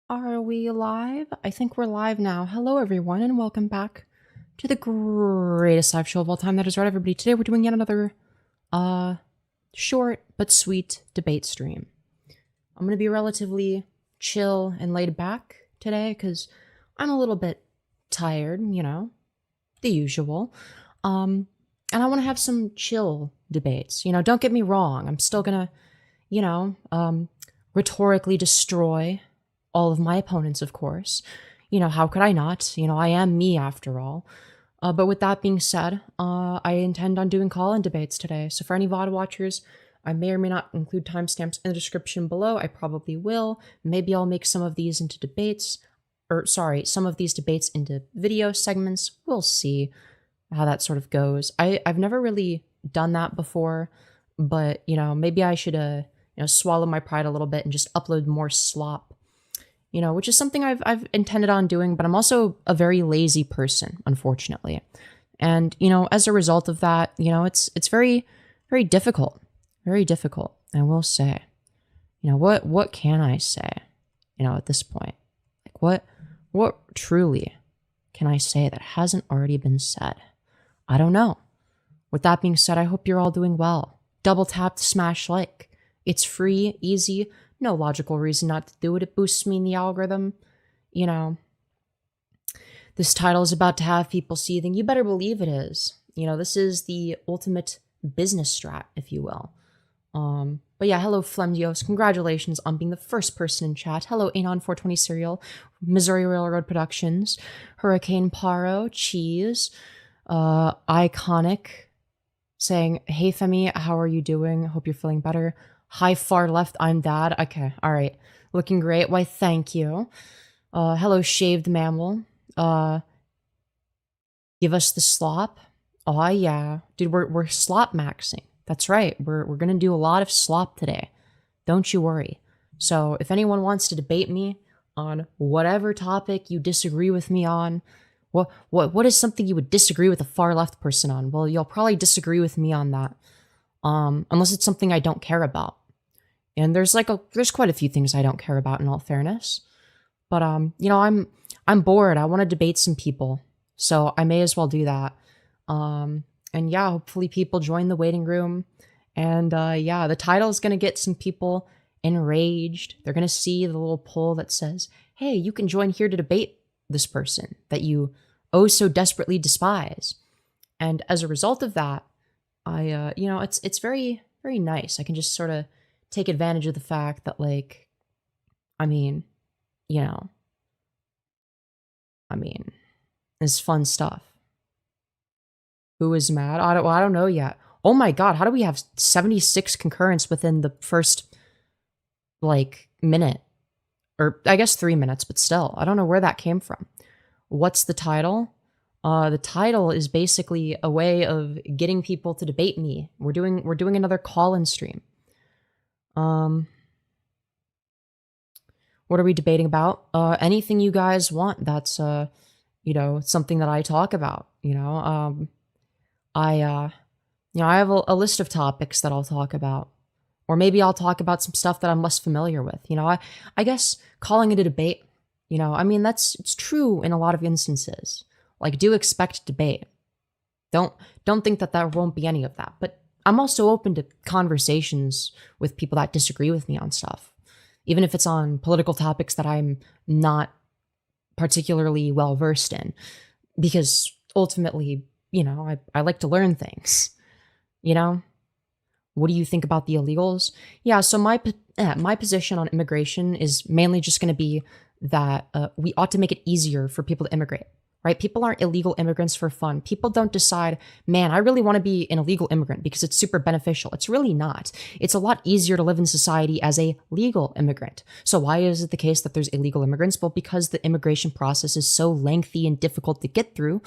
Are we live? I think we're live now. Hello, everyone, and welcome back to the greatest live show of all time. That is right, everybody. Today we're doing yet another, short but sweet debate stream. I'm gonna be relatively chill and laid back today because I'm a little bit tired, the usual. And I want to have some chill debates. Don't get me wrong. I'm still gonna, you know, um, rhetorically destroy all of my opponents, of course. How could I not? I am me after all. But with that being said, I intend on doing call in debates today. So for any VOD watchers, I may or may not include timestamps in the description below. I probably will. Maybe I'll make some of these into debates, or sorry, some of these debates into video segments. We'll see how that sort of goes. I've never really done that before, but maybe I should swallow my pride a little bit and just upload more slop. Which is something I've intended on doing, but I'm also a very lazy person, unfortunately. And, as a result of that, it's very, very difficult. Very difficult, I will say. What can I say, at this point? Like what truly can I say that hasn't already been said? I don't know. With that being said, I hope you're all doing well. Double tap to smash like. It's free, easy, no logical reason not to do it. It boosts me in the algorithm. This title is about to have people seething. You better believe it is. This is the ultimate business strat, if you will. But yeah, hello, Femyoz. Congratulations on being the first person in chat. Hello, Anon420 Serial, Missouri Railroad Productions, Hurricane Paro, Cheese, Iconic, saying, hey, Femi, how are you doing? Hope you're feeling better. Hi, far left, I'm dad. Okay, all right. Looking great. Why, thank you. Hello, Shaved Mammal. Give us the slop. Oh, yeah. Dude, we're slop maxing. That's right. We're gonna do a lot of slop today. Don't you worry. So if anyone wants to debate me on whatever topic you disagree with me on, what is something you would disagree with a far left person on? Well, you'll probably disagree with me on that. Unless it's something I don't care about. And there's quite a few things I don't care about, in all fairness. But I'm bored. I want to debate some people, so I may as well do that. And yeah, hopefully people join the waiting room. And yeah, the title is gonna get some people enraged. They're gonna see the little poll that says, "Hey, you can join here to debate this person that you oh so desperately despise." And as a result of that, it's very, very nice. I can just sort of take advantage of the fact that, like, I mean, it's fun stuff. Who is mad? I don't know yet. Oh my god, how do we have 76 concurrents within the first, minute? Or, I guess 3 minutes, but still. I don't know where that came from. What's the title? The title is basically a way of getting people to debate me. We're doing another call-in stream. What are we debating about? Anything you guys want. That's something that I talk about. I have a list of topics that I'll talk about, or maybe I'll talk about some stuff that I'm less familiar with. I guess calling it a debate. It's true in a lot of instances. Like, do expect debate. Don't think that there won't be any of that. But I'm also open to conversations with people that disagree with me on stuff, even if it's on political topics that I'm not particularly well versed in, because ultimately, I like to learn things. What do you think about the illegals? Yeah, so my position on immigration is mainly just going to be that we ought to make it easier for people to immigrate. Right? People aren't illegal immigrants for fun. People don't decide, man, I really want to be an illegal immigrant because it's super beneficial. It's really not. It's a lot easier to live in society as a legal immigrant. So why is it the case that there's illegal immigrants? Well, because the immigration process is so lengthy and difficult to get through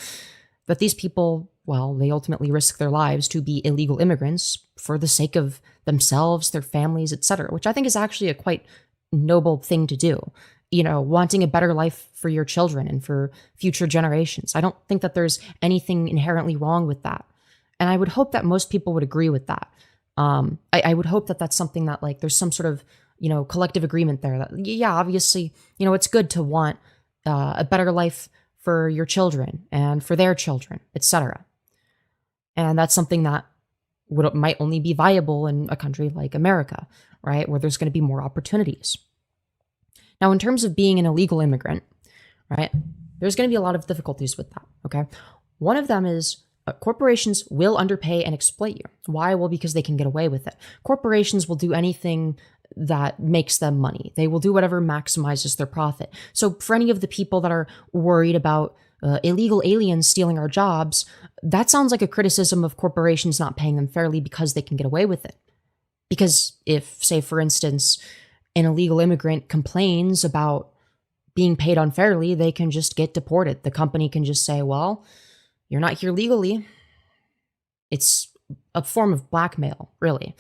that these people, well, they ultimately risk their lives to be illegal immigrants for the sake of themselves, their families, etc., which I think is actually a quite noble thing to do. Wanting a better life for your children and for future generations. I don't think that there's anything inherently wrong with that. And I would hope that most people would agree with that. I would hope that that's something that, there's some sort of collective agreement there that, yeah, obviously, it's good to want a better life for your children and for their children, etc. And that's something that might only be viable in a country like America, right, where there's going to be more opportunities. Now, in terms of being an illegal immigrant, right, there's going to be a lot of difficulties with that, okay? One of them is corporations will underpay and exploit you. Why? Well, because they can get away with it. Corporations will do anything that makes them money. They will do whatever maximizes their profit. So for any of the people that are worried about illegal aliens stealing our jobs, that sounds like a criticism of corporations not paying them fairly because they can get away with it. Because if, say, for instance, an illegal immigrant complains about being paid unfairly, they can just get deported. The company can just say, well, you're not here legally. It's a form of blackmail, really.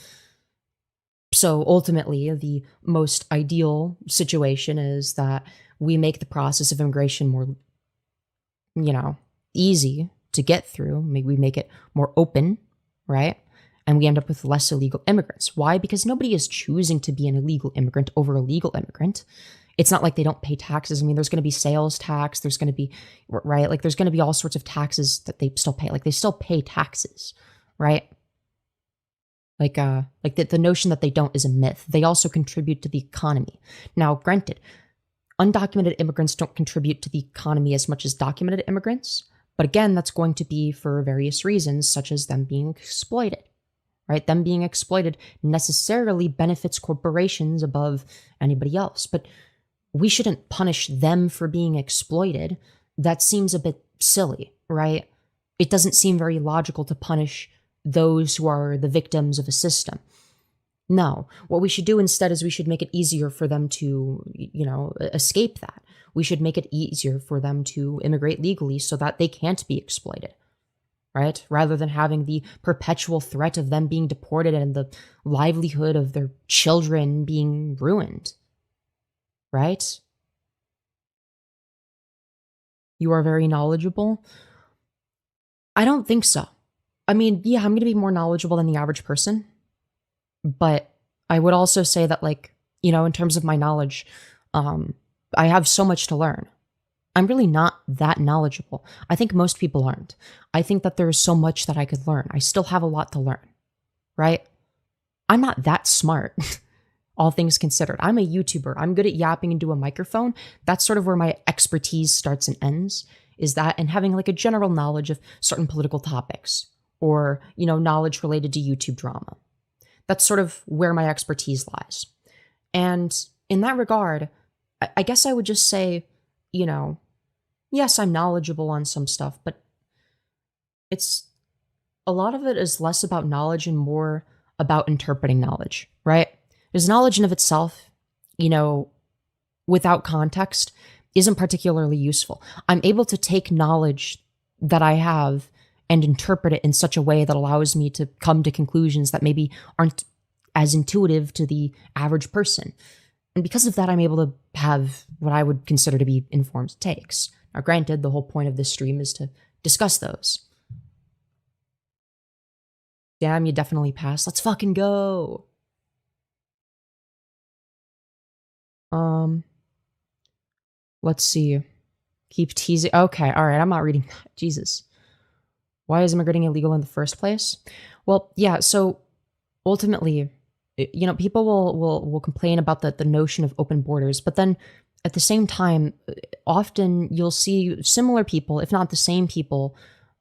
So ultimately, the most ideal situation is that we make the process of immigration more, easy to get through. Maybe we make it more open, right? And we end up with less illegal immigrants. Why? Because nobody is choosing to be an illegal immigrant over a legal immigrant. It's not like they don't pay taxes. I mean, there's going to be sales tax. There's going to be, right? Like, there's going to be all sorts of taxes that they still pay. Like, they still pay taxes, right? Like the notion that they don't is a myth. They also contribute to the economy. Now, granted, undocumented immigrants don't contribute to the economy as much as documented immigrants. But again, that's going to be for various reasons, such as them being exploited, right? Them being exploited necessarily benefits corporations above anybody else. But we shouldn't punish them for being exploited. That seems a bit silly, right? It doesn't seem very logical to punish those who are the victims of a system. No, what we should do instead is we should make it easier for them to, escape that. We should make it easier for them to immigrate legally so that they can't be exploited, right? Rather than having the perpetual threat of them being deported and the livelihood of their children being ruined, right? You are very knowledgeable? I don't think so. I mean, yeah, I'm going to be more knowledgeable than the average person, but I would also say that, in terms of my knowledge, I have so much to learn. I'm really not that knowledgeable. I think most people aren't. I think that there is so much that I could learn. I still have a lot to learn, right? I'm not that smart, all things considered. I'm a YouTuber. I'm good at yapping into a microphone. That's sort of where my expertise starts and ends, is that, and having a general knowledge of certain political topics or, knowledge related to YouTube drama. That's sort of where my expertise lies. And in that regard, I guess I would just say, yes, I'm knowledgeable on some stuff, but a lot of it is less about knowledge and more about interpreting knowledge, right? Because knowledge in of itself, without context, isn't particularly useful. I'm able to take knowledge that I have and interpret it in such a way that allows me to come to conclusions that maybe aren't as intuitive to the average person. And because of that, I'm able to have what I would consider to be informed takes. Now, granted, the whole point of this stream is to discuss those. Damn, you definitely passed. Let's fucking go. Let's see. Keep teasing. Okay, all right, I'm not reading that. Jesus. Why is immigrating illegal in the first place? Well, yeah, so ultimately, people will complain about the notion of open borders, but then at the same time, often you'll see similar people, if not the same people,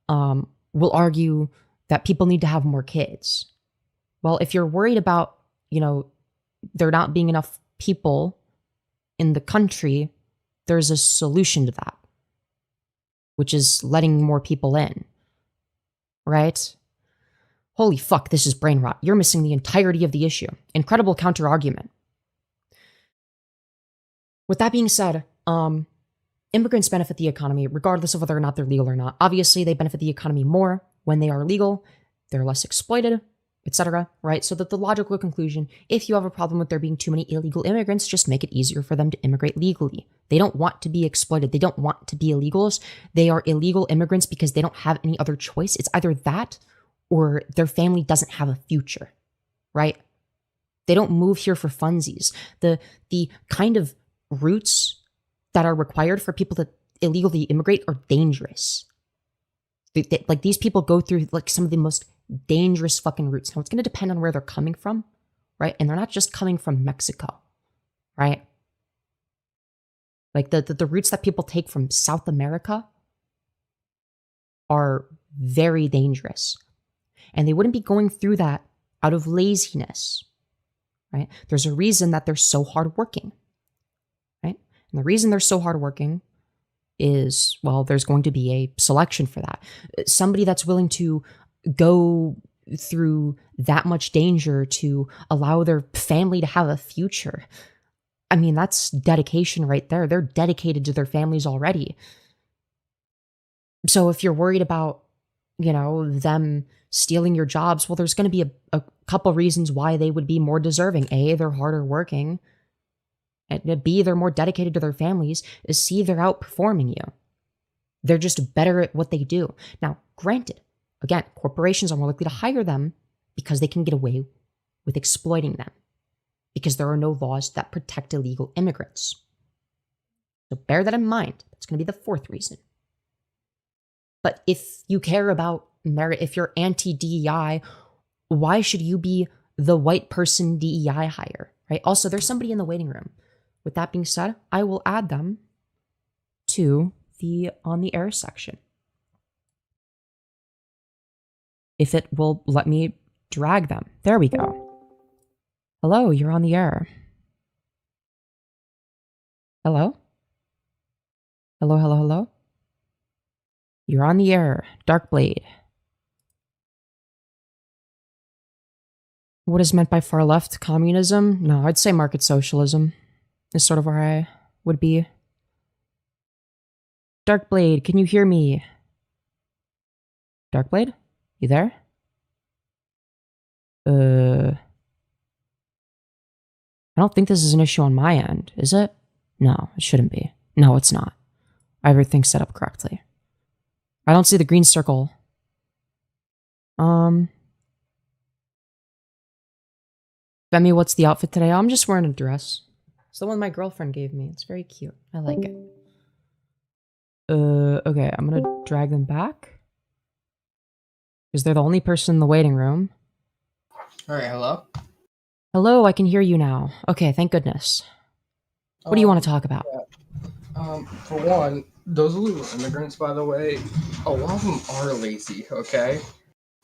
will argue that people need to have more kids. Well, if you're worried about, there not being enough people in the country, there's a solution to that, which is letting more people in, right? Holy fuck, this is brain rot. You're missing the entirety of the issue. Incredible counter-argument. With that being said, immigrants benefit the economy regardless of whether or not they're legal or not. Obviously, they benefit the economy more when they are legal. They're less exploited, etc., right? So that the logical conclusion, if you have a problem with there being too many illegal immigrants, just make it easier for them to immigrate legally. They don't want to be exploited. They don't want to be illegals. They are illegal immigrants because they don't have any other choice. It's either that or their family doesn't have a future, right? They don't move here for funsies. The kind of routes that are required for people to illegally immigrate are dangerous. Like these people go through like some of the most dangerous fucking routes. Now it's going to depend on where they're coming from, right? And they're not just coming from Mexico, right? Like the routes that people take from South America are very dangerous. And they wouldn't be going through that out of laziness, right? There's a reason that they're so hardworking, right? And the reason they're so hardworking is, well, there's going to be a selection for that. Somebody that's willing to go through that much danger to allow their family to have a future. I mean, that's dedication right there. They're dedicated to their families already. So if you're worried about, them stealing your jobs, well, there's going to be a couple reasons why they would be more deserving. A, they're harder working. And B, they're more dedicated to their families. C, they're outperforming you. They're just better at what they do. Now, granted, again, corporations are more likely to hire them because they can get away with exploiting them, because there are no laws that protect illegal immigrants. So bear that in mind. That's going to be the fourth reason. But if you care about merit, if you're anti-DEI, why should you be the white person DEI hire, right? Also, there's somebody in the waiting room. With that being said, I will add them to the on the air section. If it will let me drag them. There we go. Hello, you're on the air. Hello? Hello, hello, hello? You're on the air, Darkblade. What is meant by far left? Communism? No, I'd say market socialism is sort of where I would be. Darkblade, can you hear me? Darkblade? You there? I don't think this is an issue on my end, is it? No, it shouldn't be. No, it's not. Everything's set up correctly. I don't see the green circle. Femi, what's the outfit today? I'm just wearing a dress. It's the one my girlfriend gave me. It's very cute. I like it. Okay, I'm gonna drag them back. Because they're the only person in the waiting room. Alright, hello? Hello, I can hear you now. Okay, thank goodness. What do you want to talk about? For one, those illegal immigrants, by the way, a lot of them are lazy, okay?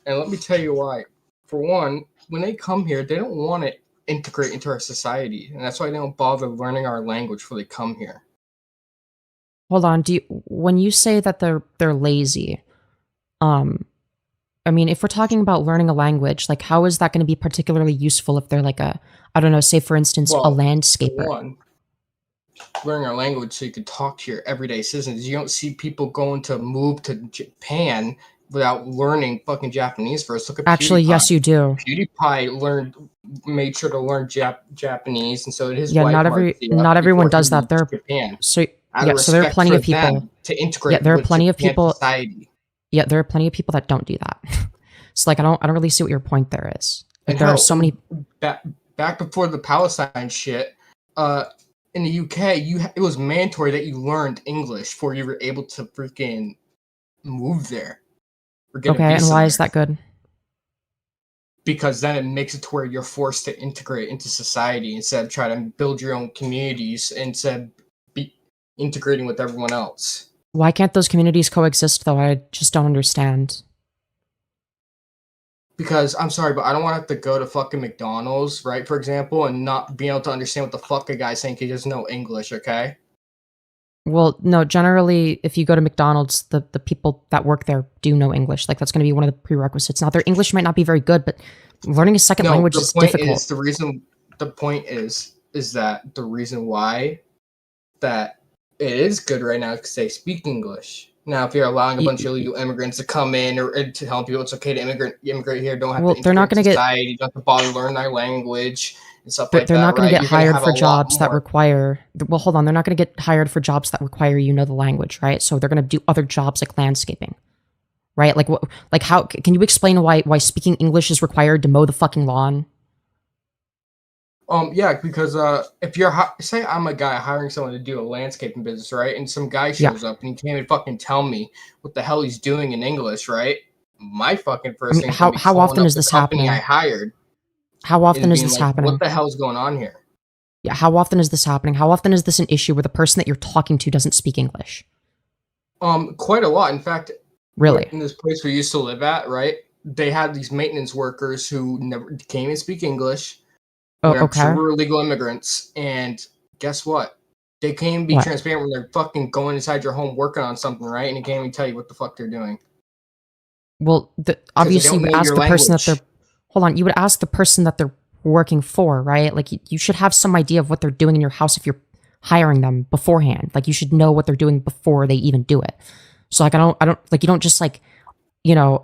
And let me tell you why. For one, when they come here, they don't want to integrate into our society, and that's why they don't bother learning our language before they come here. Hold on, when you say that they're lazy, I mean, if we're talking about learning a language, like how is that going to be particularly useful if they're like I don't know, say for instance, a landscaper? For one, learning our language so you can talk to your everyday citizens. You don't see people going to move to Japan without learning fucking Japanese first. Look at Actually, PewDiePie. Yes, you do. PewDiePie made sure to learn Japanese, and so did his yeah, wife. Not everyone does that. There, Japan. So there are plenty of people to integrate. Yeah, there are plenty of Japan people. Society. Yeah, there are plenty of people that don't do that. So like, I don't really see what your point there is. Like, there are so many. Back before the Palestine shit, in the UK, it was mandatory that you learned English before you were able to freaking move there. Okay, and why is that good? Because then it makes it to where you're forced to integrate into society instead of trying to build your own communities, instead of integrating with everyone else. Why can't those communities coexist, though? I just don't understand. Because, I'm sorry, but I don't want to have to go to fucking McDonald's, right, for example, and not be able to understand what the fuck a guy's saying because he doesn't know English, okay? Well, no, generally, if you go to McDonald's, the people that work there do know English. Like, that's going to be one of the prerequisites. Now, their English might not be very good, but learning a second language is difficult. The point is that the reason why that it is good right now because they speak English. Now, if you're allowing a bunch of illegal immigrants to come in or to help you, it's okay to immigrate here. Don't have to integrate they're not going to society. Don't have to bother learn their language and stuff like that. They're not going to get hired for jobs that require. Well, hold on. They're not going to get hired for jobs that require the language, right? So they're going to do other jobs like landscaping, right? Like how can you explain why speaking English is required to mow the fucking lawn? Yeah, because if you're say I'm a guy hiring someone to do a landscaping business, right? And some guy Yeah. shows up and he can't even fucking tell me what the hell he's doing in English, right? My fucking I first mean, thing is gonna be how calling often up is the this company I happening? hired How and often is being this like, "What happening? the hell's going on here?" Yeah, how often is this happening? How often is this an issue where the person that you're talking to doesn't speak English? Quite a lot. In fact, Really? in this place we used to live at, right? They had these maintenance workers who never can't even speak English. Oh, When I'm sure okay. we're illegal immigrants, and guess what? They can't even be What? transparent when they're fucking going inside your home working on something, right? And they can't even tell you what the fuck they're doing Well, because they obviously, don't you would know ask your the person that they're. language. Hold on. You would ask the person that they're working for, right? Like, you should have some idea of what they're doing in your house if you're hiring them beforehand. Like, you should know what they're doing before they even do it. So, like, I don't, like, you don't just, like, you know,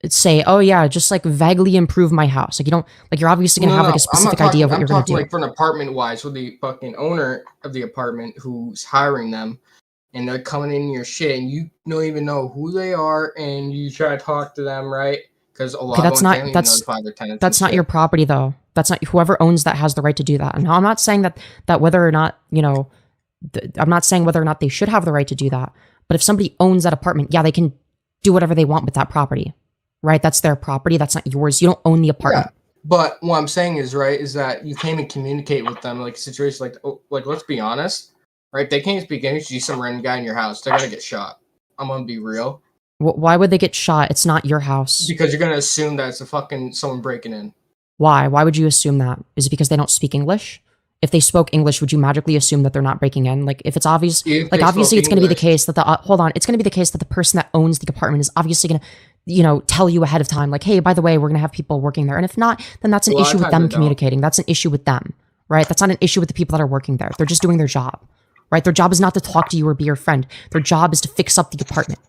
say, oh, yeah, just, like, vaguely improve my house. Like, you don't, like, you're obviously going to No, have, like, no, a I'm not specific idea talking. of what I'm you're going to talking do. like for an apartment wise, with the fucking owner of the apartment who's hiring them, and they're coming in your shit, and you don't even know who they are, and you try to talk to them, right? Because a Okay, lot of them can't even notify their tenants and that's not your shit. property though. That's not whoever owns that has the right to do that. And I'm not saying that whether or not, I'm not saying whether or not they should have the right to do that. But if somebody owns that apartment, yeah, they can do whatever they want with that property. Right? That's their property. That's not yours. You don't own the Yeah, apartment. but what I'm saying is right is that you can't even communicate with them like situations like let's be honest, right? They can't speak English. You see some random guy in your house, they're gonna get shot. I'm gonna be real Why would they get shot? It's not your house. because you're gonna assume that it's a fucking someone breaking in. Why? Why would you assume that? Is it because they don't speak English? If they spoke English, would you magically assume that they're not breaking in? Like, if it's obvious, If like, they spoke obviously it's going to be the English, case that hold on, it's going to be the case that the person that owns the apartment is obviously going to, tell you ahead of time, like, hey, by the way, we're going to have people working there. And if not, then that's a an lot issue of with times them they don't. communicating. That's an issue with them, right? That's not an issue with the people that are working there. They're just doing their job, right? Their job is not to talk to you or be your friend. Their job is to fix up the apartment.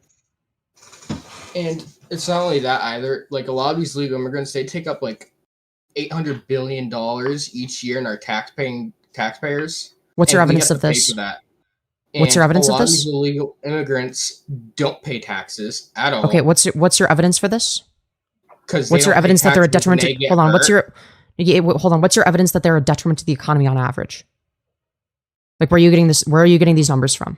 And it's not only that either. Like a lot of these legal immigrants, they take up like $800 billion each year in our taxpayers, What's your and we evidence have to of pay this? for that. What's your And a evidence of lot of these this? illegal immigrants don't pay taxes at Okay, all what's your evidence for this? because they What's your don't pay evidence that they're a taxes when detriment to, they get hold on, hurt. hold on, what's your evidence that they're a detriment to the economy on average? Like, where are you getting these numbers from?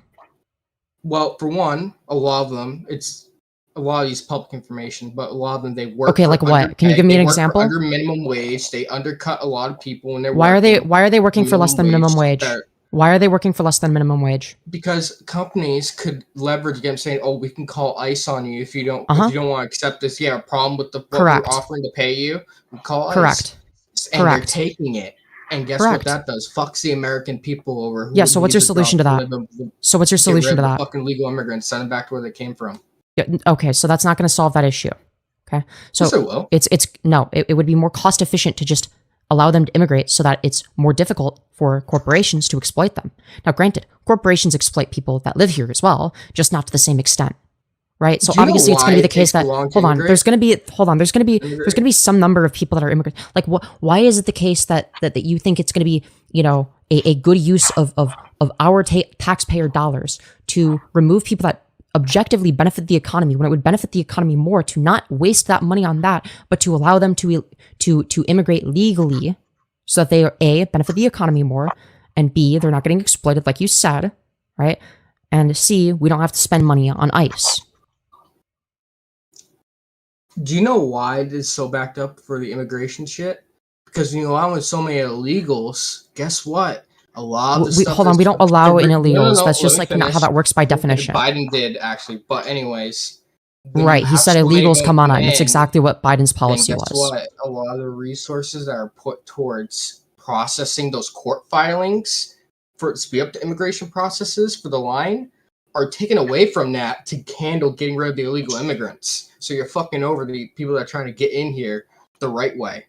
Well, for one, a lot of them, it's a lot of these public information, but a lot of them they work Okay, for like what? Can you underpaid. give me They an work for example? under minimum wage. They undercut a lot of people when they're Why are they working. why are they working for less Minimum than minimum wage. wage? Why are they working for less than minimum wage? Because companies could leverage them saying, "Oh, we can call ICE on you if you don't Uh-huh. want to accept this. Yeah, a problem with what we're Correct. offering to pay you. We call ICE, Correct. and they're Correct. taking it. And guess what Correct. that does? Fucks the American people over who Yeah, would so what's leave your their solution to jobs to that? live in, So what's your get rid solution of to the that? fucking legal immigrants, send them back to where they came from. Yeah, okay, so that's not going to solve that issue. Okay? So Yes, it will. it would be more cost efficient to just allow them to immigrate so that it's more difficult for corporations to exploit them. Now, granted, corporations exploit people that live here as well, just not to the same extent. Right? So Do you know obviously it's going why to be the it case takes so that long to hold on, immigrate? there's going to be Immigrate? some number of people that are immigrants. Like, why is it the case that you think it's going to be, a good use of our taxpayer dollars to remove people that objectively benefit the economy when it would benefit the economy more to not waste that money on that, but to allow them to immigrate legally so that they A, benefit the economy more, and B, they're not getting exploited like you said, right? And C, we don't have to spend money on ICE. Do you know why it is so backed up for the immigration shit? Because you allow in so many illegals. Guess what? A lot of the stuff. Hold on, we don't allow in illegals. No. That's Let just me like not finish. how that works by definition. Biden did actually, but anyways, when you Right, he have said so many illegals of come them on in. That's in, exactly what Biden's then policy guess was. what? A lot of the resources that are put towards processing those court filings for it to speed up the immigration processes for the line are taken away from that to handle getting rid of the illegal immigrants. So you're fucking over the people that are trying to get in here the right way.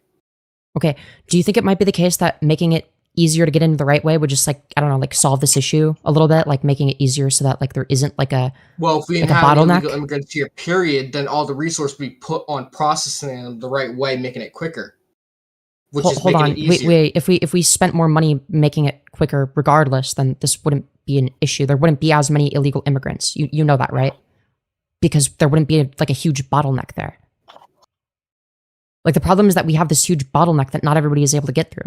Okay, do you think it might be the case that making it easier to get in the right way would just solve this issue a little bit, like making it easier so that there isn't like a Well, if we didn't like a have bottleneck? illegal immigrants here, period, then all the resources would be put on processing them the right way, making it quicker. Which is Hold making on, it easier. wait. If we spent more money making it quicker, regardless, then this wouldn't be an issue. There wouldn't be as many illegal immigrants. You know that, right? Because there wouldn't be a huge bottleneck there. Like, the problem is that we have this huge bottleneck that not everybody is able to get through.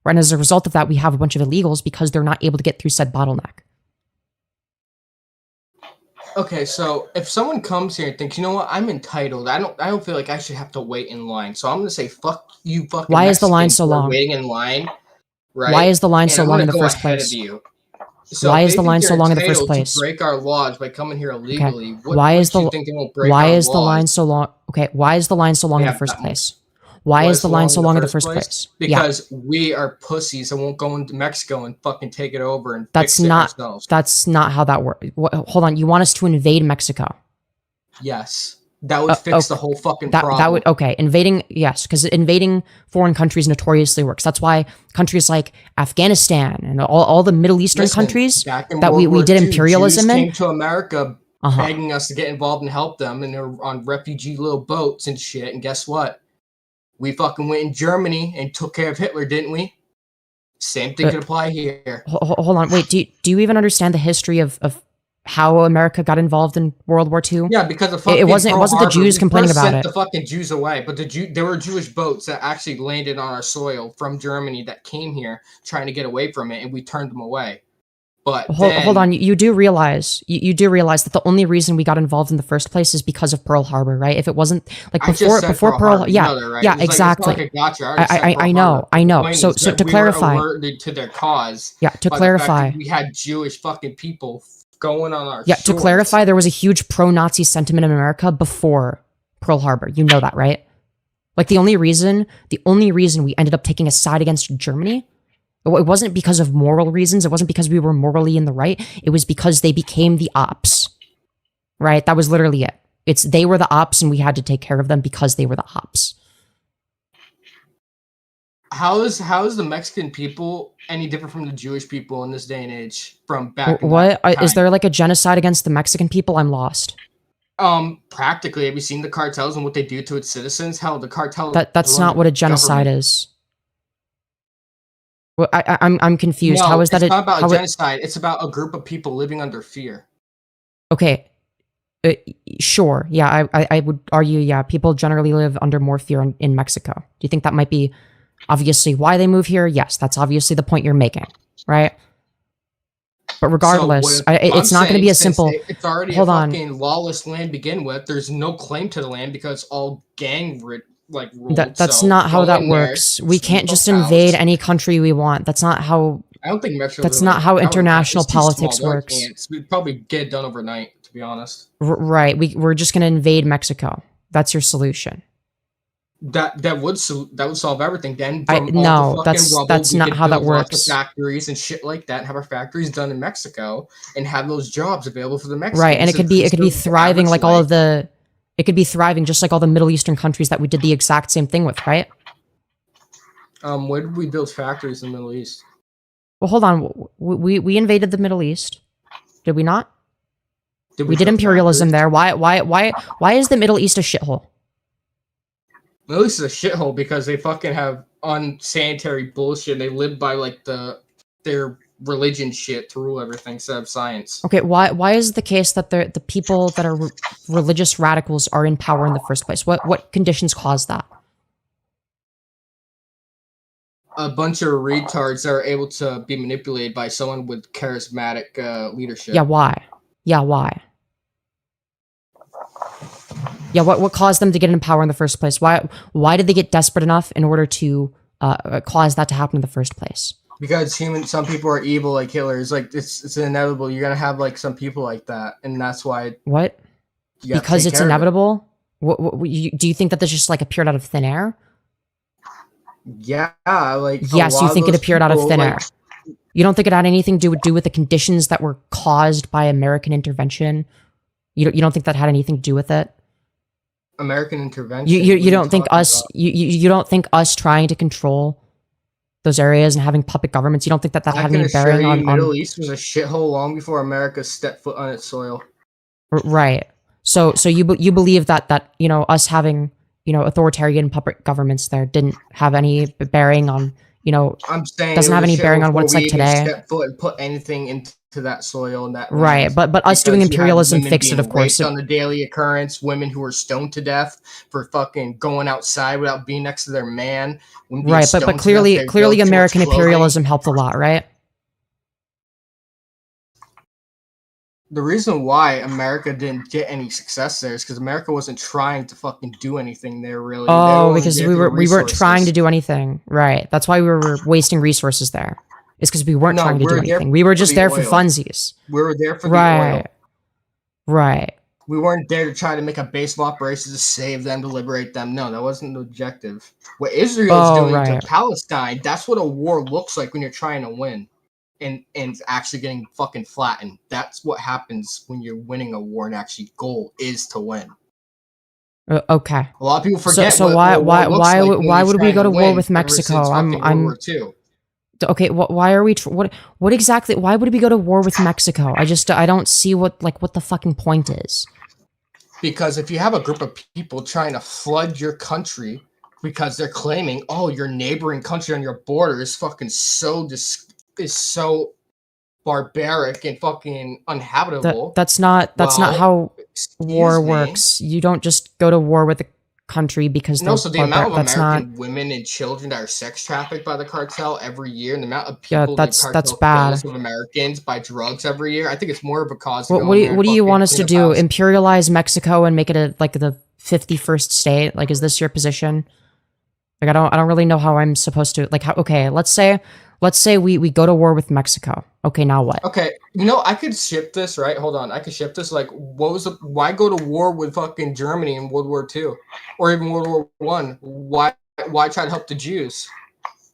And as a result of that, we have a bunch of illegals because they're not able to get through said bottleneck. Okay, so if someone comes here and thinks, you know what, I'm entitled, I don't feel like I should have to wait in line. So I'm gonna say, fuck you, fucking. Why is the line so long? Waiting in line, right? Why is the line so I'm long in gonna the go first ahead place? of you. So Why if is they the think line so they're long in the first entitled place? to break our laws by coming here illegally. Okay. What Why is makes you the think they won't break why our is the laws? line so long? Okay, why is the line so long in Yeah, the first that place? Why is the line so long in the first place? Because we are pussies and won't go into Mexico and fucking take it over and That's fix it not ourselves. that's not how that works. Hold on, you want us to invade Mexico? Yes, that would fix the whole fucking problem. That would invading, yes, because invading foreign countries notoriously works. That's why countries like Afghanistan and all the Middle Eastern countries that we did imperialism Jews in came to America begging us to get involved and help them, and they're on refugee little boats and shit. And guess what? We fucking went in Germany and took care of Hitler, didn't we? Same thing could apply here. Hold on, wait. Do you even understand the history of how America got involved in World War II? Yeah, because of fucking it wasn't the Jews complaining about it. The fucking Jews away, but there were Jewish boats that actually landed on our soil from Germany that came here trying to get away from it, and we turned them away. But hold on, you do realize that the only reason we got involved in the first place is because of Pearl Harbor, right? If it wasn't like before Pearl, exactly. I know. So to clarify, alerted to their cause. Yeah, to clarify, we had Jewish fucking people going on our shores. To clarify, there was a huge pro-Nazi sentiment in America before Pearl Harbor. You know that, right? Like the only reason we ended up taking a side against Germany, it wasn't because of moral reasons. It wasn't because we were morally in the right. It was because they became the ops, right? That was literally it. They were the ops and we had to take care of them because they were the ops. How is the Mexican people any different from the Jewish people in this day and age from back? What is there like a genocide against the Mexican people? I'm lost. Practically. Have you seen the cartels and what they do to its citizens? Hell, the cartel. That's not what a genocide is. Well, I'm confused. No, how is that? It's not about a genocide. It's about a group of people living under fear. Okay. Sure. Yeah, I would argue. Yeah, people generally live under more fear in Mexico. Do you think that might be obviously why they move here? Yes, that's obviously the point you're making, right? But regardless, it's not going to be as simple. It's already a fucking lawless land to begin with. There's no claim to the land because all gang ruled. That's not how that works. We can't just invade any country we want. That's not how. I don't think Mexico. That's not how international politics works. We'd probably get it done overnight, to be honest. Right. We're just going to invade Mexico. That's your solution. That would solve everything. Then no, that's not how that works. Factories and shit like that. Have our factories done in Mexico and have those jobs available for the Mexicans. Right, and it could be thriving like all of the. It could be thriving just like all the Middle Eastern countries that we did the exact same thing with, right? Where did we build factories in the Middle East? Well, hold on. We invaded the Middle East. Did we not? We did imperialism there. Why is the Middle East a shithole? Middle East is a shithole because they fucking have unsanitary bullshit. They live by like their religion shit to rule everything instead of science. Okay, why is it the case that the people that are religious radicals are in power in the first place? What conditions cause that? A bunch of retards that are able to be manipulated by someone with charismatic leadership. Yeah, why? Yeah, what caused them to get in power in the first place? Why did they get desperate enough in order to cause that to happen in the first place? Because some people are evil like Hitler. It's like it's inevitable. You're gonna have like some people like that, and that's why. What? Because it's inevitable. Do you think that this just like appeared out of thin air? Yeah, like yes, you think it appeared out of thin air. You don't think it had anything to do with the conditions that were caused by American intervention? You don't think that had anything to do with it? American intervention. You don't think us you don't think us trying to control those areas and having puppet governments, you don't think that had any bearing on Middle East was a shithole long before America stepped foot on its soil. Right. So you believe that us having authoritarian puppet governments there didn't have any bearing on I'm saying it doesn't was have a any shit bearing on what before it's we like even today. stepped foot and put anything into that soil and that Right, land. but us doing Because you had imperialism women fixed it, being of course. raped on the daily occurrence, women who were stoned to death for fucking going outside without being next to their man, women being Right, but stoned to death. They clearly wore too much American clothing. imperialism helped a lot, right? The reason why America didn't get any success there is because America wasn't trying to fucking do anything there, really. They were Oh, only because there for the we weren't trying to resources. do anything. Right. That's why we were wasting resources there. It's because we weren't No, trying to do we're there anything. We were for just the there for oil. funsies. We were there for the Right. oil. Right. We weren't there to try to make a base of operations to save them, to liberate them. No, that wasn't the objective. What Israel's Oh, doing to right. Palestine, that's what a war looks like when you're trying to win. And it's actually getting fucking flattened. That's what happens when you're winning a war and actually goal is to win. Okay. A lot of people forget So what a war looks like when why you're would we trying go to to war win with ever since Mexico? fucking World War II. Okay. Why are we? What exactly? Why would we go to war with Mexico? I don't see what the fucking point is. Because if you have a group of people trying to flood your country because they're claiming, oh, your neighboring country on your border is fucking is so barbaric and fucking uninhabitable. That's not how war Me. works. You don't just go to war with a country because No, so the amount of that's American not. women and children that are sex trafficked by the cartel every year, and the amount of Yeah, people the that's cartel bad. kills of Americans by drugs every year, I think it's more of a cause to What go in there what and do you want fucking us clean to up do? house. Imperialize Mexico and make it the 51st state? Like, is this your position? Like, I don't really know how I'm supposed to okay, let's say we go to war with Mexico. Okay, now what? Okay, I could ship this, right? Hold on, I could ship this. Like, why go to war with fucking Germany in World War II, or even World War One? Why try to help the Jews?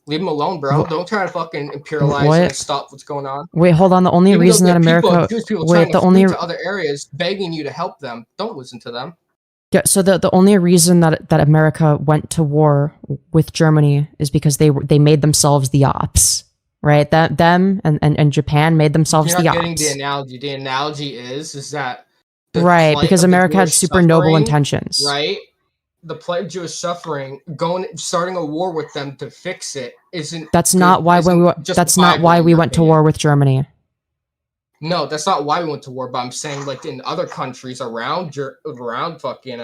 Leave them alone, bro. Don't try to fucking imperialize and What? stop what's going on. Wait, hold on. The only Even though reason there that are America Jewish people trying wait, to the flee only to other areas, begging you to help them. Don't listen to them. yeah, so the only reason that America went to war with Germany is because they made themselves the ops, right? That them and Japan made themselves You're the not getting ops. the analogy. The analogy is that the Right, plight because of the America had Jewish super noble suffering, intentions. right? The plight of Jewish suffering, starting a war with them to fix it isn't That's good. not why that's not justifiable why in we your went to opinion. war with Germany. No, that's not why we went to war. But I'm saying, like in other countries around fucking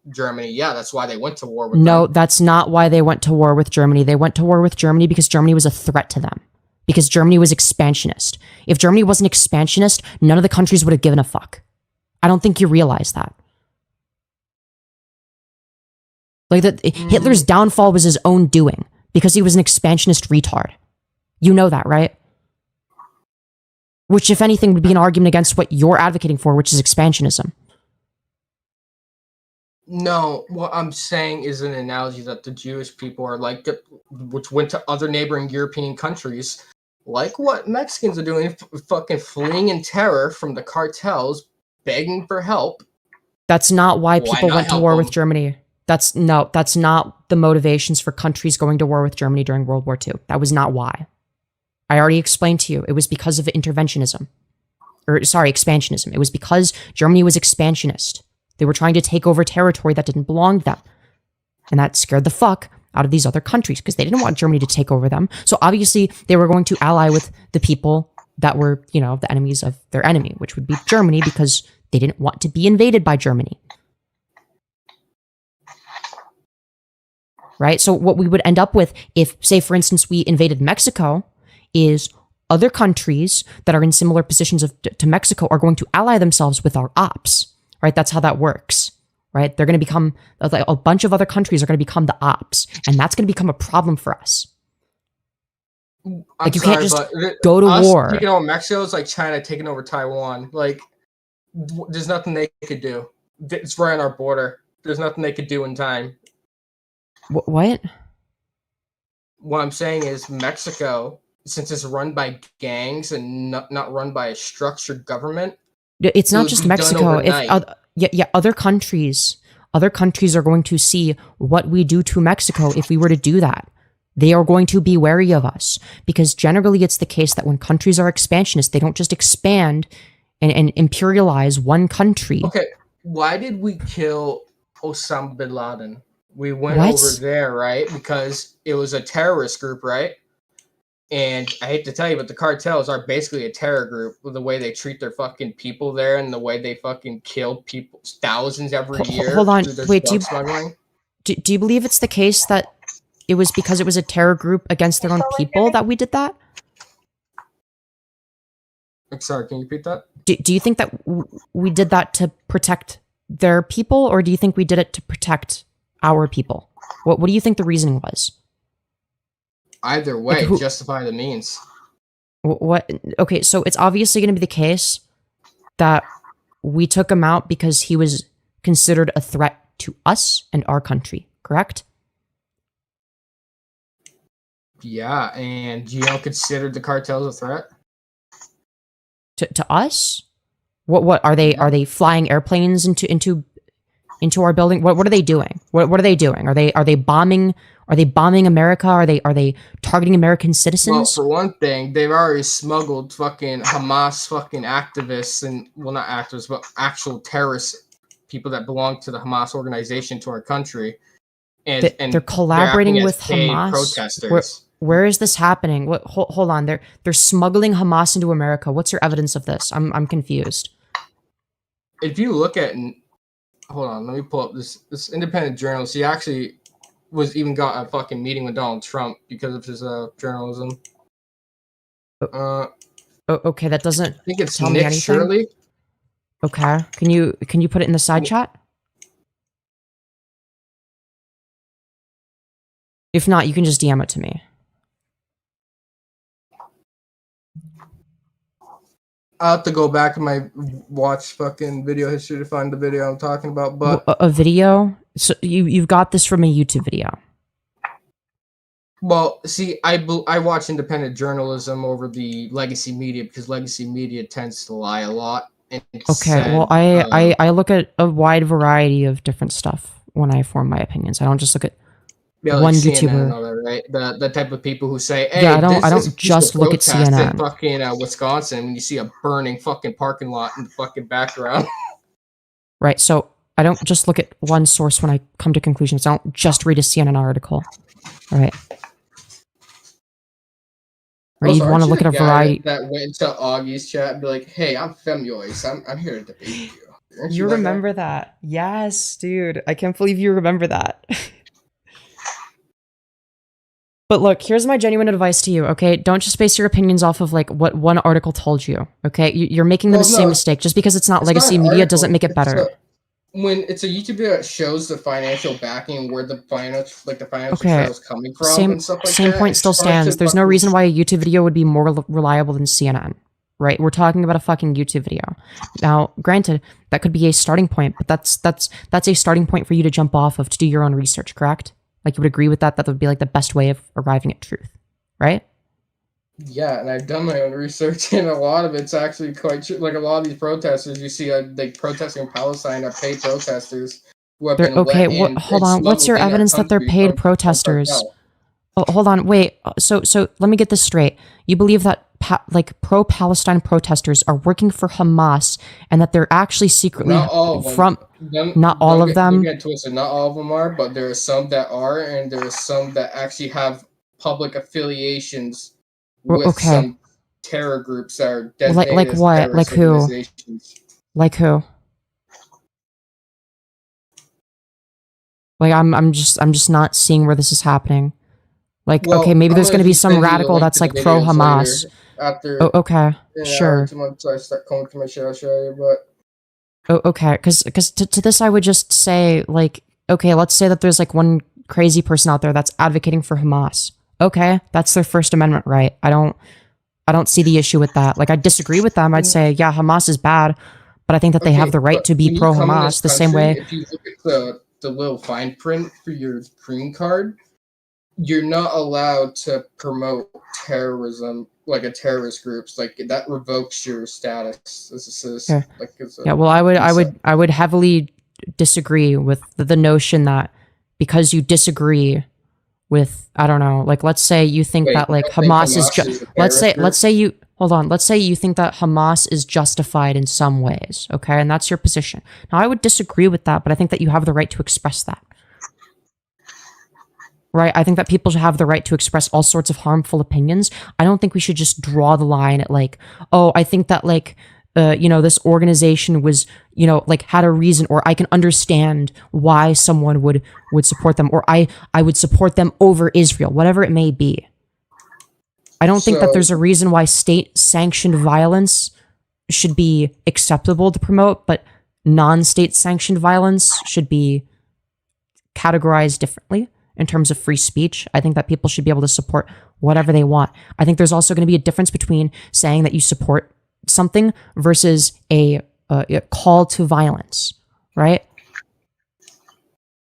Germany, yeah, that's why they went to war with No, them. that's not why they went to war with Germany. They went to war with Germany because Germany was a threat to them. Because Germany was expansionist. If Germany wasn't expansionist, none of the countries would have given a fuck. I don't think you realize that. Like that Hitler's downfall was his own doing because he was an expansionist retard. You know that, right? Which, if anything, would be an argument against what you're advocating for, which is expansionism. No, what I'm saying is an analogy that the Jewish people are like, which went to other neighboring European countries, like what Mexicans are doing, fucking fleeing in terror from the cartels, begging for help. That's not why Why people not went to help war them? with Germany. That's not the motivations for countries going to war with Germany during World War II. That was not why. I already explained to you. It was because of interventionism. Expansionism. It was because Germany was expansionist. They were trying to take over territory that didn't belong to them. And that scared the fuck out of these other countries because they didn't want Germany to take over them. So obviously they were going to ally with the people that were, the enemies of their enemy, which would be Germany, because they didn't want to be invaded by Germany. Right? So what we would end up with if, say, for instance, we invaded Mexico is other countries that are in similar positions to Mexico are going to ally themselves with our ops, right? That's how that works, right? They're going to become, a bunch of other countries are going to become the ops, and that's going to become a problem for us. I'm you sorry, can't just but go to us war. taking over Mexico is like China taking over Taiwan. Like, there's nothing they could do. It's right on our border. There's nothing they could do in time. What? What I'm saying is Mexico, since it's run by gangs and not run by a structured government, It's not just Mexico. Other countries are going to see what we do to Mexico if we were to do that. They are going to be wary of us because generally it's the case that when countries are expansionist, they don't just expand and imperialize one country. Okay, why did we kill Osama bin Laden? We went over there, right? Because it was a terrorist group, right? And I hate to tell you, but the cartels are basically a terror group with the way they treat their fucking people there and the way they fucking kill people, thousands every year. Hold on, through their wait, drug smuggling. do you believe it's the case that it was because it was a terror group against their own people that we did that? Sorry, can you repeat that? Do you think that we did that to protect their people, or do you think we did it to protect our people? What do you think the reasoning was? Either way, like justify the means. What? Okay, so it's obviously going to be the case that we took him out because he was considered a threat to us and our country, correct? Yeah, and you don't consider the cartels a threat? To us? What are they? Are they flying airplanes into our building? What are they doing? What are they doing? Are they bombing? Are they bombing America? Are they targeting American citizens? Well, for one thing, they've already smuggled fucking Hamas fucking activists and, well, not activists, but actual terrorists, people that belong to the Hamas organization, to our country. And they're collaborating they're with Hamas. Protesters. Where is this happening? What? Hold on. They're smuggling Hamas into America. What's your evidence of this? I'm confused. If you look at, hold on, let me pull up this independent journalist. He actually got a fucking meeting with Donald Trump because of his journalism. Okay, that doesn't. I think it's tell Nick me anything. Shirley. Okay, can you put it in the side chat? If not, you can just DM it to me. I'll have to go back in my watch fucking video history to find the video I'm talking about. But a video? So you've got this from a YouTube video. Well, see, I watch independent journalism over the legacy media because legacy media tends to lie a lot. Okay, well, I look at a wide variety of different stuff when I form my opinions. I don't just look at one CNN YouTuber. and all that, right? The type of people who say, "Hey, yeah, I don't just look at CNN." In fucking Wisconsin, when you see a burning fucking parking lot in the fucking background. Right. So I don't just look at one source when I come to conclusions. I don't just read a CNN article. All right. Or you want to look at a variety. That went into Augie's chat and be like, "Hey, I'm Femyoz. I'm here to debate you." You remember that? Yes, dude. I can't believe you remember that. But look, here's my genuine advice to you, okay? Don't just base your opinions off of like what one article told you, okay? You're making the same mistake. Just because it's not legacy media doesn't make it better. When it's a YouTube video that shows the financial backing, where the financial trail is coming from, and stuff like that. Same point still stands. There's no reason why a YouTube video would be more reliable than CNN, right? We're talking about a fucking YouTube video. Now, granted, that could be a starting point, but that's a starting point for you to jump off of to do your own research, correct? Like, you would agree with that? That would be like the best way of arriving at truth, right? Yeah, and I've done my own research, and a lot of it's actually quite true. Like, a lot of these protesters you see, like, protesting in Palestine are paid protesters who have been hold on. What's your evidence that they're paid protesters? Oh, hold on. Wait. So let me get this straight. You believe that pro-Palestine protesters are working for Hamas, and that they're actually secretly not all of them. Not all of them. Not all of them are, but there are some that are, and there are some that actually have public affiliations with some terror groups that are designated like what? Like who? Like who? Like I'm just not seeing where this is happening. Like, well, okay, maybe there's going to be some radical that's like pro Hamas. Okay, sure. Once I start coming to my show, I'll show you. But okay, because to this I would just say, like, okay, let's say that there's like one crazy person out there that's advocating for Hamas. Okay, that's their First Amendment right. I don't see the issue with that. Like, I disagree with them. I'd say, yeah, Hamas is bad, but I think that they have the right to be pro Hamas the same way. If you look at the little fine print for your green card, you're not allowed to promote terrorism, like a terrorist groups. Like, that revokes your status as a citizen. Yeah. Yeah, well, I would heavily disagree with the notion that because you disagree with, I don't know, like, let's say you think that like Hamas is let's say you think that Hamas is justified in some ways, okay, and that's your position. Now, I would disagree with that, but I think that you have the right to express that. right? I think that people should have the right to express all sorts of harmful opinions. I don't think we should just draw the line at like, oh, I think that like, this organization was, like had a reason, or I can understand why someone would support them, or I would support them over Israel, whatever it may be. I don't think that there's a reason why state-sanctioned violence should be acceptable to promote, but non-state sanctioned violence should be categorized differently in terms of free speech. I think that people should be able to support whatever they want. I think there's also going to be a difference between saying that you support something versus a call to violence, right?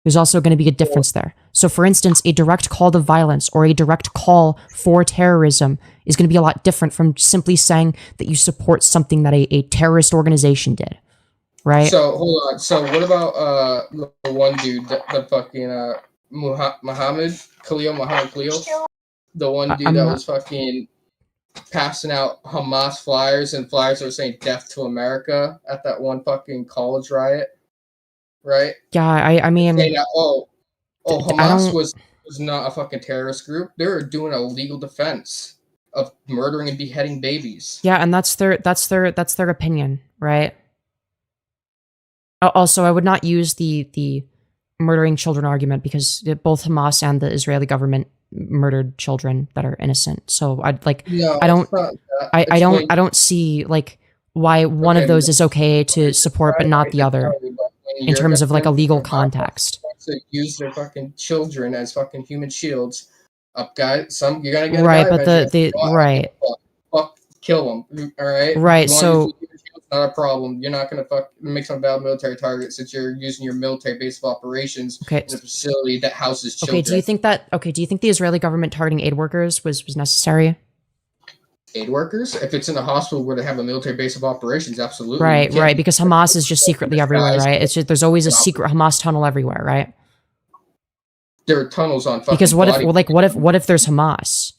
There's also going to be a difference there. So for instance, a direct call to violence or a direct call for terrorism is going to be a lot different from simply saying that you support something that a terrorist organization did, right? So hold on. So what about the one dude, the fucking Muhammad Khalil, the one dude that was fucking passing out Hamas flyers and flyers that were saying "Death to America" at that one fucking college riot, right? Yeah, I mean, saying that, Hamas was not a fucking terrorist group. They were doing a legal defense of murdering and beheading babies. Yeah, and that's their opinion, right? Also, I would not use the murdering children argument because both Hamas and the Israeli government murdered children that are innocent. So I'd like, no, I don't see like why one of those is okay to support but not the other in terms of like a legal context. To use their fucking children as fucking human shields, guys. You're gonna get right, but the right, fuck, kill them. All right, right. So not a problem. You're not gonna make some valid military target since you're using your military base of operations in a facility that houses children. Do you think the Israeli government targeting aid workers was necessary? Aid workers? If it's in a hospital where they have a military base of operations, absolutely. Right, because Hamas is just secretly everywhere, right? It's just, there's always a secret Hamas tunnel everywhere, right? There are tunnels on fucking because what if there's Hamas?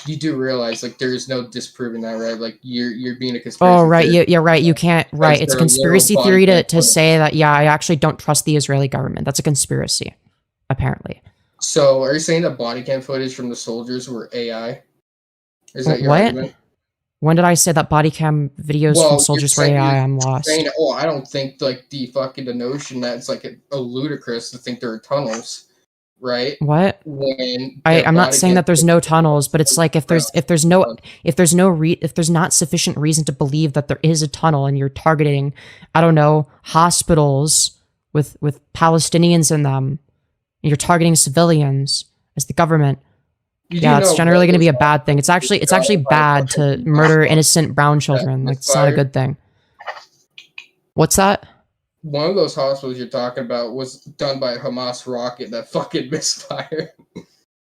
You do realize like there is no disproving that, right? Like you're being a conspiracy. Oh, right, yeah, right. You can't, right? It's a conspiracy theory to say that. Yeah, I actually don't trust the Israeli government. That's a conspiracy, apparently. So, are you saying that body cam footage from the soldiers were AI? Is that your argument? When did I say that body cam videos from soldiers were AI? I'm lost. Saying, I don't think like the notion that it's like a ludicrous to think there are tunnels, right? What? I'm not saying that there's no tunnels, but it's like if there's not sufficient reason to believe that there is a tunnel and you're targeting, I don't know, hospitals with Palestinians in them, and you're targeting civilians as the government. Yeah, it's generally going to be a bad thing. It's actually bad to murder innocent brown children. Like, it's not a good thing. What's that? One of those hospitals you're talking about was done by a Hamas rocket that fucking misfired.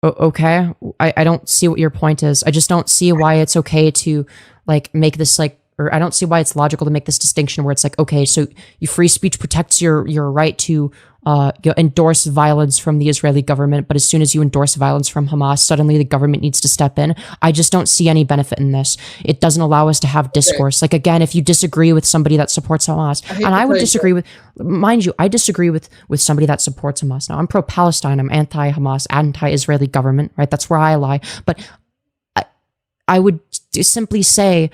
Okay, I don't see what your point is. I just don't see why it's okay to like make this like, or I don't see why it's logical to make this distinction where it's like, okay, so your free speech protects your right to endorse violence from the Israeli government, but as soon as you endorse violence from Hamas, suddenly the government needs to step in. I just don't see any benefit in this. It doesn't allow us to have discourse. Like, again, if you disagree with somebody that supports Hamas, and I would disagree with, mind you, I disagree with somebody that supports Hamas. Now, I'm pro-Palestine, I'm anti-Hamas, anti-Israeli government, right? That's where I lie. But I would simply say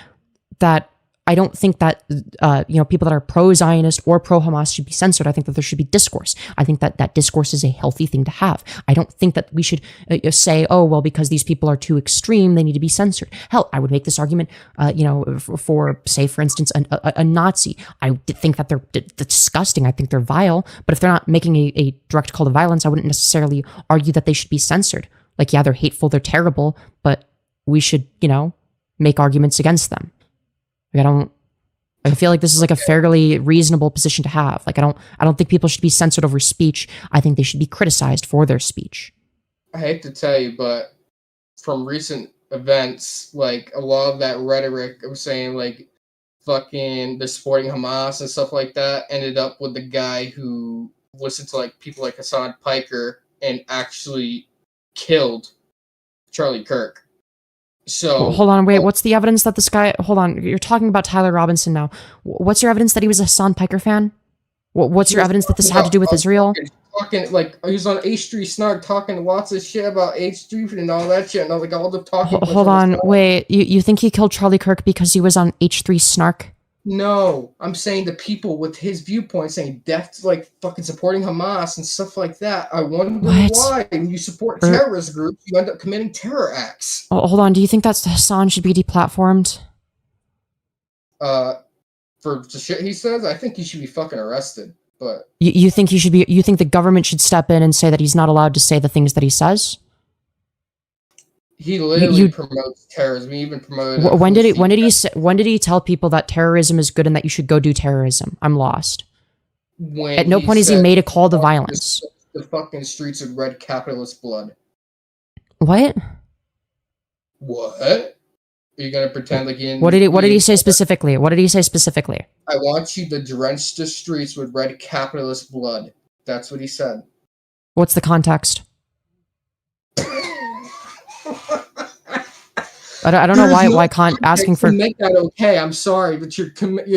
that I don't think that people that are pro-Zionist or pro-Hamas should be censored. I think that there should be discourse. I think that discourse is a healthy thing to have. I don't think that we should say, oh, well, because these people are too extreme, they need to be censored. Hell, I would make this argument, for say, for instance, a Nazi. I think that they're disgusting. I think they're vile. But if they're not making a direct call to violence, I wouldn't necessarily argue that they should be censored. Like, yeah, they're hateful, they're terrible, but we should, make arguments against them. I feel like this is like a fairly reasonable position to have. Like, I don't think people should be censored over speech. I think they should be criticized for their speech. I hate to tell you, but from recent events, like a lot of that rhetoric of saying like fucking they're supporting Hamas and stuff like that ended up with the guy who listened to like people like Hassan Piker and actually killed Charlie Kirk. So hold on, wait. What's the evidence that this guy? Hold on, you're talking about Tyler Robinson now. What's your evidence that he was a Hassan Piker fan? What's your evidence that this had to do with Israel? talking like he was on H3 Snark talking lots of shit about H3 and all that shit, and like all the talking. Hold on, wait. You think he killed Charlie Kirk because he was on H3 Snark? No, I'm saying the people with his viewpoint saying death to like fucking supporting Hamas and stuff like that. I wonder why when you support terrorist groups, you end up committing terror acts. Oh, hold on, do you think that Hassan should be deplatformed? For the shit he says, I think he should be fucking arrested. But you think he should be? You think the government should step in and say that he's not allowed to say the things that he says? He literally promotes terrorism. He even promoted. When did he tell people that terrorism is good and that you should go do terrorism? I'm lost. At no point has he made a call to violence. The fucking streets of red capitalist blood. What? What? Are you gonna pretend like you? What did he say specifically? What did he say specifically? I want you to drench the streets with red capitalist blood. That's what he said. What's the context? I don't know why asking for make that okay. I'm sorry, but you're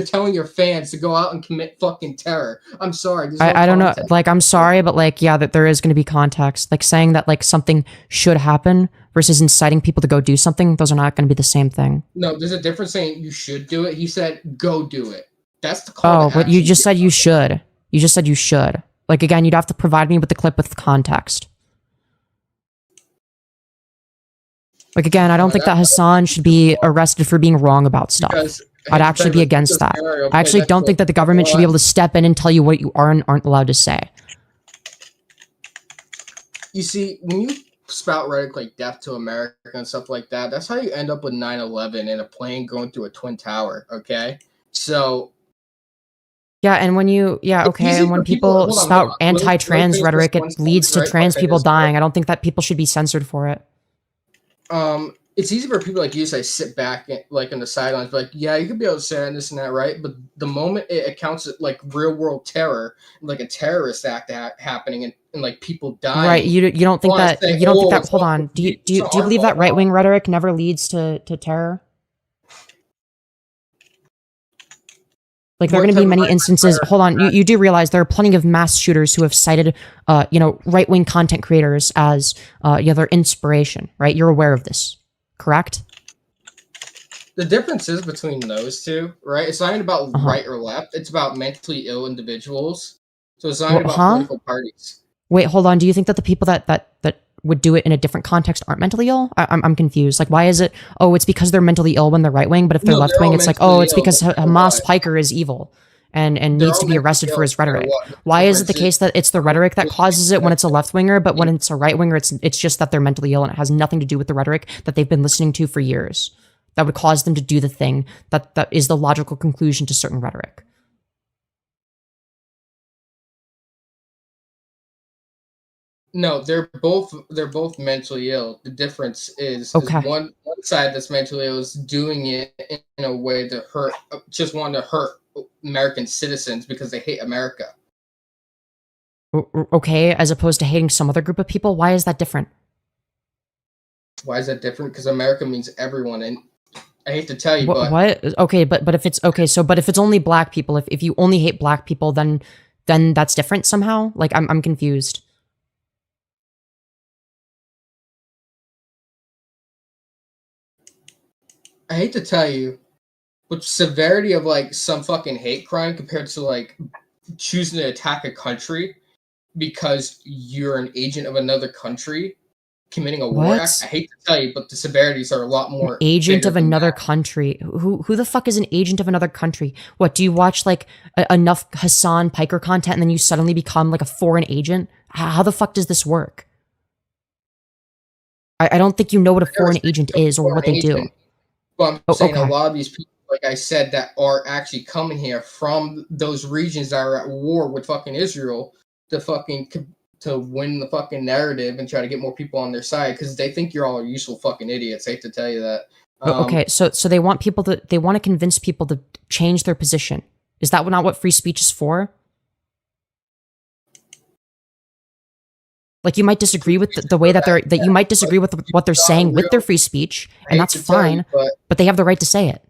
telling your fans to go out and commit fucking terror. I'm sorry. I don't know. Like, I'm sorry, but like, yeah, that there is going to be context. Like saying that like something should happen versus inciting people to go do something. Those are not going to be the same thing. No, there's a difference saying you should do it. He said go do it. That's the call. Oh, but you just said you should. You just said you should. Like again, you'd have to provide me with the clip with context. Like, again, I don't think that Hassan should be arrested for being wrong about stuff. I'd actually be against that. I actually don't think that the government should be able to step in and tell you what you are and aren't allowed to say. You see, when you spout rhetoric like death to America and stuff like that, that's how you end up with 9/11 and a plane going through a twin tower, okay? So... Yeah, and when you... Yeah, okay, and when people spout anti-trans rhetoric, it leads to trans people dying. I don't think that people should be censored for it. It's easy for people like you to say sit back and, like on the sidelines, like, yeah, you could be able to say this and that, right? But the moment it accounts as like real world terror, like a terrorist act happening and like people dying, right? You don't think that hold on, do you believe that right wing rhetoric never leads to terror? Like there are going to be many instances. Hold on, you do realize there are plenty of mass shooters who have cited, right wing content creators as their inspiration, right? You're aware of this, correct? The difference is between those two, right? It's not even about right or left. It's about mentally ill individuals. So it's not about political parties. Wait, hold on. Do you think that the people that would do it in a different context aren't mentally ill? I'm confused. Like, why is it, it's because they're mentally ill when they're right wing, but if they're left wing, it's like, it's because Hamas Piker is evil and needs to be arrested for his rhetoric. Why is it the case that it's the rhetoric that causes it when it's a left winger, but when it's a right winger, it's just that they're mentally ill and it has nothing to do with the rhetoric that they've been listening to for years that would cause them to do the thing that is the logical conclusion to certain rhetoric? No, they're both mentally ill. The difference is one side that's mentally ill is doing it in a way to hurt, just want to hurt American citizens because they hate America. Okay, as opposed to hating some other group of people? Why is that different? Why is that different? Because America means everyone, and I hate to tell you, but... What? Okay, but if it's... Okay, so, but if it's only black people, if you only hate black people, then that's different somehow? Like, I'm confused. I hate to tell you, but severity of like some fucking hate crime compared to like choosing to attack a country because you're an agent of another country committing a war act. I hate to tell you, but the severities are a lot more. Agent of another country? Who the fuck is an agent of another country? What, do you watch like enough Hassan Piker content and then you suddenly become like a foreign agent? How the fuck does this work? I don't think you know what a foreign agent is or what they do. But I'm saying a lot of these people, like I said, that are actually coming here from those regions that are at war with fucking Israel to win the fucking narrative and try to get more people on their side because they think you're all useful fucking idiots. I hate to tell you that. So they want to convince people to change their position. Is that not what free speech is for? Like, you might disagree with the way that you might disagree with what they're saying with their free speech, and that's fine, but they have the right to say it.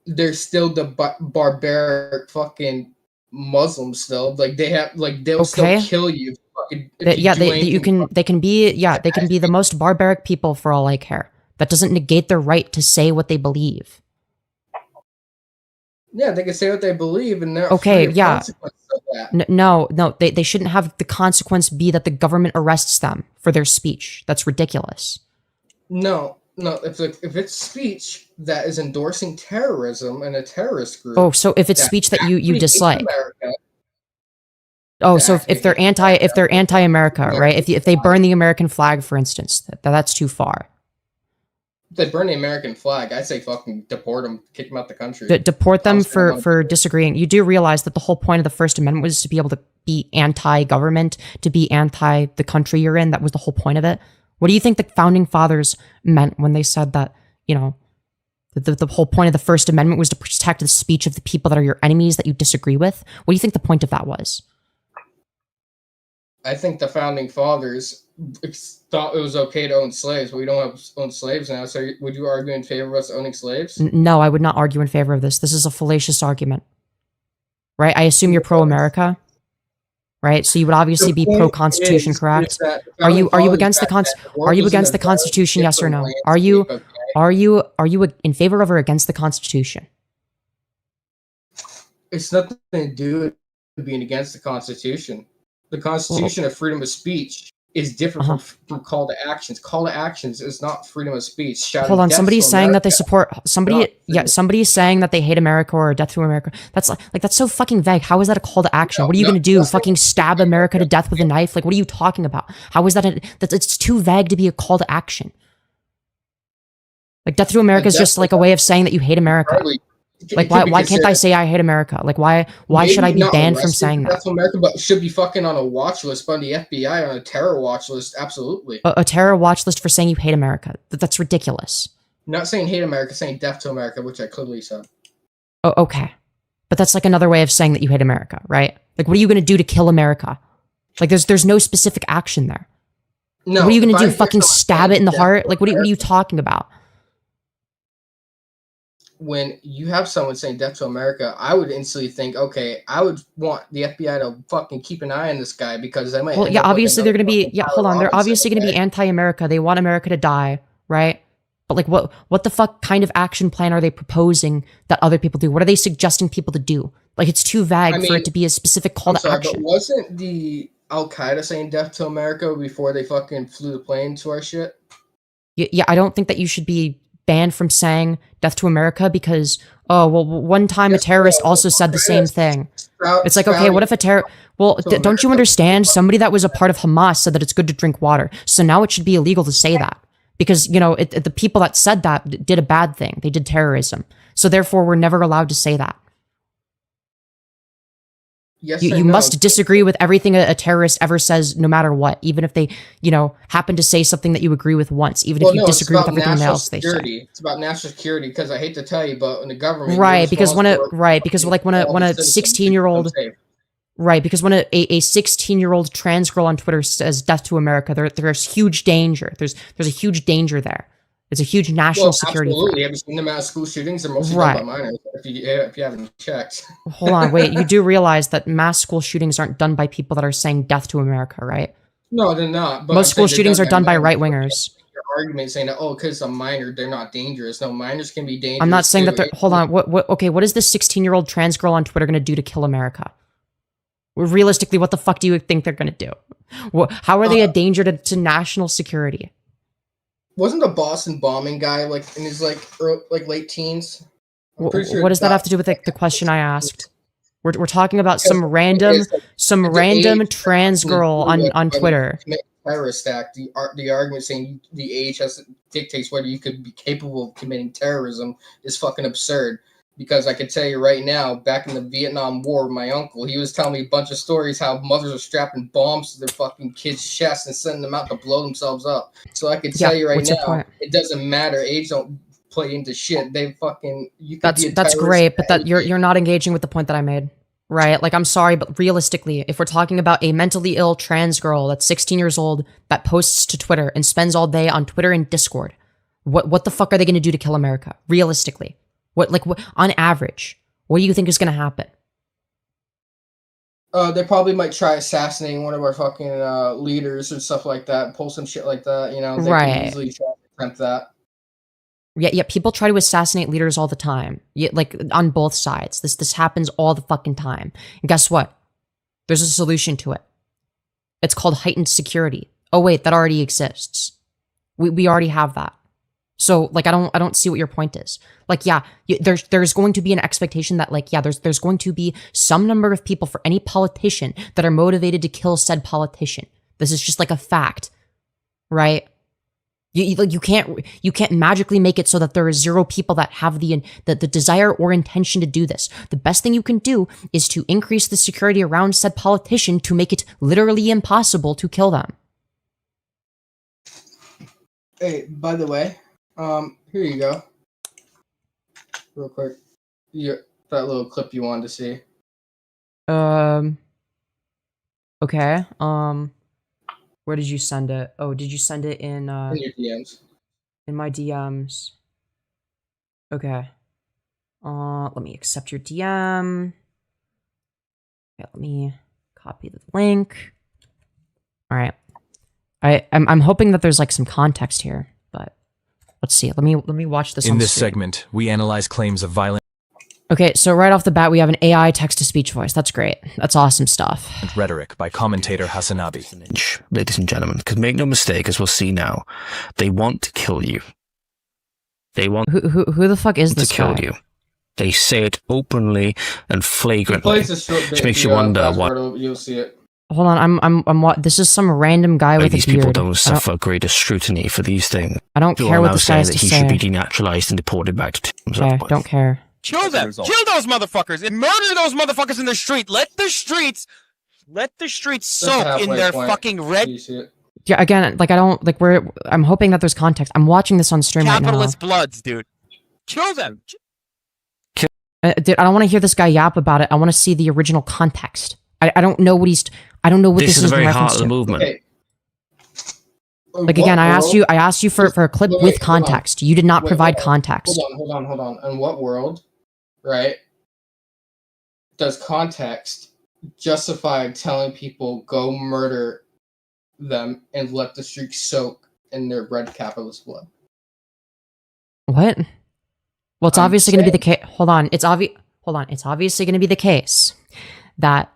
There's still the barbaric fucking Muslims still. Like they have, like they'll still Okay. kill you if That, you yeah, do you anything. can, they can be, yeah, they can be the most barbaric people for all I care. That doesn't negate their right to say what they believe. Yeah, they can say what they believe, and they're free Okay, of yeah. consequences of that. No, they shouldn't have the consequence be that the government arrests them for their speech. That's ridiculous. No, no. If it's speech that is endorsing terrorism and a terrorist Oh, group so if it's that speech that you actually hates dislike. America, Oh, that so actually hates if America, they're anti-America, right? American If they flag. burn the American flag, for instance, that's too far. If they burn the American flag, I say fucking deport them, kick them out the country. Deport them Honestly, I don't want to for do it. disagreeing. You do realize that the whole point of the First Amendment was to be able to be anti-government, to be anti the country you're in. That was the whole point of it. What do you think the founding fathers meant when they said that, you know, the whole point of the First Amendment was to protect the speech of the people that are your enemies that you disagree with? What do you think the point of that was? I think the founding fathers thought it was okay to own slaves, but we don't have own slaves now. So would you argue in favor of us owning slaves? No, I would not argue in favor of this. This is a fallacious argument, right? I assume you're pro-America, right? So you would obviously The be point pro-Constitution, is correct? that the Are founding you fathers against the back then, the Are world you was in a against the very Constitution? Yes or different no? landscape, okay? Are you in favor of or against the Constitution? It's nothing to do with being against the Constitution. The Well, Constitution of freedom of speech is different uh-huh. from call to actions. Call to actions is not freedom of speech. Hold Shouting on. death to Somebody's saying that they America, support not somebody. Yeah, freedom of somebody's speech. saying that they hate America or death to America. That's like that's so fucking vague. How is that a call to action? No, What are you no, gonna do? nothing Fucking to stab hate America to America. death with a knife? Like, what are you talking about? How is that? That it's too vague to be a call to action. Like, death to A America is death just like a way of saying that you hate America. hardly Like, it could be why can't I considered say I hate America? Like, why should I maybe be not banned from arrested saying for that? death to America, but should be fucking on a watch list by the FBI on a terror watch list. Absolutely. A terror watch list for saying you hate America. That's ridiculous. Not saying hate America, saying death to America, which I clearly said. Oh, okay. But that's like another way of saying that you hate America, right? Like, what are you going to do to kill America? Like, there's no specific action there. No, What are you going if to I do? hear Fucking someone stab it in saying the death heart? to Like, what are you America, talking about? when you have someone saying death to America, I would instantly think, okay, I would want the FBI to fucking keep an eye on this guy because they might Well, end yeah, up like obviously they're another going to be, fucking yeah, Tyler hold on. They're Robinson, obviously going to be okay? anti-America. They want America to die, right? But like, what the fuck kind of action plan are they proposing that other people do? What are they suggesting people to do? Like, it's too I vague for it mean, to be a specific call I'm to sorry, but action. wasn't the Al Qaeda saying death to America before they fucking flew the plane to our shit? Yeah, I don't think that you should be banned from saying death to America because, oh, well, one time a Yes, bro. terrorist also Al said the Qaeda same thing. It's like, okay, what spouting if a well, to don't you America. understand? Somebody that was a part of Hamas said that it's good to drink water. So now it should be illegal to say that because, you know, the people that said that did a bad thing. They did terrorism. So therefore, we're never allowed to say that. Yes You and no. must disagree with everything a terrorist ever says, no matter what, even if they, you know, happen to say something that you agree with once, even Well, if you no, it's disagree with about everything national else they say. security. It's about national security because I hate to tell you, but in the government, you're Right, because responsible for like when all a the citizens to keep them 16-year-old safe. right, because when a 16-year-old trans girl on Twitter says death to America, there's huge danger. There's a huge danger there. It's a huge national Well, security threat. absolutely. Have you seen the amount of school shootings? They're mostly done by Right. minors. If you haven't checked. Hold on, wait. You do realize that mass school shootings aren't done by people that are saying death to America, right? No, they're not. But I'm Most school saying they're shootings done are by done by minors. right So you can't wingers. make your argument saying that because it's a minor, they're not dangerous. No, minors can be I'm not dangerous saying too. that they're. Hold on. Okay, what is this 16-year-old trans girl on Twitter going to do to kill America? Realistically, what the fuck do you think they're going to do? How are they a danger to national security? Wasn't the Boston bombing guy like in his like late teens? I'm pretty sure What does that have to do with the question I asked? We're talking about because some the random age trans girl on whether you Twitter. commit a terrorist act. The argument saying the age dictates whether you could be capable of committing terrorism is fucking absurd. Because I can tell you right now, back in the Vietnam War, my uncle, he was telling me a bunch of stories how mothers are strapping bombs to their fucking kids' chests and sending them out to blow themselves up. So I can tell Yeah, you right what's your now, point? it doesn't matter. Age don't play into shit. They fucking you could be a That's terrorist great, but at any that you're age. not engaging with the point that I made. Right? Like I'm sorry, but realistically, if we're talking about a mentally ill trans girl that's 16 years old that posts to Twitter and spends all day on Twitter and Discord, what the fuck are they going to do to kill America? Realistically. What on average, what do you think is going to happen? They probably might try assassinating one of our fucking leaders or stuff like that. Pull some shit like that. You know, they can Right. easily try to attempt that. Yeah, people try to assassinate leaders all the time. Yeah, like on both sides. This happens all the fucking time. And guess what? There's a solution to it. It's called heightened security. Oh wait, that already exists. We already have that. So like I don't see what your point is. Like yeah, there's going to be an expectation that like yeah, there's going to be some number of people for any politician that are motivated to kill said politician. This is just like a fact, right? You can't magically make it so that there are 0 people that have the desire or intention to do this. The best thing you can do is to increase the security around said politician to make it literally impossible to kill them. Hey, by the way, here you go. Real quick. That little clip you wanted to see. Okay. Where did you send it? Oh, did you send it in your DMs? In my DMs. Okay. Let me accept your DM. Okay, let me copy the link. All right. I'm hoping that there's like some context here, but let's see. Let me watch this. In on this screen. segment, we analyze claims of violent Okay, so right off the bat, we have an AI text-to-speech voice. That's great. That's awesome stuff. rhetoric by commentator Hasanabi. Ladies and gentlemen, because make no mistake, as we'll see now, they want to kill you. They want Who the fuck is to this kill guy? you. They say it openly and flagrantly, Plays a short bit, which makes you wonder why you'll see it. Hold on, I'm what? This is some random guy with a these beard. people don't suffer greater scrutiny for these things. I don't People care are what now this guy saying has that to he say. should be denaturalized and deported back to tombs. Okay, don't care. Kill them! Kill those motherfuckers and murder those motherfuckers in the street! Let the streets soak in their fucking red You see it. Yeah, again, like I don't like I'm hoping that there's context. I'm watching this on stream right now. capitalist bloods, dude. Kill them! Dude, I don't want to hear this guy yap about it. I want to see the original context. I don't know what he's. I don't know what This this is the in very heart reference of the to. movement. Okay. Like again, I asked you for a clip Wait, with hold on. context. You did not Wait, provide hold context. Hold on. In what world, right, does context justify telling people go murder them and let the streets soak in their red capitalist blood? What? Well, it's I'm obviously going to be the saying- case. Hold on. It's obviously going to be the case that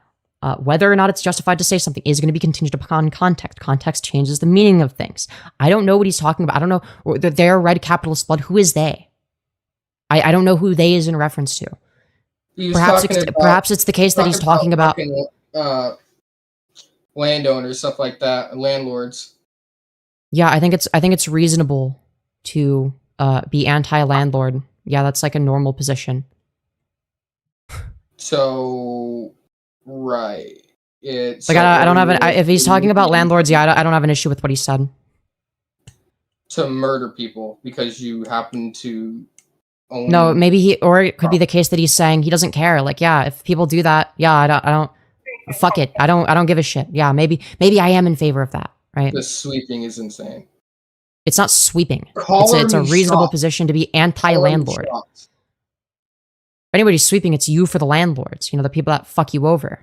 whether or not it's justified to say something is going to be contingent upon context. Context changes the meaning of things. I don't know what he's talking about. I don't know. They're red capitalist blood. Who is they? I don't know who they is in reference to. Perhaps it's the case that he's talking about. Landowners, stuff like that, landlords. Yeah, I think it's reasonable to be anti-landlord. Yeah, that's like a normal position. So, right. It's Like I don't have an. If he's talking about landlords, yeah, I don't have an issue with what he said. to murder people because you happen to own. No, maybe or it could be the case that he's saying he doesn't care. Like, yeah, if people do that, yeah, I don't. Fuck it, I don't give a shit. Yeah, maybe I am in favor of that, right? The sweeping is insane. It's not sweeping. Call It's a me reasonable shocked. position to be Call me anti-landlord. shocked. If anybody's sweeping, it's you for the landlords. You know, the people that fuck you over.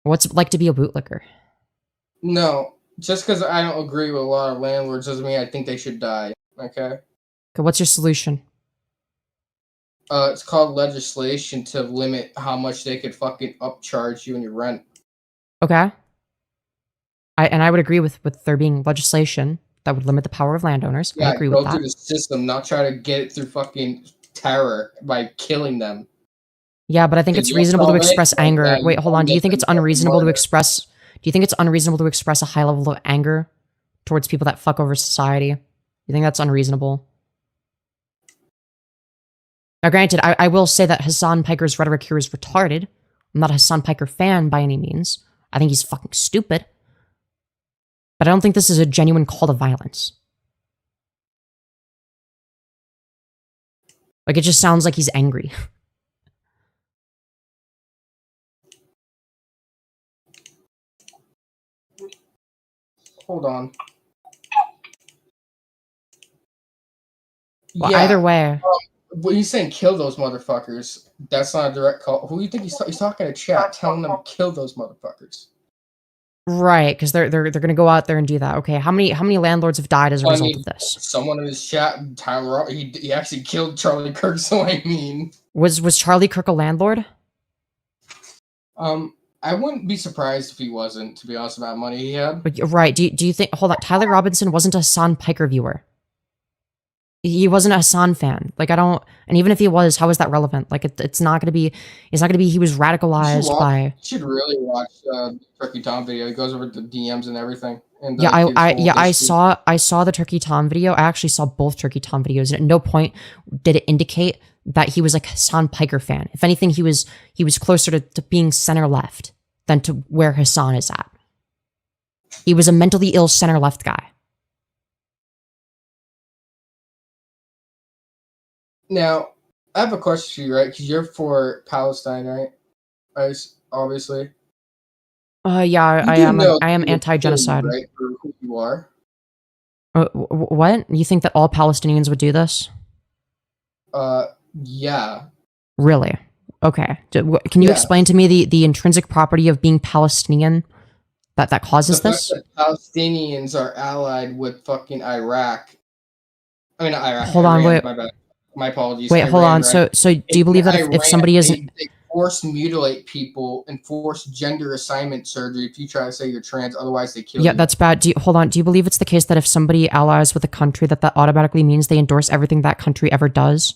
What's it like to be a bootlicker? No, just because I don't agree with a lot of landlords doesn't mean I think they should die. Okay. Okay, what's your solution? It's called legislation to limit how much they could fucking upcharge you in your rent. Okay. I would agree with there being legislation that would limit the power of landowners. I agree go with that. through the system, not try to get it through fucking terror by killing them. Yeah, but I think Did it's you reasonable to solve it? express anger. Yeah, Wait, hold on. Do you make think it's them unreasonable to murder. express? Do you think it's unreasonable to express a high level of anger towards people that fuck over society? You think that's unreasonable? Now, granted, I will say that Hassan Piker's rhetoric here is retarded. I'm not a Hassan Piker fan by any means. I think he's fucking stupid. But I don't think this is a genuine call to violence. Like, it just sounds like he's angry. Hold on. Well, either way. when he's saying kill those motherfuckers, that's not a direct call. Who do you think he's talking to chat, telling them kill those motherfuckers? Right, because they're gonna go out there and do that. Okay, how many landlords have died as a result of this? Someone in his chat, Tyler, he actually killed Charlie Kirk. So I mean, was Charlie Kirk a landlord? I wouldn't be surprised if he wasn't. To be honest, about money he had. But right, do you think? Hold on, Tyler Robinson wasn't a Hassan Piker viewer. He wasn't a Hassan fan. Like I don't, and even if he was, how is that relevant? Like it's not gonna be. It's not gonna be. He was radicalized by. You should really watch Turkey Tom video. He goes over the DMs and everything. And yeah, I saw the Turkey Tom video. I actually saw both Turkey Tom videos, and at no point did it indicate that he was like a Hassan Piker fan. If anything, he was closer to being center left than to where Hassan is at. He was a mentally ill center left guy. Now, I have a question for you, right? Because you're for Palestine, right? Obviously. Yeah, I am anti-genocide. Right, for who you are. What? You think that all Palestinians would do this? Yeah. Really? Okay. Can you explain to me the intrinsic property of being Palestinian that causes this? The Palestinians are allied with fucking Iraq. I mean, not Iraq. Hold on, wait. My bad. My apologies. Wait, hold on. Right? So do you believe that if somebody isn't... They force mutilate people and force gender assignment surgery if you try to say you're trans, otherwise they kill you. Yeah, that's bad. Hold on. Do you believe it's the case that if somebody allies with a country that automatically means they endorse everything that country ever does?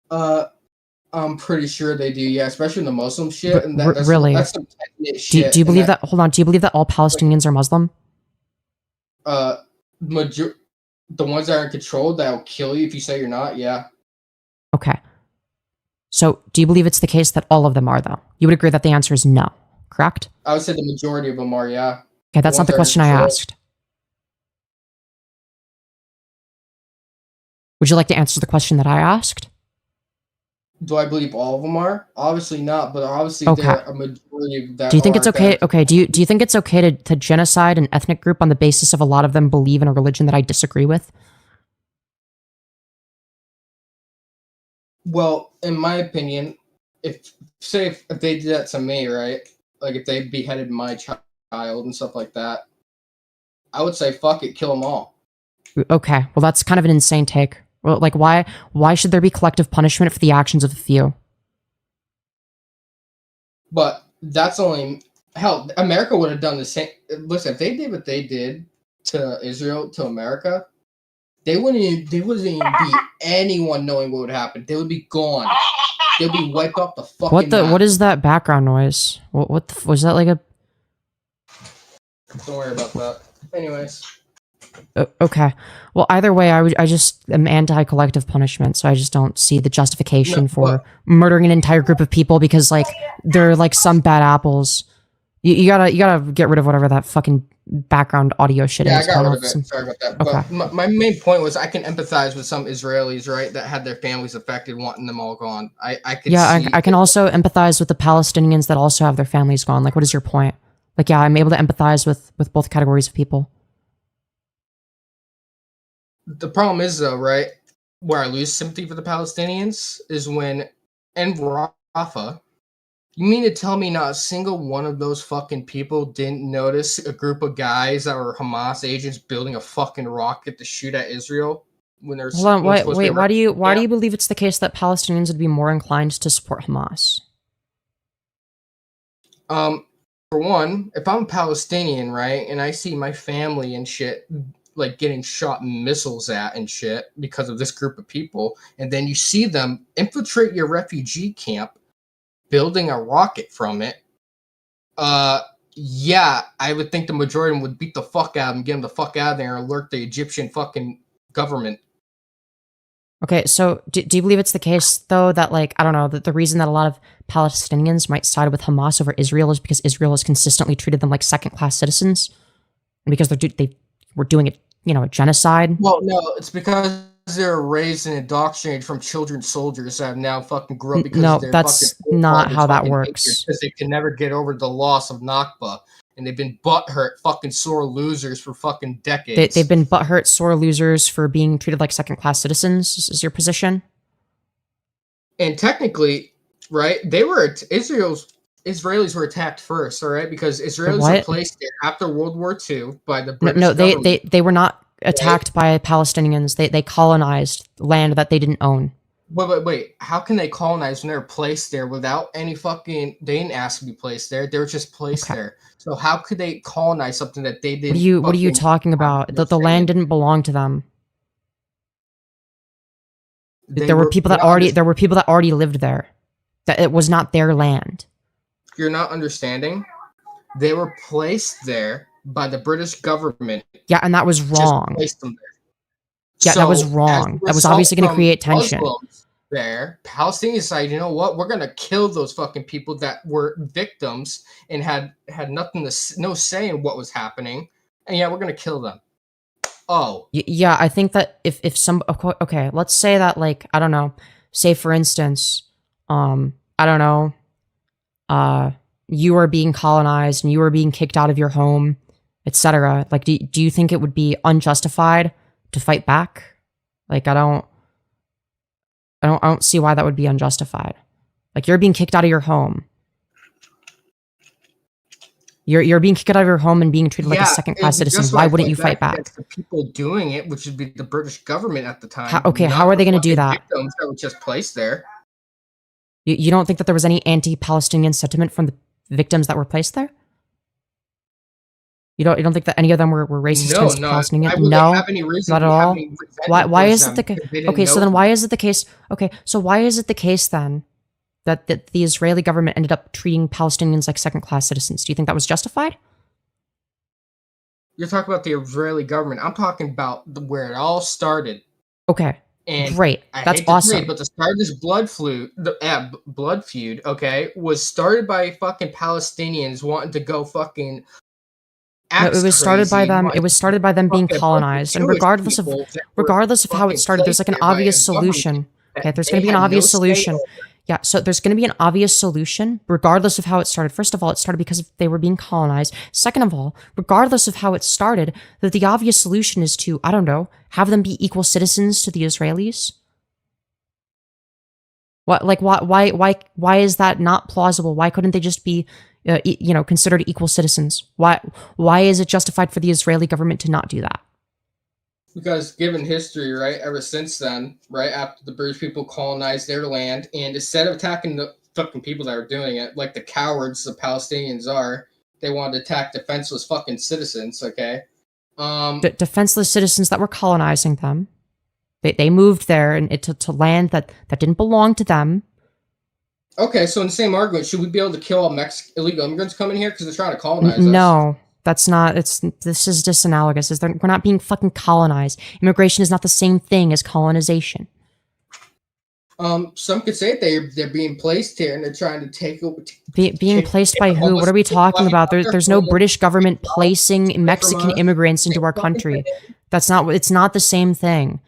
I'm pretty sure they do, yeah, especially in the Muslim shit. And that's, really? That's some shit. Do you believe that... Hold on. Do you believe that all Palestinians are Muslim? The ones that are in control that will kill you if you say you're not, yeah. Okay. So, do you believe it's the case that all of them are, though? You would agree that the answer is no, correct? I would say the majority of them are, yeah. Okay, that's not the question I asked. Would you like to answer the question that I asked? Do I believe all of them are? Obviously not, but obviously there are a majority of that. Do you think it's okay? Okay, do you think it's okay to genocide an ethnic group on the basis of a lot of them believe in a religion that I disagree with? Well, in my opinion, if they did that to me, right? Like if they beheaded my child and stuff like that, I would say fuck it, kill them all. Okay, well that's kind of an insane take. Well, like why should there be collective punishment for the actions of a few? But that's only hell. America would have done the same. Listen, if they did what they did to Israel, to America, they wouldn't even be anyone knowing what would happen. They would be gone. They'd be wiped off the fucking map. What is that background noise? Was that like a... Don't worry about that. Anyways. Okay. Well, either way, I just am anti-collective punishment, so I just don't see the justification for murdering an entire group of people because, like, they're like some bad apples. You gotta get rid of whatever that fucking background audio shit is. Yeah, I got rid of it. Sorry about that. Okay. But my main point was I can empathize with some Israelis, right, that had their families affected, wanting them all gone. I can also empathize with the Palestinians that also have their families gone. Like, what is your point? Like, yeah, I'm able to empathize with both categories of people. The problem is, though, right, where I lose sympathy for the Palestinians is when in Rafah, you mean to tell me not a single one of those fucking people didn't notice a group of guys that were Hamas agents building a fucking rocket to shoot at Israel when there's... Hold on, wait, why do you believe it's the case that Palestinians would be more inclined to support Hamas? For one, if I'm Palestinian, right, and I see my family and shit like getting shot missiles at and shit because of this group of people, and then you see them infiltrate your refugee camp, building a rocket from it, yeah, I would think the majority of them would beat the fuck out of them, get them the fuck out of there, and alert the Egyptian fucking government. Okay, so do you believe it's the case, though, that, like, I don't know, that the reason that a lot of Palestinians might side with Hamas over Israel is because Israel has consistently treated them like second-class citizens? And because they were doing it, you know, a genocide? Well, no, it's because they're raised and indoctrinated from children soldiers that have now fucking grew up because no, they're that's fucking not how that works. Because they can never get over the loss of Nakba. and they've been butthurt fucking sore losers for fucking decades. They've been butthurt sore losers for being treated like second-class citizens, is your position? And technically, right, Israelis were attacked first, all right, because Israelis were placed there after World War II by the British government. They were not attacked by Palestinians. They colonized land that they didn't own. Wait. How can they colonize when they were placed there without any fucking... They didn't ask to be placed there. They were just placed there. So how could they colonize something that they didn't... What are you talking about? The land didn't belong to them. There were people that already lived there. That it was not their land. You're not understanding. They were placed there by the British government. Yeah, and that was wrong. Placed them there. Yeah, that was wrong. That was obviously going to create tension. There, Palestinians decided, you know what? We're going to kill those fucking people that were victims and had nothing no say in what was happening. And yeah, we're going to kill them. Oh. Yeah, I think that if some... Okay, let's say that, like, I don't know. Say, for instance, I don't know, you are being colonized and you are being kicked out of your home, etc. Like, do you think it would be unjustified to fight back? Like, I don't see why that would be unjustified. Like, you're being kicked out of your home. You're being kicked out of your home and being treated like a second-class citizen. Why wouldn't you fight back? The people doing it, which would be the British government at the time. How are they going to do that? Victims that were just placed there. You don't think that there was any anti-Palestinian sentiment from the victims that were placed there? You don't think that any of them were racist against Palestinians? No, not at all. Why is it the case? Okay, so then why is it the case? Okay, so why is it the case then that the Israeli government ended up treating Palestinians like second-class citizens? Do you think that was justified? You're talking about the Israeli government. I'm talking about where it all started. Okay, and great. That's awesome. But the start of this blood feud, okay, was started by fucking Palestinians wanting to go fucking... No, it was started by them. It was started by them being colonized, and regardless of how it started, there's like an obvious solution. Okay, there's going to be an obvious solution. Yeah, so there's going to be an obvious solution, regardless of how it started. First of all, it started because they were being colonized. Second of all, regardless of how it started, that the obvious solution is to, I don't know, have them be equal citizens to the Israelis. Why is that not plausible? Why couldn't they just be considered equal citizens? Why is it justified for the Israeli government to not do that? Because given history, right, ever since then, right, after the British people colonized their land, and instead of attacking the fucking people that are doing it, like the cowards the Palestinians are, they wanted to attack defenseless fucking citizens, okay? Defenseless citizens that were colonizing them. They moved there and to land that didn't belong to them. Okay, so in the same argument, should we be able to kill all illegal immigrants coming here because they're trying to colonize us? No, that's not. This is disanalogous. We're not being fucking colonized. Immigration is not the same thing as colonization. Some could say they're being placed here and they're trying to take over. Being placed by who? What are we talking about? There's no British government placing Mexican immigrants into our country. It's not the same thing.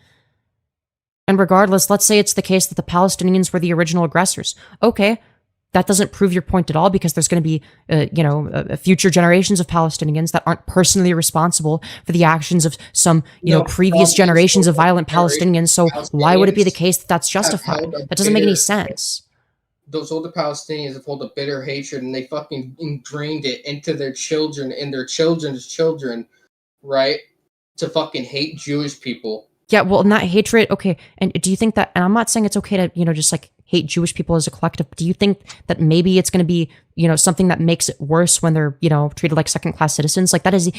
And regardless, let's say it's the case that the Palestinians were the original aggressors. Okay, that doesn't prove your point at all because there's going to be, future generations of Palestinians that aren't personally responsible for the actions of some, previous generations of violent Palestinians. So why would it be the case that that's justified? That doesn't make any sense. Those older Palestinians have held a bitter hatred and they fucking ingrained it into their children and their children's children, right? To fucking hate Jewish people. Yeah, well, not hatred. Okay, and do you think that? And I'm not saying it's okay to, just like hate Jewish people as a collective. But do you think that maybe it's going to be, something that makes it worse when they're, treated like second-class citizens? Like that is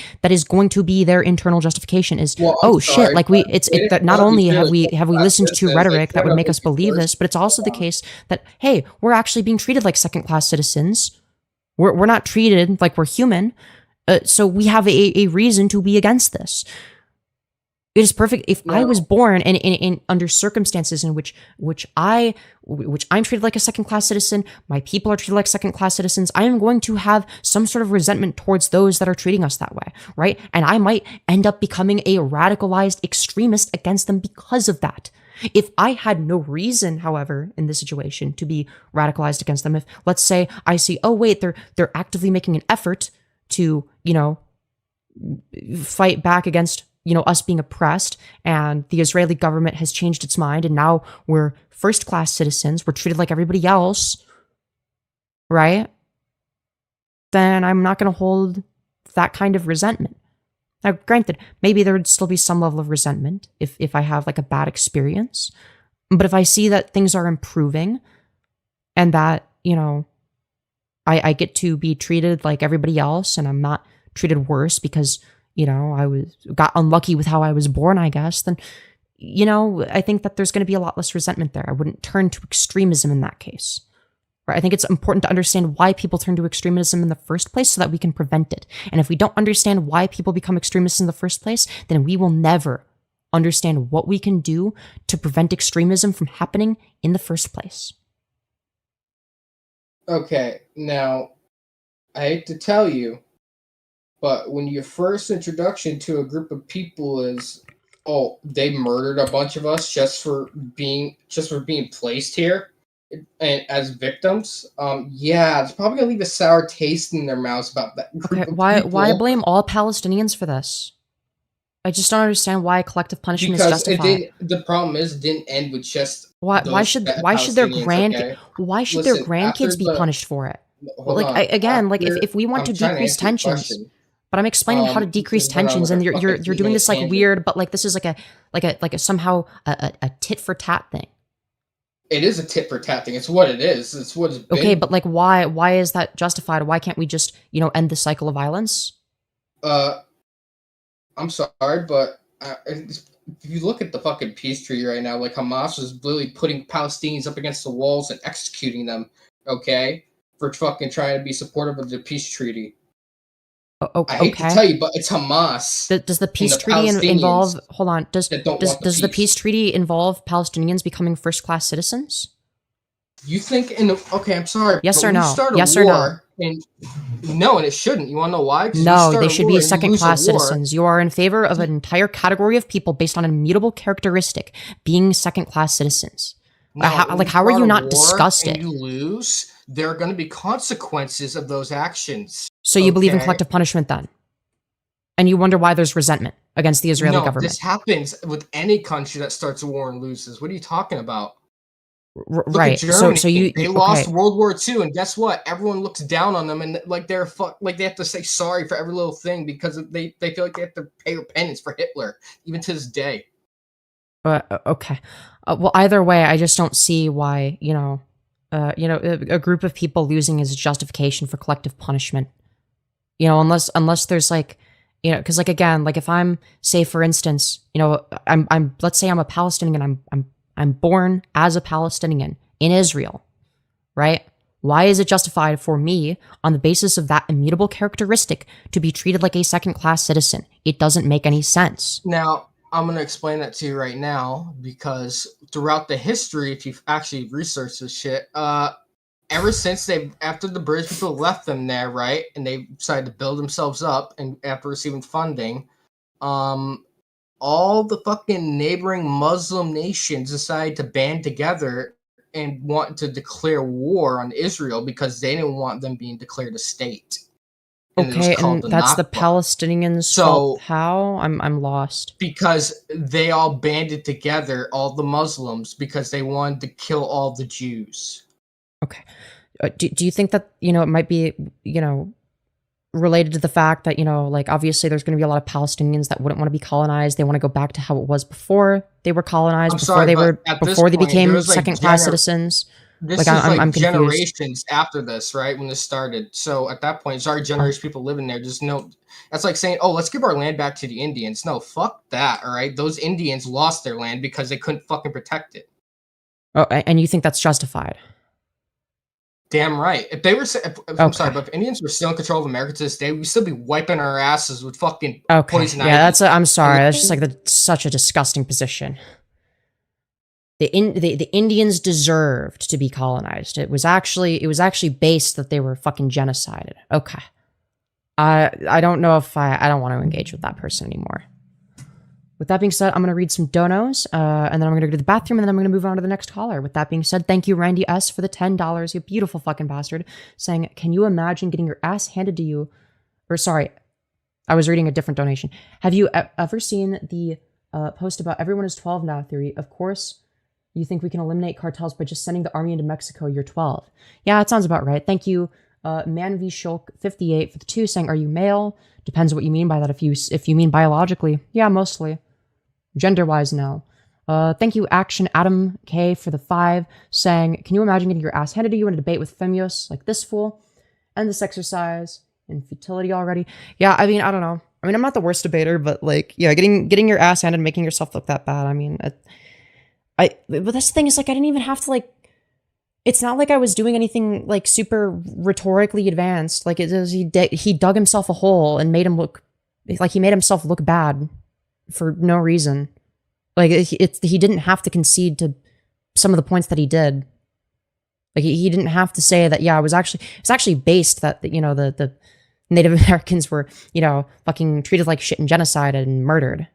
going to be their internal justification. Is shit? Like that not only have we listened to rhetoric that would make us believe this, but it's also the case that hey, we're actually being treated like second-class citizens. We're not treated like we're human. So we have a reason to be against this. It is perfect. If I was born in under circumstances in which I'm treated like a second-class citizen, my people are treated like second-class citizens, I am going to have some sort of resentment towards those that are treating us that way, right? And I might end up becoming a radicalized extremist against them because of that. If I had no reason, however, in this situation to be radicalized against them, if let's say I see, oh wait, they're actively making an effort to, fight back against, us being oppressed, and the Israeli government has changed its mind, and now we're first-class citizens, we're treated like everybody else, right? Then I'm not going to hold that kind of resentment. Now, granted, maybe there would still be some level of resentment if I have like a bad experience. But if I see that things are improving and that, I get to be treated like everybody else and I'm not treated worse because, I got unlucky with how I was born, I guess, then, I think that there's going to be a lot less resentment there. I wouldn't turn to extremism in that case. Right? I think it's important to understand why people turn to extremism in the first place so that we can prevent it. And if we don't understand why people become extremists in the first place, then we will never understand what we can do to prevent extremism from happening in the first place. Okay, now, I hate to tell you, but when your first introduction to a group of people is, oh, they murdered a bunch of us just for being placed here and as victims, it's probably gonna leave a sour taste in their mouths about that group of people. Why blame all Palestinians for this? I just don't understand why collective punishment is justified. The problem is it didn't end with just why should their grandkids be punished for it? If we want to decrease tensions, but I'm explaining how to decrease tensions, and you're doing this like weird, but like this is like a somehow a tit for tat thing. It is a tit for tat thing. It's what it is. It's what it's been. Okay, but like why is that justified? Why can't we just end the cycle of violence? I'm sorry, but if you look at the fucking peace treaty right now, like Hamas is literally putting Palestinians up against the walls and executing them, okay, for fucking trying to be supportive of the peace treaty. Okay. I hate to tell you, but it's Hamas. Does the peace treaty involve? Hold on. Does the peace treaty involve Palestinians becoming first-class citizens? You think okay, I'm sorry. Yes or no? Yes or no? No, and it shouldn't. You want to know why? No, they should be second-class citizens. You are in favor of an entire category of people based on an immutable characteristic being second-class citizens. No, how are you not disgusted? And you lose. There are going to be consequences of those actions. So you believe in collective punishment then? And you wonder why there's resentment against the Israeli government? This happens with any country that starts a war and loses. What are you talking about? Right. So they lost World War II, and guess what? Everyone looks down on them, and like they have to say sorry for every little thing because they feel like they have to pay penance for Hitler, even to this day. Okay. Well, either way, I just don't see why a group of people losing is a justification for collective punishment. Unless there's like, because like again, like if I'm, say for instance, I'm let's say I'm a Palestinian, I'm born as a Palestinian in Israel, right? Why is it justified for me, on the basis of that immutable characteristic, to be treated like a second-class citizen? It doesn't make any sense. Now, I'm going to explain that to you right now, because throughout the history, if you've actually researched this shit, ever since after the British people left them there, right, and they decided to build themselves up, and after receiving funding, all the fucking neighboring Muslim nations decided to band together and want to declare war on Israel because they didn't want them being declared a state. Okay, and that's the Palestinians' fault. How? I'm lost. Because they all banded together, all the Muslims, because they wanted to kill all the Jews. Okay. Do you think that, it might be, related to the fact that, like obviously there's going to be a lot of Palestinians that wouldn't want to be colonized. They want to go back to how it was before they were colonized, before they became second-class citizens. This I'm generations after this, right? When this started. So at that point, it's already generations of people living there. Just no, that's like saying, oh, let's give our land back to the Indians. No, fuck that. All right. Those Indians lost their land because they couldn't fucking protect it. Oh, and you think that's justified? Damn right. If they were, I'm sorry, but if Indians were still in control of America to this day, we'd still be wiping our asses with fucking poison ivy. Yeah, I'm sorry. That's just like such a disgusting position. The Indians deserved to be colonized. It was actually based that they were fucking genocided. Okay. I don't know if I don't want to engage with that person anymore. With that being said, I'm going to read some donos, and then I'm going to go to the bathroom, and then I'm going to move on to the next caller. With that being said, thank you, Randy S., for the $10, you beautiful fucking bastard, saying, can you imagine getting your ass handed to you or sorry, I was reading a different donation. Have you ever seen the post about everyone is 12 now theory? Of course, you think we can eliminate cartels by just sending the army into Mexico. You're 12. Yeah, it sounds about right. Thank you, Man V Shulk 58 for the 2 saying, are you male? Depends what you mean by that. If you mean biologically, yeah, mostly. Gender-wise, no. Thank you, Action Adam K for the 5 saying, can you imagine getting your ass handed to you in a debate with Femyoz like this fool? And this exercise in futility already. Yeah, I mean, I don't know. I mean, I'm not the worst debater, but like, yeah, getting your ass handed and making yourself look that bad. I mean, but this thing is like, I didn't even have to like, it's not like I was doing anything like super rhetorically advanced. Like it is, he dug himself a hole and made him look like he made himself look bad for no reason. Like he didn't have to concede to some of the points that he did. Like he didn't have to say that, yeah, it was actually based that, you know, the Native Americans were, you know, fucking treated like shit and genocided and murdered.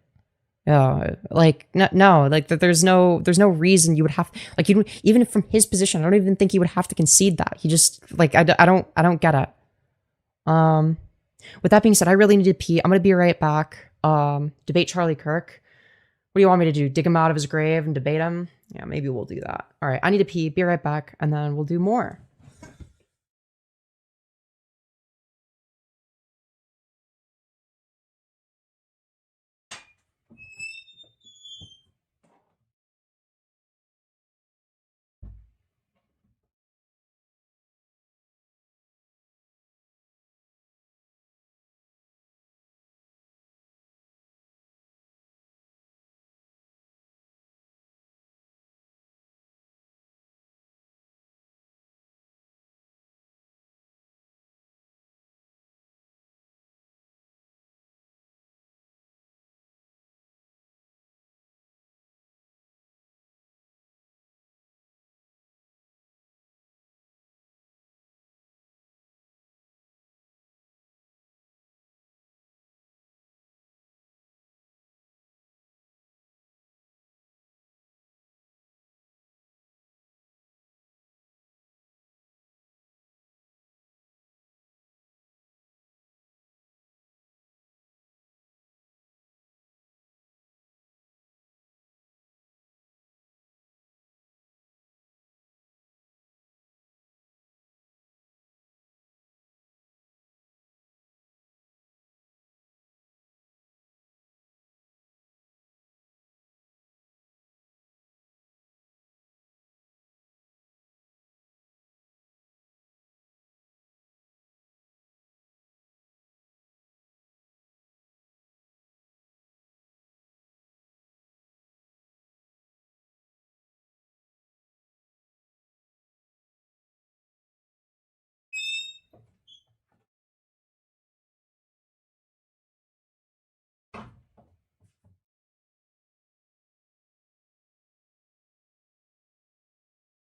Like no, like there's no reason you would have, like, even from his position, I don't even think he would have to concede that. He just, like, I don't get it. With that being said, I really need to pee. I'm gonna be right back. Debate Charlie Kirk. What do you want me to do? Dig him out of his grave and debate him? Yeah, maybe we'll do that. All right, I need to pee. Be right back, and then we'll do more.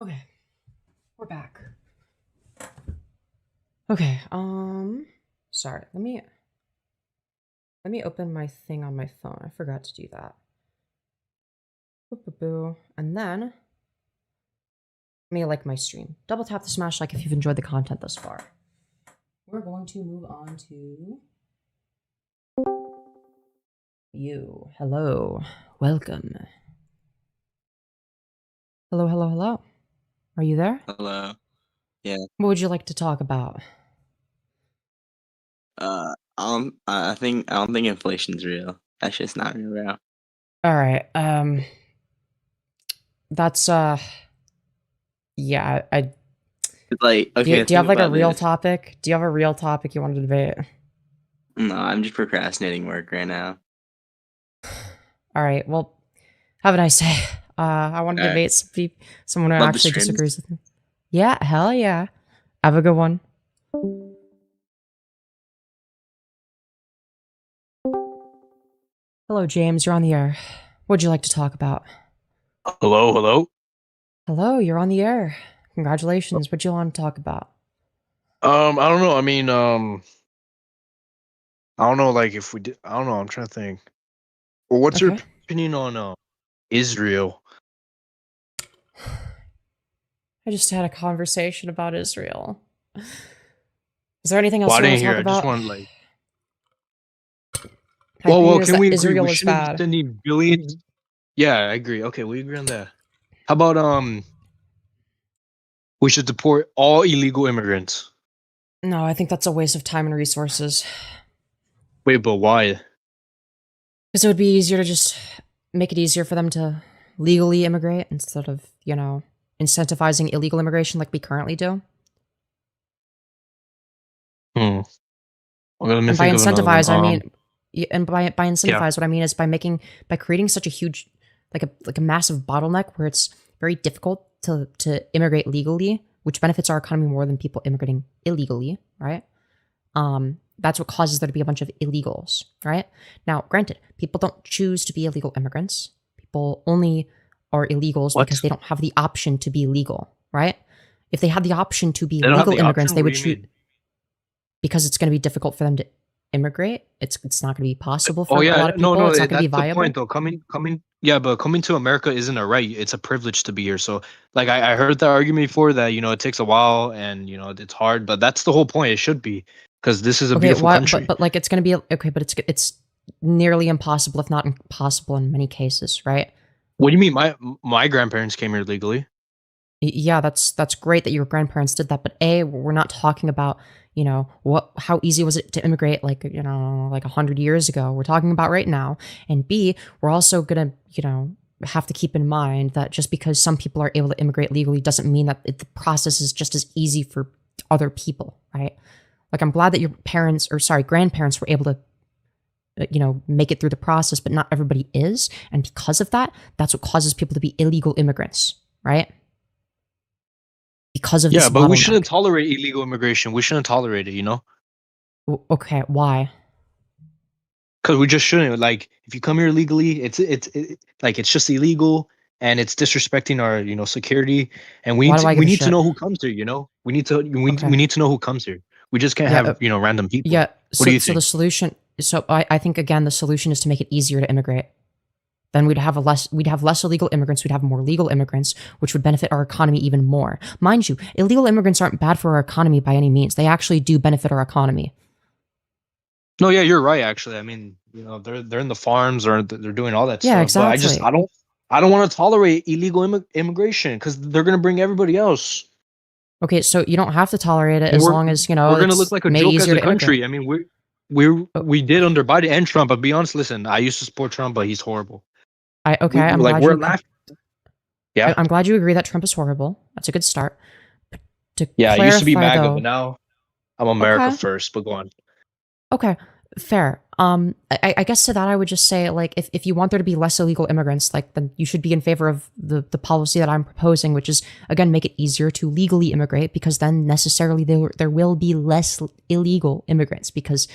Okay, we're back. Okay, sorry, let me open my thing on my phone. I forgot to do that. Boo. And then let me like my stream. Double tap the smash like if you've enjoyed the content thus far. We're going to move on to you. Hello. Welcome. Hello. Are you there? Hello. Yeah. What would you like to talk about? I don't think inflation's real. That's just not real, bro. All right. That's yeah, It's like, okay. do you have like a real this. topic? Do you have a real topic you wanted to debate? No, I'm just procrastinating work right now. All right. Well, have a nice day. I want to debate someone who Love the actually streams. disagrees with me. Yeah, hell yeah. Have a good one. Hello, James. You're on the air. What'd you like to talk about? Hello. Hello, you're on the air. Congratulations. What'd you want to talk about? I don't know. I mean, I don't know. Like, if we did, I don't know. I'm trying to think. Well, what's your Okay. opinion on Israel? I just had a conversation about Israel. Is there anything else Well, I you want didn't to hear. talk I just about? want like. Well, Typing is can that we agree? Israel We is shouldn't be bad. sending billions. Yeah, I agree. Okay, we agree on that. How about we should deport all illegal immigrants? No, I think that's a waste of time and resources. Wait, but why? Because it would be easier to just make it easier for them to legally immigrate instead of, incentivizing illegal immigration like we currently do. Hmm. Okay, let me And by think of another incentivize, I one. mean, and by incentivize, what I mean is by creating such a huge, like a massive bottleneck where it's very difficult to immigrate legally, which benefits our economy more than people immigrating illegally, right? That's what causes there to be a bunch of illegals, right? Now, granted, people don't choose to be illegal immigrants. People only are illegals What? because they don't have the option to be legal, right? If they had the option to be They don't have legal the immigrants, option? they What would do you choose mean? because it's going to be difficult for them to immigrate. It's not going to be possible for Oh a yeah, lot of people. no, It's not going to be that's the viable. point though. Yeah, but coming to America isn't a right; it's a privilege to be here. So, like, I heard the argument before that it takes a while and it's hard, but that's the whole point. It should be because this is a Okay, beautiful why? country. But like it's going to be okay. But it's nearly impossible, if not impossible, in many cases, right? What do you mean? My grandparents came here legally. Yeah, that's great that your grandparents did that. But we're not talking about how easy was it to immigrate like 100 years ago. We're talking about right now. And B, we're also gonna have to keep in mind that just because some people are able to immigrate legally doesn't mean that the process is just as easy for other people, right? Like I'm glad that your grandparents were able to make it through the process, but not everybody is. And because of that, that's what causes people to be illegal immigrants, right? Because of Yeah, this but we bottleneck. shouldn't tolerate illegal immigration. We shouldn't tolerate it, Okay, why? because we just shouldn't. Like, if you come here legally, it's just illegal and it's disrespecting our security. And Why do I give we a need to shit? know who comes here. We need to Okay. we need to know who comes here. We just can't Yeah, have random people. Yeah. What do you So think? the solution. So I think again the solution is to make it easier to immigrate. Then we'd have less illegal immigrants. We'd have more legal immigrants, which would benefit our economy even more. Mind you, illegal immigrants aren't bad for our economy by any means. They actually do benefit our economy. No, yeah, you're right. Actually, I mean, they're in the farms or they're doing all that Yeah, stuff. But exactly. I don't want to tolerate illegal immigration because they're gonna bring everybody else. Okay, so you don't have to tolerate it And as long as we're gonna it's look like a made joke as easier a to immigrate. country. I mean, Oh, we did under Biden and Trump. But be honest, listen, I used to support Trump, but he's horrible. I'm Like glad we're you. laughing. Yeah, I'm glad you agree that Trump is horrible. That's a good start. To yeah. I used to be clarify, MAGA, though. but now I'm America Okay. first. But go on. Okay, fair. I guess to that I would just say, like, if you want there to be less illegal immigrants, like, then you should be in favor of the policy that I'm proposing, which is, again, make it easier to legally immigrate, because then necessarily there will be less illegal immigrants, because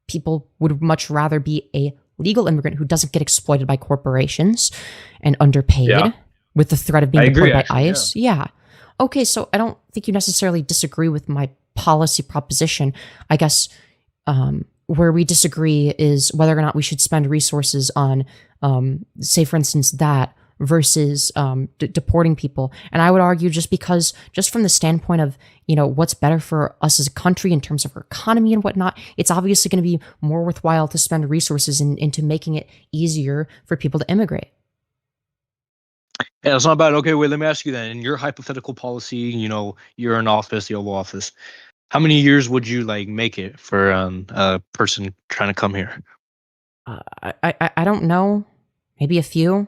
people would much rather be a legal immigrant who doesn't get exploited by corporations and underpaid Yeah. with the threat of being I agree, deported by actually, ICE. Yeah. Okay, so I don't think you necessarily disagree with my policy proposition. I guess where we disagree is whether or not we should spend resources on, say, for instance, that versus deporting people. And I would argue just from the standpoint of, what's better for us as a country in terms of our economy and whatnot, it's obviously going to be more worthwhile to spend resources into making it easier for people to immigrate. Yeah, it's not bad. Okay, wait. Let me ask you then. In your hypothetical policy, you're in office, the Oval Office. How many years would you make it for a person trying to come here? I don't know. Maybe a few.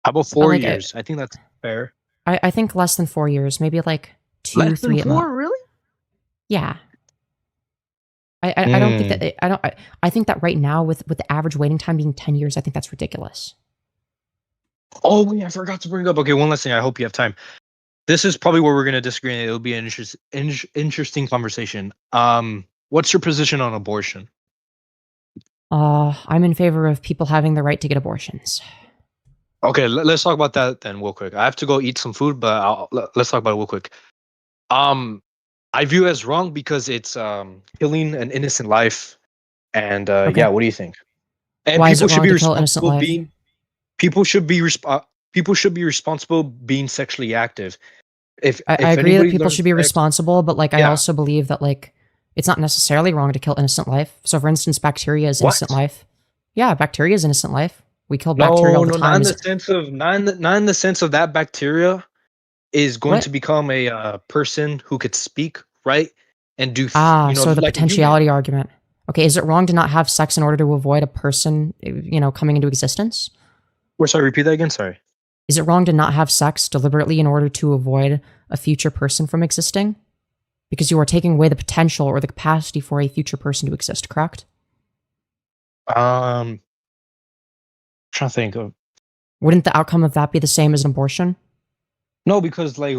How about 4 like, years? I think that's fair. I think less than 4 years. Maybe like 2, Less 3 than at most. 4, really? Yeah. I don't think that I think that right now with the average waiting time being 10 years, I think that's ridiculous. Oh, wait, I forgot to bring up. Okay, one last thing. I hope you have time. This is probably where we're going to disagree, and it'll be an interesting conversation. What's your position on abortion? I'm in favor of people having the right to get abortions. Okay, let's talk about that then real quick. I have to go eat some food, but let's talk about it real quick. I view it as wrong because it's killing an innocent life. And Okay. yeah, what do you think? And Why is it people should wrong be to kill innocent responsible life? being people should be responsible being sexually active. If I agree that anybody people learns should be sex- responsible, but I Yeah. also believe that It's not necessarily wrong to kill innocent life. So, for instance, bacteria is innocent What? life. Yeah, bacteria is innocent life. We kill bacteria all the time. Not in the sense of not in the sense of that bacteria is going What? to become a person who could speak, right? And do So the like a human. potentiality argument. Okay, is it wrong to not have sex in order to avoid a person, coming into existence? Sorry, repeat that again. Sorry. Is it wrong to not have sex deliberately in order to avoid a future person from existing? Because you are taking away the potential or the capacity for a future person to exist, correct? Trying to think of Wouldn't the outcome of that be the same as an abortion? no, because like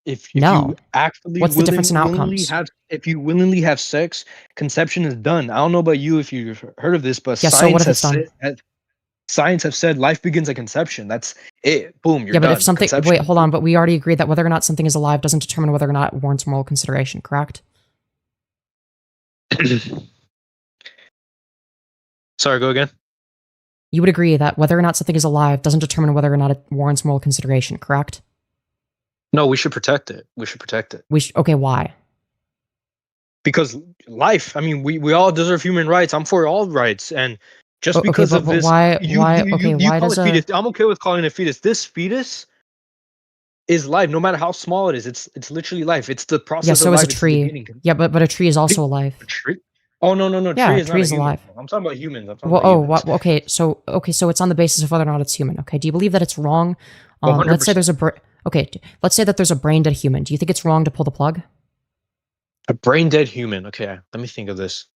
if No. you actually What's the difference in outcomes? if you willingly have sex, conception is done. I don't know about you if you've heard of this, but Yeah, so what if it's done? Science have said life begins at conception. That's it. Boom, you're Yeah, but done. if something... Conception. Wait, hold on. But we already agreed that whether or not something is alive doesn't determine whether or not it warrants moral consideration, correct? Sorry, go again. You would agree that whether or not something is alive doesn't determine whether or not it warrants moral consideration, correct? No, we should protect it. We should protect it. Okay, why? Because life, I mean, we all deserve human rights. I'm for all rights. And just Okay, because of but this, why why does a... fetus? I'm okay with calling it a fetus. This fetus is life, no matter how small it is. It's literally life. It's the process. Yeah, so of is life. a It's the tree. beginning. Yeah, but a tree is also alive. A tree? Oh no! Yeah, Tree a is tree not is a human. alive. I'm talking about humans. I'm talking Well, about humans. okay, so it's on the basis of whether or not it's human. Okay, do you believe that it's wrong? Let's say there's let's say that there's a brain dead human. Do you think it's wrong to pull the plug? A brain dead human. Okay, let me think of this.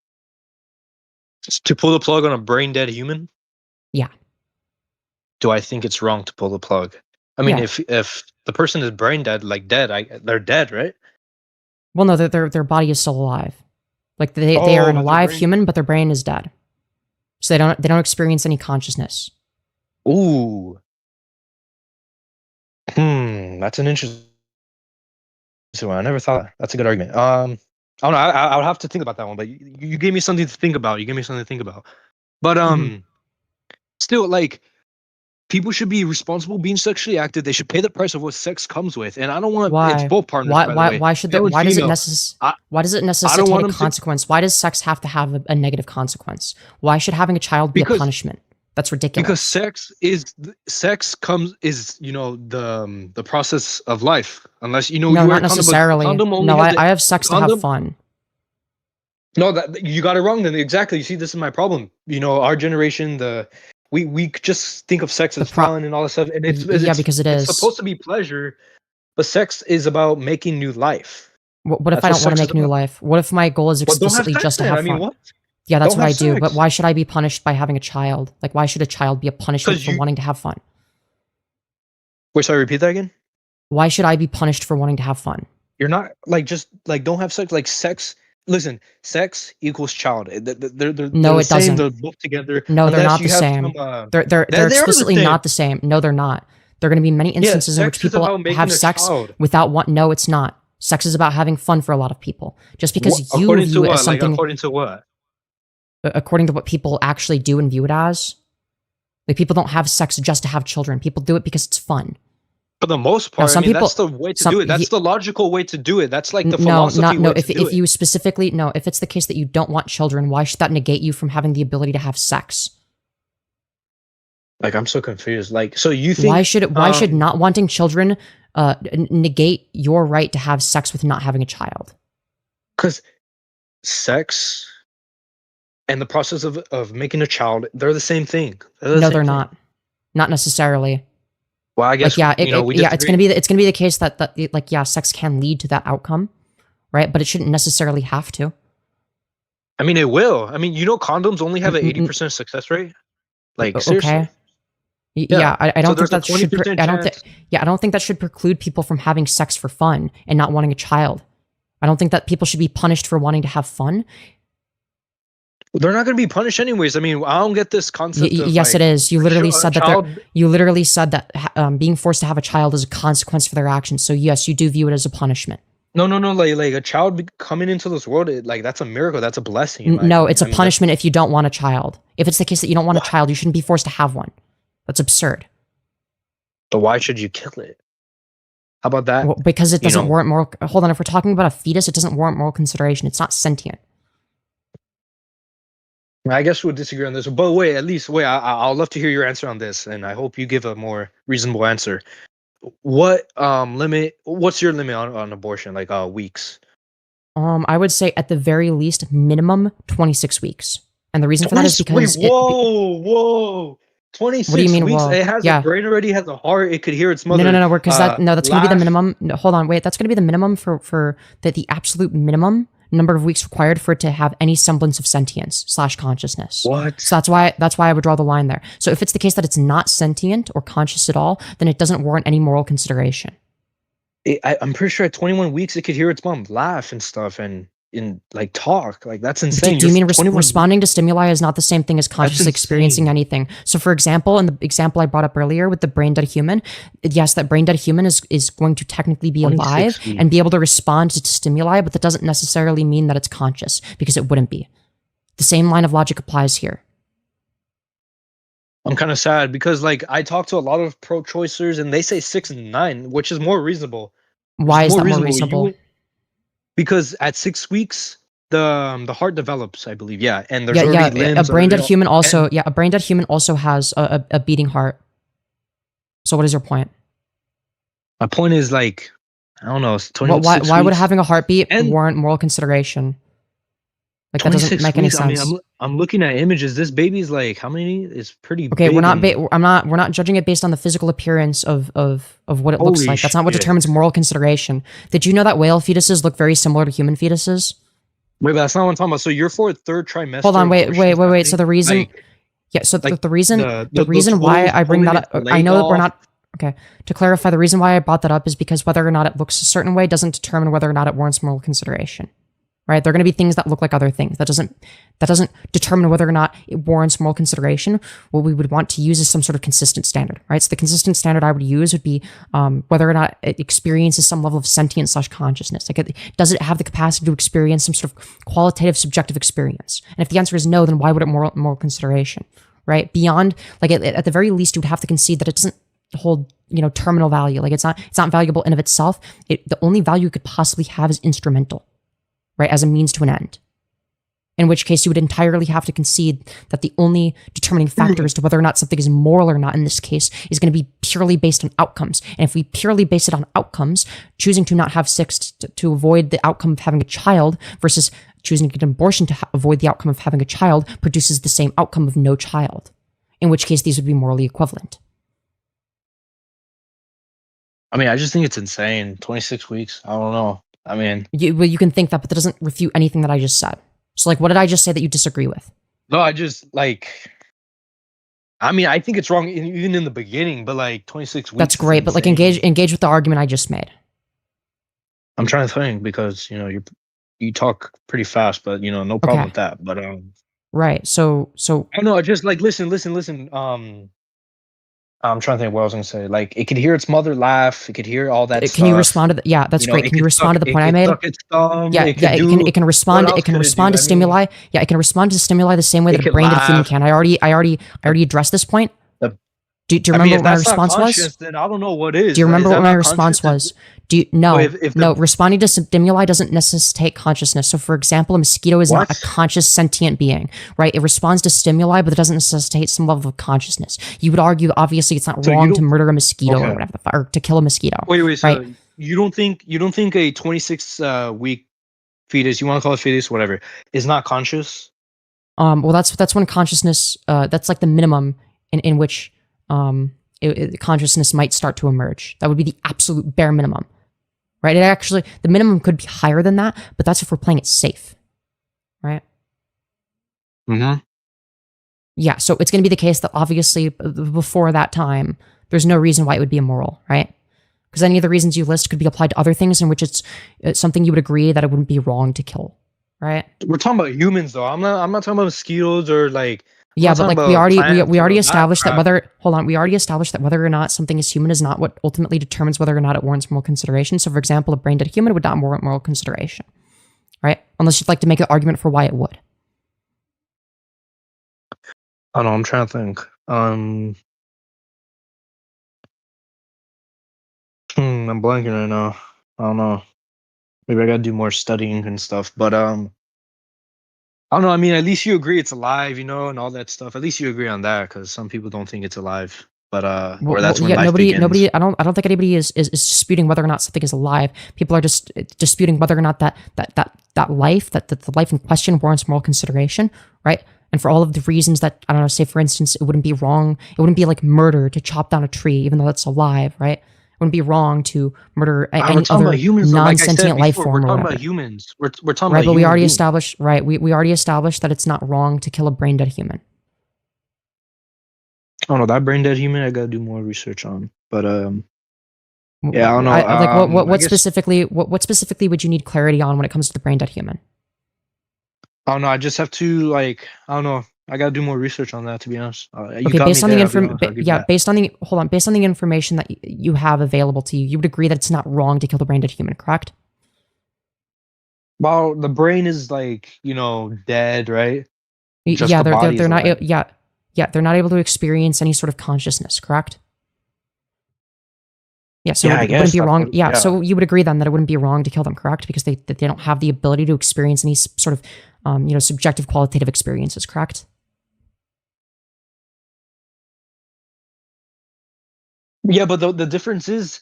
To pull the plug on a brain dead human? Yeah. Do I think it's wrong to pull the plug? I mean, Yeah. if the person is brain dead, like dead, they're dead, right? Well, no, their body is still alive. Like they are an but their alive brain- human, but their brain is dead. So they don't experience any consciousness. Ooh. That's an interesting one. I never thought that's a good argument. I don't know. I would have to think about that one, but you gave me something to think about. But still, like, people should be responsible being sexually active. They should pay the price of what sex comes with. And I don't want Why? it's both partners. by the way. Why should Male and why does it female. why does it necessitate want a them to- consequence? Why does sex have to have a negative consequence? Why should having a child be a Because- punishment? That's ridiculous. Because sex is the process of life. Unless you no, wear a not condom, but necessarily. condom only No, has the- I have sex to have condom- fun. No, that you got it wrong. Then exactly. You see, this is my problem. Our generation, we just think of sex as fun and all this stuff, and it's because it is. It's supposed to be pleasure, but sex is about making new life. What if That's I what don't want sex to is make new about. life? What if my goal is Well, don't have explicitly sex just to then. have I mean, fun? what? Yeah, that's Don't what I have do. sex. But why should I be punished by having a child? Like, why should a child be a punishment 'Cause for you- wanting to have fun? Wait, sorry. Repeat that again. Why should I be punished for wanting to have fun? You're not don't have sex. Like sex. Listen, sex equals child. They're No, the it same, doesn't. They're both together. No, they're unless not you the have same. some, They're they are the explicitly same. not the same. No, they're not. There are going to be many instances in which sex is people about making have a sex child. without one. No, it's not. Sex is about having fun for a lot of people. Just because you According to view it what? as something, According to what? according to what people actually do and view it as, like people don't have sex just to have children. People do it because it's fun. For the most part, some people- that's the way to do it. That's the logical way to do it. That's like the No, philosophy way If to do it. you specifically if it's the case that you don't want children, why should that negate you from having the ability to have sex? Like, I'm so confused. Like, so you think Why should not wanting children negate your right to have sex with not having a child? because sex and the process of making a child, they're the same thing. No, they're not. Not necessarily. Well, I guess Like, we it's gonna be the case that sex can lead to that outcome, right? But it shouldn't necessarily have to. I mean, it will. I mean, condoms only have an 80% success rate. Like, seriously. Okay. Yeah. Yeah, I So don't think there's a that should. 20% I don't think that should preclude people from having sex for fun and not wanting a child. I don't think that people should be punished for wanting to have fun. They're not going to be punished anyways. I mean, I don't get this concept. Of, Yes, like, it is. You literally a said child- that. You literally said that being forced to have a child is a consequence for their actions. So yes, you do view it as a punishment. No. Like a child coming into this world, that's a miracle. That's a blessing. in my No, opinion. it's a I mean, punishment if you don't want a child. If it's the case that you don't want a child, you shouldn't be forced to have one. That's absurd. But why should you kill it? How about that? Well, because it doesn't know- warrant moral. Hold on, if we're talking about a fetus, it doesn't warrant moral consideration. It's not sentient. I guess we'll disagree on this, but wait, at least wait. I'll love to hear your answer on this, and I hope you give a more reasonable answer. What limit? What's your limit on abortion? Like weeks? I would say at the very least, minimum 26 weeks. And the reason for that is because wait, whoa. 26 what do you mean, weeks. whoa? It has Yeah. a brain already, has a heart. It could hear its mother. No, because that's going to be the laugh. minimum. No, hold on, wait, that's going to be the minimum for the absolute minimum number of weeks required for it to have any semblance of sentience / consciousness. What? So that's why I would draw the line there. So if it's the case that it's not sentient or conscious at all, then it doesn't warrant any moral consideration. I'm pretty sure at 21 weeks it could hear its mom laugh and stuff and like talk. Like that's insane. Do you mean 21 responding to stimuli is not the same thing as consciously insane. experiencing anything? So, for example, in the example I brought up earlier with the brain dead human, yes, that brain dead human is going to technically be 26 alive weeks. and be able to respond to stimuli, but that doesn't necessarily mean that it's conscious because it wouldn't be. The same line of logic applies here. I'm kind of sad because like I talk to a lot of pro-choicers and they say 6 and 9, which is more reasonable. Why is that more You- reasonable? because at 6 weeks the heart develops, I believe. Yeah, and there's Yeah, already a limbs. brain dead already- human also, a brain dead human also has a beating heart. So, what is your point? My point is like I don't know. It's 26 Why would weeks. having a heartbeat And- warrant moral consideration? Like that doesn't 26 make any weeks, sense. I mean, I'm looking at images. This baby's like how many? It's pretty. Okay, big we're not. and- We're not judging it based on the physical appearance of what it looks Holy like. That's not what shit. determines moral consideration. Did you know that whale fetuses look very similar to human fetuses? Wait, but that's not what I'm talking about. So you're for a third trimester. Hold on, wait. abortions So the reason, happening? yeah. So like the reason, the the reason why toes I bring that up, pulling I its know that we're leg not. Okay, to clarify, the reason why I brought that up is because whether or not it looks a certain way doesn't determine whether or not it warrants moral consideration. Right? There are going to be things that look like other things. That doesn't determine whether or not it warrants moral consideration. What we would want to use is some sort of consistent standard, right? So the consistent standard I would use would be whether or not it experiences some level of sentience / consciousness. Like, does it have the capacity to experience some sort of qualitative, subjective experience? And if the answer is no, then why would it moral consideration, right? Beyond, like, at the very least, you would have to concede that it doesn't hold, terminal value. Like, it's not valuable in of itself. The only value it could possibly have is instrumental, right, as a means to an end. In which case, you would entirely have to concede that the only determining factor as to whether or not something is moral or not in this case is going to be purely based on outcomes. And if we purely base it on outcomes, choosing to not have sex to avoid the outcome of having a child versus choosing to get an abortion to avoid the outcome of having a child produces the same outcome of no child. In which case, these would be morally equivalent. I mean, I just think it's insane. 26 weeks. I don't know. I mean, You can think that, but that doesn't refute anything that I just said. So, like, what did I just say that you disagree with? no, I just like. I mean, I think it's wrong even in the beginning, but like 26 weeks. That's is great, but like insane. engage with the argument I just made. I'm trying to think because you talk pretty fast, but no problem Okay. with that. But Right. So I don't know. Just like listen. I'm trying to think what I was gonna say. Like it could hear its mother laugh. It could hear all that. can you stuff. respond to the, yeah, that's great. It Can you could respond to suck- the point it I could made? suck its thumb, Yeah, it yeah, could it can respond. what else It can could it respond do? to I mean, stimuli. Yeah, it can respond to stimuli the same way it that a could brain dead human laugh. can. I already addressed this point. The- Do you I remember mean, if what my that's not response was? conscious, then I don't know what is. Do you remember Is that what my not response conscious? was? Do you no, Well, if the- no, responding to stimuli doesn't necessitate consciousness. So for example, a mosquito is not a What? conscious sentient being, right? It responds to stimuli, but it doesn't necessitate some level of consciousness. You would argue obviously it's not So you wrong to don't- murder a mosquito or Okay. whatever or to kill a mosquito. Wait. So right? you don't think a 26 week fetus, you want to call it fetus, whatever, is not conscious? Well, that's when consciousness. That's like the minimum in which consciousness might start to emerge. That would be the absolute bare minimum, right? It actually, the minimum could be higher than that, but that's if we're playing it safe, right? Mm-hmm. Yeah. So it's going to be the case that obviously before that time, there's no reason why it would be immoral, right? Because any of the reasons you list could be applied to other things in which it's something you would agree that it wouldn't be wrong to kill, right? We're talking about humans, though. I'm not talking about mosquitoes or like. Yeah, I'm but talking like we about already plants we already or established that crap. whether we already established that whether or not something is human is not what ultimately determines whether or not it warrants moral consideration. So, for example, a brain dead human would not warrant moral consideration, right? Unless you'd like to make an argument for why it would. I don't know. I'm trying to think. I'm blanking right now. I don't know. Maybe I gotta do more studying and stuff. But I don't know. I mean, at least you agree it's alive, and all that stuff. At least you agree on that, because some people don't think it's alive. But or that's when yeah, life begins. nobody. I don't think anybody is disputing whether or not something is alive. People are just disputing whether or not that life, that the life in question warrants moral consideration, right? And for all of the reasons that, I don't know, say for instance, it wouldn't be wrong, it wouldn't be like murder to chop down a tree, even though it's alive, right? It wouldn't be wrong to murder any other non-sentient life form. We're talking about humans. We're talking right, about but we already beings. established, right? We already established that it's not wrong to kill a brain dead human. I don't know, that brain dead human I gotta do more research on. But yeah, I don't know. Like what I guess, specifically what specifically would you need clarity on when it comes to the brain dead human? I don't know. I just have to I don't know. I gotta do more research on that, to be honest. Okay, based on the based on the information that you have available to you, you would agree that it's not wrong to kill the brain dead human, correct? Well, the brain is dead, right? Just Yeah, the body they're is not alive. they're not able to experience any sort of consciousness, correct? Yeah, so Yeah, I it guess wouldn't be that's wrong. what- Yeah, yeah. so you would agree then that it wouldn't be wrong to kill them, correct? Because they don't have the ability to experience any sort of subjective qualitative experiences, correct? Yeah, but the difference is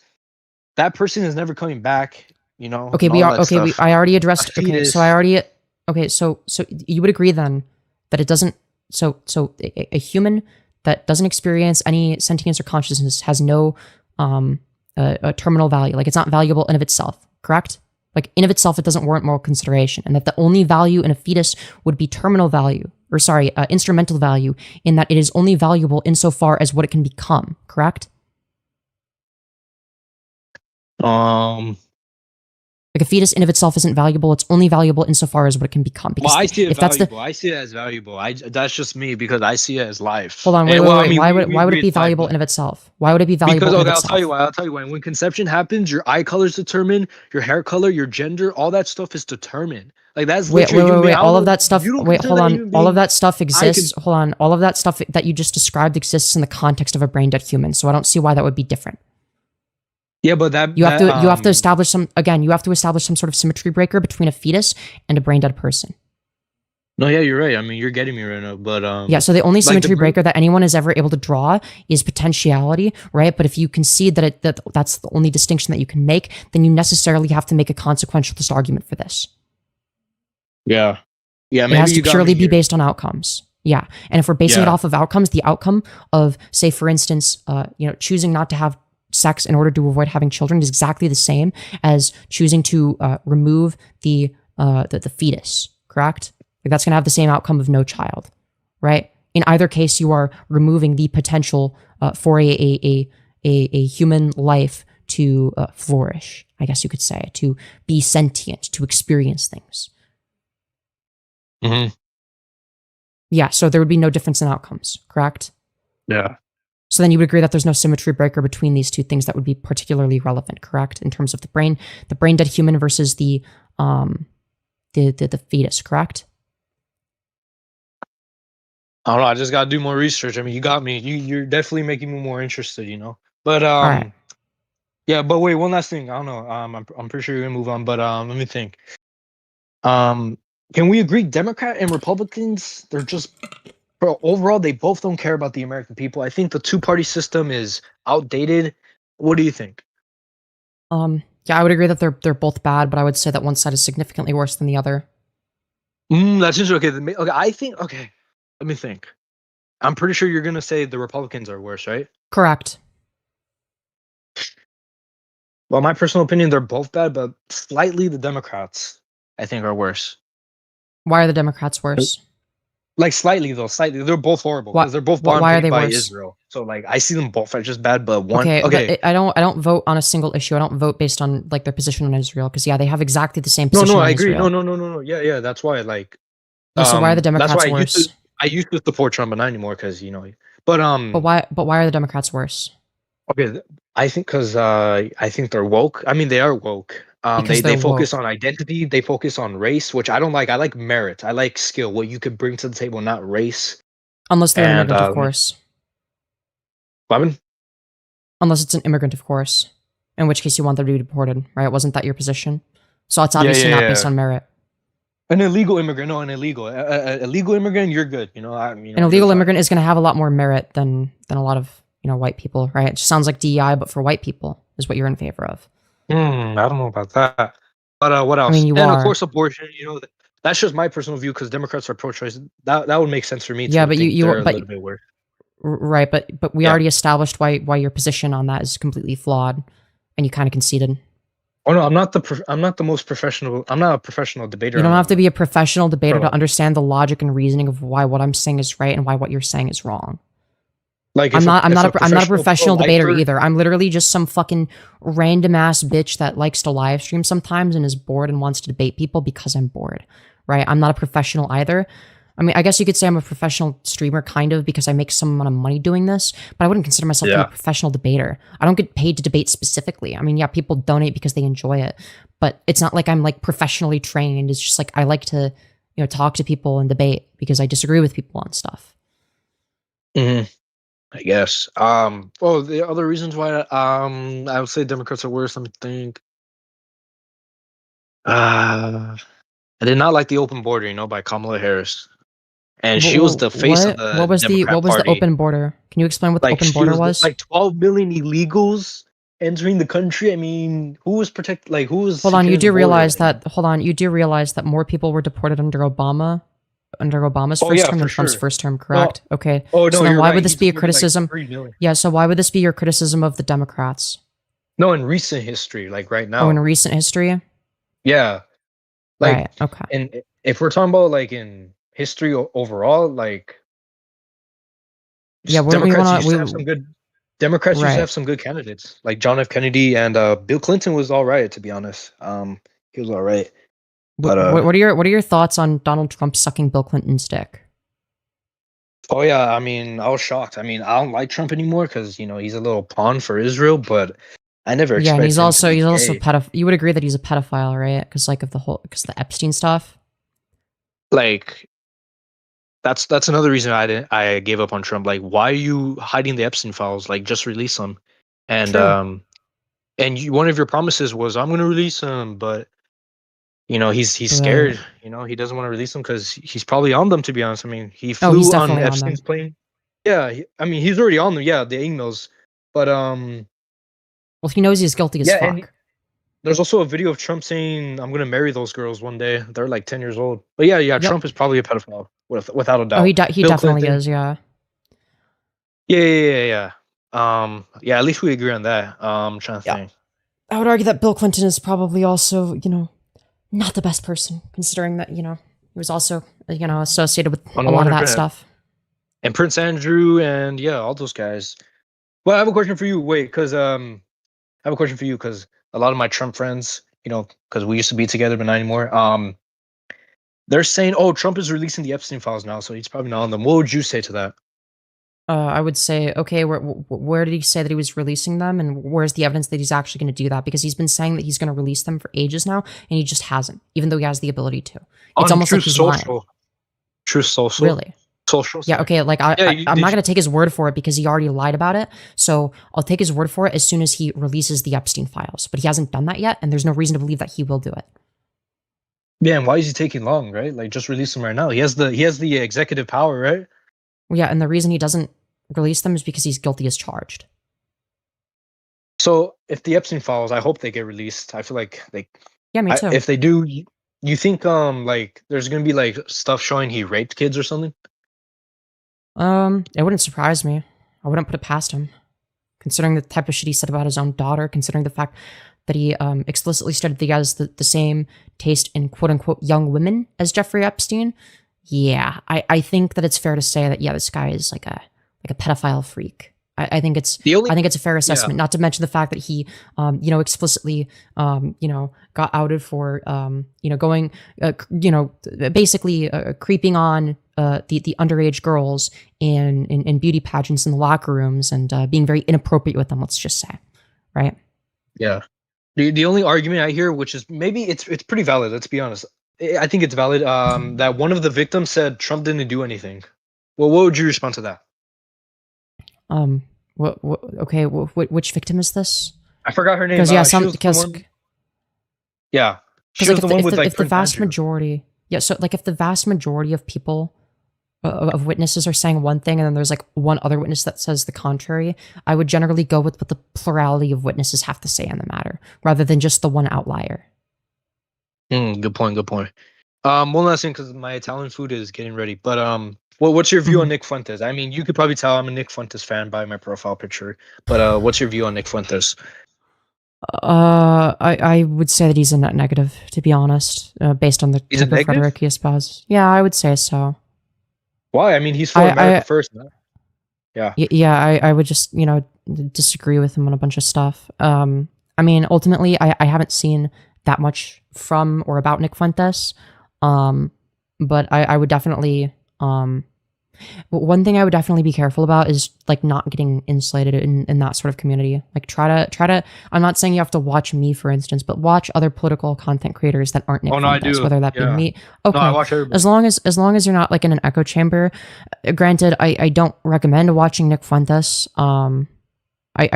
that person is never coming back. Okay, and all that stuff. I already addressed. A Okay, so fetus. I already. Okay, so you would agree then that it doesn't. So a human that doesn't experience any sentience or consciousness has no a terminal value. Like it's not valuable in of itself. Correct? Like in of itself, it doesn't warrant moral consideration, and that the only value in a fetus would be terminal value, or sorry, instrumental value, in that it is only valuable insofar as what it can become. Correct? Like a fetus in of itself isn't valuable. It's only valuable insofar as what it can become. Because Well, I see it if that's valuable. I see it as valuable. That's just me because I see it as life. Hold on, wait. I mean, why we would it agree be it's life, valuable but- in of itself? Why would it be valuable Because in of I'll itself? tell you why. I'll tell you why. When conception happens, your eye color is determined, your hair color, your gender, all that stuff is determined. Like that's Wait. literally human being. I don't All of know- that stuff. you don't Wait, consider hold that on. human All of being? that stuff exists. Hold on. All of that stuff that you just described exists in the context of a brain dead human. So I don't see why that would be different. Yeah, but that You have to establish some sort of symmetry breaker between a fetus and a brain dead person. No, yeah, you're right. I mean, you're getting me right now, but Yeah, so the only like the symmetry brain- breaker that anyone is ever able to draw is potentiality, right? But if you concede that that's the only distinction that you can make, then you necessarily have to make a consequentialist argument for this. Yeah, It maybe has to you got purely me be here. based on outcomes. Yeah, and if we're basing it Yeah. off of outcomes, the outcome of, say, for instance, choosing not to have sex in order to avoid having children is exactly the same as choosing to remove the fetus. Correct? Like that's going to have the same outcome of no child, right? In either case, you are removing the potential for a human life to flourish. I guess you could say, to be sentient, to experience things. Mhm. Yeah, so there would be no difference in outcomes, correct? Yeah. So then you would agree that there's no symmetry breaker between these two things that would be particularly relevant, correct? In terms of the brain dead human versus the fetus, correct? I don't know. I just gotta do more research. I mean, you got me. You're definitely making me more interested. But right. yeah. But wait, one last thing. I don't know. I'm pretty sure you're gonna move on. But let me think. Can we agree? Democrat and Republicans, they're just. Bro, overall, they both don't care about the American people. I think the two-party system is outdated. What do you think? Yeah, I would agree that they're both bad, but I would say that one side is significantly worse than the other. That's interesting. Okay, I think. Okay, let me think. I'm pretty sure you're gonna say the Republicans are worse, right? Correct. Well, my personal opinion, they're both bad, but slightly the Democrats, I think, are worse. Why are the Democrats worse? Like slightly though, slightly. They're both horrible because they're both why are bombed they by worse? Israel. So like, I see them both as just bad, but one. Okay, Okay. but I don't vote on a single issue. I don't vote based on like their position on Israel because yeah, they have exactly the same No, position. I on agree. Israel. No. Yeah. That's why like. Yeah, so why are the That's Democrats why worse? I used to support Trump, but not anymore because But why are the Democrats worse? Okay, I think because I think they're woke. I mean, they are woke. Because They they're focus woke. on identity. They focus on race, which I don't like. I like merit. I like skill. What you could bring to the table, not race. Unless they're an And, immigrant, of course. Lemon? Unless it's an immigrant, of course. In which case you want them to be deported, right? Wasn't that your position? So it's Yeah, obviously yeah, not yeah. based on merit. An illegal immigrant, no, an illegal. A legal immigrant, you're good. You know, An illegal immigrant is going to have a lot more merit than a lot of white people, right? It just sounds like DEI, but for white people is what you're in favor of. I don't know about that. But what else? I mean, you and are. Of course, abortion. You know, that's just my personal view because Democrats are pro-choice. That would make sense for me. Yeah, but you're a little bit worse. Right, but we already established why your position on that is completely flawed, and you kind of conceded. Oh no, I'm not the most professional. I'm not a professional debater. You don't have to be a professional debater to understand the logic and reasoning of why what I'm saying is right and why what you're saying is wrong. Like I'm not a professional debater either. I'm literally just some fucking random ass bitch that likes to live stream sometimes and is bored and wants to debate people because I'm bored. Right? I'm not a professional either. I mean, I guess you could say I'm a professional streamer, kind of, because I make some amount of money doing this, but I wouldn't consider myself to be a professional debater. I don't get paid to debate specifically. I mean, yeah, people donate because they enjoy it, but it's not like I'm like professionally trained. It's just like I like to, talk to people and debate because I disagree with people on stuff. I guess. Well, the other reasons why I would say Democrats are worse. Let me think. I did not like the open border, by Kamala Harris. And she was the face of the what was the open border? Can you explain what the open border was? Like 12 million illegals entering the country. I mean, who was protected? Like, who was? Hold on, you do realize that more people were deported under Obama's first term than Trump's first term, correct? Well, okay. Oh no, so then why would this be your criticism? Yeah. So why would this be your criticism of the Democrats? No, in recent history, like right now. Oh, in recent history. Yeah. Like, right. Okay. And if we're talking about like in history overall, like, yeah, Democrats used to have some good candidates, like John F. Kennedy and Bill Clinton was all right, to be honest. He was all right. But what are your thoughts on Donald Trump sucking Bill Clinton's dick? Oh yeah, I mean, I was shocked. I mean, I don't like Trump anymore because he's a little pawn for Israel, but I never expected. Yeah, and he's also gay. pedophile. You would agree that he's a pedophile, right? Because the Epstein stuff. Like, that's another reason I gave up on Trump. Like, why are you hiding the Epstein files? Like, just release them. And True. One of your promises was I'm going to release them, but he's scared. He doesn't want to release them because he's probably on them. To be honest, I mean, he flew on Epstein's plane. Yeah, he's already on them. Yeah, the emails, but well, he knows he's guilty as fuck. And there's also a video of Trump saying, "I'm gonna marry those girls one day." They're like 10 years old. But yeah, Trump is probably a pedophile without a doubt. Oh, he definitely Clinton. is. Yeah. Yeah. Yeah, at least we agree on that. I'm trying to think. I would argue that Bill Clinton is probably also, not the best person, considering that, he was also, associated with a lot of that stuff. And Prince Andrew and all those guys. Well, I have a question for you. Wait, because a lot of my Trump friends, because we used to be together, but not anymore. They're saying, "Oh, Trump is releasing the Epstein files now, so he's probably not on them." What would you say to that? I would say, okay, where did he say that he was releasing them, and where's the evidence that he's actually going to do that? Because he's been saying that he's going to release them for ages now, and he just hasn't, even though he has the ability to. It's almost like he's lying. Truth Social. Really? Social. Yeah. Okay. Like I'm not going to take his word for it because he already lied about it. So I'll take his word for it as soon as he releases the Epstein files. But he hasn't done that yet, and there's no reason to believe that he will do it. Yeah, and why is he taking long? Right? Like, just release them right now. He has the executive power, right? Yeah, and the reason he doesn't release them is because he's guilty as charged. So if the Epstein files, I hope they get released. I feel like yeah, me too. If they do, you think like there's gonna be like stuff showing he raped kids or something? It wouldn't surprise me. I wouldn't put it past him, considering the type of shit he said about his own daughter, considering the fact that he explicitly stated that he has the same taste in quote unquote young women as Jeffrey Epstein. Yeah, I think that it's fair to say that this guy is like a pedophile freak. I think it's a fair assessment. Not to mention the fact that he explicitly got outed for going basically creeping on the underage girls in beauty pageants in the locker rooms and being very inappropriate with them. Let's just say, right? Yeah. The only argument I hear, which is maybe it's pretty valid. Let's be honest. I think it's valid. That one of the victims said Trump didn't do anything. Well, what would you respond to that? Okay. Which victim is this? I forgot her name. Because She was the vast majority. Yeah, so like if the vast majority of people of witnesses are saying one thing and then there's like one other witness that says the contrary, I would generally go with what the plurality of witnesses have to say on the matter rather than just the one outlier. Good point. Good point. One last thing, because my Italian food is getting ready. But what's your view on Nick Fuentes? I mean, you could probably tell I'm a Nick Fuentes fan by my profile picture. But what's your view on Nick Fuentes? I would say that he's a net negative, to be honest, based on the He's a type of negative? rhetoric he espouses. Yeah, I would say so. Why? I mean, he's for I- America I- first. Man. Yeah. Yeah, I would just, disagree with him on a bunch of stuff. I mean, ultimately, I haven't seen that much from or about Nick Fuentes. But I would definitely, one thing I would definitely be careful about is like not getting insulated in that sort of community. Like try to, I'm not saying you have to watch me, for instance, but watch other political content creators that aren't Nick Oh, no, I Fuentes, do. whether that be Yeah. me. Okay. No, I watch everybody. As long as you're not like in an echo chamber. Granted, I don't recommend watching Nick Fuentes. I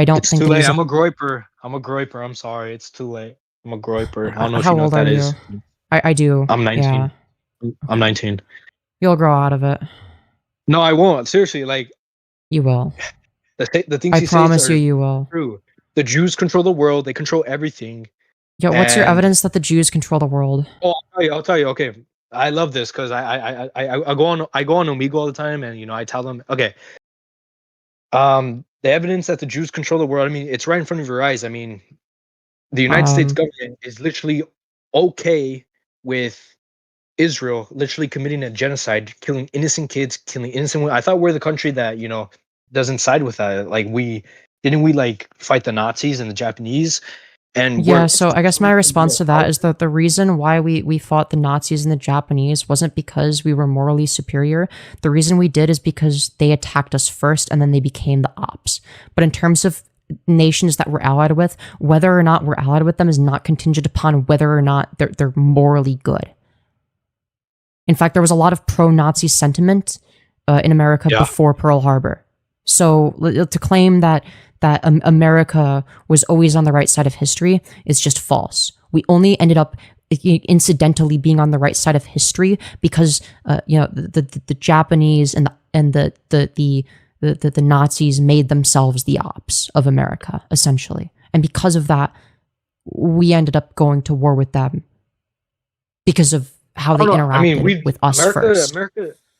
don't It's think too that late. he's I'm a groiper. I'm sorry. It's too late. I'm a groiper. I don't know if How you know old what that are is. you? I do. I'm 19. Yeah. I'm 19. You'll grow out of it. No, I won't. Seriously, like You will. the things I he says promise are you will. true. The Jews control the world. They control everything. Yeah, what's your And- evidence that the Jews control the world? Oh, I'll tell you. Okay, I love this because I go on Omegle all the time, and I tell them, okay, the evidence that the Jews control the world. I mean, it's right in front of your eyes. I mean, the United States government is literally okay with Israel literally committing a genocide, killing innocent kids, killing innocent women. I thought we're the country that doesn't side with that. Like we like fight the Nazis and the Japanese, and Yeah, so I guess my response to that is that the reason why we fought the Nazis and the Japanese wasn't because we were morally superior. The reason we did is because they attacked us first and then they became the ops. But in terms of nations that we're allied with, whether or not we're allied with them is not contingent upon whether or not they're morally good. In fact, there was a lot of pro-Nazi sentiment in America before Pearl Harbor. So to claim that America was always on the right side of history is just false. We only ended up incidentally being on the right side of history because the Japanese and the Nazis made themselves the ops of America, essentially. And because of that, we ended up going to war with them because of how they interacted with us first.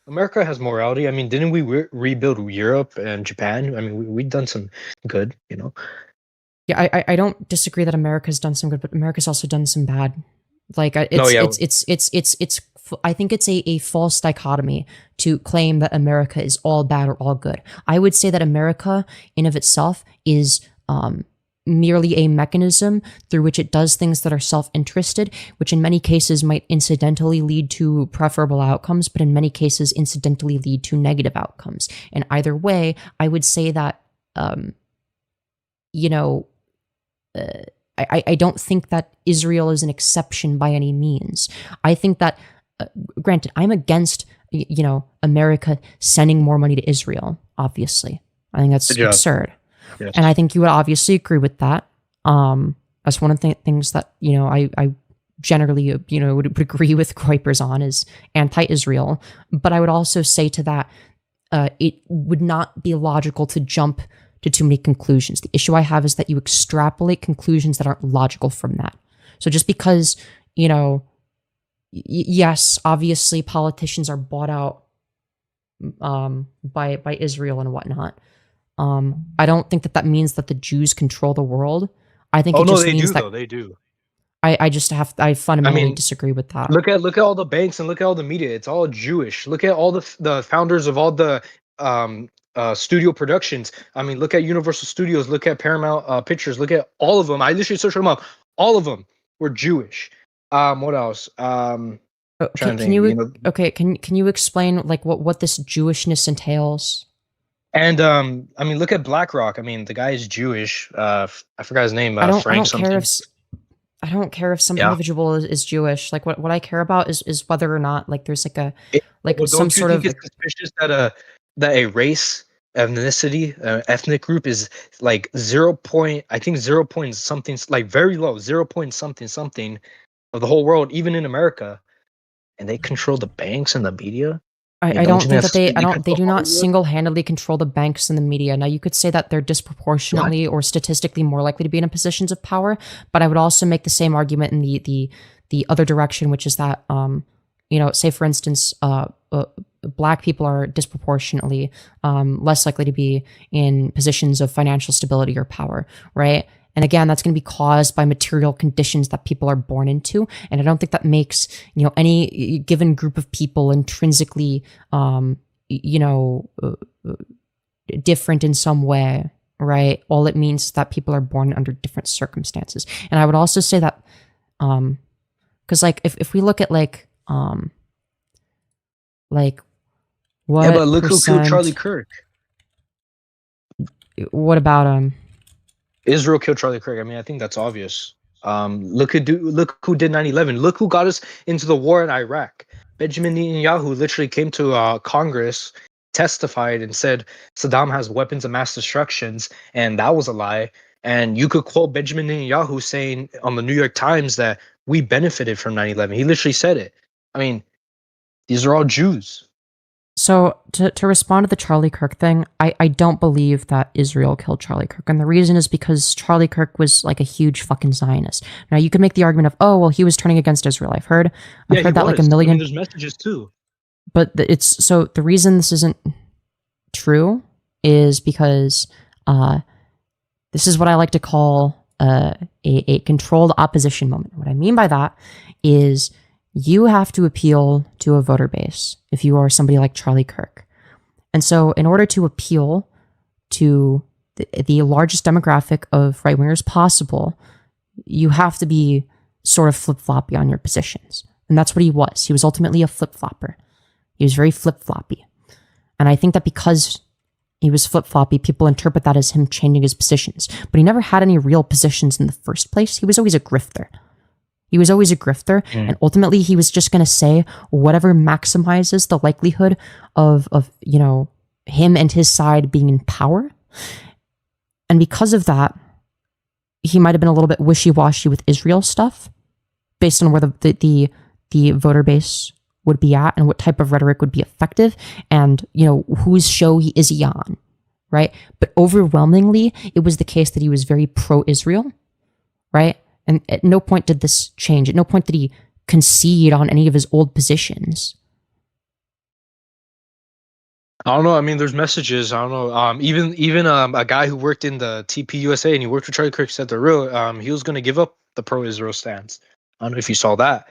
America has morality. I mean, didn't we rebuild Europe and Japan? I mean, we've done some good, Yeah, I don't disagree that America's done some good, but America's also done some bad. Like I think it's a false dichotomy to claim that America is all bad or all good. I would say that America in of itself is merely a mechanism through which it does things that are self-interested, which in many cases might incidentally lead to preferable outcomes, but in many cases incidentally lead to negative outcomes. And either way, I would say that, I don't think that Israel is an exception by any means. I think that, granted, I'm against, America sending more money to Israel, obviously. I think that's absurd. Yes. And I think you would obviously agree with that. That's one of the things that, I generally, would agree with Kuipers on is anti-Israel. But I would also say to that, it would not be logical to jump to too many conclusions. The issue I have is that you extrapolate conclusions that aren't logical from that. So just because, yes, obviously politicians are bought out by Israel and whatnot. I don't think that means that the Jews control the world. I think means that they do. I fundamentally disagree with that. Look at all the banks and look at all the media. It's all Jewish. Look at all the founders of all the studio productions. I mean, look at Universal Studios. Look at Paramount Pictures. Look at all of them. I literally searched them up. All of them were Jewish. What else? Can you explain like what this Jewishness entails? And I mean, look at BlackRock. I mean, the guy is Jewish. I forgot his name. Frank something. I don't care if some individual is Jewish. Like what I care about is whether or not like there's some sort of. It's suspicious that a race, ethnicity, ethnic group is like 0. I think 0 point something, like very low, 0 point something of the whole world, even in America. and they control the banks and the media. I don't think that they control do not Hollywood? single-handedly control the banks and the media. Now you could say that they're disproportionately or statistically more likely to be in positions of power, but I would also make the same argument in the other direction, which is that say for instance, Black people are disproportionately less likely to be in positions of financial stability or power, right? And again, that's going to be caused by material conditions that people are born into. And I don't think that makes, any given group of people intrinsically, different in some way, right? All it means is that people are born under different circumstances. And I would also say that, because if we look at what? Yeah, but look who killed Charlie Kirk. What about him? Israel killed Charlie Kirk. I mean, I think that's obvious. Look who did 9/11. Look who got us into the war in Iraq. Benjamin Netanyahu literally came to Congress, testified, and said Saddam has weapons of mass destructions, and that was a lie. And you could quote Benjamin Netanyahu saying on the New York Times that we benefited from 9/11. He literally said it. I mean, these are all Jews. So to respond to the Charlie Kirk thing, I don't believe that Israel killed Charlie Kirk. And the reason is because Charlie Kirk was like a huge fucking Zionist. Now you could make the argument of, oh, well, he was turning against Israel. I've heard that like a million. I mean, there's messages too. But the reason this isn't true is because this is what I like to call a controlled opposition moment. What I mean by that is you have to appeal to a voter base if you are somebody like Charlie Kirk. And so in order to appeal to the largest demographic of right-wingers possible, you have to be sort of flip-floppy on your positions. And that's what he was. He was ultimately a flip-flopper. He was very flip-floppy. And I think that because he was flip-floppy, people interpret that as him changing his positions. But he never had any real positions in the first place. He was always a grifter. And ultimately he was just going to say whatever maximizes the likelihood of him and his side being in power. And because of that, he might have been a little bit wishy-washy with Israel stuff based on where the voter base would be at and what type of rhetoric would be effective and, whose show is he on, right? But overwhelmingly, it was the case that he was very pro-Israel, right? And at no point did this change. At no point did he concede on any of his old positions. I don't know. I mean, there's messages. I don't know. Even a guy who worked in the TPUSA and he worked with Charlie Kirk said the real. He was going to give up the pro-Israel stance. I don't know if you saw that.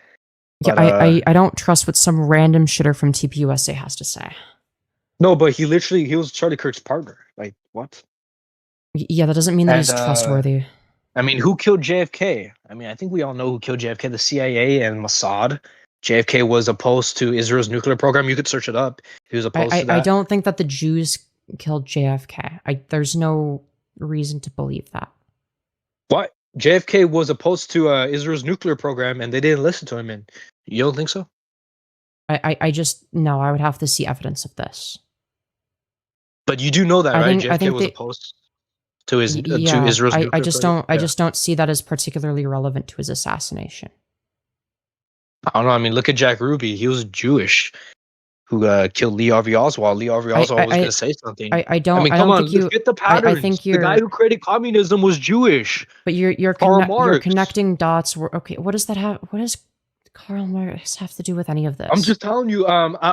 Yeah, but, I don't trust what some random shitter from TPUSA has to say. No, but he was Charlie Kirk's partner. Like, what? Yeah, that doesn't mean that he's trustworthy. I mean, who killed JFK? I mean, I think we all know who killed JFK, the CIA and Mossad. JFK was opposed to Israel's nuclear program. You could search it up. He was opposed to that. I don't think that the Jews killed JFK. There's no reason to believe that. What? JFK was opposed to Israel's nuclear program, and they didn't listen to him. And you don't think so? No, I would have to see evidence of this. But you do know that, right? JFK was opposed to Israel's nuclear program. I just don't see that as particularly relevant to his assassination. I don't know. I mean, look at Jack Ruby. He was Jewish who killed Lee Harvey Oswald. Lee Harvey Oswald was going to say something. I mean, come on, look at the patterns. The guy who created communism was Jewish. But you're connecting dots. Okay, what does that have? What does Karl Marx have to do with any of this? I'm just telling you.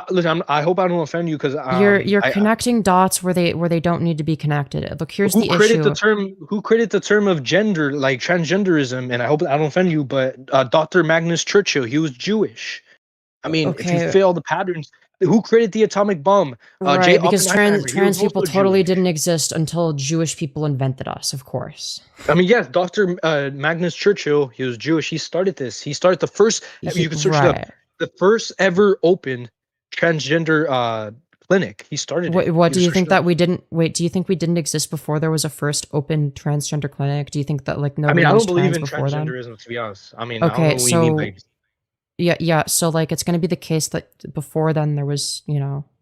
Listen, I hope I don't offend you because you're connecting dots where they don't need to be connected. Look, here's the issue. Who created the term of gender, like transgenderism? And I hope I don't offend you, but Dr. Magnus Churchill, he was Jewish. I mean, if you fail the patterns. Who created the atomic bomb? Right, because trans people totally didn't exist until Jewish people invented us, of course. I mean, yes, Dr. Magnus Churchill, he was Jewish. He started this. He started the first, you can search it up, the first ever open transgender clinic. He started it. What do you think that we didn't, do you think we didn't exist before there was a first open transgender clinic? Do you think that like nobody was trans before then? I don't believe in transgenderism, to be honest. I mean, okay, I don't know what you mean by... Yeah. So like, it's going to be the case that before then there was,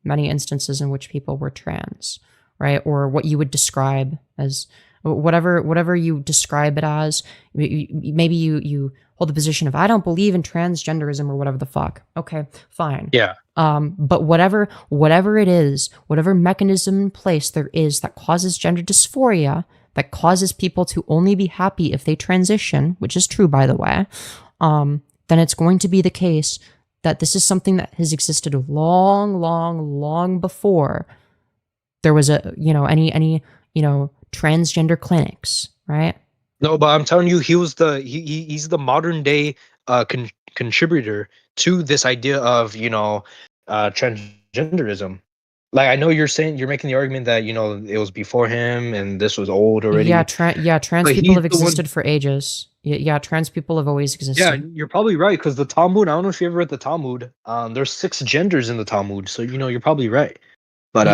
many instances in which people were trans, right? Or what you would describe as whatever you describe it as. Maybe you hold the position of I don't believe in transgenderism or whatever the fuck. Okay, fine. Yeah. But whatever it is, whatever mechanism in place there is that causes gender dysphoria, that causes people to only be happy if they transition, which is true, by the way, then it's going to be the case that this is something that has existed long before there was any transgender clinics, right? No, but I'm telling you, he's the modern day contributor to this idea of transgenderism. Like, I know you're making the argument that it was before him and this was old already. Yeah, trans people have existed for ages. Yeah, trans people have always existed. Yeah, you're probably right, because the Talmud, I don't know if you ever read the Talmud. There's 6 genders in the Talmud, so you're probably right. But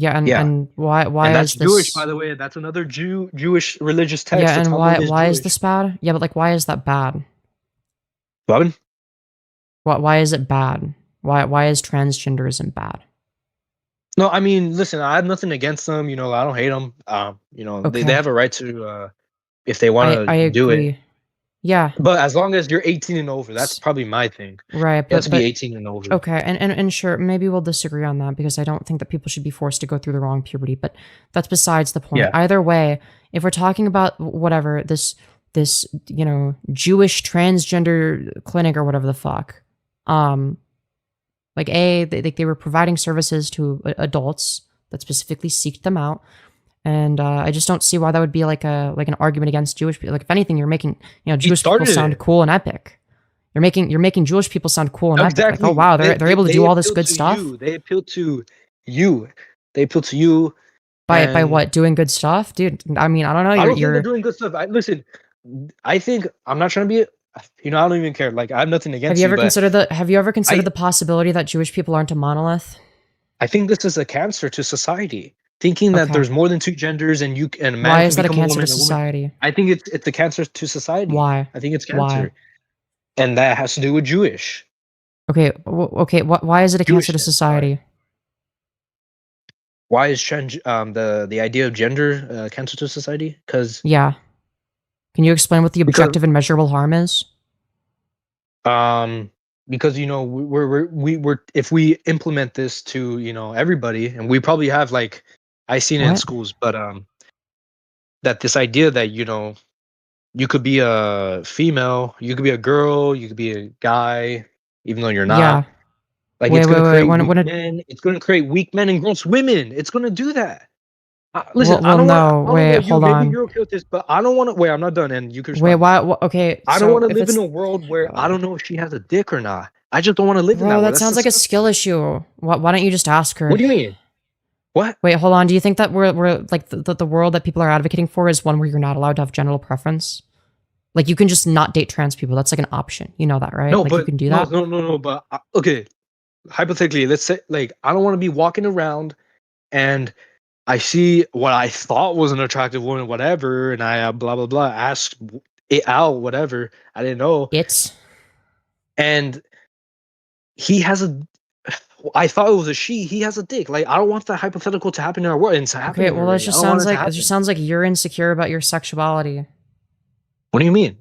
and why and that's is this Jewish, by the way? That's another Jewish religious text. Yeah, The and Talmud why is Jewish. this bad? Yeah, but like, why is that bad? Robin? Why is it bad? Why is transgenderism bad? No, I mean, listen, I have nothing against them. I don't hate them. Okay. They have a right to, if they want I to do agree. it. Yeah. But as long as you're 18 and over, that's probably my thing. Right. You have to be 18 and over. Okay, and sure, maybe we'll disagree on that because I don't think that people should be forced to go through the wrong puberty, but that's besides the point. Yeah. Either way, if we're talking about whatever this Jewish transgender clinic or whatever the fuck, like they were providing services to adults that specifically seeked them out. And I just don't see why that would be like an argument against Jewish people. Like, if anything, you're making Jewish people sound cool and epic. You're making Jewish people sound cool and epic. Exactly. Like, oh wow, they're able to do all this good stuff. They appeal to you. They appeal to you. By what? Doing good stuff, dude. I mean, I don't know. I don't think they're doing good stuff. Listen, I think I'm not trying to be. I don't even care. Like, I have nothing against you. Have you ever considered the possibility that Jewish people aren't a monolith? I think this is a cancer to society. Thinking that there's more than 2 genders and a man Why can is that a become cancer woman to and a woman. society? I think it's a cancer to society. Why? I think it's cancer. Why? And that has to do with Jewish. Okay. Why is it a cancer to society? Why is the idea of gender cancer to society? Because yeah. Can you explain what the objective and measurable harm is? Because we're if we implement this to everybody, and we probably have, like, I seen it in schools, but that this idea that you could be a female, you could be a girl, you could be a guy, even though you're not. Yeah. Like, it's going to create weak men and gross women. It's going to do that. Listen, I don't know. Hold on. Maybe you're okay with this, but I don't want to. Wait, I'm not done. And you can. Wait, why? Okay. I don't want to live in a world where I don't know if she has a dick or not. I just don't want to live in that world. That sounds like a skill issue. Why don't you just ask her? What do you mean? What? Wait, hold on. Do you think that we're like the world that people are advocating for is one where you're not allowed to have genital preference? Like, you can just not date trans people. That's like an option. You know that, right? No, like, but you can do that. No. But okay, hypothetically, let's say, like, I don't want to be walking around and I see what I thought was an attractive woman, whatever, and I blah blah blah, asked it out, whatever. I didn't know and he has a. I thought it was a she. He has a dick. Like, I don't want that hypothetical to happen in our world. And okay, well, it just sounds like you're insecure about your sexuality. What do you mean?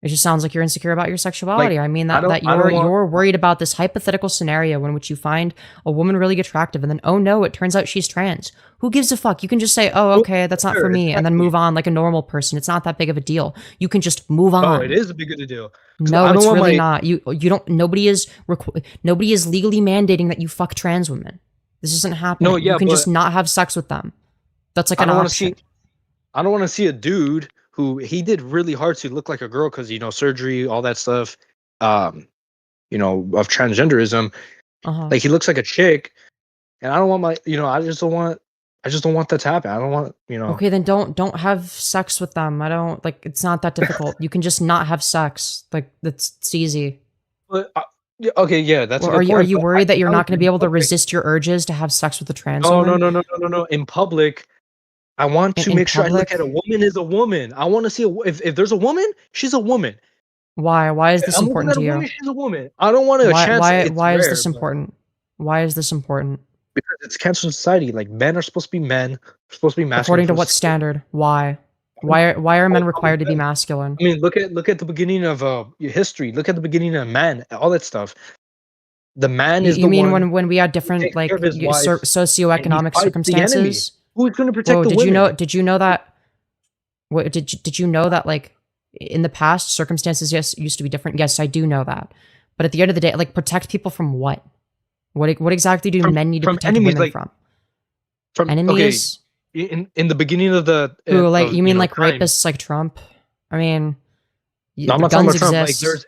It just sounds like you're insecure about your sexuality. Like, I mean that you're worried about this hypothetical scenario in which you find a woman really attractive and then, oh no, it turns out she's trans. Who gives a fuck? You can just say, oh, okay, that's not for me, and then move on like a normal person. It's not that big of a deal. You can just move on. Oh, it is a big of a deal. No, it's really not. You don't. Nobody is legally mandating that you fuck trans women. This isn't happening. No, yeah, you can just not have sex with them. That's like an option. I don't want to see a dude who he did really hard to look like a girl because surgery, all that stuff, of transgenderism. Like, he looks like a chick, and I don't want my, I just don't want that to happen. I don't want, Okay, then don't have sex with them. I don't, like, it's not that difficult. You can just not have sex. Like, it's easy. But okay, yeah, that's. Are you worried that you're not going to be able to resist your urges to have sex with a trans woman? No. In public, I want to make sure I look at a woman as a woman. I want to see if there's a woman, she's a woman. Why? Why is this important to you? She's a woman. I don't want to. Why is this important? Why is this important? Because it's cancel society. Like men are supposed to be men, supposed to be masculine. According to what standard? Why? Why are men required to be masculine? I mean, look at the beginning of history. Look at the beginning of man. All that stuff. The man is. You mean when we had different like socioeconomic circumstances? Who's going to protect the did women? you know? Did you know that? What did you know that like in the past circumstances used to be different? Yes, I do know that. But at the end of the day, like protect people from what? What exactly do men need to protect enemies, women like, from? From enemies. Okay, in the beginning of the. Like you mean like time. Rapists like Trump? I mean. No, I'm not talking about Trump. Like there's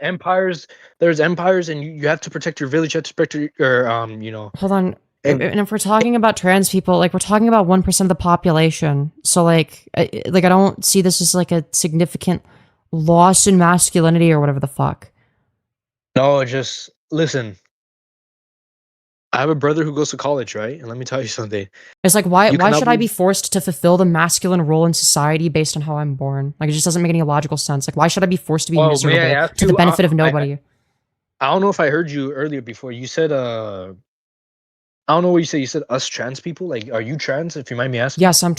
empires, and you have to protect your village. You have to protect your you know. Hold on, and if we're talking about trans people, like we're talking about 1% of the population. So like I don't see this as like a significant loss in masculinity or whatever the fuck. No, just listen. I have a brother who goes to college, right? And let me tell you something. It's like, why should I be forced to fulfill the masculine role in society based on how I'm born? Like, it just doesn't make any logical sense. Like, why should I be forced to be miserable to the benefit of nobody? I don't know if I heard you earlier before. You said, I don't know what you said. You said us trans people? Like, are you trans, if you mind me asking? Yes, I'm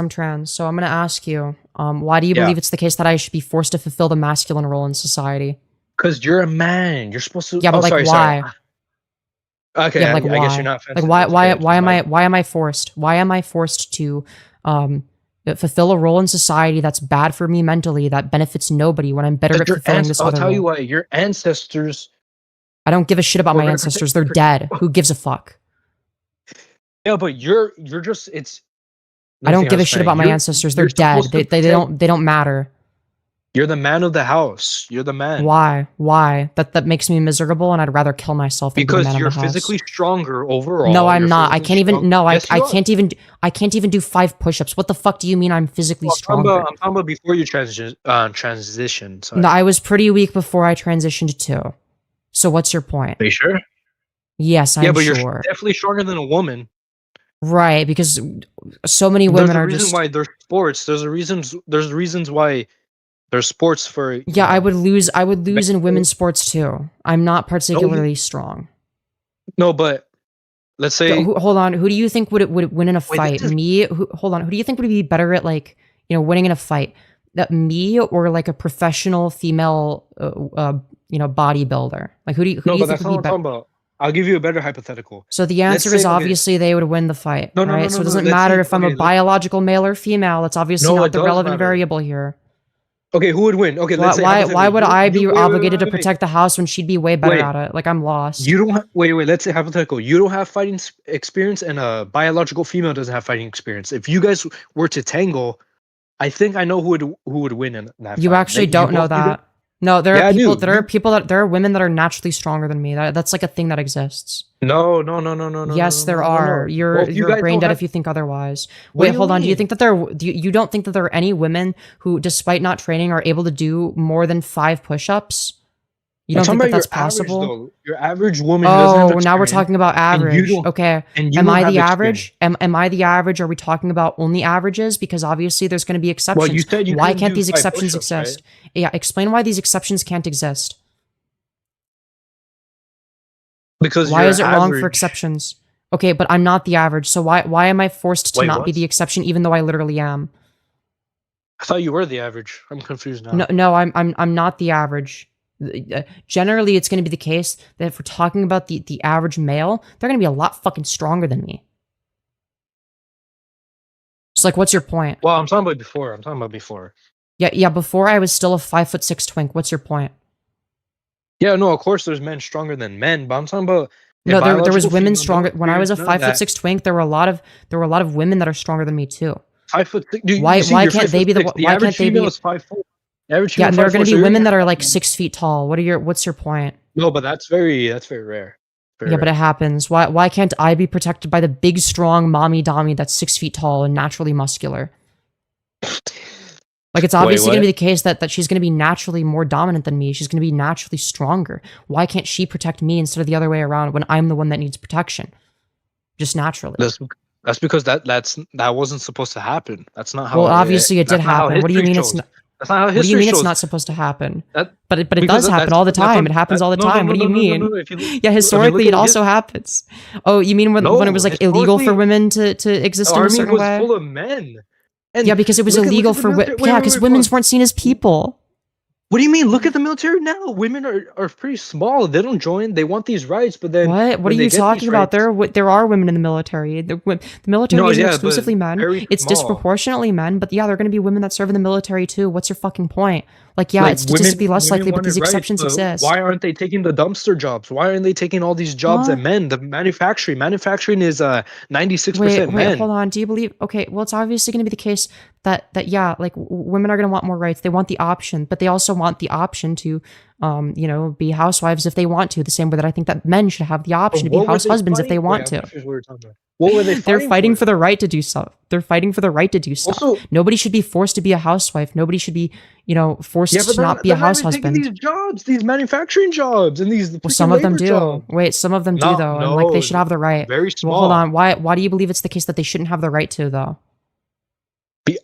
trans. So I'm going to ask you, why do you believe it's the case that I should be forced to fulfill the masculine role in society? Because you're a man. You're supposed to... Yeah, but why? Sorry. Okay, yeah, like I guess you're not like why am I forced to fulfill a role in society that's bad for me mentally, that benefits nobody, when I'm better at fulfilling this other role? I'll tell you why. Your ancestors... I don't give a shit about my ancestors. They're dead. Who gives a fuck? Yeah, but you're just... I don't give a shit about my ancestors. They're dead. They don't matter. You're the man of the house. You're the man. Why? That makes me miserable, and I'd rather kill myself than be the man you're of the house. Physically stronger overall. No, I'm not. I can't even. No, yes, I can't even do 5 push-ups. What the fuck do you mean I'm physically stronger? I'm talking about before you transition. Sorry. No, I was pretty weak before I transitioned too. So what's your point? Are you sure? Yes, I'm sure. Yeah, but you're definitely stronger than a woman. Right, because so many women are just. There's a reason why there's sports. There's reasons why. There's sports for... Yeah, I would lose in women's sports too. I'm not particularly strong. No, but let's say... hold on, who do you think would win in a fight? Me? Hold on, who do you think would be better at, like, you know, winning in a fight? That me or like a professional female, you know, bodybuilder? Like, who do you think would be better? I'm talking about. I'll give you a better hypothetical. So the answer is obviously they would win the fight, right? So it doesn't matter if I'm a biological male or female. It's obviously not the relevant variable here. Okay, who would win? Okay, let's say why would I be obligated to protect the house when she'd be way better at it? Like, I'm lost. You don't wait. Let's say hypothetical. You don't have fighting experience, and a biological female doesn't have fighting experience. If you guys were to tangle, I think I know who would win in that fight. You actually don't know that. No, there are there are women that are naturally stronger than me. That's like a thing that exists. No. Yes, there are. You're brain dead if you think otherwise. Wait, hold on. Do you think that you don't think that there are any women who, despite not training, are able to do more than 5 push-ups? You don't think that that's possible? Your average woman. Oh, now we're talking about average. Okay. Am I the average? Am I the average? Are we talking about only averages? Because obviously there's going to be exceptions. Well, you said you why can't these exceptions exist? Right? Yeah, explain why these exceptions can't exist. Because why is it wrong for exceptions? Okay, but I'm not the average. So why am I forced to not be the exception, even though I literally am? I thought you were the average. I'm confused now. No, I'm not the average. Generally, it's going to be the case that if we're talking about the average male, they're going to be a lot fucking stronger than me. It's like, what's your point? Well, I'm talking about before. Yeah. Before I was still a 5'6" twink. What's your point? Yeah, no. Of course, there's men stronger than men, but I'm talking about. No, there was women stronger. When I was a 5'6" twink, there were a lot of women that are stronger than me too. 5'6". Why can't they be the? Why can't they be? 5'4". Yeah, and there are going to be women that are like 6 feet tall. What's your point? No, but that's very rare. Yeah, but it happens. Why can't I be protected by the big, strong mommy dommy that's 6 feet tall and naturally muscular? Like, it's obviously going to be the case that she's going to be naturally more dominant than me. She's going to be naturally stronger. Why can't she protect me instead of the other way around when I'm the one that needs protection? Just naturally. That's because that wasn't supposed to happen. That's not how. Well, obviously it did happen. What do you mean it's not? That's not how What do history you mean shows. it's not supposed to happen? That- But it because does happen all the time. It happens all the time. What do you mean? If you look- Yeah, historically it also happens. Oh, you mean when it was like illegal for women to exist in a certain was way? full of men. And Yeah, because it was look at illegal the for military- yeah, because women weren't seen as people. What do you mean? Look at the military now. Women are pretty small. They don't join. They want these rights, but then What? What when are they you get talking these about? rights- There are women in the military. The military No, isn't yeah, but exclusively men. very It's small. disproportionately men. But yeah, there are going to be women that serve in the military too. What's your fucking point? Like, yeah, Like, it's statistically less women likely, but these wanted rights, exceptions but exist. Why aren't they taking the dumpster jobs? Why aren't they taking all these jobs Huh? that men? The manufacturing is 96% Wait, men. hold on. Do you believe? Okay, well, it's obviously going to be the case that yeah, like women are going to want more rights. They want the option, but they also want the option to, be housewives if they want to. The same way that I think that men should have the option to be What were house they husbands if they fighting- want Wait, to. I'm confused what we're talking about. What were they fighting They're fighting for the right to do stuff. They're fighting for the right to do stuff. Also- Nobody should be forced to be a housewife. Nobody should be, forced Yeah, but to not be a they're not house even taking husband. these jobs, these manufacturing jobs, and these Well, freaking some of them labor do. jobs. Wait, some of them do No, though, and like they should no, have the right. Very small. Well, hold on. Why do you believe it's the case that they shouldn't have the right to though?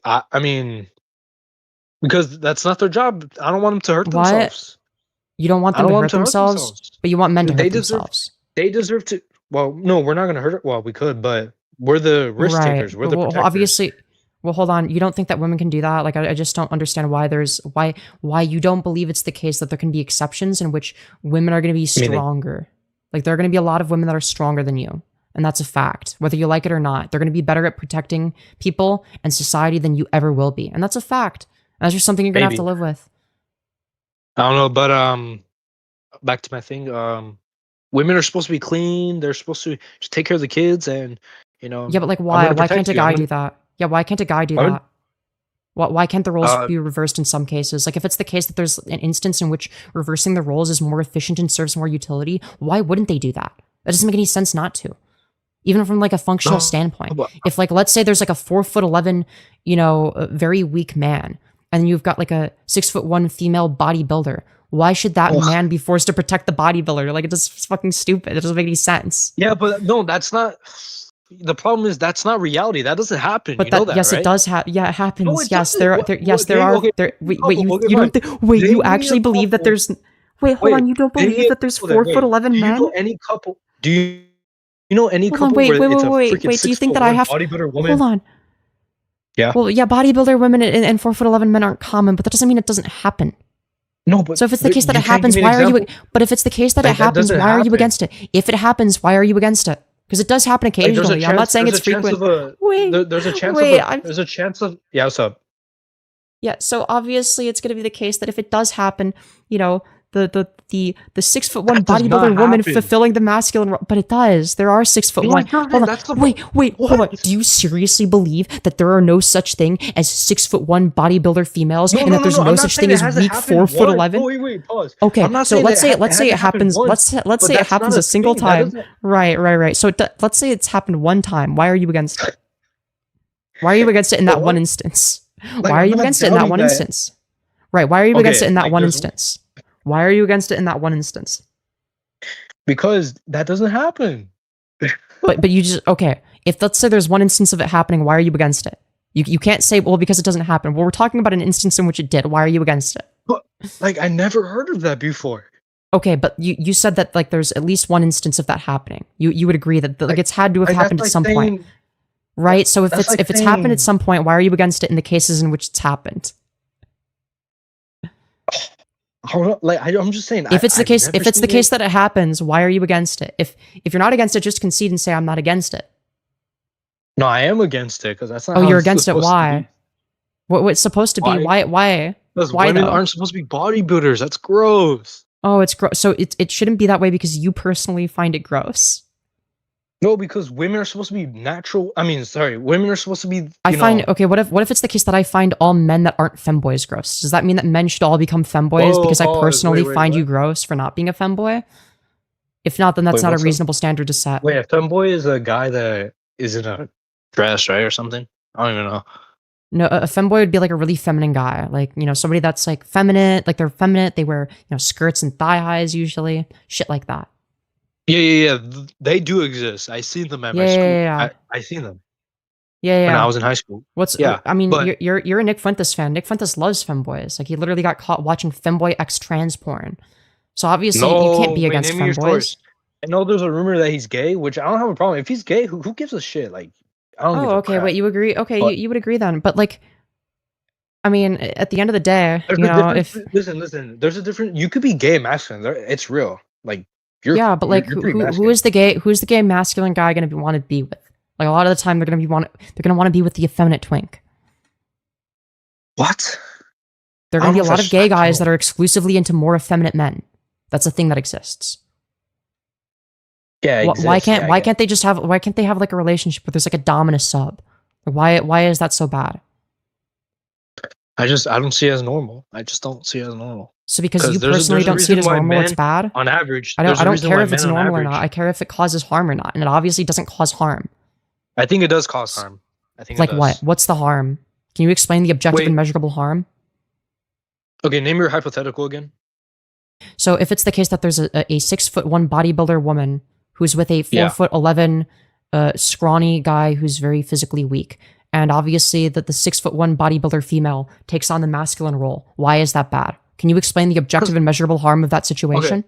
I mean, because that's not their job. I don't want them to hurt What? themselves. You don't want I them don't to want hurt them to hurt themselves, themselves. but you want men to They hurt deserve- themselves. They deserve to. Well, no, we're not going to hurt it. Well, we could, but we're the risk takers. We're the well, protectors. obviously. Well, hold on. You don't think that women can do that? Like, I just don't understand why you don't believe it's the case that there can be exceptions in which women are going to be mean, they- stronger. Like, there are going to be a lot of women that are stronger than you, and that's a fact, whether you like it or not. They're going to be better at protecting people and society than you ever will be, and that's a fact. And that's just something you're going to have to live with. I don't know, but back to my thing. Women are supposed to be clean. They're supposed to just take care of the kids, and Yeah, but like, I'm why? gonna Why protect can't a you. I'm guy gonna- do that? Yeah, why can't a guy do Pardon? that? Why can't the roles Uh, be reversed in some cases? Like, if it's the case that there's an instance in which reversing the roles is more efficient and serves more utility, why wouldn't they do that? That doesn't make any sense not to. Even from like a functional No, standpoint. but- If like, let's say there's like a 4'11", a very weak man, and you've got like a 6'1" female bodybuilder, why should that Ugh. man be forced to protect the bodybuilder? Like, it's fucking stupid. It doesn't make any sense. Yeah, but no, that's not. The problem is that's not reality. That doesn't happen. But You know that, yes, right? it does happen. Yeah, it happens. No, it yes, doesn't. there, What- there, yes, what there they- are. okay, There, wait, couple, you okay, don't. fine. Wait, Name you me a actually believe that couple. there's. Wait, hold Wait, on. You don't name me believe a that there's couple then. 4'11" Do you men? know any couple? Do you know any Hold on, couple wait, where wait, it's a wait, freaking wait, do you think that I 6'1" have- bodybuilder woman? Hold on. Yeah. Well, yeah, bodybuilder women and 4'11" men aren't common, but that doesn't mean it doesn't happen. No, but So if it's the case that you it can't happens, give me an why are you? example. But if it's the case that it Like, that happens, doesn't why are you happen. against it? If it happens, why are you against it? Because it does happen Like, there's a occasionally. I'm not chance- saying there's it's a chance frequent. of a- Wait, there's a chance wait, of a, there's a chance of yeah. What's up? Yeah, so obviously it's going to be the case that if it does happen, the 6'1" That does bodybuilder not woman happen. fulfilling the masculine role, but it does. There are 6'1". No, it doesn't. Hold on. That's the wait, hold on. What? Do you seriously believe that there are no such thing as 6'1" bodybuilder females, and that there's no I'm not such saying thing it as hasn't weak happened 4'11"? once. Wait, pause. Okay, I'm not so saying let's say hasn't it happens. once, Let's but say it that's not happens a single thing. That time. doesn't- Right. So let's say it's happened one time. Why are you against it? Why are you against it in that Well, one instance? like, Why are I'm you not against it in that doubting one that. instance? Right. Why are you against Okay, it in that like, one there's- instance? Why are you against it in that one instance? Because that doesn't happen. But you just okay. If let's say there's one instance of it happening, why are you against it? You can't say, well, because it doesn't happen. Well, we're talking about an instance in which it did. Why are you against it? Like I never heard of that before. Okay, but you said that like there's at least one instance of that happening. You would agree that like it's had to have Like, happened that's at some like point, saying- right? So if that's it's like if it's happened at saying- some point, why are you against it in the cases in which it's happened? Hold on, like I'm just saying. If it's the I've case, never if it's the seen case it. that it happens, why are you against it? If you're not against it, just concede and say I'm not against it. No, I am against it because that's not. Oh, how you're it's against it. supposed to Why? be. What's supposed to be? Why? Because Why women though? aren't supposed to be bodybuilders. That's gross. Oh, it's gross. So it shouldn't be that way because you personally find it gross. No, because women are supposed to be natural. I mean, sorry, women are supposed to be. I you find know, okay. What if it's the case that I find all men that aren't femboys gross? Does that mean that men should all become femboys Whoa, because I pause. personally Wait, find you what? gross for not being a femboy? If not, then that's Wait, not a what's up? reasonable standard to set. Wait, a femboy is a guy that is in a dress, right, or something. I don't even know. No, a femboy would be like a really feminine guy, like somebody that's like feminine, like they're feminine. They wear skirts and thigh highs usually, shit like that. Yeah. They do exist. I seen them at my Yeah, school. yeah. I seen them. Yeah, when yeah. I was in high school. What's Yeah, I mean, but you're a Nick Fuentes fan. Nick Fuentes loves femboys. Like he literally got caught watching femboy x trans porn. So obviously you can't no, be wait, against name me your femboys. source. I know there's a rumor that he's gay, which I don't have a problem. If he's gay, who gives a shit? Like, I don't give Oh, a okay. crap. Wait, you agree? Okay, But you would agree then. But like, I mean, at the end of the day, there's you a know, difference. if Listen. There's a different. You could be gay and masculine. It's real. Like yeah, but like, you're pretty who masculine. is the gay masculine guy going to want to be with? Like a lot of the time, they're going to want to be with the effeminate twink. What? There are I going to don't be a know lot if of gay that's guys true. that are exclusively into more effeminate men. That's a thing that exists. Yeah, Why can't they just have like a relationship where there's like a dominant sub? Like, why is that so bad? I don't see it as normal. I just don't see it as normal. So because you 'Cause there's a personally don't see it reason as why normal, it's men, bad. on average, I there's a don't reason care why if it's men on normal or not. average- I care if it causes harm or not, and it obviously doesn't cause harm. I think it does cause harm. I think Like it does. what? What's the harm? Can you explain the objective Wait. and measurable harm? Okay, name your hypothetical again. So if it's the case that there's a 6'1" bodybuilder woman who's with a 4'11" scrawny guy who's very physically weak, and obviously that the 6'1" bodybuilder female takes on the masculine role, why is that bad? Can you explain the objective and measurable harm of that situation?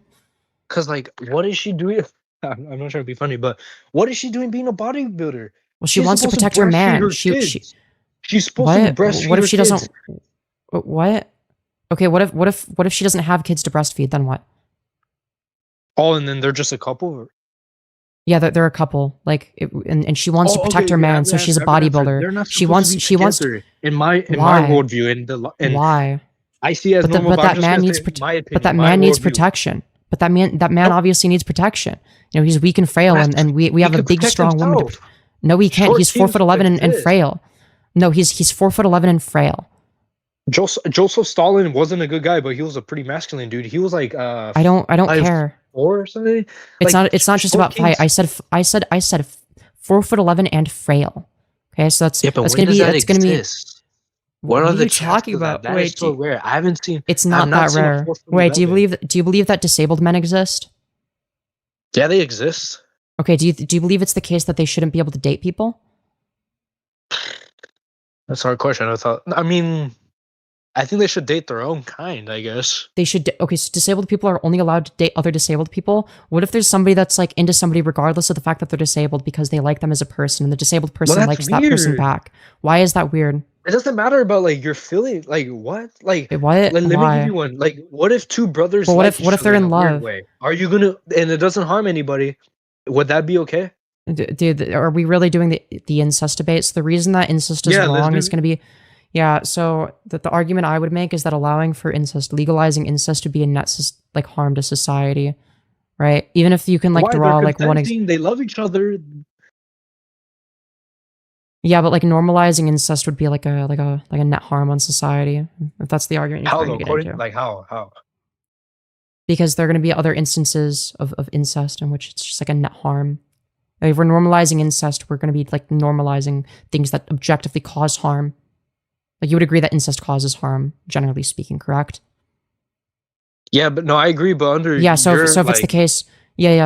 Because, like, what is she doing? I'm not trying to be funny, but what is she doing being a bodybuilder? Well, she She's wants to supposed protect her breastfeed man. her She's kids. She's supposed to breastfeed What if her she kids. doesn't? What? Okay, what if she doesn't have kids to breastfeed? Then what? Oh, and then they're just a couple. Yeah, they're a couple. Like, and she wants to protect her man, so she's a bodybuilder. They're not She supposed wants. to be together. In my worldview, Why? I see it as normal. But that man needs But that man needs protection. But that man obviously needs protection. You know, he's weak and frail, and we have a big, strong woman. No, he can't. He's 4'11" and frail. No, he's 4'11" and frail. Joseph Stalin wasn't a good guy, but he was a pretty masculine dude. He was like I don't care. 5'4" or something. It's Like, not just about height. I said 4'11" and frail. Okay, so that's but that's when gonna does be that exist? What are are the you talking chances of about? that? Wait, That is so rare. I haven't seen. it's I've not that seen a rare. 4'11". Wait, do you believe that disabled men exist? Yeah, they exist. Okay, do you believe it's the case that they shouldn't be able to date people? That's a hard question. I mean, I think they should date their own kind, I guess. They should. Okay, so disabled people are only allowed to date other disabled people. What if there's somebody that's like into somebody regardless of the fact that they're disabled because they like them as a person, and the disabled person that's likes that person weird. back? Why is that weird? It doesn't matter about like your feeling. Like what? Like What? let me Why? give you one. Like what if two brothers? But what like if each they're other in a weird love? way? Are you gonna? And it doesn't harm anybody. Would that be okay? Dude, are we really doing the incest debate? So the reason that incest is wrong is going to be, yeah. So the argument I would make is that allowing for incest, legalizing incest, would be a net harm to society, right? Even if you can Why? draw They're like one. consenting, they love each other. Yeah, but like normalizing incest would be like a net harm on society. If that's the argument you're How trying though? to get into. Like how? Because there are going to be other instances of incest in which it's just like a net harm. Like, if we're normalizing incest, we're going to be like normalizing things that objectively cause harm. Like you would agree that incest causes harm, generally speaking, correct? Yeah, but no, I agree. But under So if it's the case,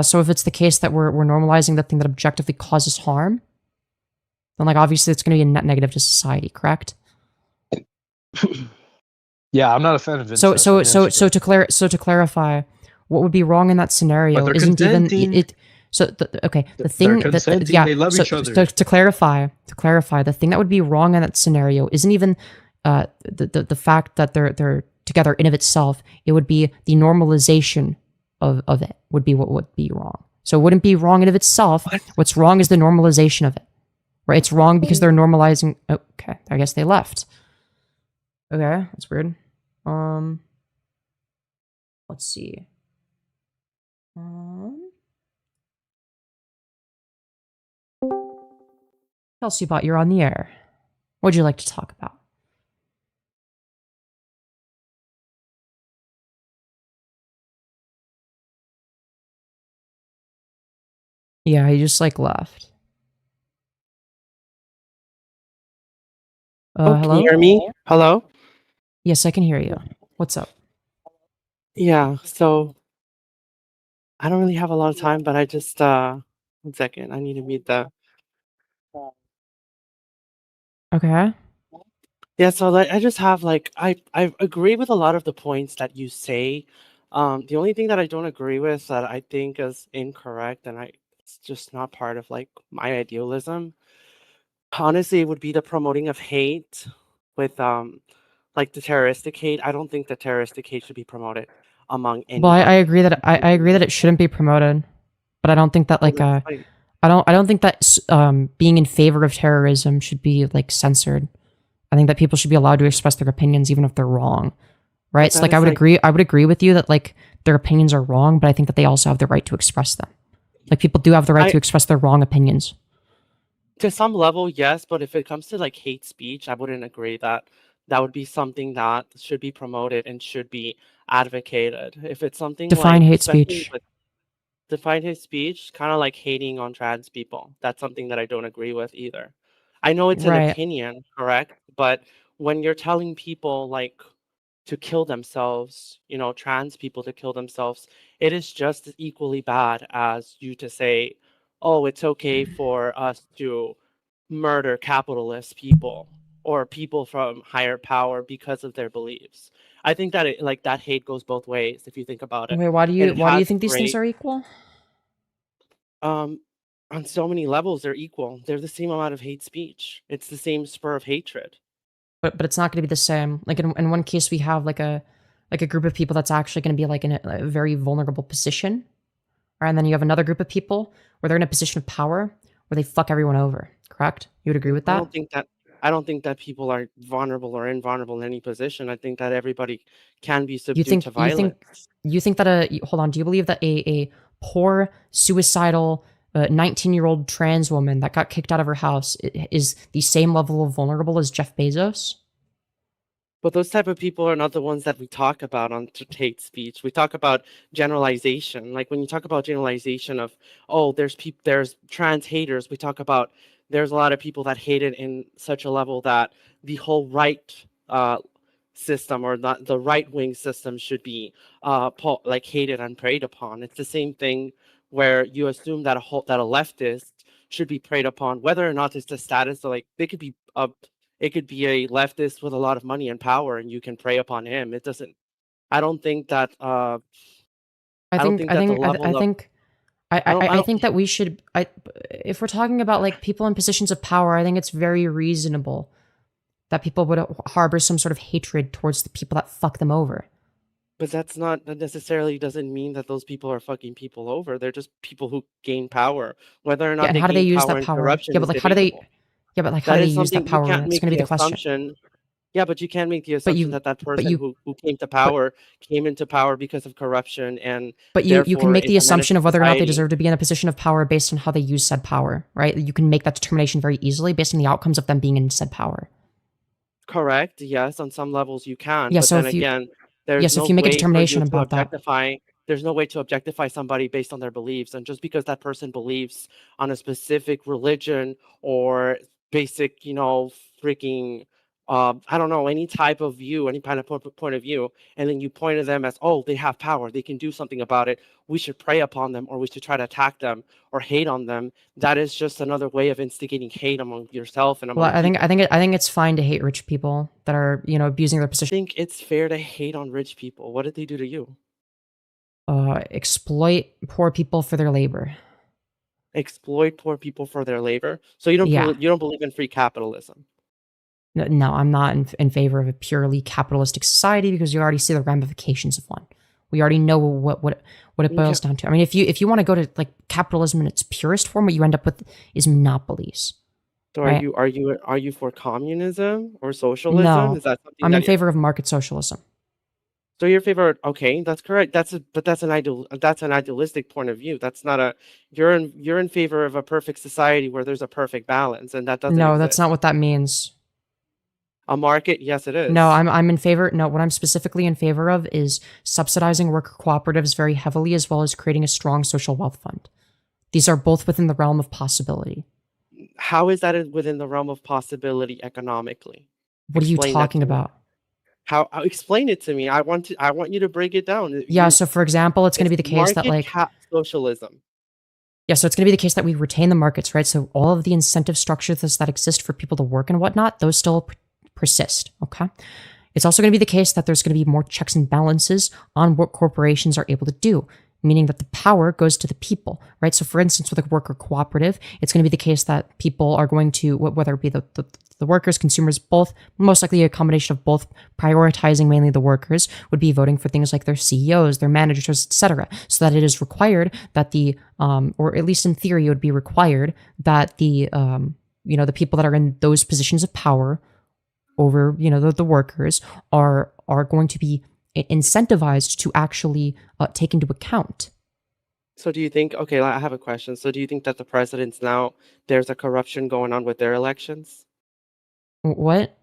so if it's the case that we're normalizing the thing that objectively causes harm, then like obviously it's going to be a net negative to society, correct? Yeah, I'm not a fan of So incest. to clarify, what would be wrong in that scenario they're isn't even consenting. it. So the They're thing consenting, they love each other. To clarify, the thing that would be wrong in that scenario isn't even the fact that they're together in of itself. It would be the normalization of it would be what would be wrong. So it wouldn't be wrong in of itself. What's wrong is the normalization of it. Right? It's wrong because they're normalizing. Okay, I guess they left. Okay, that's weird. Let's see. Kelsey Bot, you're on the air. What'd you like to talk about? Yeah, he just left. Can Hello? you hear me? Hello? Yes, I can hear you. What's up? Yeah, so I don't really have a lot of time, but I just 1 second. I need to mute the Okay. Yeah, so like I just have like I agree with a lot of the points that you say. The only thing that I don't agree with that I think is incorrect and it's just not part of like my idealism. Honestly, it would be the promoting of hate with like the terroristic hate. I don't think the terroristic hate should be promoted among Well, I anybody. agree that I agree that it shouldn't be promoted, but I don't think that Well, like that's fine. I don't think that being in favor of terrorism should be like censored. I think that people should be allowed to express their opinions even if they're wrong, right? But So that like is like I would agree with you that like their opinions are wrong, but I think that they also have the right to express them. Like people do have the right I to express their wrong opinions. to some level, yes, but if it comes to like hate speech, I wouldn't agree that that would be something that should be promoted and should be advocated. If it's something Define like, hate especially speech. with define hate speech, kind of like hating on trans people, that's something that I don't agree with either. I know it's an Right. opinion, correct? But when you're telling people like to kill themselves, you know, trans people to kill themselves, it is just as equally bad as you to say, oh, it's okay for us to murder capitalist people or people from higher power because of their beliefs. I think that it, like that hate goes both ways if you think about it. Okay, And it why do you has think these things great are equal? um on so many levels they're equal. They're the same amount of hate speech. It's the same spur of hatred. But it's not going to be the same. Like in one case we have like a group of people that's actually going to be like in a very vulnerable position. Right? And then you have another group of people where they're in a position of power where they fuck everyone over. Correct? You would agree with I that? don't think that I don't think that people are vulnerable or invulnerable in any position. I think that everybody can be You subdued think to violence. you think that hold on, do you believe that a poor suicidal 19-year-old trans woman that got kicked out of her house is the same level of vulnerable as Jeff Bezos? But those type of people are not the ones that we talk about on hate speech. We talk about generalization. Like when you talk about generalization of, oh, there's trans haters. We talk about there's a lot of people that hate it in such a level that the whole right system or the right wing system should be like hated and preyed upon. It's the same thing where you assume that a leftist should be preyed upon, whether or not it's the status. So like they could be it could be a leftist with a lot of money and power, and you can prey upon him. It doesn't. I don't think that. I don't think that the I level of. think I I don't. think that we should if we're talking about like people in positions of power, I think it's very reasonable that people would harbor some sort of hatred towards the people that fuck them over. But that's not that necessarily doesn't mean that those people are fucking people over. They're just people who gain power. Whether or Yeah, not and they how do they gain use power that and power? corruption Yeah, is but like how do they debatable. yeah, but like how That do they is use that something you power? can't That's make going to be the the question. assumption. Yeah, but you can't make the But assumption that that but person you who came to but power came into power because of corruption and but you can therefore make is the a menace assumption to of whether or not they society. deserve to be in a position of power based on how they use said power, right? You can make that determination very easily based on the outcomes of them being in said power. Correct. Yes, on some levels you can, Yeah, but so then if you again, yeah, there's so if no you make a way for you determination to about that, objectify. There's no way to objectify somebody based on their beliefs, and just because that person believes on a specific religion or basic, you know, freaking, I don't know, any type of view, any kind of point of view, and then you point at them as, oh, they have power, they can do something about it. We should prey upon them, or we should try to attack them or hate on them. That is just another way of instigating hate among yourself and well, among people. I think it's fine to hate rich people that are, you know, abusing their position, Think it's fair to hate on rich people. What did they do to you? exploit poor people for their labor. Exploit poor people for their labor. So you Yeah. don't believe in free capitalism. No, I'm not in favor of a purely capitalistic society because you already see the ramifications of one. We already know what it Okay. boils down to. I mean, if you want to go to like capitalism in its purest form, what you end up with is monopolies, So right? are you for communism or socialism? No, Is that something I'm in that you're favor of market socialism. so you're favor okay, that's correct. That's an idealistic point of view. That's not a you're in favor of a perfect society where there's a perfect balance and that doesn't No, that's not exist. what that means. A market, yes it No, is. I'm in favor. No, what I'm specifically in favor of is subsidizing worker cooperatives very heavily, as well as creating a strong social wealth fund. These are both within the realm of possibility. How is that within the realm of possibility economically? What are you Explain that talking to me. about? How explain it to me. I want you to break it down. Yeah, so for example, it's going to It's be the case that like socialism. Yeah, so it's going to be the case that we retain the markets, right? So all of the incentive structures that exist for people to work and whatnot, those still persist, okay? It's also going to be the case that there's going to be more checks and balances on what corporations are able to do, meaning that the power goes to the people, right? So for instance, with a worker cooperative, it's going to be the case that people are going to, whether it be the workers, consumers, both, most likely a combination of both, prioritizing mainly the workers, would be voting for things like their CEOs, their managers, etc. So that it is required that the, or at least in theory, it would be required that the, the people that are in those positions of power over, the workers are going to be incentivized to actually take into account. So do you think, okay, I have a question. So do you think that the presidents now, there's a corruption going on with their elections? What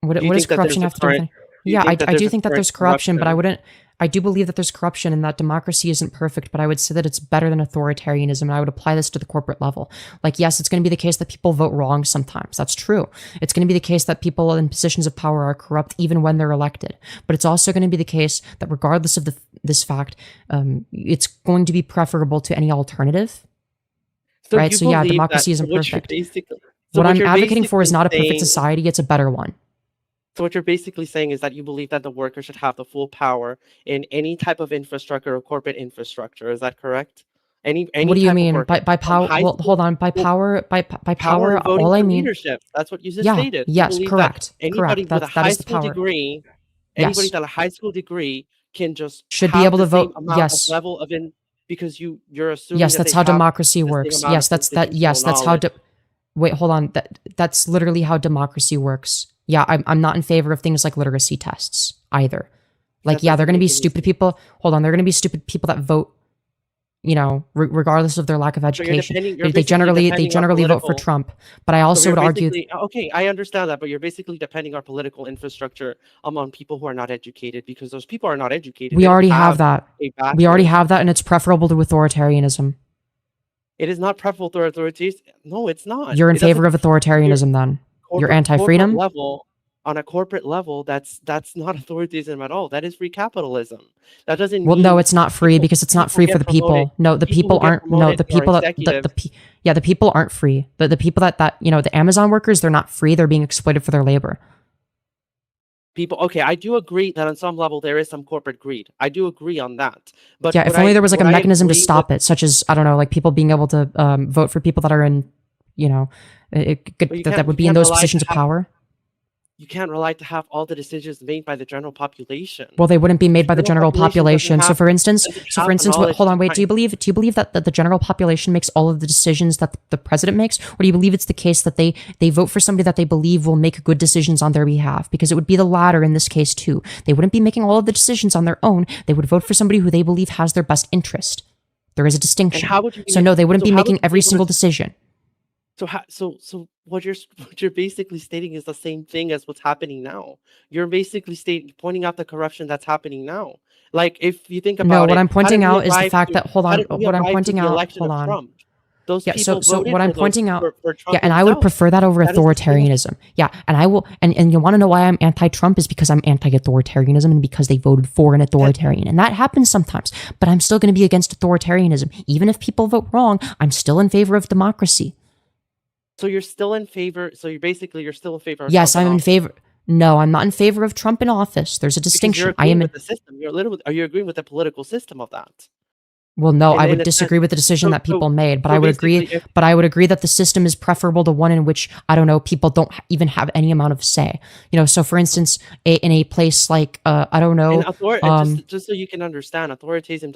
Do you does think that corruption there's have to do with current- it? do you Yeah, think that I there's do a think that current there's corruption, but corruption? I do believe that there's corruption and that democracy isn't perfect, but I would say that it's better than authoritarianism, and I would apply this to the corporate level. Like, yes, it's going to be the case that people vote wrong sometimes. That's true. It's going to be the case that people in positions of power are corrupt even when they're elected. But it's also going to be the case that regardless of this fact, it's going to be preferable to any alternative. So right? you So yeah, believe democracy that isn't what you're perfect. basically What I'm you're advocating for is basically not a perfect saying- society, it's a better one. So what you're basically saying is that you believe that the worker should have the full power in any type of infrastructure or corporate infrastructure. Is that correct? Any What do you type of mean worker, by from power? high Well, school- hold on. By well, power, and voting all I for mean, leadership. That's what you just yeah, stated. You yes, believe correct, that anybody correct. with a That high is the school power. degree, Yes. anybody with a high school degree can just Should be have able the to same vote. amount Yes. of level of because you're assuming Yes, that that's they how have democracy the same works. amount Yes, of yes, that's how knowledge. wait, hold on. That's literally how democracy works. Yeah, I'm not in favor of things like literacy tests either. Like, That yeah, they're doesn't going to be make any stupid people. Hold on, they're going to be stupid people that vote, regardless of their lack of So education. you're They basically generally depending on vote for political- Trump. But I So also you're would argue basically okay, I understand that, but you're basically depending our political infrastructure on people who are not educated because those people are not educated. we They don't already have that. a We already bachelor's. have that, and it's preferable to authoritarianism. It is not preferable to authorities. No, it's not. You're in It doesn't- favor of authoritarianism, then. You're corporate anti-freedom? level, on a corporate level, that's not authoritarianism at all. That is free capitalism. That doesn't Well, mean no, it's not free people- because it's not people free get for the promoted- people. No, the people people who get aren't. No, promoted the or people that executive- the people aren't free. The people that the Amazon workers, they're not free. They're being exploited for their labor. people. Okay, I do agree that on some level there is some corporate greed. I do agree on that. But Yeah, if would only I- there was like a would I mechanism to agree stop with- it, such as I don't know, like people being able to vote for people that are in, But you that can't- would you be in can't those rely positions to of have- power. You can't rely to have all the decisions made by the general population. Well, they wouldn't be made by the general general population population. doesn't So, have- for instance, doesn't have the hold knowledge on, to wait. Do you believe that the general population makes all of the decisions that the president makes, or do you believe it's the case that they vote for somebody that they believe will make good decisions on their behalf? Because it would be the latter in this case too. They wouldn't be making all of the decisions on their own. They would vote for somebody who they believe has their best interest. There is a distinction. how would you be So no, they wouldn't so be how would making you every be able single to- decision. So what you're basically stating is the same thing as what's happening now. You're basically pointing out the corruption that's happening now. Like if you think about No, it, what I'm how pointing did we out is the arrive fact to- that hold how on. did we What I'm arrive to pointing the out. election Hold of on. Trump? Those Yeah, people so voted what I'm for pointing out, for Trump yeah, and I would himself. prefer that over That is the thing. authoritarianism. Yeah, and I will, and you want to know why I'm anti-Trump is because I'm anti-authoritarianism and because they voted for an authoritarian, and that happens sometimes. But I'm still going to be against authoritarianism, even if people vote wrong. I'm still in favor of democracy. So you're still in favor. So you're still in favor. Of Yes, Trump I'm in office. favor. No, I'm not in favor of Trump in office. There's a Because distinction. You're I agreeing am. with the system. Are you agreeing with the political system of that? Well, no, in- I in would a disagree sense. with the decision So- that people so- made, but so I would agree. basically if- But I would agree that the system is preferable to one in which I don't know people don't even have any amount of say. So for instance, in a place like I don't know, And just so you can understand, authoritarianism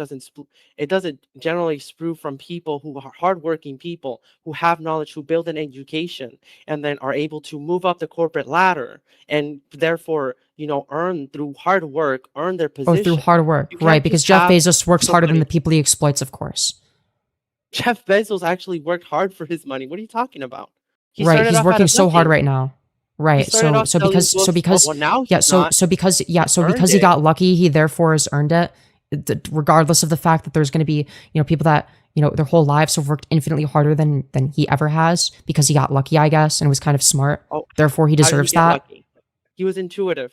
doesn't generally sprue from people who are hardworking people who have knowledge, who build an education, and then are able to move up the corporate ladder, and therefore earn through hard work, earn their position. through hard work, You can't right? Because just Jeff have Bezos works harder than somebody- the people he exploits, of course. Jeff Bezos actually worked hard for his money. What are you talking about? He Right, started he's off working out of so hard nothing. right now. Right. started off So selling because books. Well, now yeah, he's so not. so because yeah, so earned because he it. got lucky, he therefore has earned it. Regardless of the fact that there's going to be people that their whole lives have worked infinitely harder than he ever has because he got lucky, I guess, and was kind of smart. Oh, Therefore, he How did deserves get that. lucky? He was intuitive.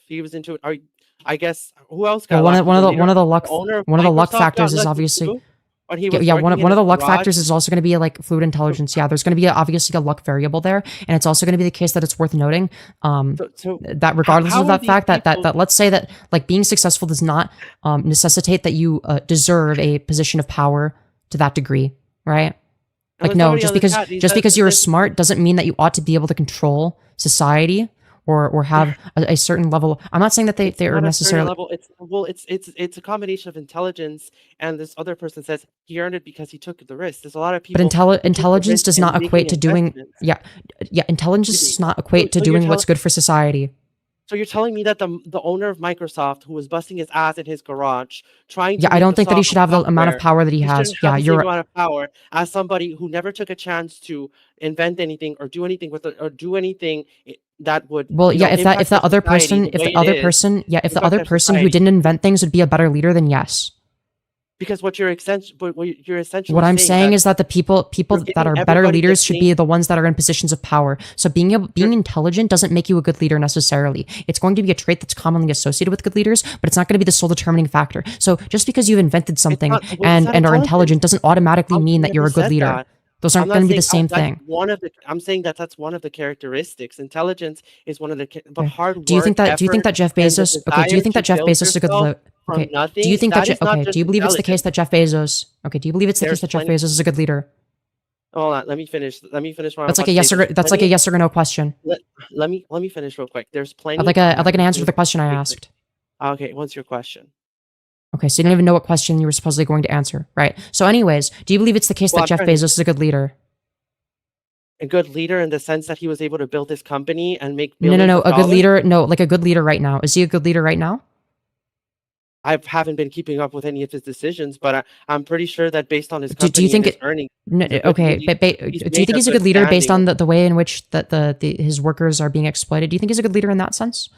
I guess who else got Well, one lucky? of the luck owner of one of the luck Microsoft factors got is lucky obviously too? when he Yeah, was yeah, working in one of his the luck garage. factors is also going to be like fluid intelligence. Yeah, there's going to be obviously a luck variable there, and it's also going to be the case that it's worth noting So that regardless how of are that these fact that people? let's say that like being successful does not necessitate that you deserve a position of power to that degree, right? And Like there's no, somebody on the chat, he just says because that you're this smart doesn't mean that you ought to be able to control society or have a certain level. I'm not saying that they it's are not a certain necessarily. level. It's a combination of intelligence, and this other person says he earned it because he took the risk. There's a lot of But people who took the intelligence risk does in not making equate to doing. investments. Yeah, intelligence does not So, equate to so you're doing what's telling good for society. so you're telling me that the owner of Microsoft, who was busting his ass in his garage trying Yeah, to I make don't the think that he should have the amount of software, power that he he has. shouldn't Yeah, have the you're same right. amount of power as somebody who never took a chance to invent anything or do anything with it or do anything that would, Well, yeah, if impact that their other society person, the if way the it other is, person, yeah, if the impact other their person who society. didn't invent things would be a better leader, then yes. Because what you're essentially What I'm saying saying that is that the people you're that giving are better everybody the leaders should same. be the ones that are in positions of power. So being intelligent doesn't make you a good leader necessarily. It's going to be a trait that's commonly associated with good leaders, but it's not going to be the sole determining factor. So just because you've invented something Well, it's and not are intelligent. intelligent doesn't automatically How mean come that you're never a good said leader. that? Those I'm aren't not going to be the saying same thing. I'm saying that that's one of the characteristics. Intelligence is one of the but Okay. hard Do you work, think that effort, Jeff and the Bezos? Okay. Do you desire think to that Jeff build Bezos is a good yourself leader? from Okay. nothing. Do you think That is not okay? just Do you believe it's the case intelligence. that Jeff Bezos? Okay. Do you believe it's the case There's that Jeff plenty. Bezos is a good leader? Hold on, let me finish. Let me finish what I'm That's like about a to yes say. or There's that's like a plenty. yes or no question. Let me finish real quick. There's plenty. I'd like an answer to the question I asked. Okay, what's your question? Okay, so you didn't even know what question you were supposedly going to answer, right? So, anyways, do you believe it's the case Well, that Jeff I'm trying Bezos is a good leader? a good leader in the sense that he was able to build his company and make No, billions no, of a good dollars. leader. No, like a good leader right now. Is he a good leader right now? I haven't been keeping up with any of his decisions, but I'm pretty sure that based on his Do company you think and his it? earnings, No, he's a good okay, leader. but He's do you made think he's a good good leader based on standing. the way in which his workers are being exploited? Do you think he's a good leader in that sense?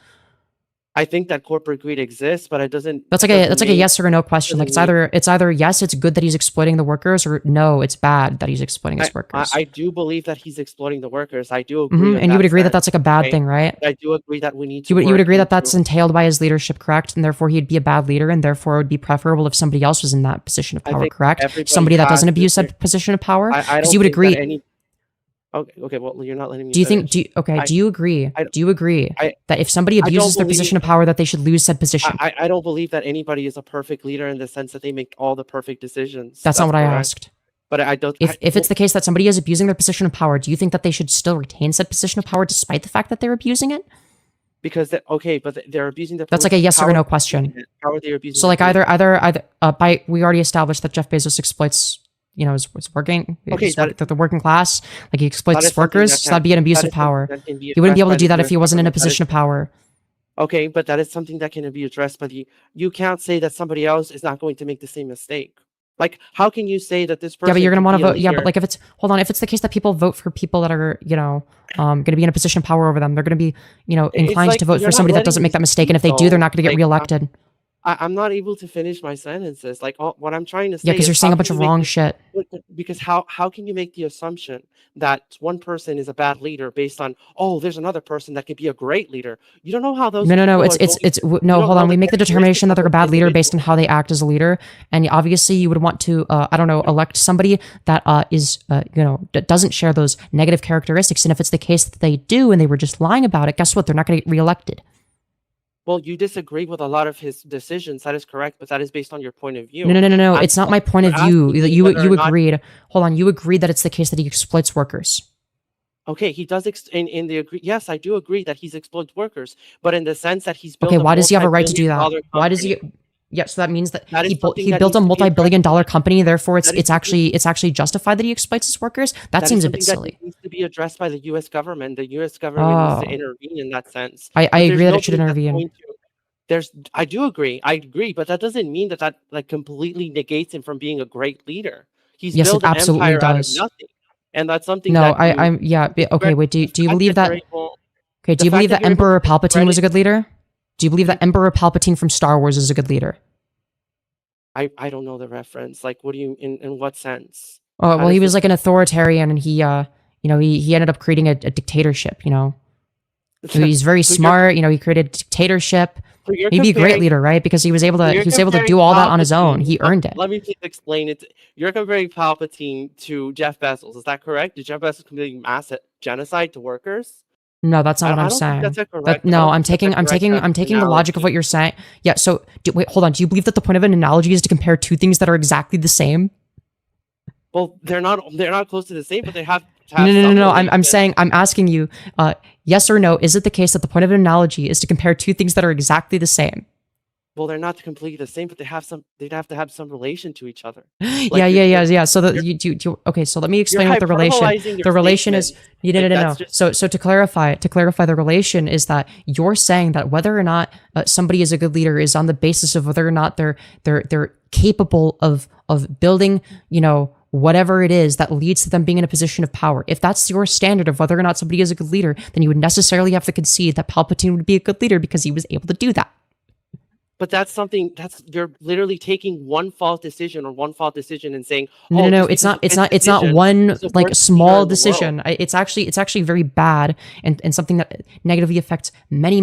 I think that corporate greed exists, but it doesn't. That's like a yes or a no question. Like doesn't mean- it's either yes, it's good that he's exploiting the workers, or no, it's bad that he's exploiting his workers. I do believe that he's exploiting the workers. I do agree. And you would agree that sense, that's like a bad okay? thing, right? I do agree that we need to. You would work agree that that's into- entailed by his leadership, correct? And therefore he'd be a bad leader, and therefore it would be preferable if somebody else was in that position of I power, think correct? everybody Somebody that has doesn't abuse their- that position of power? I Because don't you would think that agree. any. Okay, well, you're not letting me. Do you think? finish. Do you agree? Do you agree that if somebody don't abuses their position of power, that they should lose said position? I don't believe that anybody is a perfect leader in the sense that they make all the perfect decisions. That's not what I correct. asked. But I don't. If it's the case that somebody is abusing their position of power, do you think that they should still retain said position of power despite the fact that they're abusing it? Because but they're abusing their. That's like a yes or a no question. How are they abusing? So like their either by we already established that Jeff Bezos exploits, you know, his working, the working class, like he exploits his workers, so that'd be an abuse of power. He wouldn't be able to do that if he wasn't in a position of power. Okay, but that is something that can be addressed by you can't say that somebody else is not going to make the same mistake. Like, how can you say that this person? Yeah, but you're gonna want to vote. Yeah, leader? but like if it's if it's the case that people vote for people that are, you know, going to be in a position of power over them, they're going to be, you know, inclined like to vote you're for not somebody that letting doesn't me make that mistake. And if speak, they do, they're though. not going to get Like, reelected. I'm not able to finish my sentences. Like what I'm trying to say. Yeah, because is you're saying how a bunch can of you make wrong the- shit. Because how can you make the assumption that one person is a bad leader based on there's another person that could be a great leader? You don't know how those. No. people It's are going- no. don't Hold know on. the We make the determination that they're a bad characteristics of leader the based on how they act as a leader, and obviously you would want to, I don't know, elect somebody that is, that doesn't share those negative characteristics. And if it's the case that they do, and they were just lying about it, guess what? They're not going to get reelected. Well, you disagree with a lot of his decisions. That is correct, but that is based on your point of view. No. It's not my point of view. asking me You whether or not- agreed. Hold on. You agreed that it's the case that he exploits workers. Okay, he does in the agree. Yes, I do agree that he's exploits workers, but in the sense that he's built. Okay, a why does he have a right to do that? multi-billion-dollar Why does he? company. Yeah, so that means that That is something he that built a needs to be multi-billion-dollar company. Therefore, That is it's actually justified that he exploits his workers. That seems a bit silly. That needs to be addressed by the U.S. government. The U.S. government needs to intervene in that sense. I But there's agree that it should nobody that's intervene. going to- I do agree. I agree, but that doesn't mean that like completely negates him from being a great leader. He's Yes, it built an absolutely empire out of does. nothing, and that's something. No, that I'm yeah. Okay, wait. Do you fact believe that? you're able- Okay, do you the fact believe that that you're able Emperor to Palpatine spread was a it- good leader? Do you believe that Emperor Palpatine from Star Wars is a good leader? I don't know the reference. Like, what do you in what sense? Oh, How well, he does was it- like an authoritarian, and he ended up creating a dictatorship. You know, so he's very so you're- smart. You know, he created a dictatorship. So you're He'd be a great comparing. leader, right? Because he was able to You're do all that on his own. Palpatine- He earned it. Let me just explain it. You're comparing Palpatine to Jeff Bezos. Is that correct? Did Jeff Bezos commit mass genocide to workers? No, that's not what I I'm don't think saying. that's a correct. No, I I'm don't think taking that's a correct I'm taking the logic of what analogy. you're saying. Yeah. So wait, hold on. Do you believe that the point of an analogy is to compare two things that are exactly the same? Well, they're not close to the same, but they have. To No, have no, no, some no. I'm relation. saying, I'm asking you, yes or no. Is it the case that the point of an analogy is to compare two things that are exactly the same? Well, they're not completely the same, but they have some. They'd have to have some relation to each other. Yeah. So okay. So let me explain what the relation. hyperbolizing your The relation is. statement. No. That's just- So to clarify, the relation is that you're saying that whether or not somebody is a good leader is on the basis of whether or not they're capable of building, whatever it is that leads to them being in a position of power. If that's your standard of whether or not somebody is a good leader, then you would necessarily have to concede that Palpatine would be a good leader because he was able to do that. But that's something you're literally taking one false decision and saying, No, just it's not. because It's of not. this It's not decision, one he's the like worst small leader in the world." decision. It's actually very bad and something that negatively affects many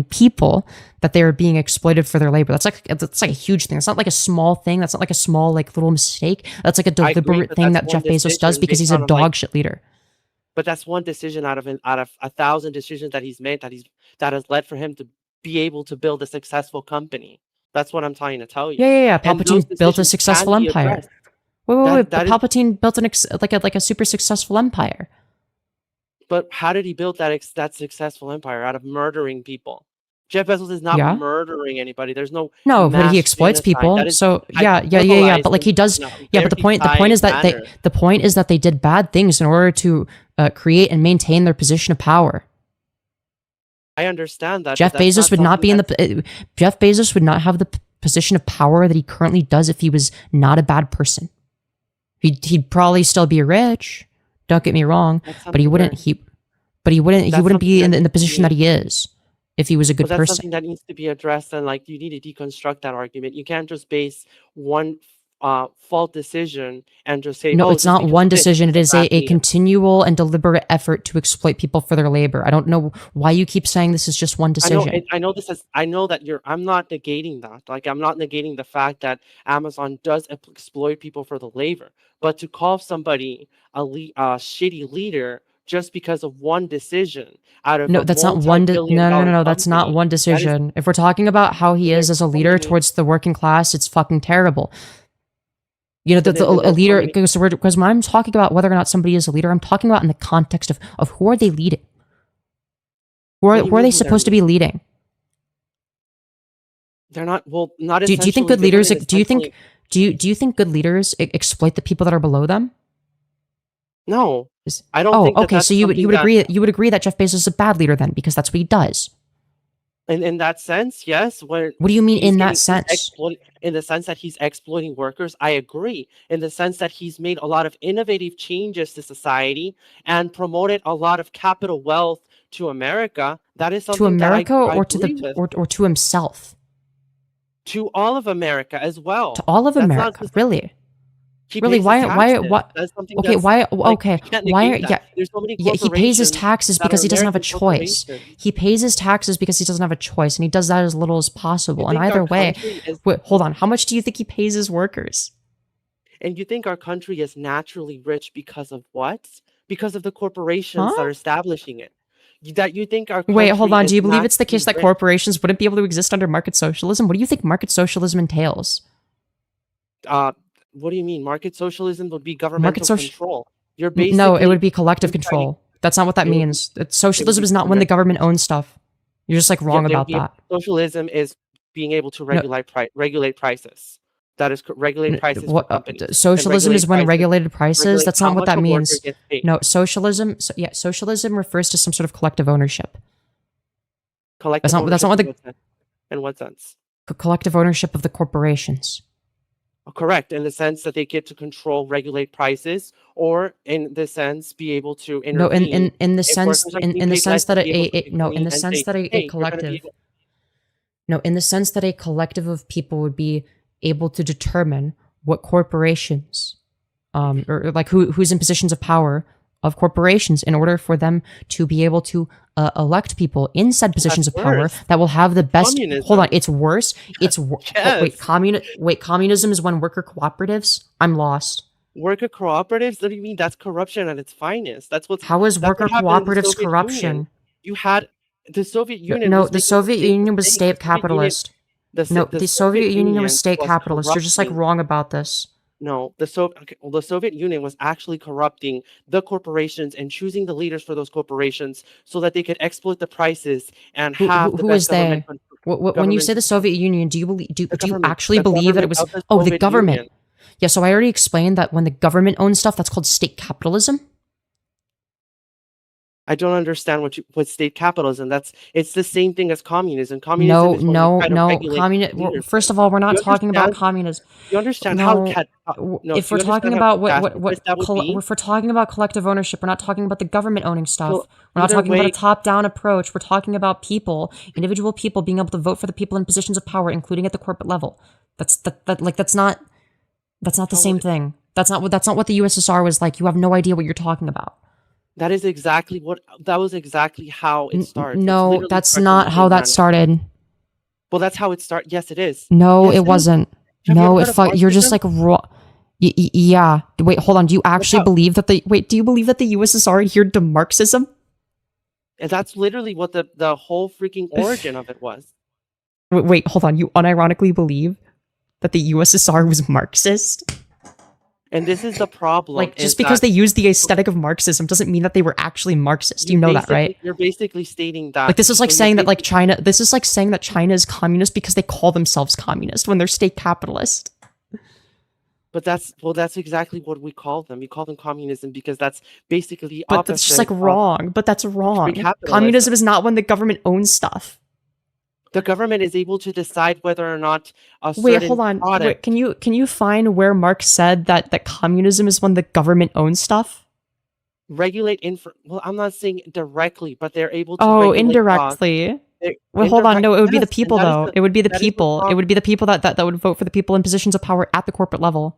people that they are being exploited for their labor. That's like a huge thing. It's not like a small thing. That's not like a small like little mistake. That's like a I agree, deliberate but thing that's that Jeff one Bezos does decision because he's based a on, dog shit leader. But that's one decision out of 1,000 decisions that he's made that has led for him to be able to build a successful company. That's what I'm trying to tell you. Yeah. And those Palpatine built a decisions successful can be empire. addressed. Wait. that But is- Palpatine built like a super successful empire. But how did he build that successful empire? Out of murdering people. Jeff Bezos is not Yeah. murdering anybody. There's no No, but mass he exploits genocide. people. That is So yeah. But like he does. in a Yeah, but the very point is that high manner. the point is that they did bad things in order to create and maintain their position of power. I understand that. Jeff but that's Bezos would not be in something the Jeff Bezos would not have the position of power that he currently does if he was not a bad person. He'd probably still be rich. Don't get me wrong, that's but he something wouldn't. where- He wouldn't That's be something in the that position that he is if he was a good But that's person. something that needs to be addressed, and like you need to deconstruct that argument. You can't just base one fault decision and just say, No, "Oh, it's just not because one of this, decision. It he's is bad a leader." continual and deliberate effort to exploit people for their labor. I don't know why you keep saying this is just one decision. I know this is. I know that I'm not negating that. Like I'm not negating the fact that Amazon does exploit people for the labor, but to call somebody a shitty leader just because of one decision out of No, a that's not one. No. That's not company, one decision. If we're talking about how he is as a leader towards the working class, it's fucking terrible. A leader, because when I'm talking about whether or not somebody is a leader, I'm talking about in the context of who are they leading? Who are they supposed to be leading? They're not. Well, not. Do you think good leaders? Do you think good leaders exploit the people that are below them? No, I don't think. Okay. So you would agree that Jeff Bezos is a bad leader then, because that's what he does. In that sense, yes. What do you mean in that sense? In the sense that he's exploiting workers, I agree. In the sense that he's made a lot of innovative changes to society and promoted a lot of capital wealth to America, that is something to America that I or to agree the with. or to himself? To all of America as well. To all of That's not America, just- really? He Really? pays his Why? taxes. That's something Okay. that's- Why? like, Okay. you can't Why? negate that. Yeah. There's so many Yeah. He pays his corporations taxes that because are he doesn't have a American choice. corporations. He pays his taxes because he doesn't have a choice, and he does that as little as possible. You And think either our way, country is- wait, hold on. How much do you think he pays his workers? And you think our country is naturally rich because of what? Because of the corporations that Huh? are establishing it. You think our Wait, hold country on. is Do you believe it's the case that naturally rich? corporations wouldn't be able to exist under market socialism? What do you think market socialism entails? What do you mean? Market socialism would be governmental soci- control. You're No, basically it would be collective you're trying- control. That's not what that it would be- means. Socialism be is not when the government- government owns stuff. You're just like wrong Yeah, about that. Socialism is being able to regulate prices. That is regulate prices for companies. and Socialism is regulate when prices- regulated prices. regulate That's how not what much that a worker means. gets paid. No, socialism. Socialism refers to some sort of collective ownership. Collective that's not what ownership in what sense? Collective ownership of the corporations. Correct, in the sense that they get to control, regulate prices, or in the sense be able to intervene. No, in the if sense workers are in getting the paid sense less, that to be able to in the intervene sense and that say, a "Hey, you're gonna be collective. able-" No, in the sense that a collective of people would be able to determine what corporations, or like who's in positions of power of corporations in order for them to be able to elect people in said positions of power worse. that will have the best. Communism. Hold on, it's worse. It's Yes. wait, communism is when worker cooperatives. I'm lost. Worker cooperatives? What do you mean? That's corruption at its finest. That's what's. How is that's worker what happened in the cooperatives Soviet corruption? Union. You had the Soviet Union. No, was the making Soviet same Union was mistake. state The Soviet Union- capitalist. The Soviet Union was state capitalist. You're just like corrupting. wrong about this. No, the Soviet Union was actually corrupting the corporations and choosing the leaders for those corporations so that they could exploit the prices and have the Who best is they? government. When you say the Soviet Union, do you believe? Do you government- actually the believe that it government was? of the Oh, the Soviet government. Union. Yeah. So I already explained that when the government owns stuff, that's called state capitalism. I don't understand what state capitalism. It's the same thing as communism. Communism No, is when no, you try to no. regulate leadership. First of all, we're not You talking about understand- communism. You understand No, how if we're talking about if we're talking about collective ownership, we're not talking about the government owning stuff. Well, We're not either talking about a way- top-down approach. We're talking about people, individual people being able to vote for the people in positions of power, including at the corporate level. That's not the same thing. That's not what the USSR was like. You have no idea what you're talking about. that was exactly how it started. No, that's not how that started. Well, that's how it started. Yes, it is. No, Yes, it is. wasn't. Have you No, ever it heard of you're just like Marxism? raw. Yeah. Wait, hold on. Do you actually how- believe that do you believe that the USSR adhered to Marxism? And that's literally what the whole freaking origin of it was. Wait, hold on. You unironically believe that the USSR was Marxist? And this is the problem. Like, is just because that they used the aesthetic of Marxism doesn't mean that they were actually Marxist. You know that, right? You're basically stating that. Like, this is like so saying you're that like China. This is like saying that China is communist because they call themselves communist when they're state capitalist. But that's exactly what we call them. We call them communism because that's basically the But opposite. that's just like of- wrong. But that's wrong. capitalism. Communism is not when the government owns stuff. The government is able to decide whether or not a certain Wait, hold on. product. Wait, can you find where Marx said that communism is when the government owns stuff? Regulate well, I'm not saying directly, but they're able to Oh, regulate indirectly. laws. Well, hold on. No, it would be the Yes, and people that is though. the- It would be the that is the people. It problem. would be the people that would vote for the people in positions of power at the corporate level.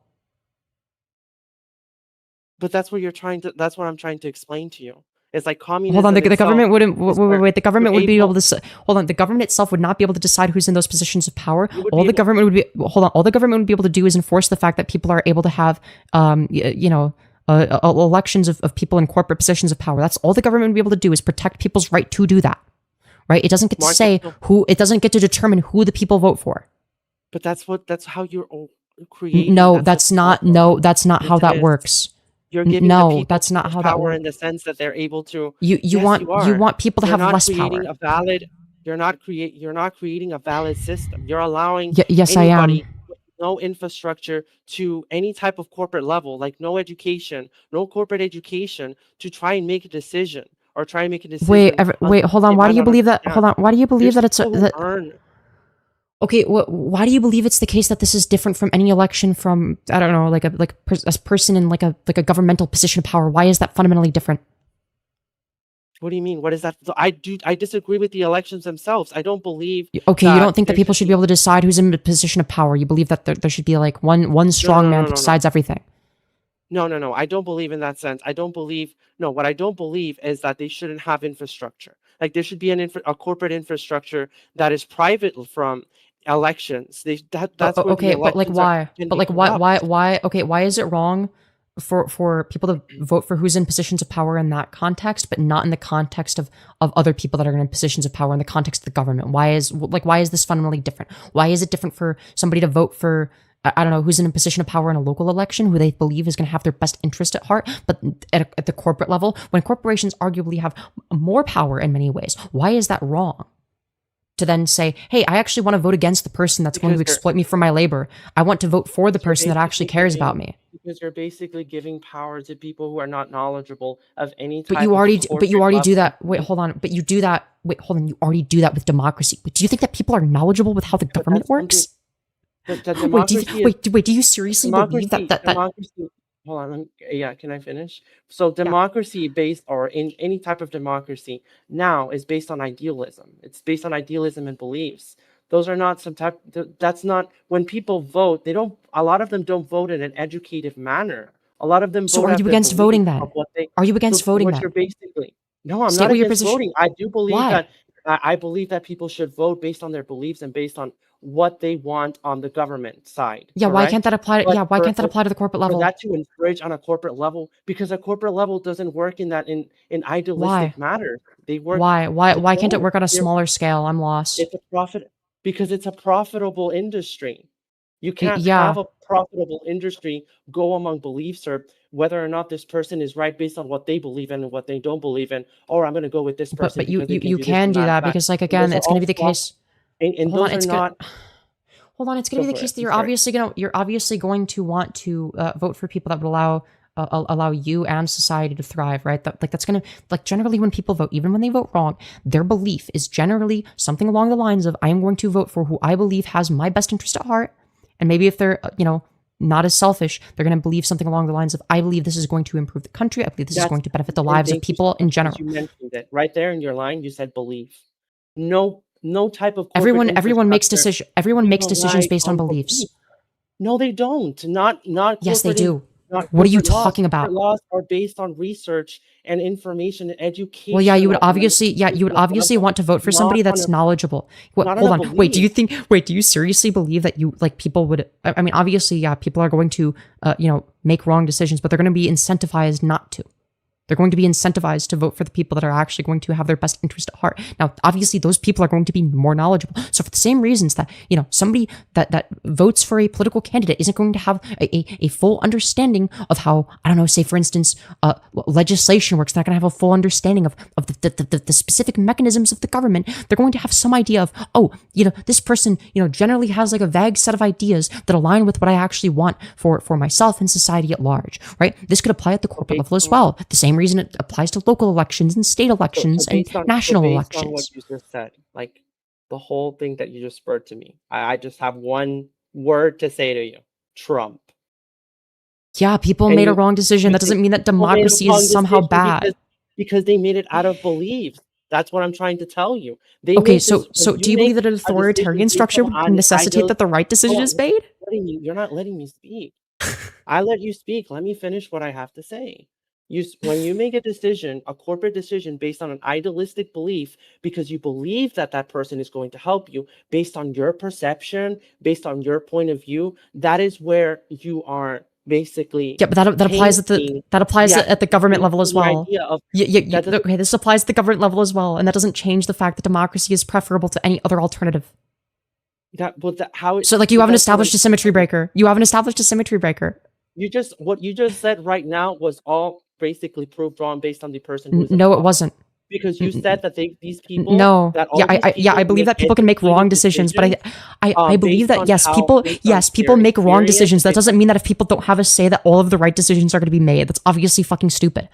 But that's what I'm trying to explain to you. It's like communism. Hold on, the itself government wouldn't. is where Wait, the government you're would be able to. Hold on, the government itself would not be able to decide who's in those positions of power. You would All be the able- government would be. Hold on, all the government would be able to do is enforce the fact that people are able to have, elections of people in corporate positions of power. That's all the government would be able to do is protect people's right to do that. Right? It doesn't get to say who. It doesn't get to determine who the people vote for. But that's how you're creating. No, that's not. No, that's not Yes, how it that is. works. You're giving the No, people that's not much how that power works. in the sense that they're able to. You Yes, want people to You're have not less power. creating a valid. You're not creating a valid system. You're allowing Yes, I am. anybody with no infrastructure to any type of corporate level, like no education, no corporate education, to try and make a decision or try and make a decision. Wait, hold on. Why do you believe that? Hold on. Why do you believe that it's that? Okay, why do you believe it's the case that this is different from any election from, I don't know, like a person in like a governmental position of power? Why is that fundamentally different? What do you mean? What is that? So I disagree with the elections themselves. I don't believe. Okay, you don't think that there people should be able to decide who's in a position of power. You believe that there should be like one strong man that decides everything. No. I don't believe in that sense. What I don't believe is that they shouldn't have infrastructure. Like there should be a corporate infrastructure that is private from elections. That's where okay, the but like elections why? can But be like corrupt. why? Okay, why is it wrong for people to vote for who's in positions of power in that context, but not in the context of other people that are in positions of power in the context of the government? Why is this fundamentally different? Why is it different for somebody to vote for, I don't know, who's in a position of power in a local election, who they believe is going to have their best interest at heart, but at the corporate level, when corporations arguably have more power in many ways? Why is that wrong? To then say, hey, I actually want to vote against the person that's going to exploit me for my labor. I want to vote for the person that actually cares about me. Because you're basically giving power to people who are not knowledgeable of any type But you already of do that. Wait, hold on. But you do that. Wait, hold on. You already do that with democracy. But do you think that people are knowledgeable with how the government works? Wait, do you seriously believe that democracy? Hold on. Can I finish? So democracy based, or in any type of democracy now, is based on idealism. It's based on idealism and beliefs. Those are not that's not when people vote. A lot of them don't vote in an educative manner. A lot of them. So vote are at you the against belief voting then? of what they. Are you against So voting what then? you're basically. No, I'm State not what your against position. voting. I do believe Why? that. I believe that people should vote based on their beliefs and based on what they want on the government side. Yeah, why can't correct? that apply? But Yeah, why for, can't that apply to the corporate for level? that to infringe on a corporate level, because a corporate level doesn't work in that in idealistic matters. They work. Why? Why can't it don't. work on a They're- smaller scale? I'm lost. It's a profit because it's a profitable industry. You can't yeah. have a profitable industry go among beliefs or whether or not this person is right based on what they believe in and what they don't believe in. Or I'm going to go with this person. But you because they you do this can and do that and because like And again, those are it's going to all be the flop- case. And Hold on, those it's are not. Hold on, it's going to be Go the for case it. that I'm you're obviously going to want to vote for people that would allow you and society to thrive, right? That's gonna, like, generally when people vote, even when they vote wrong, their belief is generally something along the lines of, I am going to vote for who I believe has my best interest at heart. And maybe if they're not as selfish, they're going to believe something along the lines of, I believe this is going to improve the country, I believe this is going to benefit the lives of people in general. You mentioned it right there in your line. You said belief. No type of Everyone makes infrastructure everyone makes decisions relies based on beliefs. belief. No, they don't. Not Yes, they corporate do. not What are you corporate laws. talking about? Corporate laws are based on research and information and education. Well, yeah, you would on obviously want to vote for somebody not that's on a- knowledgeable. not Hold on a on. Wait, do belief. you seriously believe that people would, I mean, obviously, yeah, people are going to, make wrong decisions, but they're going to be incentivized not to. They're going to be incentivized to vote for the people that are actually going to have their best interest at heart. Now, obviously, those people are going to be more knowledgeable. So for the same reasons that, somebody that votes for a political candidate isn't going to have a full understanding of how, I don't know, say for instance, legislation works. They're not going to have a full understanding of the specific mechanisms of the government. They're going to have some idea of, this person, generally has like a vague set of ideas that align with what I actually want for myself and society at large, right? This could apply at the corporate level as well. The same reason it applies to local elections and state elections and national elections. On what you just said, like the whole thing that you just spurred to me, I just have one word to say to you: Trump. Yeah, people made a wrong decision. That doesn't mean that democracy is somehow bad. Because they made it out of beliefs. That's what I'm trying to tell you. Okay, so do you believe that an authoritarian structure would necessitate that the right decision is made? You're not letting me speak. I let you speak. Let me finish what I have to say. When you make a decision, a corporate decision based on an idealistic belief, because you believe that that person is going to help you based on your perception, based on your point of view, that is where you are basically. Yeah, but that applies at the government level as well. Okay, this applies at the government level as well, and that doesn't change the fact that democracy is preferable to any other alternative. So you haven't established a symmetry breaker. What you just said right now was all basically proved wrong based on the person who is. No, it wasn't. Because you said that these people. No. I believe that people can make wrong decisions, but I believe that people make wrong decisions. That doesn't mean that if people don't have a say, that all of the right decisions are going to be made. That's obviously fucking stupid.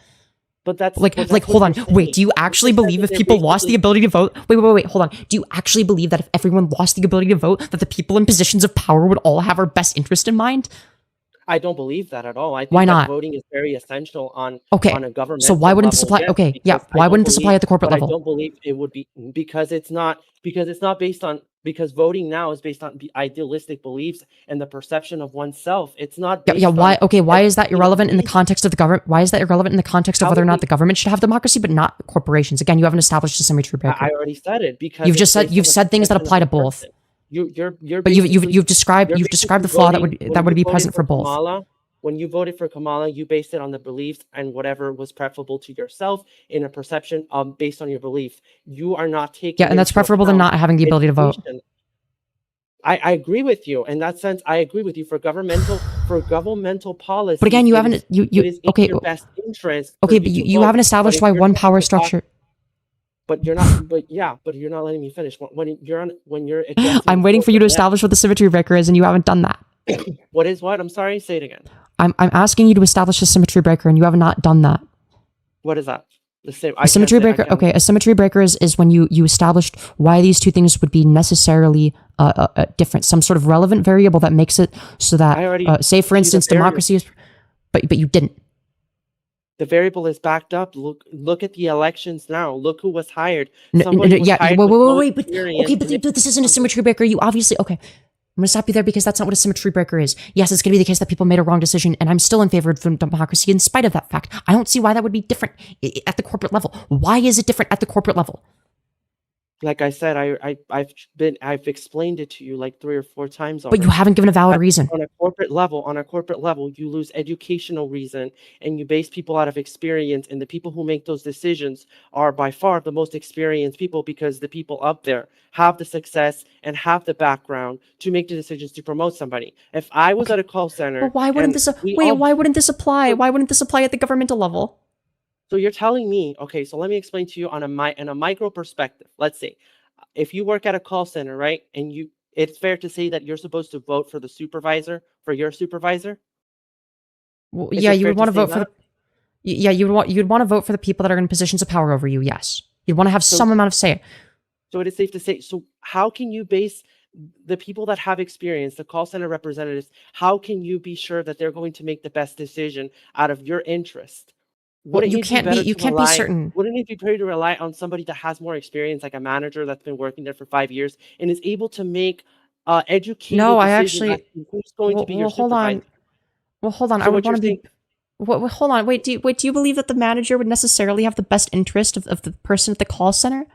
But that's hold on. Wait, do you actually believe if people lost the ability to vote? Wait, hold on. Do you actually believe that if everyone lost the ability to vote, that the people in positions of power would all have our best interest in mind? I don't believe that at all. I think why not? That voting is very essential on a government. So why wouldn't this apply? Why wouldn't this apply at the corporate level? I don't believe it would be because it's not based on, because voting now is based on the idealistic beliefs and the perception of oneself. It's not. Why? Okay, why is that irrelevant in the context of the government? Why is that irrelevant in the context of whether or not the government should have democracy, but not corporations? Again, you haven't established a symmetry breaker. I already said it because you've said things that apply to both. But you've described the flaw that would be present for both. Kamala, when you voted for Kamala, you based it on the beliefs and whatever was preferable to yourself in a perception based on your belief. You are not taking. Yeah, and that's preferable than not having the ability to vote. I agree with you in that sense. I agree with you for governmental policy. But again, you haven't your best interest. Okay, but you haven't established why one power structure. But you're not. But you're not letting me finish. When you're. I'm waiting for you to establish what the symmetry breaker is, and you haven't done that. What is what? I'm sorry. Say it again. I'm asking you to establish a symmetry breaker, and you have not done that. What is that? A symmetry breaker. Okay, a symmetry breaker is when you established why these two things would be necessarily different. Some sort of relevant variable that makes it so that, say for instance, democracy is. But you didn't. The variable is backed up. Look at the elections now. Look who was hired. Wait. But this isn't a symmetry breaker. You obviously okay. I'm going to stop you there because that's not what a symmetry breaker is. Yes, it's going to be the case that people made a wrong decision, and I'm still in favor of democracy in spite of that fact. I don't see why that would be different at the corporate level. Why is it different at the corporate level? Like I said, I've explained it to you like 3 or 4 times already. But you haven't given a valid reason. On a corporate level, you lose educational reason, and you base people out of experience, and the people who make those decisions are by far the most experienced people, because the people up there have the success and have the background to make the decisions to promote somebody. If I was at a call center, but why wouldn't this? Why wouldn't this apply? Why wouldn't this apply at the governmental level? So you're telling me, okay, so let me explain to you on a micro perspective. Let's say if you work at a call center, right? And it's fair to say that you're supposed to vote for the supervisor, for your supervisor? Well, yeah, you would want to vote for you'd want to vote for the people that are in positions of power over you, yes. You'd want to have some amount of say. So it is safe to say, so how can you base the people that have experience, the call center representatives, how can you be sure that they're going to make the best decision out of your interest? Well, you can't be certain. Wouldn't it be better to rely on somebody that has more experience, like a manager that's been working there for 5 years and is able to make educated decisions who's going to be your supervisor? Hold on. So I would want to be. Hold on. Wait. Do you believe that the manager would necessarily have the best interest of the person at the call center?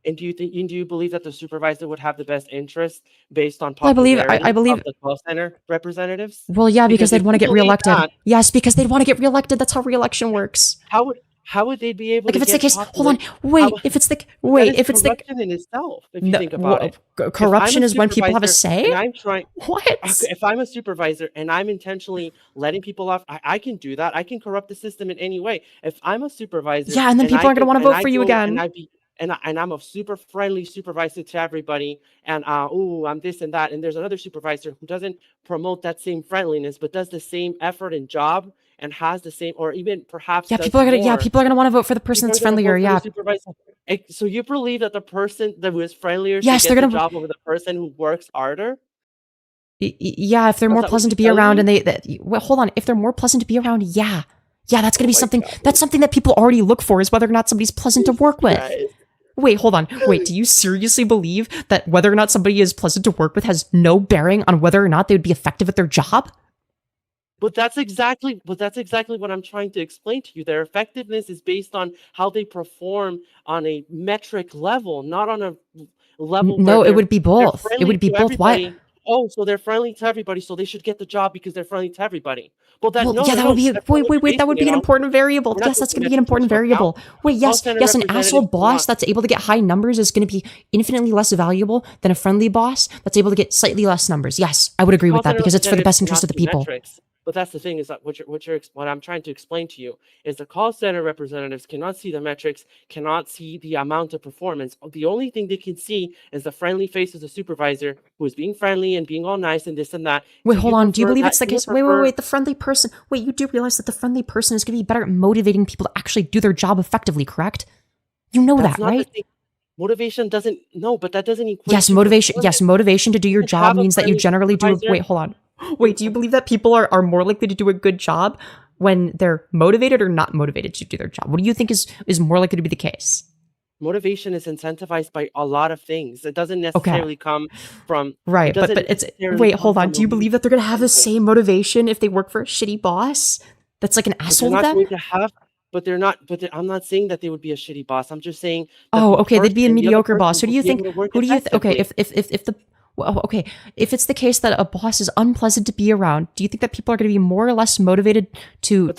And do you believe that the supervisor would have the best interest based on popularity I believe of the call center representatives? Well, yeah, because they'd want to get reelected. Yes, because they'd want to get reelected. That's how reelection works. How would they be able? Like, to if it's get the case, popular? hold on, wait. If it's the corruption in itself, if you think about it, corruption is when people have a say. And I'm trying. What? If I'm a supervisor and I'm intentionally letting people off, I can do that. I can corrupt the system in any way. If I'm a supervisor, yeah, and then people aren't going to want to vote for you again. And I'm a super friendly supervisor to everybody, and I'm this and that, and there's another supervisor who doesn't promote that same friendliness, but does the same effort and job, and has the same, or even perhaps people are gonna want to vote for the person that's friendlier. Yeah. So you believe that the person that was friendlier should get the job over the person who works harder? Yeah, if they're more pleasant to be around, and hold on, if they're more pleasant to be around, yeah, that's gonna be something. That's something that people already look for, is whether or not somebody's pleasant to work with. Wait, hold on. Wait, do you seriously believe that whether or not somebody is pleasant to work with has no bearing on whether or not they would be effective at their job? But that's exactly what I'm trying to explain to you. Their effectiveness is based on how they perform on a metric level, not on a level. No, it would be both. It would be both. Why? Oh, so they're friendly to everybody, so they should get the job because they're friendly to everybody. Well, that that would be that would be an important variable. Yes, that's going to be an important variable. Wait, yes, an asshole boss that's able to get high numbers is going to be infinitely less valuable than a friendly boss that's able to get slightly less numbers. Yes, I would agree with that because it's for the best interest of the people. But that's the thing, is that what I'm trying to explain to you is the call center representatives cannot see the metrics, cannot see the amount of performance. The only thing they can see is the friendly face of the supervisor who is being friendly and being all nice and this and that. Wait, hold on. Do you believe it's the case? Wait. The friendly person. Wait, you do realize that the friendly person is going to be better at motivating people to actually do their job effectively, correct? You know that, right? Motivation doesn't. No, but that doesn't equate. Yes, motivation. Yes, motivation to do your job means that you generally do. Wait, hold on. Wait, do you believe that people are more likely to do a good job when they're motivated or not motivated to do their job? What do you think is more likely to be the case? Motivation is incentivized by a lot of things. It doesn't necessarily come from right, but it's wait, hold on. Do you believe that they're gonna have the same motivation if they work for a shitty boss that's like an asshole to them? But they're not. I'm not saying that they would be a shitty boss. I'm just saying. They'd be a mediocre boss. Who do you think? Okay, if it's the case that a boss is unpleasant to be around, do you think that people are going to be more or less motivated to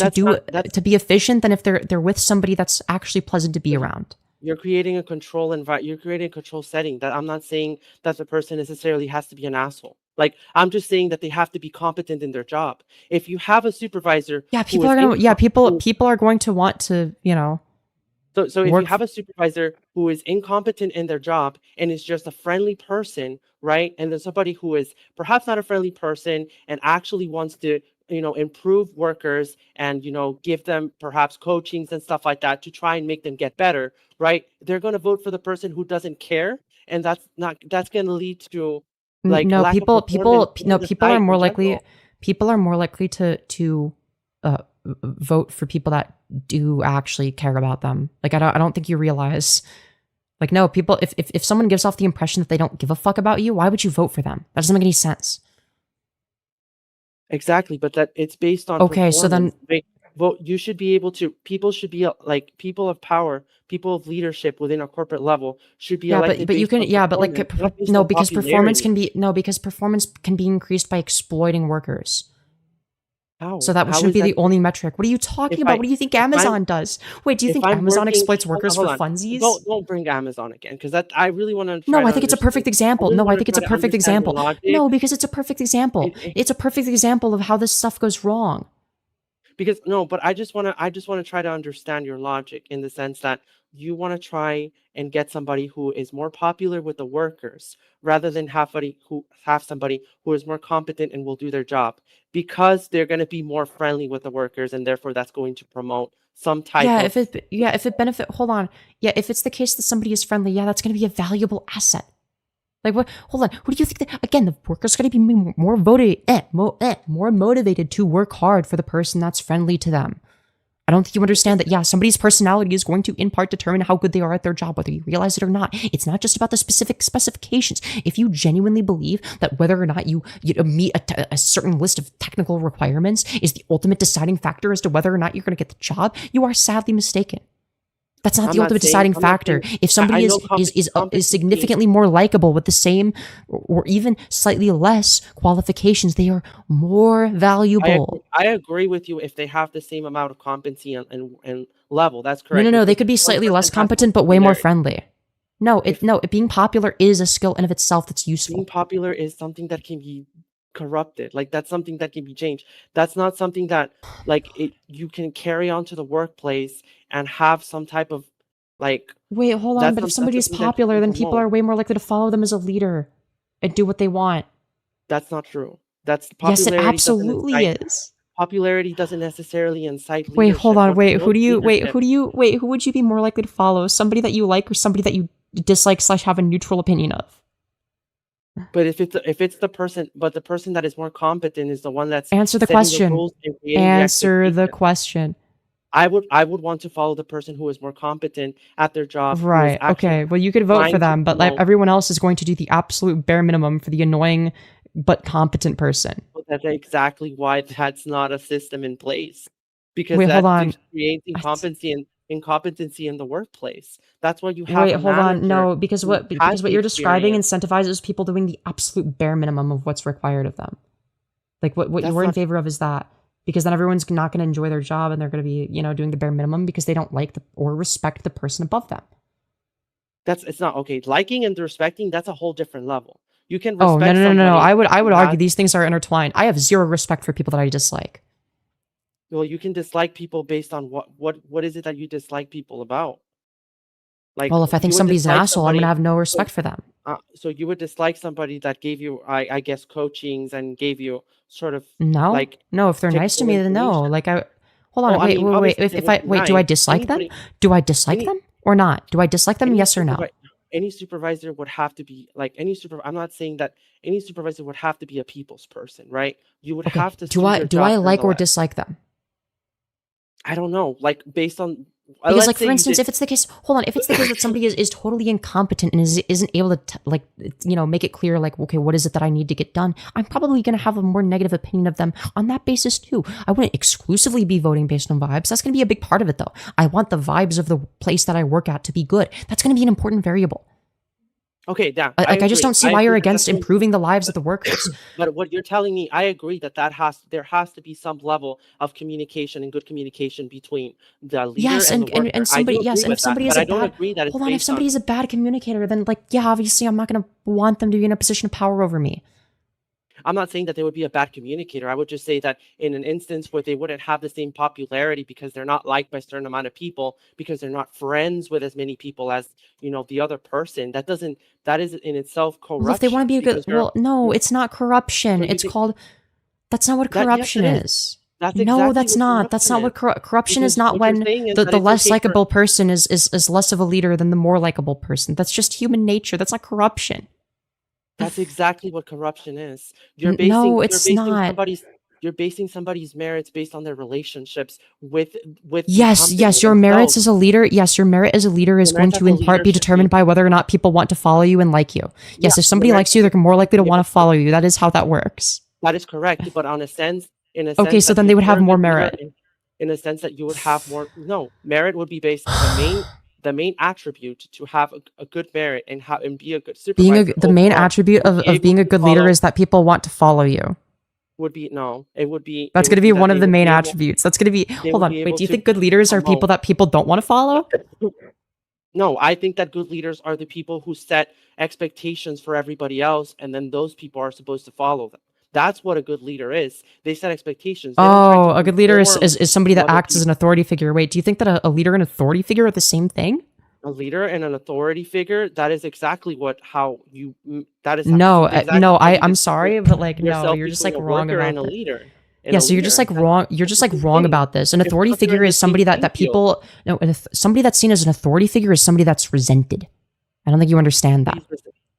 be efficient than if they're with somebody that's actually pleasant to be around? You're creating a control You're creating a control setting. That I'm not saying that the person necessarily has to be an asshole. Like, I'm just saying that they have to be competent in their job. If you have a supervisor, people are going to want to, So if you have a supervisor who is incompetent in their job and is just a friendly person, right? And then somebody who is perhaps not a friendly person and actually wants to, improve workers and, give them perhaps coachings and stuff like that to try and make them get better, right? They're going to vote for the person who doesn't care. And that's going to lead to people are more likely to vote for people that do actually care about them. Like, I don't think you realize Like, no, people, if someone gives off the impression that they don't give a fuck about you, why would you vote for them? That doesn't make any sense. Exactly, but that it's based on Okay, so then well, you should be able to. People should be like people of power, people of leadership within a corporate level should be yeah, elected. but you based on can but like performance, not based no on because performance popularity. because performance can be increased by exploiting workers. How? So that How shouldn't is be that? the only metric. What are you talking If about? I What do you think if I'm Amazon does? Wait, do you if think I'm Amazon working, exploits workers for hold on. funsies? Don't bring Amazon again, because that I really want to try No, to I think it's a perfect understand. I example. really No, I want think to it's try a to perfect understand your example. logic. No, because it's a perfect example. It, It's a perfect example of how this stuff goes wrong. because no, but I just want to try to understand your logic in the sense that you want to try and get somebody who is more popular with the workers rather than have somebody who is more competent and will do their job, because they're going to be more friendly with the workers, and therefore that's going to promote some type Yeah, of if it benefit, hold on. Yeah, if it's the case that somebody is friendly, yeah, that's going to be a valuable asset. Like what? Hold on. Who do you think that again? The workers going to be more more motivated to work hard for the person that's friendly to them. I don't think you understand that. Yeah, somebody's personality is going to in part determine how good they are at their job, whether you realize it or not. It's not just about the specific specifications. If you genuinely believe that whether or not you meet a certain list of technical requirements is the ultimate deciding factor as to whether or not you're going to get the job, you are sadly mistaken. That's not I'm the not ultimate saying- deciding I'm not factor. saying- If somebody I know is competency- significantly more likable with the same or even slightly less qualifications, they are more valuable. I agree with you if they have the same amount of competency and level. That's correct. No, If they it's could be one slightly person less has competent but way more popularity. friendly. No, being popular is a skill in of itself that's useful. Being popular is something that can be corrupted. Like that's something that can be changed. That's not something that you can carry on to the workplace and have some type of like. Wait, hold on, but if somebody's something that you popular, can then people promote. are way more likely to follow them as a leader and do what they want. That's not true. That's Yes, it popularity doesn't absolutely incite- is. Popularity doesn't necessarily incite Wait, hold leadership on, or wait, promote leadership. who would you be more likely to follow? Somebody that you like or somebody that you dislike / have a neutral opinion of? But if it's the person, but the person that is more competent is the one that's Answer the setting question. rules and creating Answer the expectations. question. I would want to follow the person who is more competent at their job. who is Right. actually Okay. Well, you could vote trying for to them, but like promote- everyone else is going to do the absolute bare minimum for the annoying but competent person. But that's exactly why that's not a system in place. Because Wait, hold that on. creates I- incompetency in the workplace. That's why you have Wait, a hold on. manager No, because who what has the you're describing experience. incentivizes people doing the absolute bare minimum of what's required of them. Like what That's you're in not- favor of is that. Because then everyone's not going to enjoy their job and they're going to be, doing the bare minimum because they don't like or respect the person above them. It's not okay. Liking and respecting, that's a whole different level. You can Oh, respect no. somebody I would who argue has- these things are intertwined. I have zero respect for people that I dislike. Well, you can dislike people based on what is it that you dislike people about? Like, Well, if I think you would somebody's an dislike asshole, I'm somebody- going to have no respect for them. So you would dislike somebody that gave you, I guess, coachings and gave you sort of No, like no. If they're nice to me, then no. information. Like hold on, Well, I wait. mean, If obviously they I would be do I nice. dislike them? Anybody- Do I dislike any- them or not? Do I dislike them? any Yes or no? Any supervisor would have to be like I'm not saying that any supervisor would have to be a people's person, right? You would Okay. have to. Do their I job like or nonetheless. dislike them? I don't know. Like based on Because, let's like, say for you instance, did- if it's the case, hold on, if it's the case that somebody is totally incompetent and isn't able to, make it clear, like, okay, what is it that I need to get done? I'm probably going to have a more negative opinion of them on that basis, too. I wouldn't exclusively be voting based on vibes. That's going to be a big part of it, though. I want the vibes of the place that I work at to be good. That's going to be an important variable. okay, yeah, I just agree. don't see I why you're agree that against that's going- improving the lives of the workers. But what you're telling me, I agree that there has to be some level of communication and good communication between the leader Yes, and the worker. and somebody, I do yes, agree and with if somebody that, is but a I don't bad, agree that it's hold on, if based somebody is a bad communicator, then yeah, obviously I'm not going to want them to be in a position of power over me. I'm not saying that they would be a bad communicator. I would just say that in an instance where they wouldn't have the same popularity because they're not liked by a certain amount of people, because they're not friends with as many people as the other person, that is in itself corruption. Well, if they want to be a good, because you're- well, no, it's not corruption. So you It's think- called. That's not what That- yes, corruption it is. That's No, exactly that's what not. That's not corruption what corruption is. Because Not what you're when saying is the that it's less okay for- likable person is less of a leader than the more likable person. That's just human nature. That's not corruption. That's exactly what corruption is. No, it's basing not. somebody's You're basing somebody's merits based on their relationships with the Yes, company yes, your merits themselves. as a leader, yes, your merit as a leader is Your going merits to as a in part leader be should be determined by whether or not people want to follow you and like you. yeah, Yes, if your somebody merits likes you, they're more likely to be want able to follow you. That is how that works. that is correct, but in a sense Okay, so that then they would you're have a more good leader, merit. in a sense that you would have more. No, merit would be based the main attribute to have a good merit and be a good supervisor The main overall attribute would be of able being a to good leader follow is that people want to follow you. would be no, it would be That's going to be that one of they the would main be able attributes. That's going to be, they hold would on, be wait, able do you to think good leaders are people promote. that people don't want to follow? No, I think that good leaders are the people who set expectations for everybody else, and then those people are supposed to follow them. That's what a good leader is. They set expectations. They don't try Oh, to a good leader conform is somebody to that other acts as an people. authority figure. Wait, do you think that a leader and authority figure are the same thing? A leader and an authority figure, that is exactly that is No, exactly no, how you I'm distinguish sorry, but like, no, yourself you're just between like a wrong worker and about a this. leader. Yeah, so you're just like wrong. You're That's just the like same wrong thing. about this. An It's authority not they're figure in the is somebody same that playing field. people no, somebody that's seen as an authority figure is somebody that's resented. I don't think you understand that.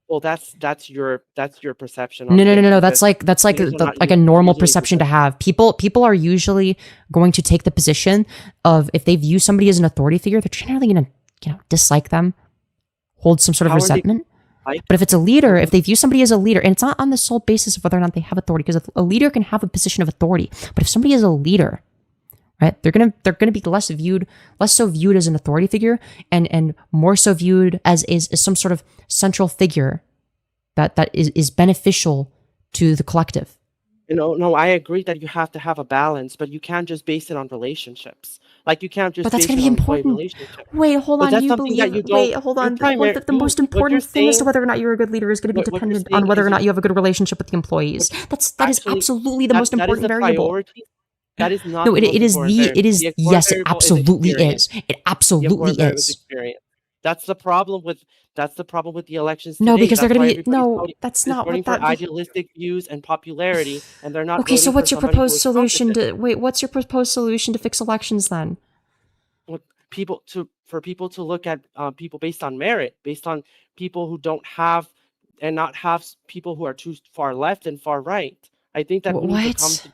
Well, that's your perception No, of no, no, things, no, no. because That's like leaders are not like a normal usually perception to resented. have. People are usually going to take the position of if they view somebody as an authority figure, they're generally going to dislike them, hold some sort of How are they resentment. like? But if it's a leader, if they view somebody as a leader, and it's not on the sole basis of whether or not they have authority, because a leader can have a position of authority, but if somebody is a leader, right, they're gonna be less so viewed as an authority figure, and more so viewed as some sort of central figure that is beneficial to the collective. No, I agree that you have to have a balance, but you can't just base it on relationships. Like, you can't just But that's base going it to be on employee important. relationship. Wait, hold But on. that's Do you something that believe? you Wait, don't. hold Your on. primary, The most what you're important thing as to saying, whether or not you're a good leader is going to be what you're dependent saying on whether is or not you have a good relationship with the employees. That is actually absolutely the most that is important the variable. priority. That is not No, the most important variable. it is The important yes, it variable is absolutely experience. is. It The absolutely important variable is is. experience. That's the problem with the elections No, today. because they're That's going why to be everybody's no. voting That's is not voting what for that. idealistic views and popularity, and they're not Okay, so voting for what's your somebody who proposed is solution competent. to wait? What's your proposed solution to fix elections then? For people to look at people based on merit, based on people who don't have and not have people who are too far left and far right. I think that we need to come What? to,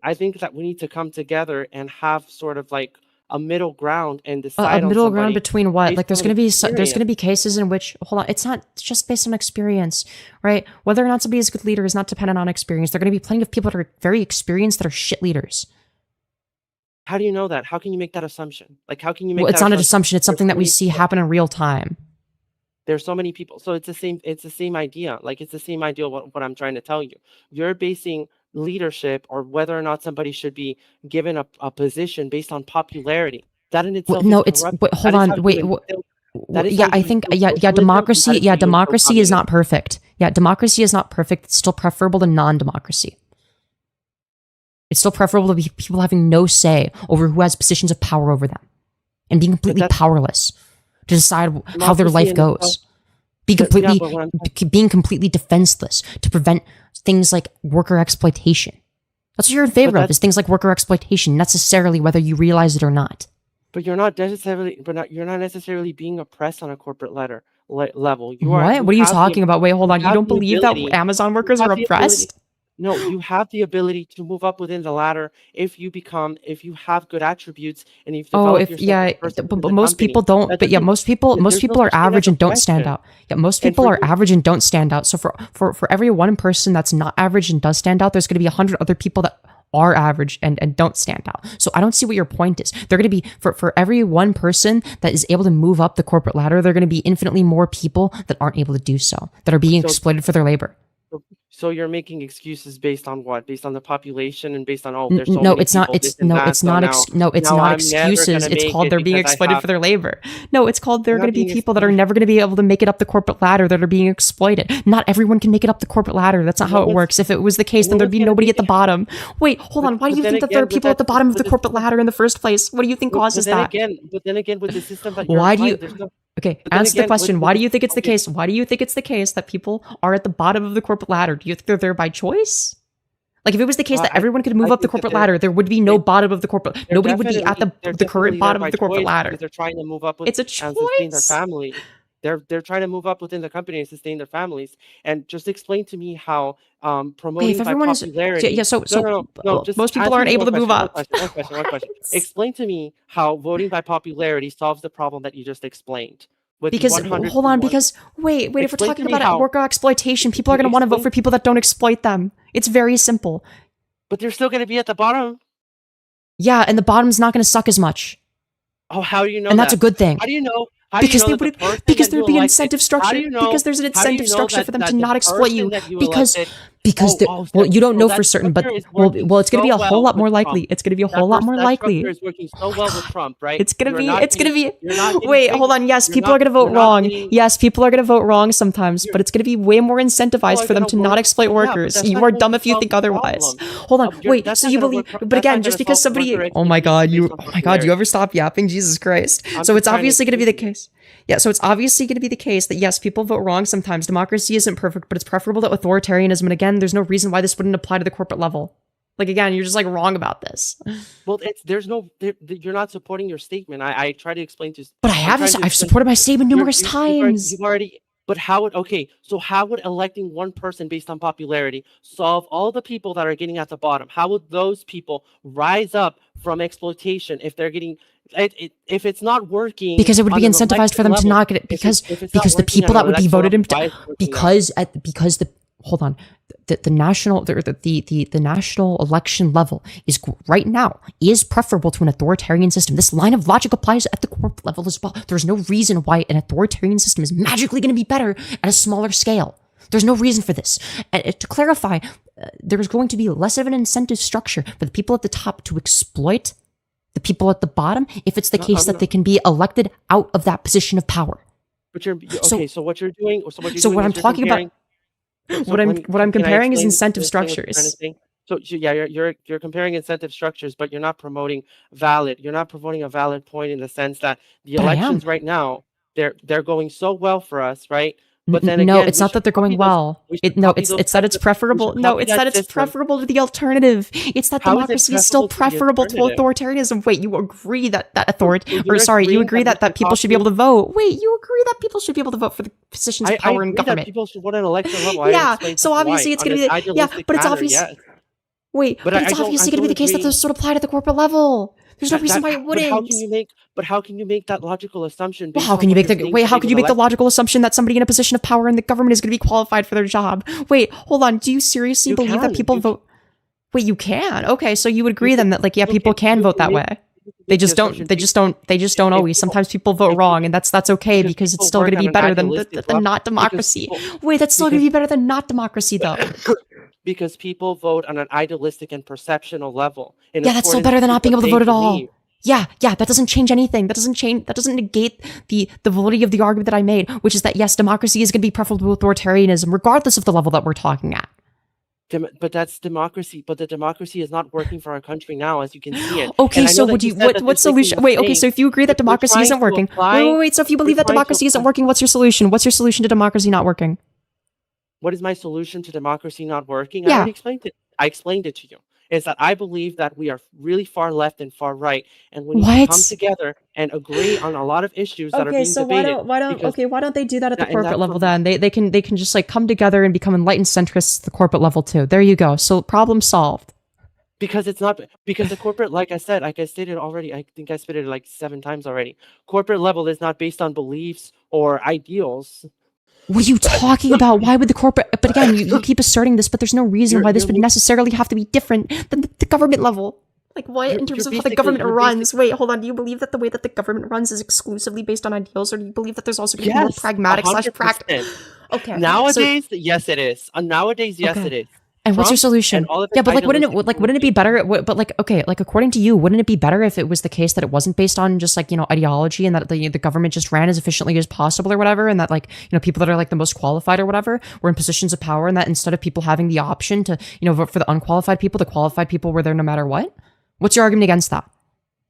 I think that we need to come together and have sort of like a middle ground and A decide on middle ground somebody between what? based Like there's on going to be experience. cases in which hold on, it's not just based on experience, right? Whether or not somebody is a good leader is not dependent on experience. There are going to be plenty of people that are very experienced that are shit leaders. How do you know that? How can you make that assumption? Like, how can you make Well, it's that not an assumption? assumption. It's There's something so that we many see people. happen in real time. There's so many people. So it's the same idea. Like, it's the same idea what I'm trying to tell you. You're basing leadership or whether or not somebody should be given a position based on popularity. That in Well, itself is no, it's corrupting. hold That is how on. you Wait. instill that is how Yeah, I you think instill yeah, socialism, and democracy. that is Yeah, how you instill democracy is not communism. perfect. Yeah, democracy is not perfect. It's still preferable to non-democracy. It's still preferable to be people having no say over who has positions of power over them and being completely that's powerless to decide how their democracy life in itself. goes. Yeah, but what I'm Being completely defenseless to prevent things like worker exploitation. That's what you're in favor of, is things like worker exploitation, necessarily whether you realize it or not. But you're not necessarily being oppressed on a corporate level. What? What are you have the talking about? Wait, hold you on. You have don't the believe that ability Amazon you workers have are the ability oppressed? no, you have the ability to move up within the ladder if you have good attributes and you've Oh, developed if yourself as yeah, a person but, within but the most people company. don't. But yeah, most There's no people are such thing as average and don't stand oppression. out. Yeah, most And people for are you, average and don't stand out. So for every one person that's not average and does stand out, there's going to be 100 other people that are average and don't stand out. So I don't see what your point is. They're going to be for every one person that is able to move up the corporate ladder, there are going to be infinitely more people that aren't able to do so, that are being so exploited for their labor. so you're making excuses based on what? Based on the population and based on, oh, there's so No, many it's not. people, this and that. It's So not. now No, it's now not I'm never excuses. gonna It's make called it they're being because I exploited have for their labor. No, it's called they're I'm going to not be being people that are excluded. never going to be able to make it up the corporate ladder that are being exploited. Not everyone can make it up the corporate ladder. That's not No how it one's works. If it was the case, no then there'd one's be gonna nobody make at the it. bottom. Wait, hold on. Why do you But then think that there again, are people at the bottom of the corporate ladder in the first place? What do you think causes that? But then again, with the system that you're Why do applying, you? there's no. Okay, But then answer the again, question. with Why do this, you think it's the okay, case? Why do you think it's the case that people are at the bottom of the corporate ladder? Do you think they're there by choice? Like if it was the case that everyone could move I up the think that corporate ladder, there would be no bottom of the corporate. they're Nobody would be at they're the current definitely there bottom by of the corporate choice ladder. because they're trying to move up with It's a and sustain their choice. family. They're trying to move up within the company and sustain their families. And just explain to me how Wait, promoting if by everyone is popularity. yeah, so No. Just most people answer aren't me able one to move question, up. One question. Explain to me how voting by popularity solves the problem that you just explained. With Because 100 hold to on, 1. because wait, if we're Explain to talking me about how. worker exploitation, people are going to want to vote Explain, for people that don't exploit them. It's very simple. but they're still going to be at the bottom. Yeah, and the bottom's not going to suck as much, Oh, how do you know and that? that's a good thing. How do you know? How do you Because know they that the would, person because that you there'd be an elected? incentive How structure. do you know? Because there's an How do incentive you know structure for them that to the not exploit you. person that you Because elected? well, you don't know that for certain, but structure is well, working it's going to be so a whole well lot more with likely. Trump. It's going to be a whole lot more That likely. structure is working so well with Trump, right? It's gonna You're be. not It's gonna getting- be. You're not getting Wait, paid. hold on. Yes, You're people not- are gonna vote you're not wrong. getting- Yes, people are gonna vote wrong sometimes, but it's gonna be way more incentivized People are for them gonna to not vote- exploit yeah, but workers. that's You not are going dumb to if you solve think the otherwise. problem. Hold on. Wait. That's So not you gonna believe? work- But that's again, not just gonna because solve somebody. worker Oh my God! exploitation You. based on Oh my God! You popularity. ever stop yapping? Jesus Christ! I'm So just it's trying to obviously gonna be the explain. case. Yeah. So it's obviously gonna be the case that yes, people vote wrong sometimes. Democracy isn't perfect, but it's preferable to authoritarianism. And again, there's no reason why this wouldn't apply to the corporate level. Like again, you're just like wrong about this. Well, you're not supporting your statement. I try to explain to. But I've supported my statement numerous times. You've already. But how would So how would electing one person based on popularity solve all the people that are getting at the bottom? How would those people rise up from exploitation if they're getting? If it's not working, Because it would be on an incentivized for them to elected not get level, it. Because if it's not the working people on that an would be electoral voted in level, why is it working now? because the hold on, the national the national election level is right now is preferable to an authoritarian system. This line of logic applies at the corporate level as well. There's no reason why an authoritarian system is magically going to be better at a smaller scale. There's no reason for this. And to clarify, there's going to be less of an incentive structure for the people at the top to exploit the people at the bottom if it's the case that they can be elected out of that position of power. But so what you're doing. So what I'm talking about. What I'm comparing is incentive structures. So yeah, you're comparing incentive structures, but you're not promoting You're not promoting a valid point in the sense that the But I am. elections right now they're going so well for us, right? But then no, again, it's not that they're going well. It's that it's preferable. No, it's that it's preferable to the alternative. It's that democracy is still preferable to authoritarianism. Wait, you agree that you agree that people should be able to vote. Wait, you agree that people should be able to vote for the positions of power in government. People should vote at an election level. Yeah, so obviously it's going to be but it's obvious. Wait, but it's obviously going to be the case that those sort of apply to the corporate level. There's no reason why it wouldn't. But how can you make that logical assumption? Well, how can you make the logical assumption that somebody in a position of power in the government is going to be qualified for their job? Wait, hold on. Do you seriously believe that people vote? Wait, you can. Okay, so you would agree then that people can vote that way. They just don't always. Sometimes people vote wrong, and that's okay because it's still going to be better than not democracy. Wait, that's still going to be better than not democracy though. Because people vote on an idealistic and perceptional level. Yeah, that's still better than not being able to vote at all. Yeah, that doesn't change anything. That doesn't negate the validity of the argument that I made, which is that yes, democracy is going to be preferable to authoritarianism, regardless of the level that we're talking at. But that's democracy. But the democracy is not working for our country now, as you can see it. Okay, so what solution? Wait, okay, so if you agree that democracy isn't working, wait. So if you believe that democracy isn't working, what's your solution? What's your solution to democracy not working? What is my solution to democracy not working? Yeah. I already explained it. I explained it to you. Is that I believe that we are really far left and far right, and we need to come together and agree on a lot of issues that are being debated. Why don't they do that at the corporate level then? They can just like come together and become enlightened centrists at the corporate level too. There you go. So problem solved. Because the corporate, like I stated already, I think I stated it like 7 times already. Corporate level is not based on beliefs or ideals. What are you talking about? Why would the corporate... But again, you keep asserting this, but there's no reason why this would necessarily have to be different than the government level. Like what in terms of how the government runs? Wait, hold on. Do you believe that the way that the government runs is exclusively based on ideals, or do you believe that there's also going to be more pragmatic / practical? Okay. Nowadays, yes, it is. Nowadays, yes, it is. And what's your solution? Yeah, but wouldn't it be better? But according to you, wouldn't it be better if it was the case that it wasn't based on just ideology, and that the government just ran as efficiently as possible or whatever, and that people that are the most qualified or whatever were in positions of power, and that instead of people having the option to vote for the unqualified people, the qualified people were there no matter what? What's your argument against that?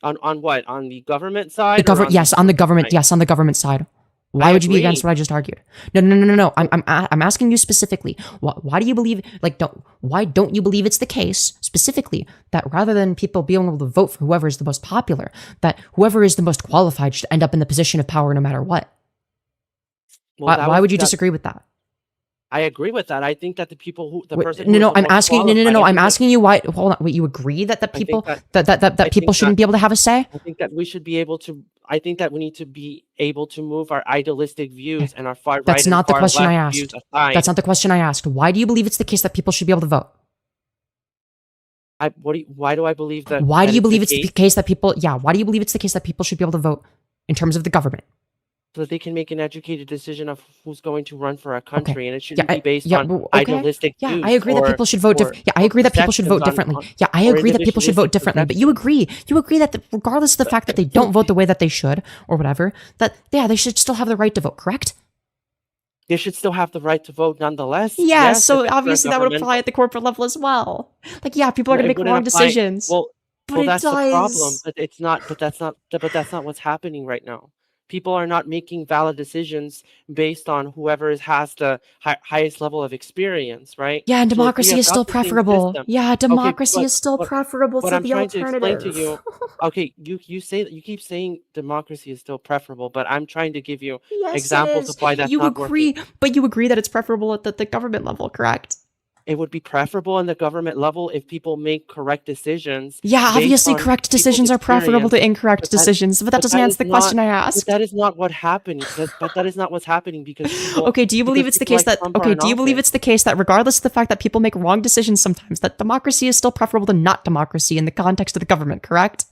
On what? On the government side? Yes, on the government. Yes, on the government side. Why would you be against what I just argued? No. I'm asking you specifically. Why do you believe? Why don't you believe it's the case specifically that rather than people being able to vote for whoever is the most popular, that whoever is the most qualified should end up in the position of power no matter what? Well, that Why was would you that. disagree with that? I agree with that. I think that the people who the Wait, person. no, who is no, the I'm most asking. No, no, no, qualified, no. I I'm think that- asking you why. Hold on. Wait, you agree that the I think people that- that I people think shouldn't that- be able to have a say? I think that we should be able to. I think that we need to be able to move our idealistic views and our far right That's and not the far question I left views asked. aside. That's not the question I asked. Why do you believe it's the case that people should be able to vote? Why do I believe that? Why do that you believe it's case? the case that people? Yeah. Why do you believe it's the case that people should be able to vote in terms of the government? So that they can make an educated decision of who's going to run for our country, and it shouldn't Yeah, be based yeah, on well, okay. idealistic Yeah, views. I agree that people should vote. Yeah, I agree that people should vote differently. Yeah, I agree that people should vote differently. But you agree that regardless of the fact that they don't vote the way that they should or whatever, that they should still have the right to vote. Correct? They should still have the right to vote nonetheless. Yeah. Yes, So if it's for a obviously that would government- apply at the corporate level as well. Like, yeah, people are No, going to it make wouldn't wrong apply- decisions. Well, but it that's does. the problem. But it's not. But that's not what's happening right now. People are not making valid decisions based on whoever has the highest level of experience, right? Yeah, and So if we democracy is adopt still the same preferable. system- Yeah, democracy but- is still but- preferable What to I'm the trying to alternative. explain to you. Okay, you say that you keep saying democracy is still preferable, but I'm trying to give you Yes, examples it is. of why that's you not agree, working. but you agree that it's preferable at the government level, correct? It would be preferable on the government level if people make correct decisions. Yeah, based obviously on correct people's decisions are preferable to experience, incorrect but that- decisions, but that but doesn't that answer is the question I But asked. that is not what happened. But that is not what's happening because people, Okay, do you believe because it's the people case like that Trump are okay, in do you believe office. it's the case that regardless of the fact that people make wrong decisions sometimes, that democracy is still preferable to not democracy in the context of the government, correct?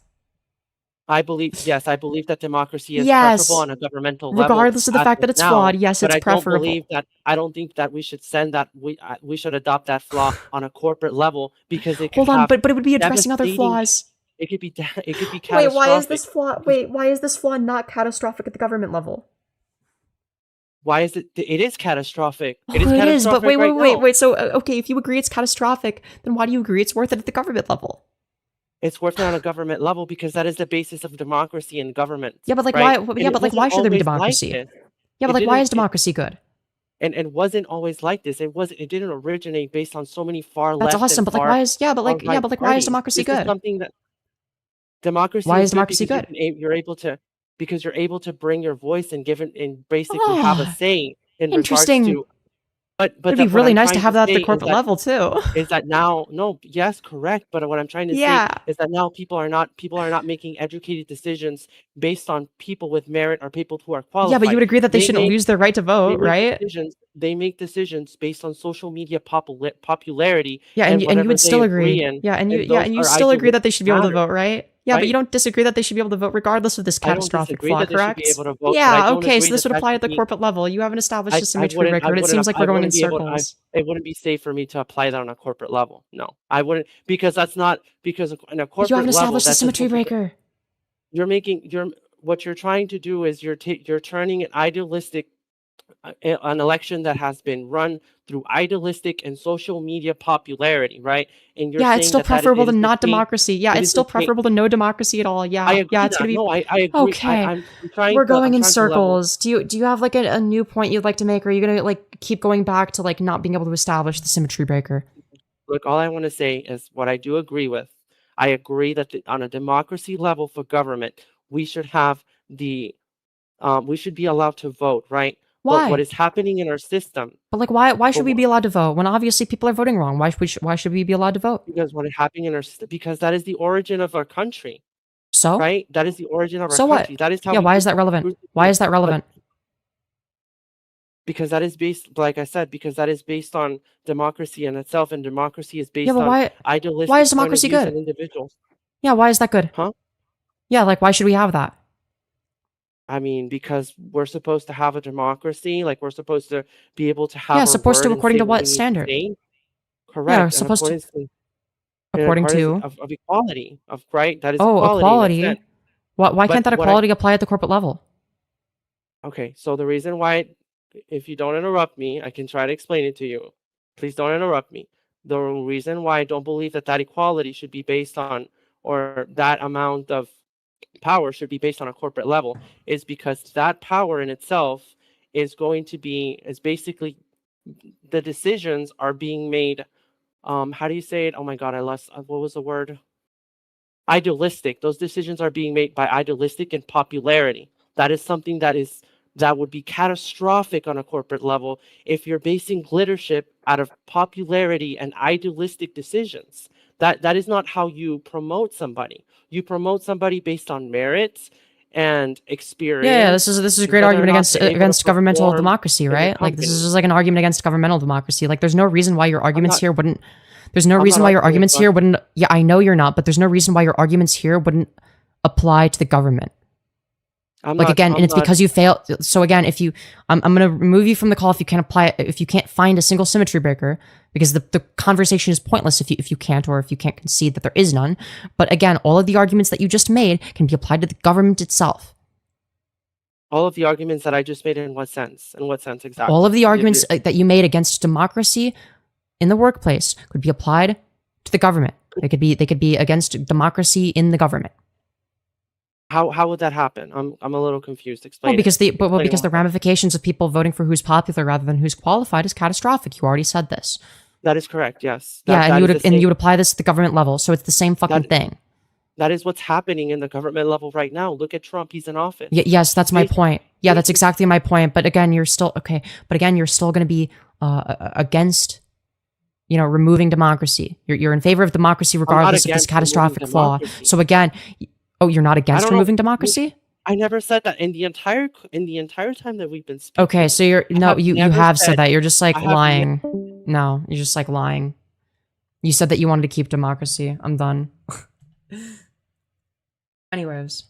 I believe that democracy is Yes. preferable on a governmental level. Regardless of the as fact of that it's now, flawed, yes, but it's I preferable. I don't think that we should send that we should adopt that flaw on a corporate level because it could Hold on, have but it would be addressing other devastating- flaws. It could be catastrophic. Wait, why is this flaw? Wait, why is this flaw not catastrophic at the government level? Why is it? It is catastrophic. Oh, It is catastrophic. but wait, right now. wait. So, okay, if you agree it's catastrophic, then why do you agree it's worth it at the government level? It's worth it on a government level because that is the basis of democracy and government. Yeah, but like right? why? And Yeah, it but like wasn't why should there be always like democracy? this. Yeah, It but like why didn't- is democracy good? And wasn't always like this. It didn't originate based on so many far That's left. awesome, and but like far, why is far why right is parties. democracy This is good? something that democracy. Why is is democracy because good? you're able to because you're able to bring your voice and give it and basically have a Ah, say in interesting. regards to. But It'd be what really I'm nice to trying have that at say the is corporate that- level too. Is that now? No, yes, correct. But what I'm trying to Yeah. say is that now people are not making educated decisions based on people with merit or people who are qualified. Yeah, but you would agree that they They shouldn't make- lose their right to vote, right? They make decisions based on social media popularity. Yeah, and you whatever would they still agree. in, Yeah, and you those are still agree that they idealistic should be able to matters, vote, right? Yeah, but right? you don't disagree that they should be able to vote regardless of this I don't catastrophic disagree flaw, that they should correct? be able to vote, but I Yeah, don't okay, so agree this that would that apply should at the be- corporate level. You haven't established I a symmetry wouldn't- breaker, and it seems like we're going in be able- circles. it wouldn't be safe for me to apply that on a corporate level. No, I wouldn't because that's not because in a corporate But you haven't level, established a that's symmetry supposed to- breaker. What you're trying to do is you're turning an idealistic an election that has been run through idealistic and social media popularity, right? And you're Yeah, saying it's still that that is- preferable it to is the not same- democracy. Yeah, it it's is still the same- preferable to no democracy at all. Yeah, I agree. yeah, it's that. gonna be No, I agree. Okay. I'm trying. We're to- going I'm in trying to level- circles. Do you have like a new point you'd like to make, or are you gonna like keep going back to like not being able to establish the symmetry breaker? Look, all I want to say is what I do agree with. I agree that on a democracy level for government, we should have we should be allowed to vote, right? Why? But what is happening in our system? But like, why should But we be allowed to vote when obviously people are voting wrong? Why should we be allowed to vote? Because what is happening in our system? Because that is the origin of our country, So right? That is the origin of our So what? country. That is how. yeah, we why do is that relevant? things. Why is that relevant? Because that is based, like I said, because that is based on democracy in itself, and democracy is based Yeah, but on why? idealistic why is point of democracy views good? and individuals. Yeah, why is that good? Huh? Yeah, like why should we have that? I mean, because we're supposed to have a democracy, like we're supposed to be able to have. Yeah, our supposed to word and according say to what what we need to standard? say. Correct. and supposed to- according to. in According accordance to of equality, of right. That is oh, equality. in a equality. sense. Why But can't that what I- equality apply at the corporate level? Okay, so the reason why, if you don't interrupt me, I can try to explain it to you. Please don't interrupt me. The reason why I don't believe that equality should be based on, or that amount of power should be based on a corporate level, is because that power in itself is basically the decisions are being made. How do you say it? Oh my God, I lost. What was the word? Idealistic. Those decisions are being made by idealistic and popularity. That is something that is that would be catastrophic on a corporate level if you're basing leadership out of popularity and idealistic decisions. That is not how you promote somebody. You promote somebody based on merits and experience. Yeah, this is a great argument against governmental democracy, right? Like this is just like an argument against governmental democracy. Like there's no reason why your arguments here wouldn't. There's no reason why your arguments here wouldn't. Yeah, I know you're not, but there's no reason why your arguments here wouldn't apply to the government. And it's because you fail. So again, if you, I'm going to remove you from the call if you can't apply, if you can't find a single symmetry breaker, because the conversation is pointless if you can't, or if you can't concede that there is none. But again, all of the arguments that you just made can be applied to the government itself. All of the arguments that I just made in what sense? In what sense exactly? All of the arguments that you made against democracy in the workplace could be applied to the government. They could be against democracy in the government. How would that happen? I'm a little confused. Explain. Well, because the ramifications of people voting for who's popular rather than who's qualified is catastrophic. You already said this. That is correct. Yes. And you would apply this at the government level, so it's the same fucking thing. That is what's happening in the government level right now. Look at Trump; he's in office. Yes, that's my point. Yeah, that's exactly my point. But again, you're still okay. But again, you're still going to be against, removing democracy. You're in favor of democracy regardless of this catastrophic flaw. So again. Oh, you're not against removing democracy? I never said that in the entire time that we've been speaking. Okay, so you have said that. You're just like lying. No, you're just like lying. You said that you wanted to keep democracy. I'm done. Anyways,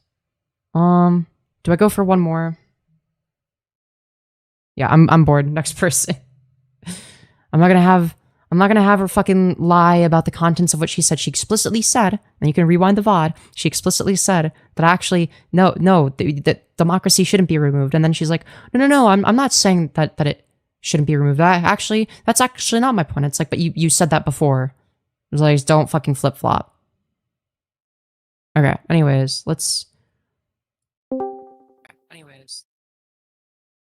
do I go for one more? Yeah, I'm bored. Next person. I'm not gonna have her fucking lie about the contents of what she said. She explicitly said, and you can rewind the VOD, she explicitly said that actually, that democracy shouldn't be removed. And then she's like, no, I'm not saying that it shouldn't be removed. That's actually not my point. It's like, but you said that before. It was like, don't fucking flip-flop. Okay, anyways.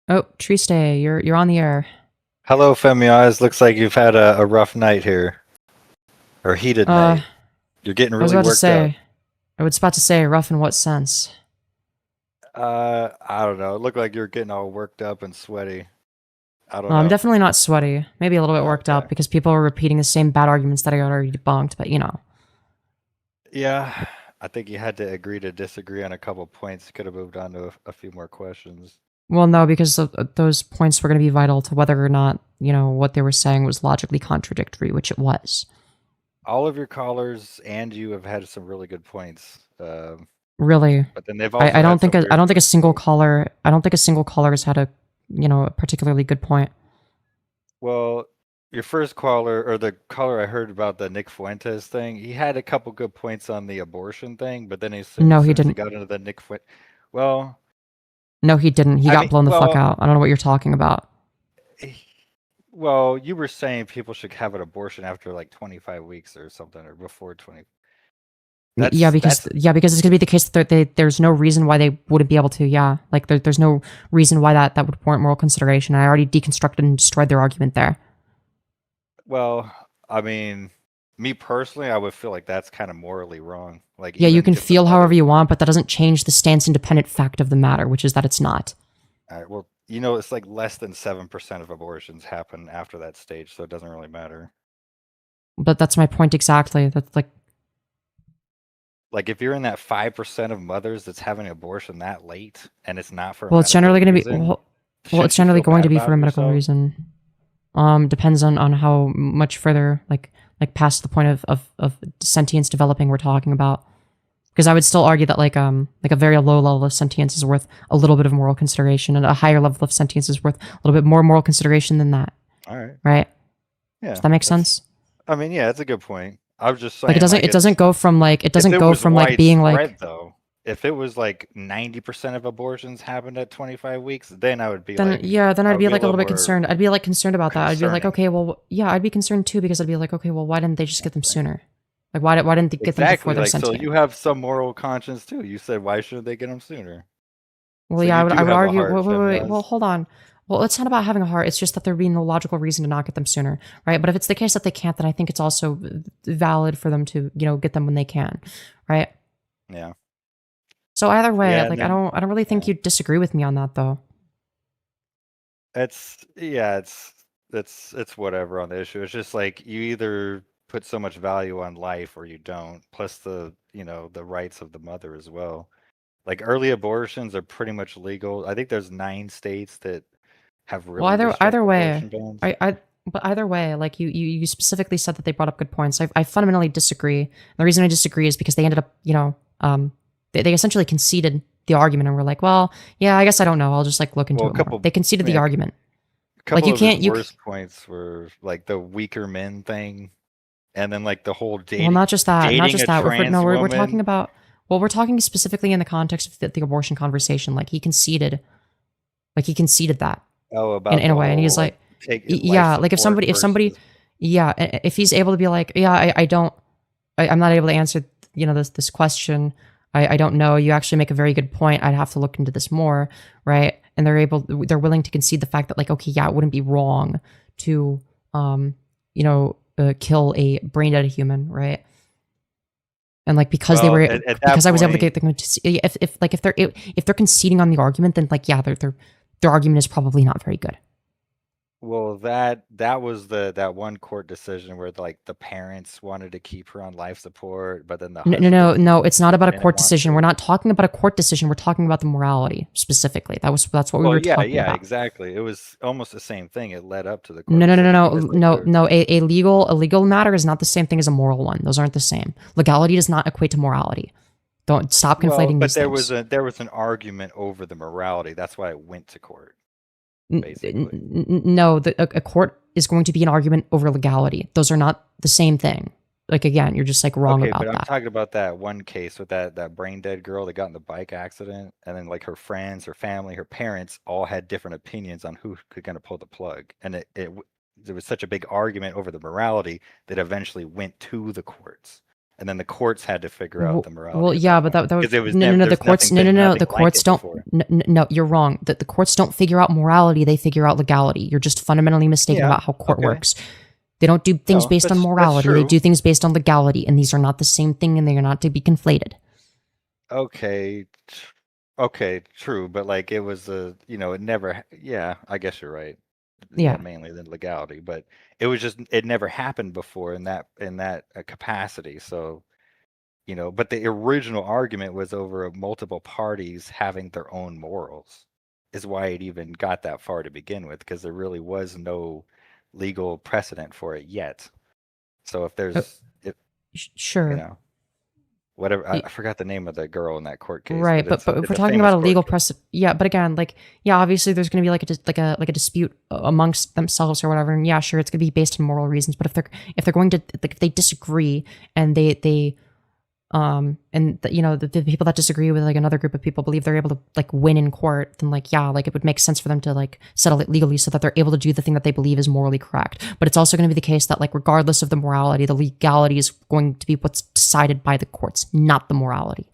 Oh, Triste, you're on the air. Hello, Femyoz. Looks like you've had a rough night here. Or heated night. You're getting really worked up. I was about to say, rough in what sense? I don't know. It looked like you're getting all worked up and sweaty. I don't know. I'm definitely not sweaty. Maybe a little bit worked up because people are repeating the same bad arguments that I already debunked, but Yeah, I think you had to agree to disagree on a couple points. Could have moved on to a few more questions. Well, no, because those points were going to be vital to whether or not, what they were saying was logically contradictory, which it was. All of your callers and you have had some really good points. Really? But then they've also I don't think a single caller has had a particularly good point. Well, your first caller, or the caller I heard about the Nick Fuentes thing, he had a couple good points on the abortion thing, but then he didn't. He got into the Nick Fuentes. Well. No, he didn't. He got blown the fuck out. I don't know what you're talking about. Well, you were saying people should have an abortion after like 25 weeks or something, or before 20. Because it's going to be the case that there's no reason why they wouldn't be able to. Yeah, like there's no reason why that would warrant moral consideration. I already deconstructed and destroyed their argument there. Well, I mean, me personally, I would feel like that's kind of morally wrong. Like, yeah, you can feel however you want, but that doesn't change the stance-independent fact of the matter, which is that it's not. All right. Well, it's like less than 7% of abortions happen after that stage, so it doesn't really matter. But that's my point exactly. That's like if you're in that 5% of mothers that's having an abortion that late, and it's not for it's generally going to be it's generally going to be for a medical reason. Depends on how much further like past the point of sentience developing we're talking about. Because I would still argue that like a very low level of sentience is worth a little bit of moral consideration, and a higher level of sentience is worth a little bit more moral consideration than that. All right. Right? Yeah. Does that make sense? I mean, yeah, that's a good point. I was just saying, like it doesn't go from being like, though, if it was like 90% of abortions happened at 25 weeks, then I would be then I'd be like a little bit concerned. I'd be like concerned about that. I'd be like, okay, well, yeah, I'd be concerned too, because I'd be like, okay, well, why didn't they just get them sooner? Like, why didn't they get them before they're sentient? So you have some moral conscience too. You said, why shouldn't they get them sooner? Well, so yeah, I would argue. Wait. Well, hold on. Well, it's not about having a heart. It's just that there'd be no logical reason to not get them sooner, right? But if it's the case that they can't, then I think it's also valid for them to, get them when they can, right? Yeah. So either way, I don't really think you'd disagree with me on that, though. it's whatever on the issue. It's just like you either put so much value on life or you don't. Plus the the rights of the mother as well. Like early abortions are pretty much legal. I think there's 9 states that have Well, really either restricted way, abortion bans. but either way, like you specifically said that they brought up good points. I fundamentally disagree. The reason I disagree is because they ended up, they essentially conceded the argument and were like, well, yeah, I guess I don't know. I'll just like look into it more. They conceded the argument. A couple of his worst points were like the weaker men thing, and then like the whole dating. Well, not just that. We're talking woman. about. Well, we're talking specifically in the context of the abortion conversation. Like he conceded that. Oh, about in a way, and he's like, yeah, like if somebody, yeah, if he's able to be like, yeah, I'm not able to answer, this question. I don't know. You actually make a very good point. I'd have to look into this more, right? And they're willing to concede the fact that like, okay, yeah, it wouldn't be wrong to, kill a brain dead human, right? And like because I was able to get them to see if they're conceding on the argument, then like yeah, their argument is probably not very good. Well, that was that one court decision where like the parents wanted to keep her on life support, but then no, it's not about a court decision. We're not talking about a court decision. We're talking about the morality specifically. That's what we were talking about. Yeah, exactly. It was almost the same thing. It led up to the court No. A legal matter is not the same thing as a moral one. Those aren't the same. Legality does not equate to morality. Don't stop conflating these things. But there was an argument over the morality. That's why it went to court. Basically. No, a court is going to be an argument over legality. Those are not the same thing. Like again, you're just like wrong about that. I'm talking about that one case with that brain dead girl that got in the bike accident, and then like her friends, her family, her parents all had different opinions on who could kind of pull the plug, and there was such a big argument over the morality that eventually went to the courts. And then the courts had to figure out the morality. Well, yeah, but that was the courts. The courts don't. No, you're wrong. The courts don't figure out morality; they figure out legality. You're just fundamentally mistaken about how court works. They don't do things based on morality; they do things based on legality, and these are not the same thing, and they are not to be conflated. Okay, true, but like it was it never. Yeah, I guess you're right. Yeah, mainly than legality, but it never happened before in that capacity. So, but the original argument was over multiple parties having their own morals, is why it even got that far to begin with, because there really was no legal precedent for it yet. So if there's, sure. Whatever, I forgot the name of the girl in that court case. Right, but if we're talking about a legal precedent, yeah. But again, obviously there's going to be like a dispute amongst themselves or whatever, and yeah, sure, it's going to be based on moral reasons. But if they're going to if they disagree and the people that disagree with like another group of people believe they're able to like win in court, then like yeah, like it would make sense for them to like settle it legally so that they're able to do the thing that they believe is morally correct. But it's also going to be the case that like regardless of the morality, the legality is going to be what's decided by the courts, not the morality.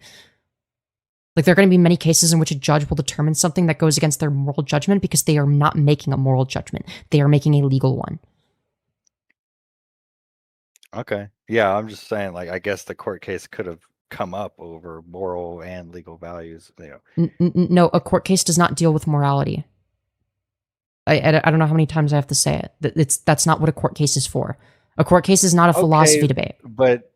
Like there are going to be many cases in which a judge will determine something that goes against their moral judgment because they are not making a moral judgment. They are making a legal one. Okay. Yeah, I'm just saying, like, I guess the court case could have come up over moral and legal values. No, a court case does not deal with morality. I don't know how many times I have to say it. That's not what a court case is for. A court case is not a philosophy debate. But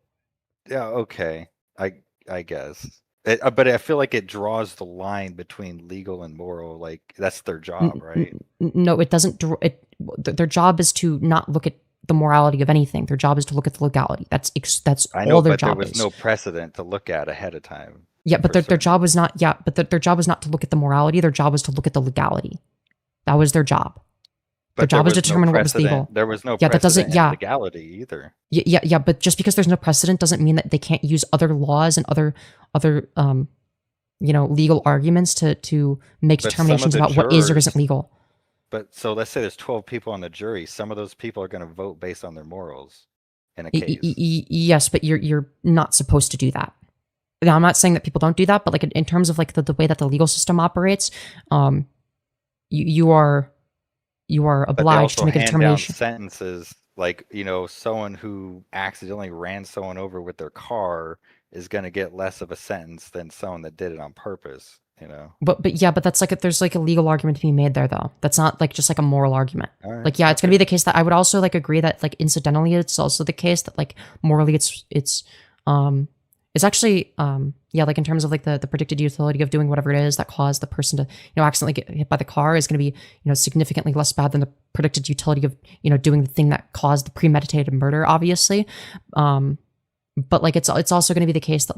yeah, okay, I guess. But I feel like it draws the line between legal and moral. Like that's their job, right? No, it doesn't. Their job is to not look at the morality of anything. Their job is to look at the legality. That's I know, all their but job there was is. no precedent to look at ahead of time. Yeah, but their job was not. Yeah, but their job was not to look at the morality. Their job was to look at the legality. That was their job. Their job was to determine what was legal. There was no that doesn't. Yeah, legality either. Yeah. But just because there's no precedent doesn't mean that they can't use other laws and other legal arguments to make determinations about what is or isn't legal. But so let's say there's 12 people on the jury. Some of those people are going to vote based on their morals in a case. Yes, but you're not supposed to do that. Now, I'm not saying that people don't do that, but like in terms of like the way that the legal system operates, you are obliged to make a determination. Sentences like someone who accidentally ran someone over with their car is going to get less of a sentence than someone that did it on purpose. You know. But yeah, but that's like there's like a legal argument to be made there though. That's not like just like a moral argument. All right, Like yeah, it's gonna okay. be the case that I would also like agree that like incidentally it's also the case that like morally it's actually yeah, like in terms of like the predicted utility of doing whatever it is that caused the person to accidentally get hit by the car is going to be significantly less bad than the predicted utility of doing the thing that caused the premeditated murder, obviously. But like it's also going to be the case that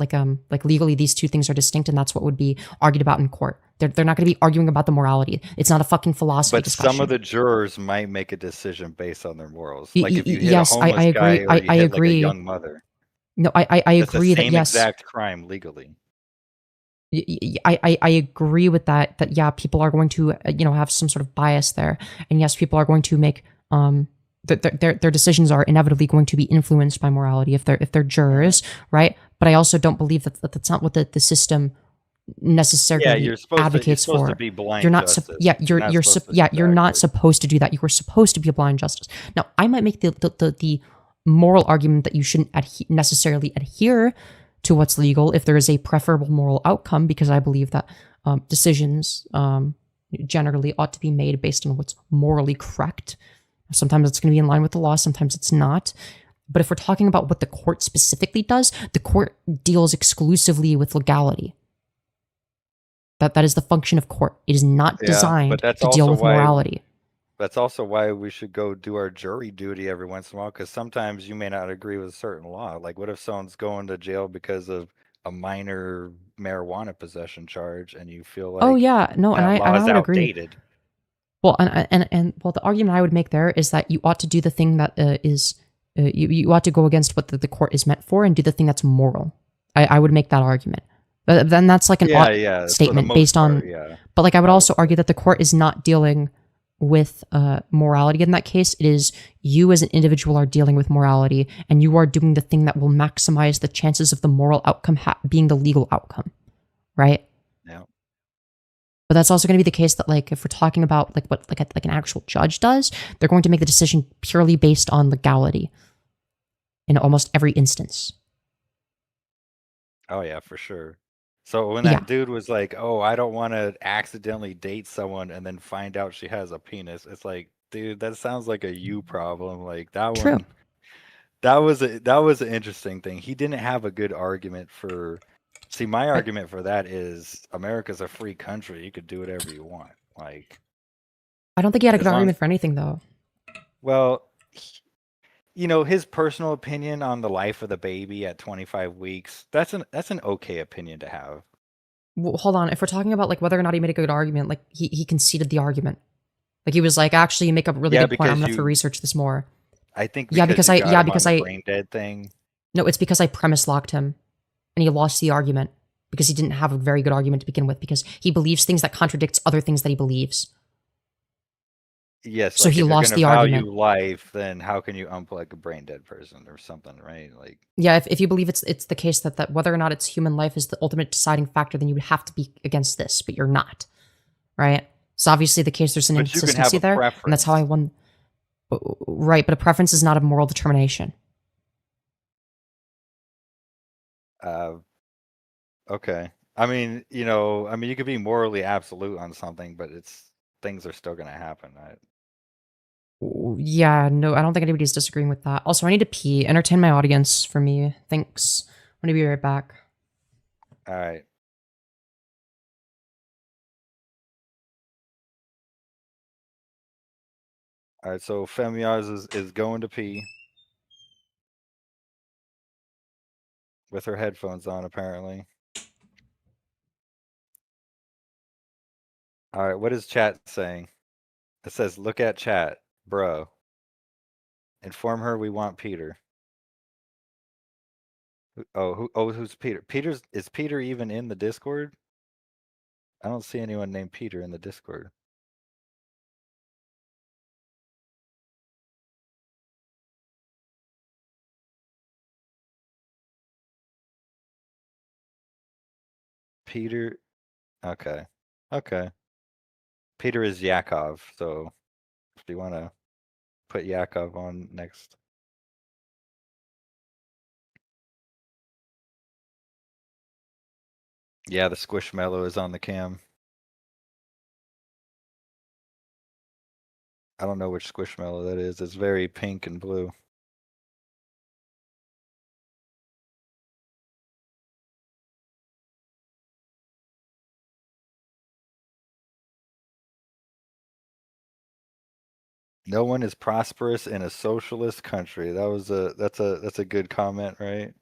like legally these two things are distinct, and that's what would be argued about in court. They're not going to be arguing about the morality. It's not a fucking philosophy But discussion. some of the jurors might make a decision based on their morals. Like if you hit yes, a homeless I agree. guy or you I hit agree. like a young mother. No, I That's agree the that same yes. exact crime legally. I agree with that yeah, people are going to have some sort of bias there, and yes, people are going to make their decisions are inevitably going to be influenced by morality if they're jurors, right? But I also don't believe that that's not what the system necessarily advocates supposed for. to be blind You're not justice. yeah, you're not supposed to do that. You were supposed to be a blind justice. Now, I might make the moral argument that you shouldn't necessarily adhere to what's legal if there is a preferable moral outcome, because I believe that decisions generally ought to be made based on what's morally correct. Sometimes it's going to be in line with the law, sometimes it's not. But if we're talking about what the court specifically does, the court deals exclusively with legality. That is the function of court. It is not designed to deal with morality. That's also why we should go do our jury duty every once in a while, because sometimes you may not agree with a certain law. Like, what if someone's going to jail because of a minor marijuana possession charge, and you feel like oh yeah, no, and I would outdated? Agree. Well, and well, the argument I would make there is that you ought to do the thing that is you ought to go against what the court is meant for and do the thing that's moral. I would make that argument. But then that's like an statement based on. But like I would also argue that the court is not dealing with morality in that case. It is you as an individual are dealing with morality, and you are doing the thing that will maximize the chances of the moral outcome being the legal outcome, right? Yeah. But that's also going to be the case that like if we're talking about like what like an actual judge does, they're going to make the decision purely based on legality in almost every instance. Oh yeah, for sure. So when that dude was like, "Oh, I don't want to accidentally date someone and then find out she has a penis," it's like, dude, that sounds like a you problem. Like that True. one. That was an interesting thing. He didn't have a good argument for. See, my argument for that is America's a free country. You could do whatever you want. Like, I don't think he had a good argument for anything though. Well, his personal opinion on the life of the baby at 25 weeks, that's an okay opinion to have. Well, hold on. If we're talking about like whether or not he made a good argument, like he conceded the argument. Like he was like, actually, you make a really good point. I'm gonna have to research this more. I think because I brain dead thing. No, it's because I premise locked him, and he lost the argument because he didn't have a very good argument to begin with, because he believes things that contradicts other things that he believes. Yes. So he lost the argument. If you value life, then how can you unplug a brain dead person or something, right? Like, yeah, if you believe it's the case that whether or not it's human life is the ultimate deciding factor, then you would have to be against this, but you're not, right? So obviously the case there's an inconsistency there, and that's how I won. Right, but a preference is not a moral determination. Okay. I mean, you could be morally absolute on something, but things are still going to happen, right? Yeah, no, I don't think anybody's disagreeing with that. Also, I need to pee. Entertain my audience for me. Thanks. I'm going to be right back. All right. All right, so Femyoz is going to pee with her headphones on, apparently. All right, what is chat saying? It says, "Look at chat, bro. Inform her we want Peter." Who's Peter? Is Peter even in the Discord? I don't see anyone named Peter in the Discord. Peter. Okay. Peter is Yakov, so if you want to put Yakov on next. Yeah, the Squishmallow is on the cam. I don't know which Squishmallow that is. It's very pink and blue. No one is prosperous in a socialist country. That's a good comment, right?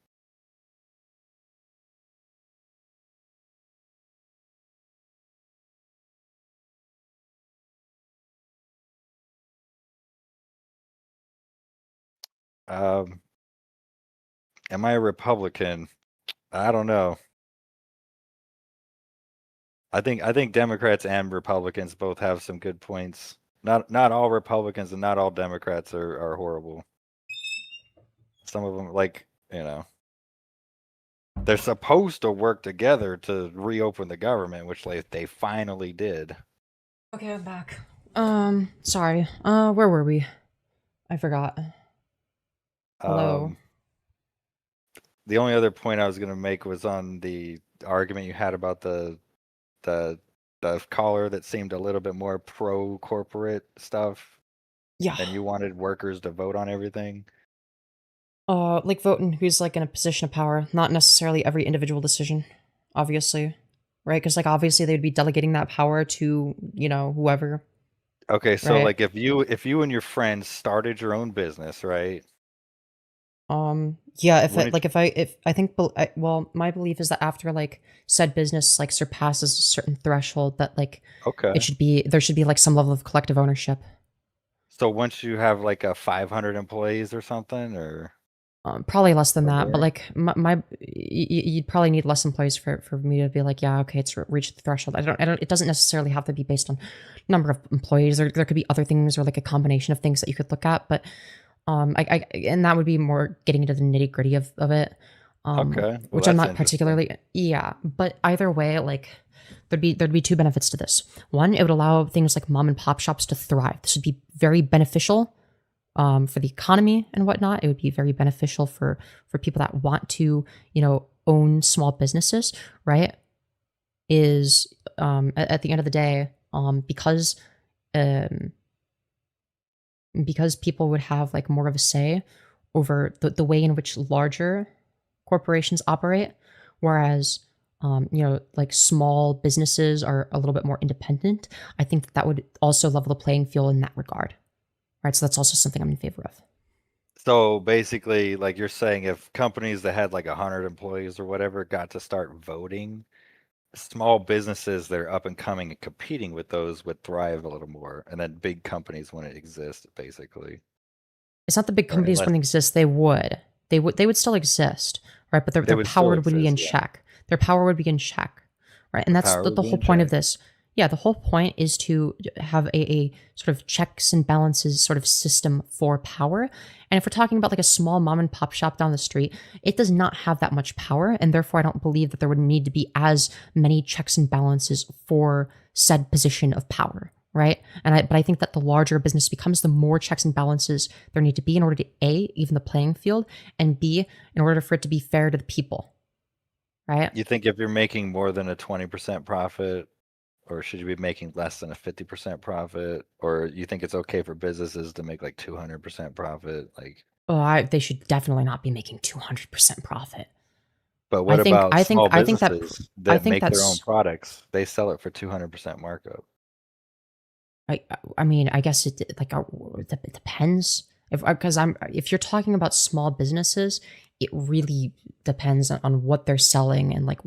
Um, am I a Republican? I don't know. I think Democrats and Republicans both have some good points. Not all Republicans and not all Democrats are horrible. Some of them, like, they're supposed to work together to reopen the government, which they finally did. Okay, I'm back. Sorry. Where were we? I forgot. Hello. The only other point I was gonna make was on the argument you had about the caller that seemed a little bit more pro corporate stuff. Yeah. And you wanted workers to vote on everything. Like voting who's like in a position of power, not necessarily every individual decision, obviously, right? Because like obviously they'd be delegating that power to whoever. Okay, so Right. like if you and your friends started your own business, right? Yeah, if Wouldn't I think, well, my belief is that after like said business like surpasses a certain threshold, that like Okay. there should be like some level of collective ownership. So once you have like a 500 employees or something, or Probably less than Or that, but more? like you'd probably need less employees for me to be like, yeah, okay, it's reached the threshold. I don't. It doesn't necessarily have to be based on number of employees. There could be other things or like a combination of things that you could look at, but and that would be more getting into the nitty gritty of it. Okay, well, Which I'm that's not particularly. Yeah, but either way, like there'd be two benefits to this. One, it would allow things like mom and pop shops to thrive. This would be very beneficial for the economy and whatnot. It would be very beneficial for people that want to own small businesses, right? Is at the end of the day, because people would have like more of a say over the way in which larger corporations operate, whereas like small businesses are a little bit more independent. I think that would also level the playing field in that regard. Right, so that's also something I'm in favor of. So basically, like you're saying, if companies that had like 100 employees or whatever got to start voting, small businesses that are up and coming and competing with those would thrive a little more, and then big companies wouldn't exist, basically. It's not the big Or companies unless- wouldn't exist. They would still exist, right? But They their would still power would be in exist, yeah. check. Their power would be in check, right? And that's power the would be whole in point of check. this. Yeah, the whole point is to have a sort of checks and balances sort of system for power. And if we're talking about like a small mom and pop shop down the street, it does not have that much power, and therefore I don't believe that there would need to be as many checks and balances for said position of power, right? But I think that the larger a business becomes, the more checks and balances there need to be in order to A, even the playing field, and B, in order for it to be fair to the people, right? You think if you're making more than a 20% profit, or should you be making less than a 50% profit, or you think it's okay for businesses to make like 200% profit? Like, They should definitely not be making 200% profit. but what about small I think that businesses that make their own that's products? They sell it for 200% markup. I mean, I guess it depends. If you're talking about small businesses, it really depends on what they're selling and like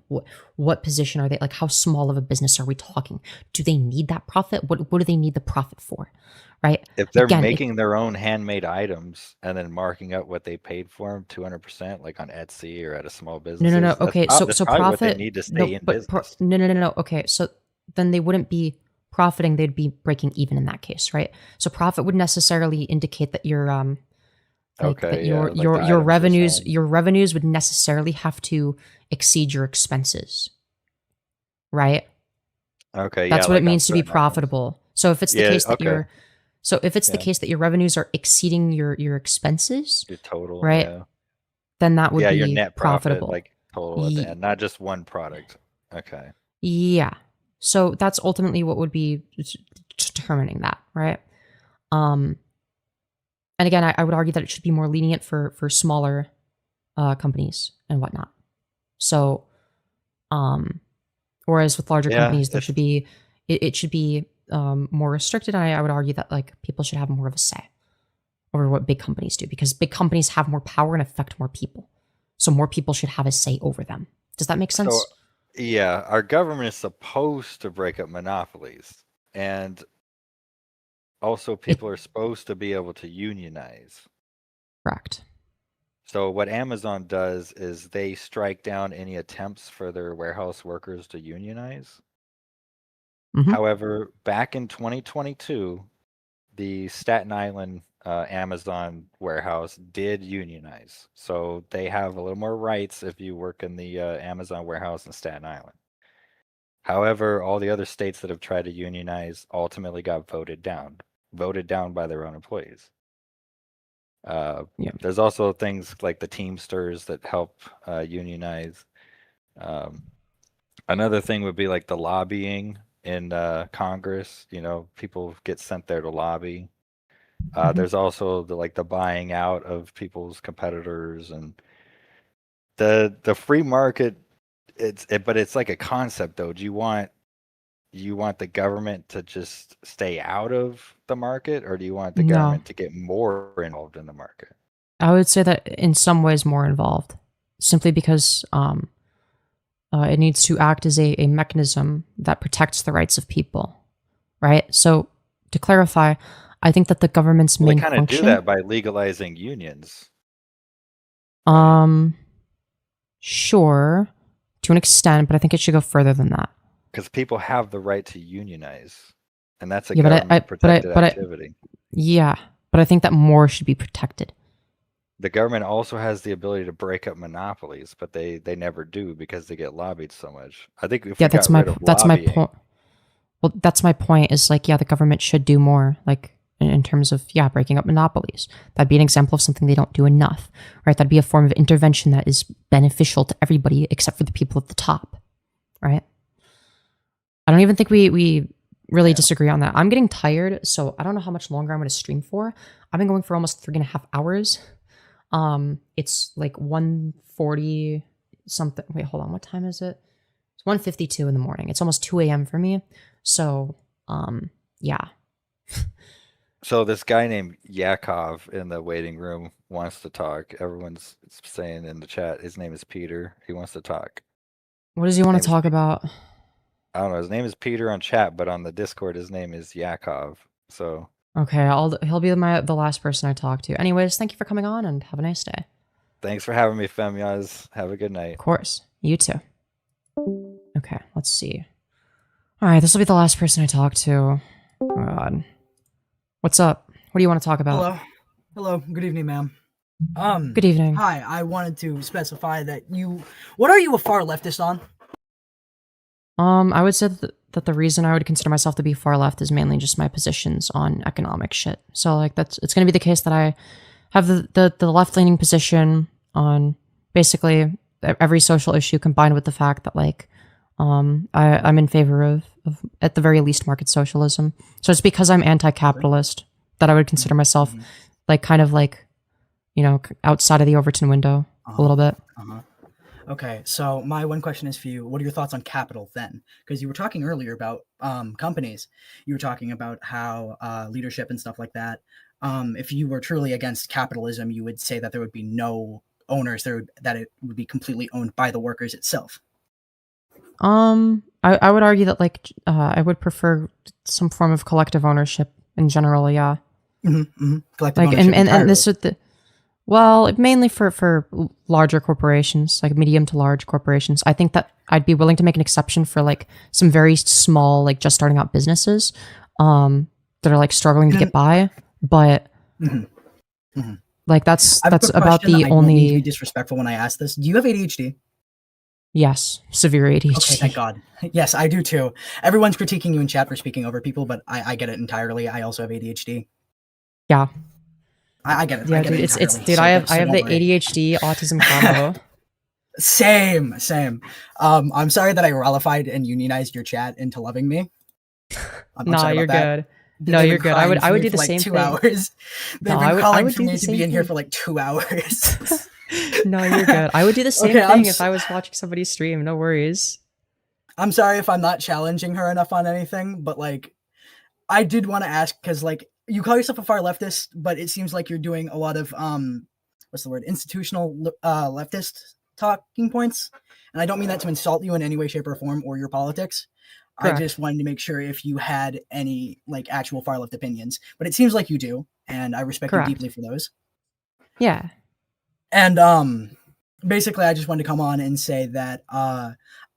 what position are they, like how small of a business are we talking? Do they need that profit? What do they need the profit for? Right? If they're Again, making their own handmade items and then marking up what they paid for them 200%, like on Etsy or at a small business, no. Okay, so probably what they profit. need to stay in business. No. Okay, so then they wouldn't be profiting; they'd be breaking even in that case, right? So profit would necessarily indicate that your Okay, yeah, like the your items they're revenues selling. would necessarily have to exceed your expenses, right? Okay, That's yeah, what like it on means to be certain items. profitable. So if it's the Yeah, case that okay. the Yeah. case that your revenues are exceeding your expenses, Your total, right? yeah. Then that would Yeah, be your net profit, profitable. like total at the Ye- end, not just one product. Okay. Yeah. So that's ultimately what would be determining that, right? And again, I would argue that it should be more lenient for smaller companies and whatnot. So, whereas with larger companies, there should be it should be more restricted. And I would argue that like people should have more of a say over what big companies do, because big companies have more power and affect more people. So more people should have a say over them. Does that make sense? So, yeah, our government is supposed to break up monopolies, and also people are supposed to be able to unionize. Correct. So what Amazon does is they strike down any attempts for their warehouse workers to unionize. However, back in 2022, the Staten Island Amazon warehouse did unionize. So they have a little more rights if you work in the Amazon warehouse in Staten Island. However, all the other states that have tried to unionize ultimately got voted down by their own employees. There's also things like the Teamsters that help unionize. Another thing would be like the lobbying in Congress. You know, people get sent there to lobby. There's also the buying out of people's competitors, and the free market. But it's like a concept though. Do you want the government to just stay out of the market, or do you want the government to get more involved in the market? I would say that in some ways more involved, simply because it needs to act as a mechanism that protects the rights of people, right? So to clarify, I think that the government's main function... They kind of do that by legalizing unions. Sure, to an extent, but I think it should go further than that. Because people have the right to unionize, and that's a government-protected activity. Yeah, but I think that more should be protected. The government also has the ability to break up monopolies, but they never do because they get lobbied so much. I think if that's my point. Well, that's my point. Is like, yeah, the government should do more, like in terms of breaking up monopolies. That'd be an example of something they don't do enough, right? That'd be a form of intervention that is beneficial to everybody except for the people at the top, right? I don't even think we really disagree on that. I'm getting tired, so I don't know how much longer I'm going to stream for. I've been going for almost 3.5 hours. It's like 1:40 something. Wait, hold on. What time is it? It's 1:52 in the morning. It's almost 2 a.m. for me. So, yeah. So this guy named Yakov in the waiting room wants to talk. Everyone's saying in the chat, his name is Peter. He wants to talk. What does he want to talk about? I don't know. His name is Peter on chat, but on the Discord, his name is Yakov. So okay, he'll be the last person I talk to. Anyways, thank you for coming on and have a nice day. Thanks for having me, Femyoz. Have a good night. Of course. You too. Okay, let's see. All right, this will be the last person I talk to. Oh, God. What's up? What do you want to talk about? Hello. Good evening, ma'am. Good evening. Hi, I wanted to specify that what are you a far leftist on? I would say that the reason I would consider myself to be far left is mainly just my positions on economic shit. So like it's going to be the case that I have the left-leaning position on basically every social issue, combined with the fact that like I'm in favor of at the very least market socialism. So it's because I'm anti-capitalist that I would consider myself like kind of like, you know, outside of the Overton window a little bit. Okay, so my one question is for you. What are your thoughts on capital then? Because you were talking earlier about companies. You were talking about how leadership and stuff like that. If you were truly against capitalism, you would say that there would be no owners, that it would be completely owned by the workers itself. I would argue that like I would prefer some form of collective ownership in general. Yeah. Collective like ownership and this would well, mainly for larger corporations, like medium to large corporations. I think that I'd be willing to make an exception for like some very small, like just starting out businesses that are like struggling to get by. But like that's about the I only. don't mean to be disrespectful when I ask this. Do you have ADHD? Yes, severe ADHD. Okay, thank God. Yes, I do too. Everyone's critiquing you in chat for speaking over people, but I get it entirely. I also have ADHD. Yeah. I get it. Yeah, I get dude, it it's dude. I have the ADHD autism combo. Same. I'm sorry that I rallified and unionized your chat into loving me. I'm Nah, sorry you're about that. good. No, They've you're been good. crying I for would me do for the like same 2 thing. hours. They've No, been I calling would for do me the to be same in here thing. for like 2 hours. No, you're good. I would do the same Okay, thing if I was watching somebody stream. No worries. I'm sorry if I'm not challenging her enough on anything, but like, I did want to ask because like you call yourself a far leftist, but it seems like you're doing a lot of what's the word? Institutional leftist talking points, and I don't mean that to insult you in any way, shape, or form or your politics. Correct. I just wanted to make sure if you had any like actual far left opinions, but it seems like you do, and I respect Correct. you deeply for those. Yeah. And basically, I just wanted to come on and say that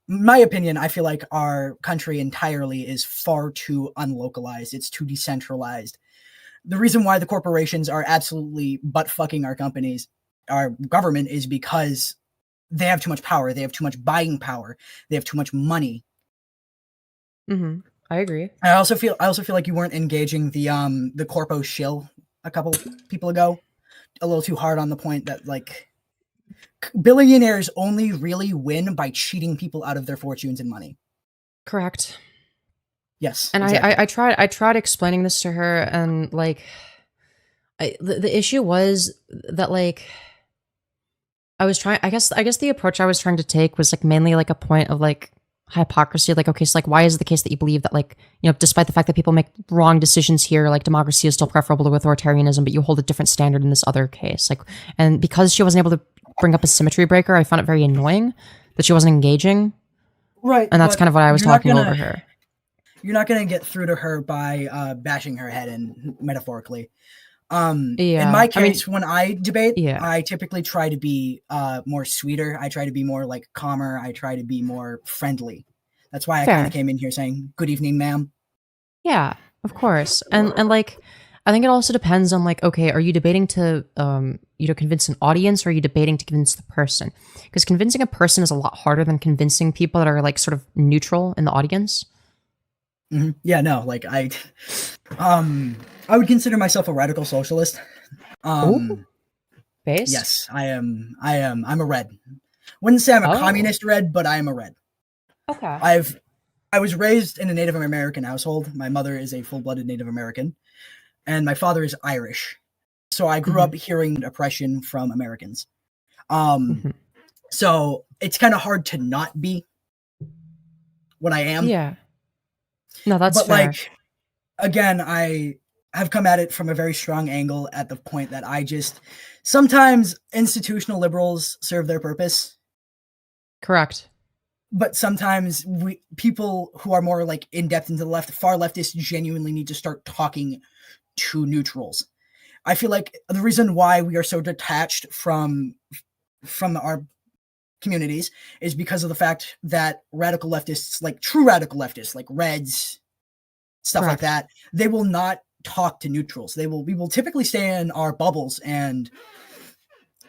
my opinion, I feel like our country entirely is far too unlocalized. It's too decentralized. The reason why the corporations are absolutely butt fucking our companies, our government, is because they have too much power. They have too much buying power. They have too much money. Mm-hmm. I agree. I also feel like you weren't engaging the corpo shill a couple people ago a little too hard on the point that like billionaires only really win by cheating people out of their fortunes and money. Correct. Yes. And exactly. I tried explaining this to her, and like the issue was that like I guess the approach I was trying to take was like mainly like a point of like hypocrisy. Like, okay, so like why is it the case that you believe that like, you know, despite the fact that people make wrong decisions here, like democracy is still preferable to authoritarianism, but you hold a different standard in this other case? Like, and because she wasn't able to bring up a symmetry breaker, I found it very annoying that she wasn't engaging. Right. And that's kind of what I was talking over her. You're not gonna get through to her by bashing her head in metaphorically. In Yeah, my I mean, case, when I debate, yeah. I typically try to be more sweeter. I try to be more like calmer. I try to be more friendly. That's why I kind Fair. of came in here saying, "Good evening, ma'am." Yeah, of course. And like I think it also depends on like, okay, are you debating to you know, convince an audience, or are you debating to convince the person? Because convincing a person is a lot harder than convincing people that are like sort of neutral in the audience. Mm-hmm. Yeah, no, like I would consider myself a radical socialist. Based? Yes, I am. I'm a red. Wouldn't say I'm a communist red, but I am a red. Okay. I was raised in a Native American household. My mother is a full-blooded Native American, and my father is Irish. So I grew up hearing oppression from Americans. So it's kind of hard to not be what I am. Yeah. No, that's but fair. like, again, I have come at it from a very strong angle at the point that I just sometimes institutional liberals serve their purpose. Correct. But sometimes people who are more like in depth into the left, far leftists, genuinely need to start talking to neutrals. I feel like the reason why we are so detached from our communities is because of the fact that radical leftists, like true radical leftists, like Reds, stuff like that, they will not talk to neutrals. We will typically stay in our bubbles and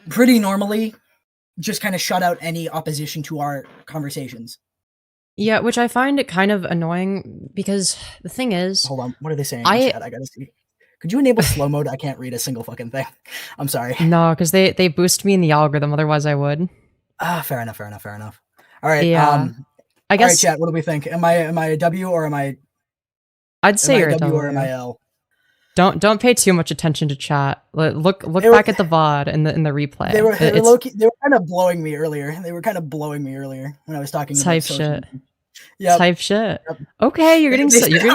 pretty normally just kind of shut out any opposition to our conversations. Yeah, which I find it kind of annoying because the thing is, hold on, what are they saying in chat? I gotta see. Could you enable slow mode? I can't read a single fucking thing. I'm sorry. No, because they boost me in the algorithm. Otherwise, I would. Fair enough. All right. Yeah. I guess. All right, chat. What do we think? Am I a W or am I? I'd say you're a W. Or am I L? Don't pay too much attention to chat. Look back at the VOD in the replay. They were kind of blowing me earlier. When I was talking. Type shit. Yeah. Type shit. Yep. Okay, you're getting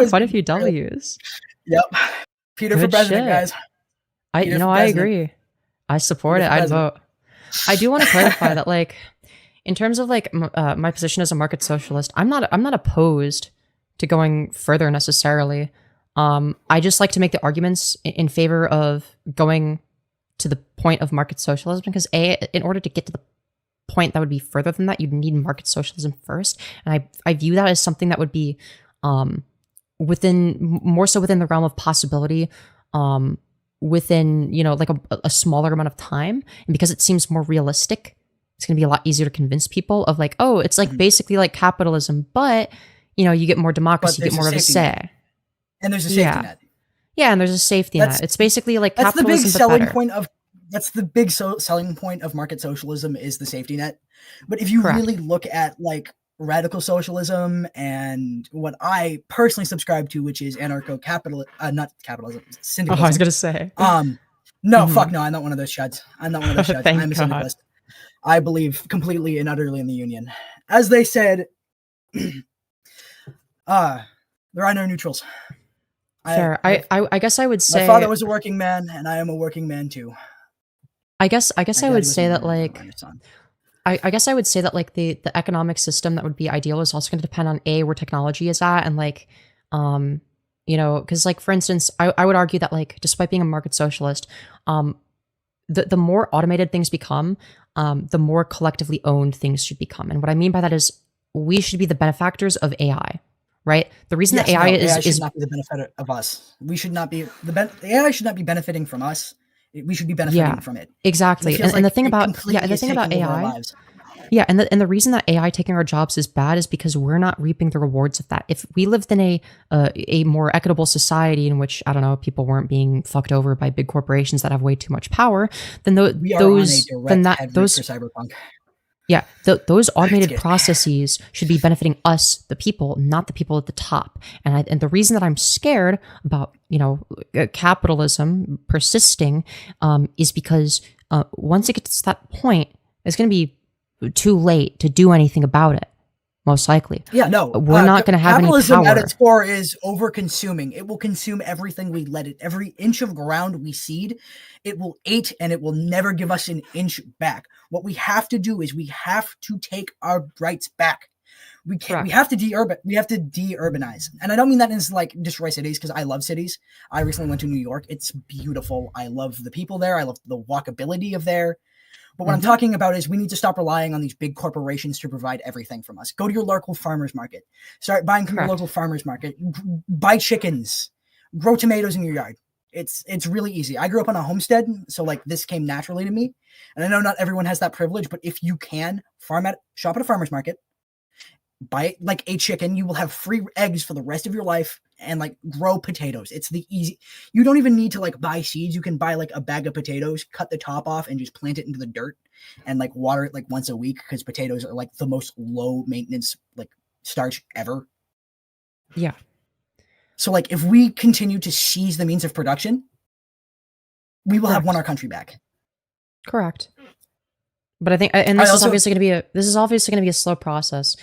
quite a few W's. Yep. Peter for president, guys. I agree. I support it. I'd vote. I do want to clarify that, like, in terms of like my position as a market socialist, I'm not opposed to going further necessarily. I just like to make the arguments in favor of going to the point of market socialism because in order to get to the point that would be further than that, you'd need market socialism first, and I view that as something that would be more so within the realm of possibility, within, you know, like a smaller amount of time, and because it seems more realistic, it's going to be a lot easier to convince people of like, oh, it's like basically like capitalism, but you know, you get more democracy, you get more of a say. And there's a safety net. Yeah, and there's a safety net. It's basically like that's capitalism, the big selling point of That's the big selling point of market socialism is the safety net. But if you Correct. really look at like radical socialism and what I personally subscribe to, which is anarcho-capital, not capitalism, syndicalism. I was gonna say. No, fuck no, I'm not one of those chuds. I'm not one of those chuds. Thank I'm a God. syndicalist. I believe completely and utterly in the union. As they said, there are no neutrals. Fair. I guess I would say my father was a working man, and I am a working man too. I guess I My would daddy was say a that miner, like my son. I guess I would say that like the economic system that would be ideal is also going to depend on where technology is at, and like you know, because like for instance, I would argue that like despite being a market socialist, the more automated things become, the more collectively owned things should become. And what I mean by that is we should be the benefactors of AI, right? The reason that AI should not be the benefit of us. We should not be the AI should not be benefiting from us. We should be benefiting from it. Exactly. And the thing about AI, and the reason that AI taking our jobs is bad is because we're not reaping the rewards of that. If we lived in a more equitable society in which, I don't know, people weren't being fucked over by big corporations that have way too much power, then those cyberpunk. Yeah, those automated processes should be benefiting us, the people, not the people at the top. And the reason that I'm scared about, you know, capitalism persisting is because once it gets to that point, it's going to be too late to do anything about it. Most likely. Yeah, no. We're not going to have any power. Capitalism at its core is over-consuming. It will consume everything we let it. Every inch of ground we seed, it will eat, and it will never give us an inch back. What we have to do is we have to take our rights back. We have to de-urbanize. And I don't mean that as like destroy cities, because I love cities. I recently went to New York. It's beautiful. I love the people there. I love the walkability of there. But what I'm talking about is we need to stop relying on these big corporations to provide everything from us. Go to your local farmer's market. Start buying from your local farmer's market. Buy chickens. Grow tomatoes in your yard. It's really easy. I grew up on a homestead, so like this came naturally to me. And I know not everyone has that privilege, but if you can, shop at a farmer's market, buy like a chicken, you will have free eggs for the rest of your life, and like grow potatoes. It's the easy. You don't even need to like buy seeds. You can buy like a bag of potatoes, cut the top off, and just plant it into the dirt and like water it like once a week, because potatoes are like the most low maintenance like starch ever. Yeah. So like if we continue to seize the means of production, we will have won our country back. Correct. But I think, and this is obviously going to be a slow process.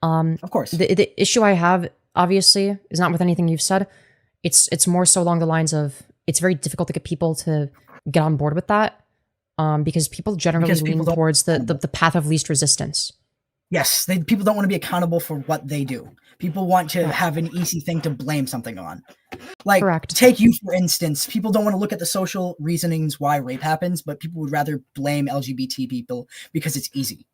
Of course. The issue I have obviously is not with anything you've said. It's more so along the lines of it's very difficult to get people to get on board with that, because people generally lean towards the path of least resistance. Yes, people don't want to be accountable for what they do. People want to have an easy thing to blame something on. Like, take you, for instance. People don't want to look at the social reasonings why rape happens, but people would rather blame LGBT people because it's easy.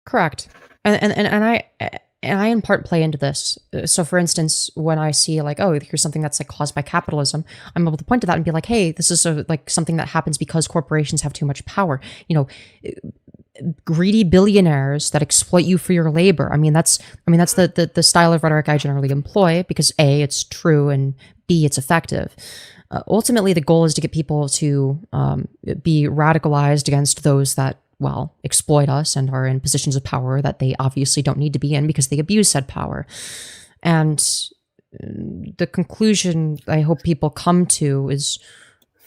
Correct. And I in part play into this. So for instance, when I see like, oh, here's something that's like caused by capitalism, I'm able to point to that and be like, hey, this is like something that happens because corporations have too much power. You know, greedy billionaires that exploit you for your labor. I mean, that's the style of rhetoric I generally employ because A, it's true, and B, it's effective. Ultimately, the goal is to get people to be radicalized against those that, well, exploit us and are in positions of power that they obviously don't need to be in because they abuse said power. And the conclusion I hope people come to is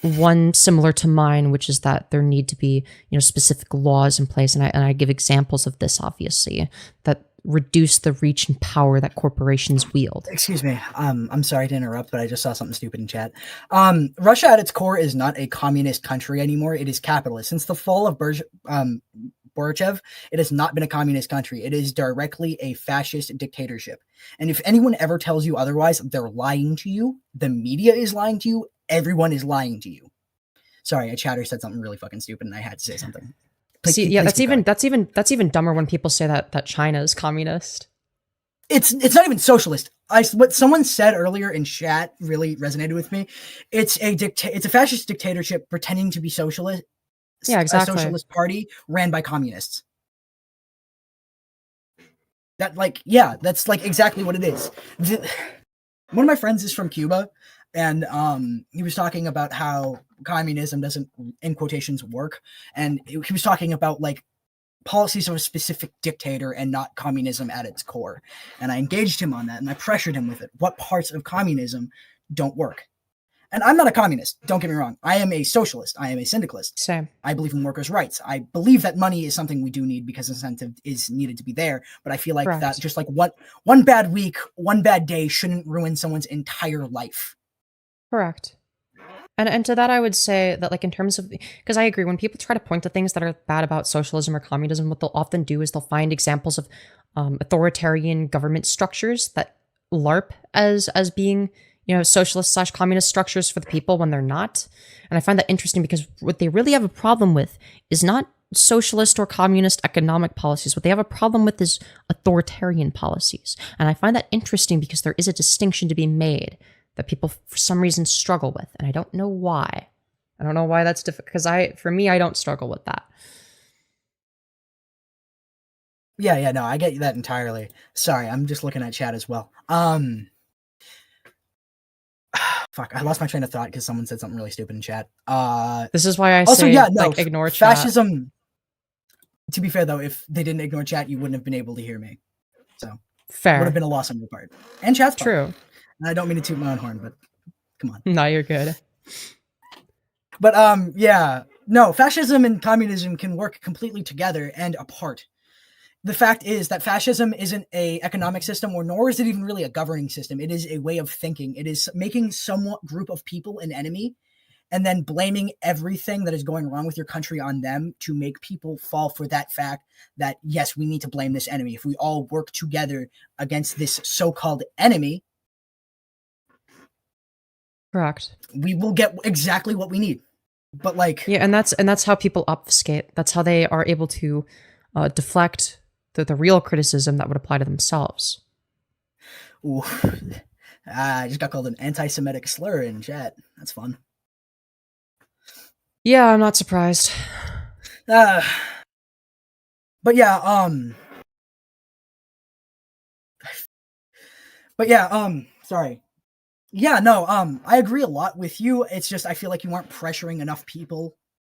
one similar to mine, which is that there need to be, you know, specific laws in place. And I give examples of this, obviously, that reduce the reach and power that corporations wield. Excuse me. I'm sorry to interrupt, but I just saw something stupid in chat. Russia at its core is not a communist country anymore. It is capitalist. Since the fall of Gorbachev, it has not been a communist country. It is directly a fascist dictatorship. And if anyone ever tells you otherwise, they're lying to you. The media is lying to you. Everyone is lying to you. Sorry, a chatter said something really fucking stupid, and I had to say something. That's even dumber when people say that China is communist. It's not even socialist. What someone said earlier in chat really resonated with me. It's a fascist dictatorship pretending to be socialist. Yeah, exactly. A socialist party ran by communists. That's like exactly what it is. One of my friends is from Cuba. and he was talking about how communism doesn't, in quotations, work, and he was talking about like policies of a specific dictator and not communism at its core. And I engaged him on that, and I pressured him with it. What parts of communism don't work? And I'm not a communist, don't get me wrong. I am a socialist. I am a syndicalist. Same. I believe in workers' rights. I believe that money is something we do need because incentive is needed to be there. But I feel like Correct. that just like one bad week, one bad day shouldn't ruin someone's entire life. Correct. And to that, I would say that, like, in terms of, because I agree, when people try to point to things that are bad about socialism or communism, what they'll often do is they'll find examples of authoritarian government structures that LARP as being, you know, socialist / communist structures for the people when they're not. And I find that interesting because what they really have a problem with is not socialist or communist economic policies. What they have a problem with is authoritarian policies. And I find that interesting because there is a distinction to be made that people for some reason struggle with, and I don't know why. I don't know why that's difficult, because for me, I don't struggle with that. Yeah, no, I get that entirely. Sorry, I'm just looking at chat as well. Fuck, I lost my train of thought because someone said something really stupid in chat. This is why I also, say, yeah, no, like, ignore chat. fascism. To be fair, though, if they didn't ignore chat, you wouldn't have been able to hear me. So Fair. would have been a loss on your part. And chat's part. True. And I don't mean to toot my own horn, but come on. No, you're good. But yeah, no, fascism and communism can work completely together and apart. The fact is that fascism isn't a economic system, or nor is it even really a governing system. It is a way of thinking. It is making some group of people an enemy and then blaming everything that is going wrong with your country on them to make people fall for that fact that, yes, we need to blame this enemy. If we all work together against this so-called enemy, Correct. we will get exactly what we need. But like, yeah, and that's how people obfuscate. That's how they are able to deflect the real criticism that would apply to themselves. Ooh, I just got called an anti-Semitic slur in chat. That's fun. Yeah, I'm not surprised. But yeah, sorry. Yeah, no, I agree a lot with you. It's just, I feel like you aren't pressuring enough people.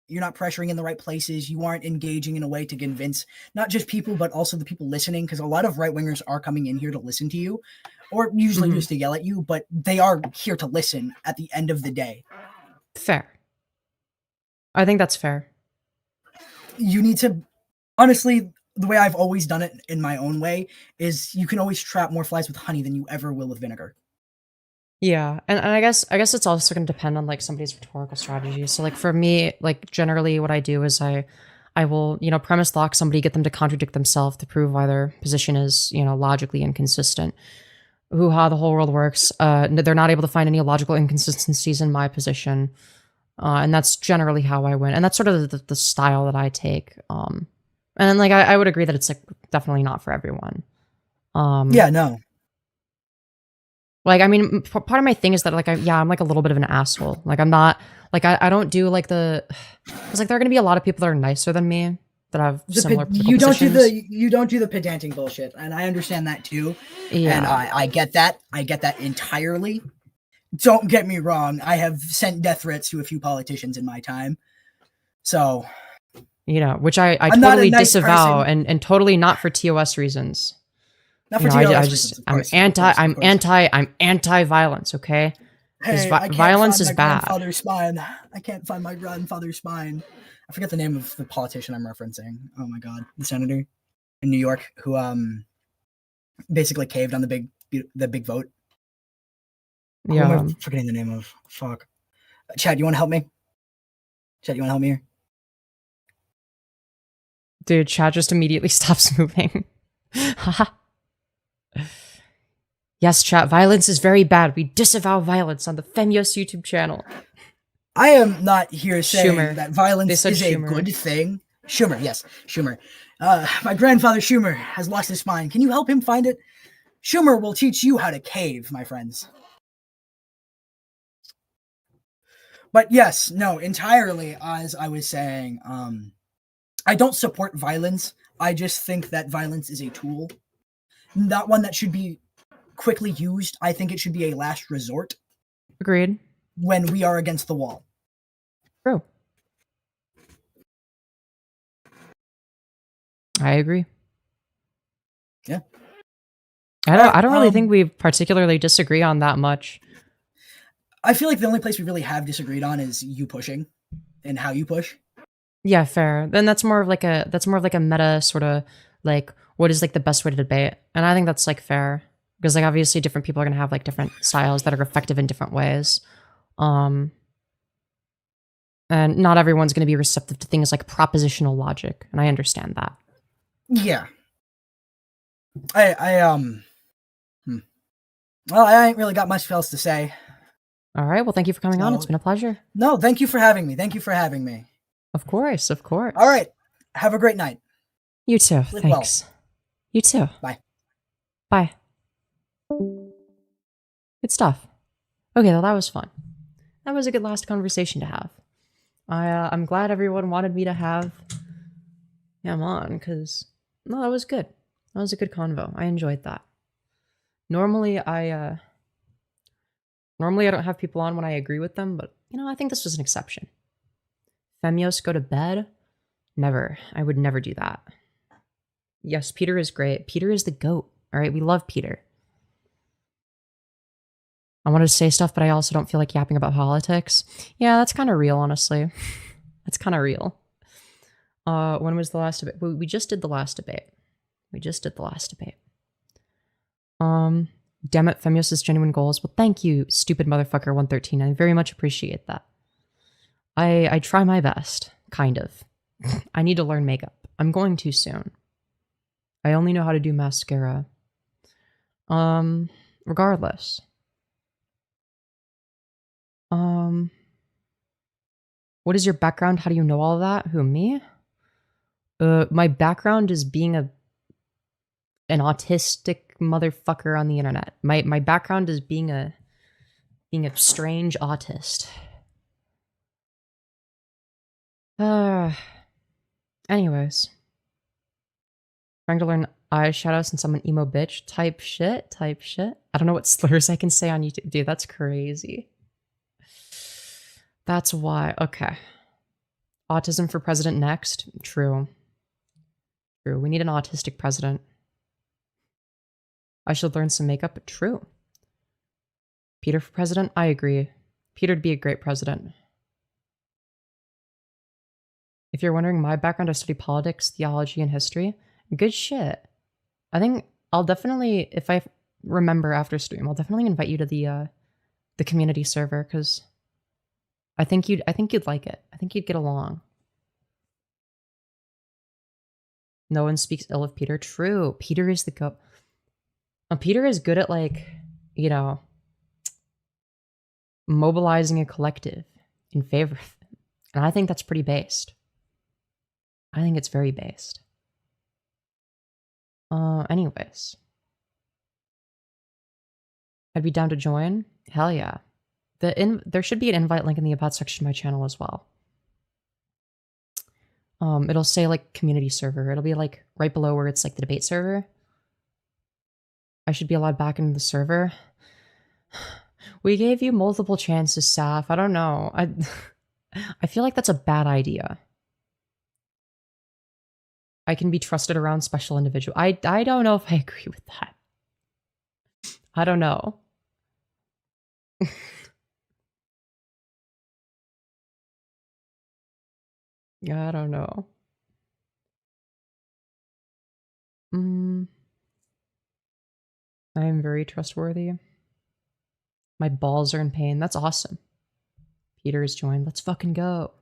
You're not pressuring in the right places. You aren't engaging in a way to convince not just people, but also the people listening, because a lot of right-wingers are coming in here to listen to you, or usually just to yell at you, but they are here to listen at the end of the day. Fair. I think that's fair. You need to, honestly, the way I've always done it in my own way is you can always trap more flies with honey than you ever will with vinegar. Yeah, and I guess it's also going to depend on like somebody's rhetorical strategy. So like for me, like generally what I do is I will, you know, premise lock somebody, get them to contradict themselves to prove why their position is, you know, logically inconsistent. How the whole world works. They're not able to find any logical inconsistencies in my position. And that's generally how I win. And that's sort of the style that I take. And like I would agree that it's like definitely not for everyone. Yeah, no. Like, I mean, part of my thing is that, like, I'm like a little bit of an asshole. Like, I'm not, like, I don't do, like, it's like there are going to be a lot of people that are nicer than me that have similar you don't positions. you don't do the pedantic bullshit, and I understand that too. Yeah. And I get that. I get that entirely. Don't get me wrong. I have sent death threats to a few politicians in my time. So, you know, which I I'm not a totally nice disavow person. and totally not for TOS reasons. Not for You know, TOS I reasons, just, of course, I'm anti-violence, okay? Because Hey, I can't violence find is my bad. grandfather's spine. I can't find my grandfather's spine. I forget the name of the politician I'm referencing. Oh my god, the senator in New York who basically caved on the big vote. Who am I forgetting the name of? Fuck. Chad, you want to help me? Chad, you want to help me here? Dude, Chad just immediately stops moving. Yes, chat. Violence is very bad. We disavow violence on the Femyoz YouTube channel. I am not here saying Schumer. that violence is Schumer. a good thing. Schumer, yes, Schumer. My grandfather Schumer has lost his spine. Can you help him find it? Schumer will teach you how to cave, my friends. But yes, no, entirely, as I was saying, I don't support violence. I just think that violence is a tool, not one that should be quickly used. I think it should be a last resort. Agreed. when we are against the wall. True. I agree. Yeah. I don't really think we particularly disagree on that much. I feel like the only place we really have disagreed on is you pushing and how you push. Yeah, fair. Then that's more of like a meta sort of like what is like the best way to debate. And I think that's like fair. Because like obviously different people are gonna have like different styles that are effective in different ways. And not everyone's gonna be receptive to things like propositional logic, and I understand that. Yeah. Well, I ain't really got much else to say. All right. Well, thank you for coming on. It's been a pleasure. No, thank you for having me. Thank you for having me. Of course, of course. All right. Have a great night. You too. Live Thanks. well. You too. Bye. Bye. Good stuff. Okay, well, that was fun. That was a good last conversation to have. I'm glad everyone wanted me to have him on, because no, that was good. That was a good convo. I enjoyed that. Normally I don't have people on when I agree with them, but you know, I think this was an exception. Femyoz go to bed? Never. I would never do that. Yes, Peter is great. Peter is the GOAT. All right, we love Peter. I wanted to say stuff, but I also don't feel like yapping about politics. Yeah, that's kind of real, honestly. That's kind of real. When was the last debate? We just did the last debate. Damn it, Femyoz's genuine goals. Well, thank you, stupid motherfucker 113. I very much appreciate that. I try my best, kind of. I need to learn makeup. I'm going to soon. I only know how to do mascara. Regardless. What is your background? How do you know all of that? Who, me? My background is being an autistic motherfucker on the internet. My background is being a strange autist. Anyways. Trying to learn eyeshadow since I'm an emo bitch. Type shit. I don't know what slurs I can say on YouTube. Dude, that's crazy. That's why. Okay. Autism for president next. True. We need an autistic president. I should learn some makeup. True. Peter for president? I agree. Peter'd be a great president. If you're wondering my background, I study politics, theology, and history. Good shit. I think I'll definitely, if I remember after stream, I'll definitely invite you to the community server, because I think you'd like it. I think you'd get along. No one speaks ill of Peter. True. Peter is the GOAT. Peter is good at, like, you know, mobilizing a collective in favor of him. And I think that's pretty based. I think it's very based. Anyways. I'd be down to join. Hell yeah. There should be an invite link in the about section of my channel as well. It'll say like community server. It'll be like right below where it's like the debate server. I should be allowed back into the server. We gave you multiple chances, Saf. I don't know. I feel like that's a bad idea. I can be trusted around special individuals. I don't know if I agree with that. I don't know. Yeah, I don't know. I am very trustworthy. My balls are in pain. That's awesome. Peter has joined. Let's fucking go.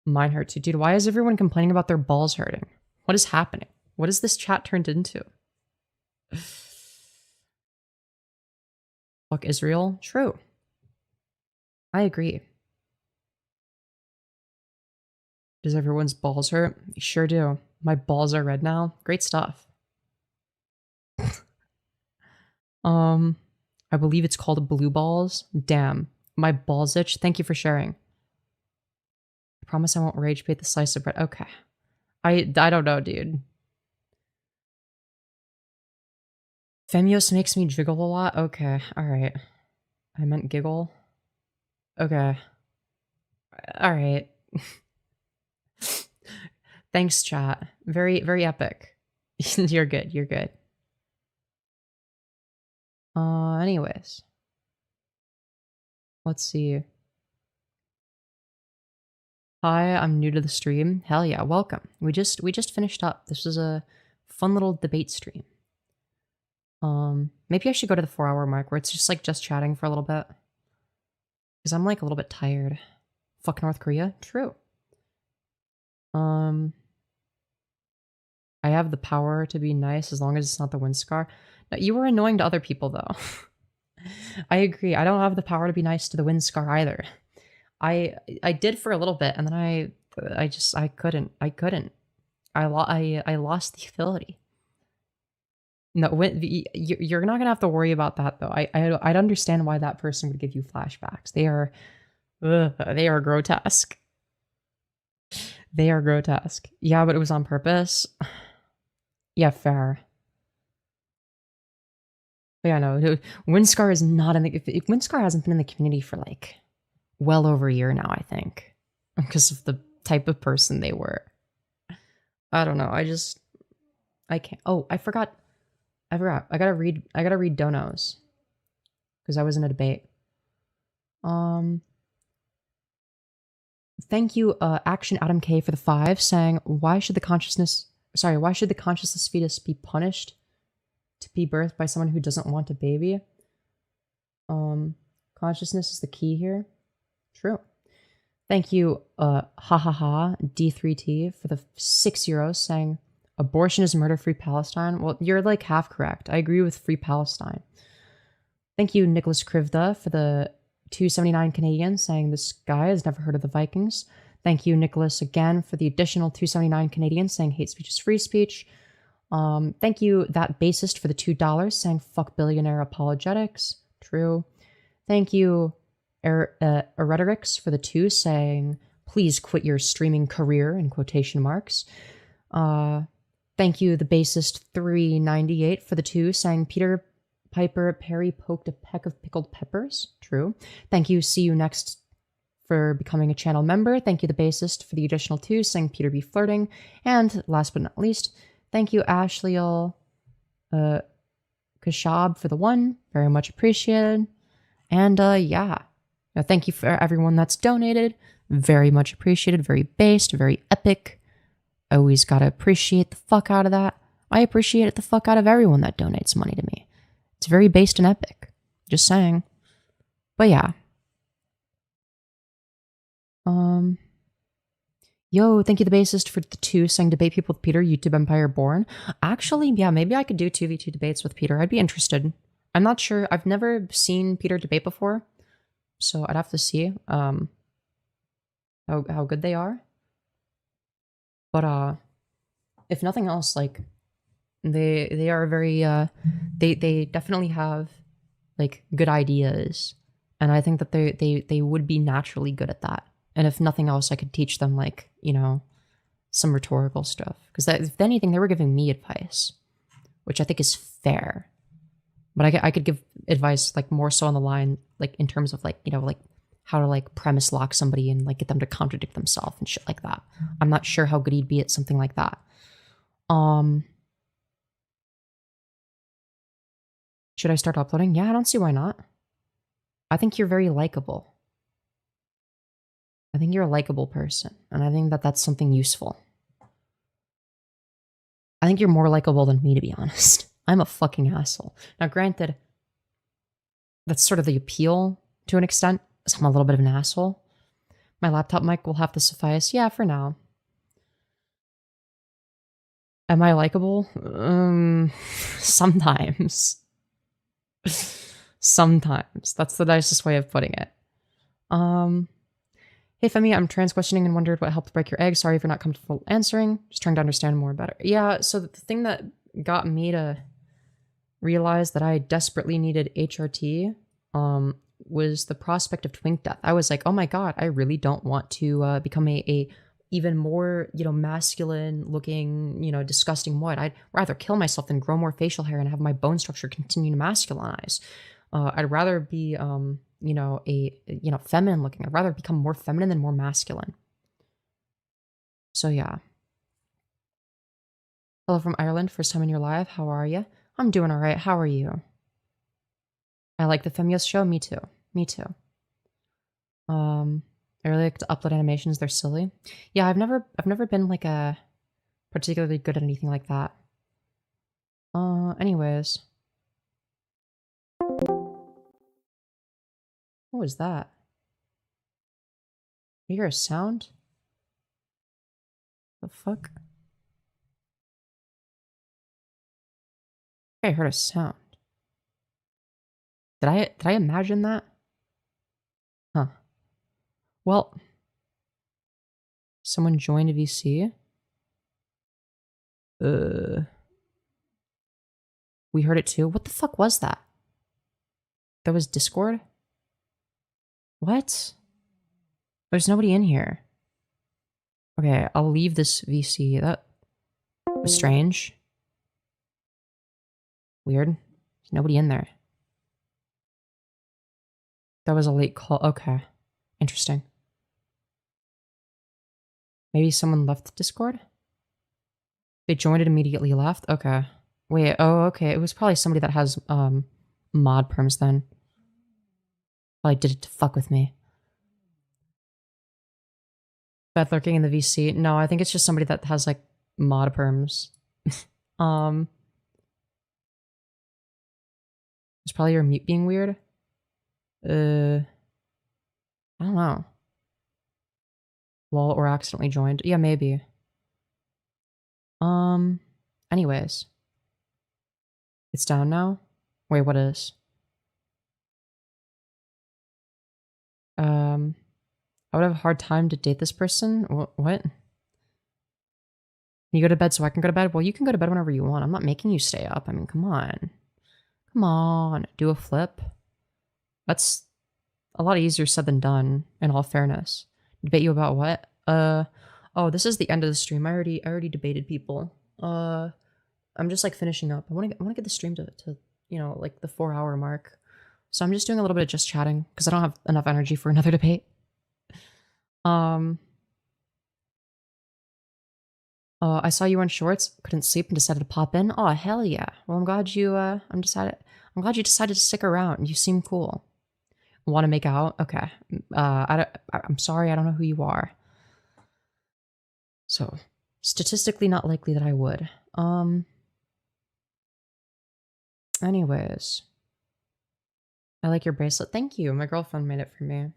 Mine hurt too. Dude, why is everyone complaining about their balls hurting? What is happening? What is this chat turned into? Fuck Israel? True. I agree. Does everyone's balls hurt? Sure do. My balls are red now. Great stuff. I believe it's called blue balls. Damn. My balls itch. Thank you for sharing. I promise I won't rage bait the slice of bread. Okay. I don't know, dude. Femyoz makes me jiggle a lot? Okay. Alright. I meant giggle. Okay. All right. Thanks, chat. Very, very epic. You're good. You're good. Anyways. Let's see. Hi, I'm new to the stream. Hell yeah, welcome. We just finished up. This was a fun little debate stream. Maybe I should go to the 4-hour mark where it's just like just chatting for a little bit. Because I'm like a little bit tired. Fuck North Korea? True. I have the power to be nice as long as it's not the Windscar. No, you were annoying to other people though. I agree. I don't have the power to be nice to the Windscar either. I did for a little bit and then I couldn't. I lost the ability. No, you're not gonna have to worry about that though. I'd understand why that person would give you flashbacks. They are grotesque. They are grotesque. Yeah, but it was on purpose. Yeah, fair. But yeah, no, Windscar is not in the. If Windscar hasn't been in the community for like well over a year now, I think, because of the type of person they were. I don't know. I can't. Oh, I forgot. I gotta read donos because I was in a debate. Thank you, Action Adam K for the 5, saying why should the consciousness fetus be punished to be birthed by someone who doesn't want a baby? Consciousness is the key here. True. Thank you, D3T for the 6 euros, saying abortion is murder, free Palestine. Well, you're like half correct. I agree with free Palestine. Thank you, Nicholas Krivda, for the 279 Canadian, saying this guy has never heard of the Vikings. Thank you, Nicholas, again for the additional 279 Canadian, saying hate speech is free speech. Thank you, that bassist, for the $2, saying fuck billionaire apologetics. True. Thank you, Eretorix, for the 2, saying please quit your streaming career, in quotation marks. Thank you, the bassist 398, for the 2, saying Peter Piper Perry poked a peck of pickled peppers. True. Thank you, see you next, for becoming a channel member. Thank you, the bassist, for the additional 2, saying Peter be flirting. And last but not least, thank you, Ashleal Kashab, for the 1. Very much appreciated. And yeah. Thank you for everyone that's donated. Very much appreciated. Very based. Very epic. Always gotta appreciate the fuck out of that. I appreciate the fuck out of everyone that donates money to me. It's very based and epic. Just saying. But yeah. Yo, thank you, the bassist, for the 2, saying debate people with Peter, YouTube Empire Born. Actually, yeah, maybe I could do 2v2 debates with Peter. I'd be interested. I'm not sure. I've never seen Peter debate before. So I'd have to see how good they are. But if nothing else, like they are very they definitely have like good ideas, and I think that they would be naturally good at that. And if nothing else, I could teach them, like, you know, some rhetorical stuff, because if anything, they were giving me advice, which I think is fair. But I could give advice like more so on the line, like in terms of like, you know, like how to like premise lock somebody and like get them to contradict themselves and shit like that. I'm not sure how good he'd be at something like that. Should I start uploading? Yeah, I don't see why not. I think you're very likable. I think you're a likable person, and I think that that's something useful. I think you're more likable than me, to be honest. I'm a fucking asshole. Now, granted, that's sort of the appeal to an extent, is I'm a little bit of an asshole. My laptop mic will have to suffice. Yeah, for now. Am I likable? Sometimes. Sometimes. That's the nicest way of putting it. Hey, Femi, I'm trans-questioning and wondered what helped break your egg. Sorry if you're not comfortable answering. Just trying to understand more better. Yeah, so the thing that got me to realize that I desperately needed HRT was the prospect of twink death. I was like, oh my god, I really don't want to become a even more, you know, masculine looking, you know, disgusting what. I'd rather kill myself than grow more facial hair and have my bone structure continue to masculinize. I'd rather be you know, feminine looking. I'd rather become more feminine than more masculine. So yeah. Hello from Ireland, first time in your live. How are you? I'm doing all right. How are you? I like the Femyoz show. Me too. Me too. I really like to upload animations. They're silly. Yeah, I've never been like a particularly good at anything like that. Anyways. What was that? You hear a sound? The fuck? I heard a sound. Did I imagine that? Huh. Well, someone joined a VC. We heard it too. What the fuck was that? That was Discord? What? There's nobody in here. Okay, I'll leave this VC. That was strange. Weird. There's nobody in there. That was a late call. Okay. Interesting. Maybe someone left Discord? They joined it immediately left? Okay. Wait, oh, okay. It was probably somebody that has, mod perms then. Probably did it to fuck with me. Bad lurking in the VC? No, I think it's just somebody that has, like, mod perms. It's probably your mute being weird. I don't know. Lol, or accidentally joined. Yeah, maybe. Anyways. It's down now? Wait, what is? I would have a hard time to date this person? What? You go to bed so I can go to bed? Well, you can go to bed whenever you want. I'm not making you stay up. I mean, come on. Come on. Do a flip. That's a lot easier said than done, in all fairness. Debate you about what? Oh, this is the end of the stream. I already debated people. I'm just like finishing up. I want to get the stream to you know, like the 4-hour mark. So I'm just doing a little bit of just chatting because I don't have enough energy for another debate. I saw you on shorts, couldn't sleep and decided to pop in. Oh, hell yeah. Well, I'm glad you glad you decided to stick around. You seem cool. Want to make out? Okay. I'm sorry, I don't know who you are. So, statistically not likely that I would. Anyways. I like your bracelet. Thank you. My girlfriend made it for me.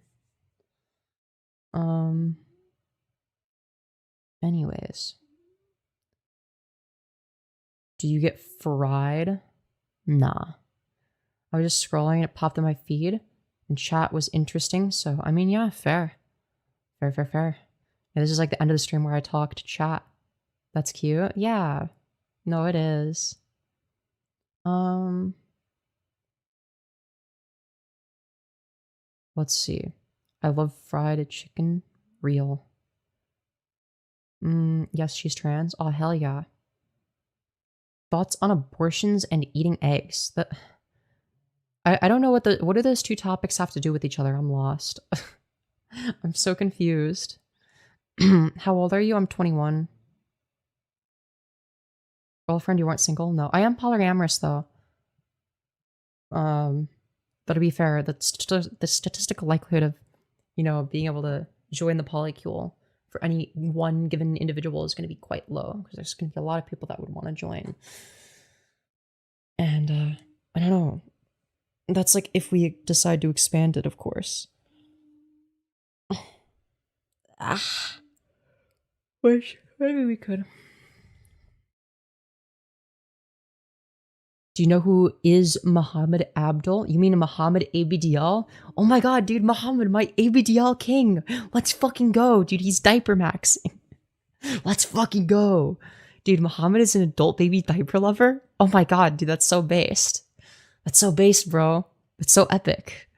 Anyways. Do you get fried? Nah. I was just scrolling and it popped in my feed and chat was interesting. So, I mean, yeah, fair. Fair. Yeah, this is like the end of the stream where I talk to chat. That's cute. Yeah. No, it is. Let's see. I love fried chicken. Real. Yes, she's trans. Oh, hell yeah. Thoughts on abortions and eating eggs. I don't know what do those two topics have to do with each other? I'm lost. I'm so confused. How old are you? I'm 21. Girlfriend, you weren't single? No. I am polyamorous though. But to be fair, the statistical likelihood of, you know, being able to join the polycule for any one given individual is going to be quite low because there's going to be a lot of people that would want to join. And I don't know. That's like if we decide to expand it, of course. Wish maybe we could. Do you know who is Muhammad Abdul? You mean Muhammad ABDL? Oh my god, dude, Muhammad, my ABDL king. Let's fucking go, dude. He's diaper maxing. Let's fucking go. Dude, Muhammad is an adult baby diaper lover? Oh my god, dude, that's so based. That's so based, bro. It's so epic.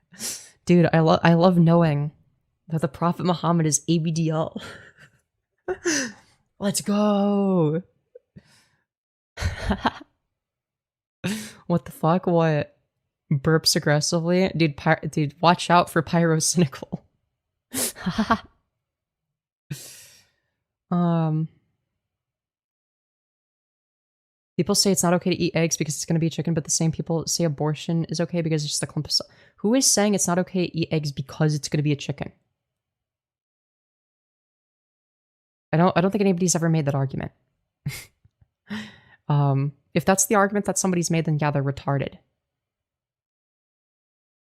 Dude, I love knowing that the Prophet Muhammad is ABDL. Let's go. What the fuck? What? Burps aggressively. Dude, dude, watch out for pyrocynical. People say it's not okay to eat eggs because it's going to be chicken, but the same people say abortion is okay because it's just a clump of... Who is saying it's not okay to eat eggs because it's going to be a chicken? I don't think anybody's ever made that argument. If that's the argument that somebody's made, then yeah, they're retarded.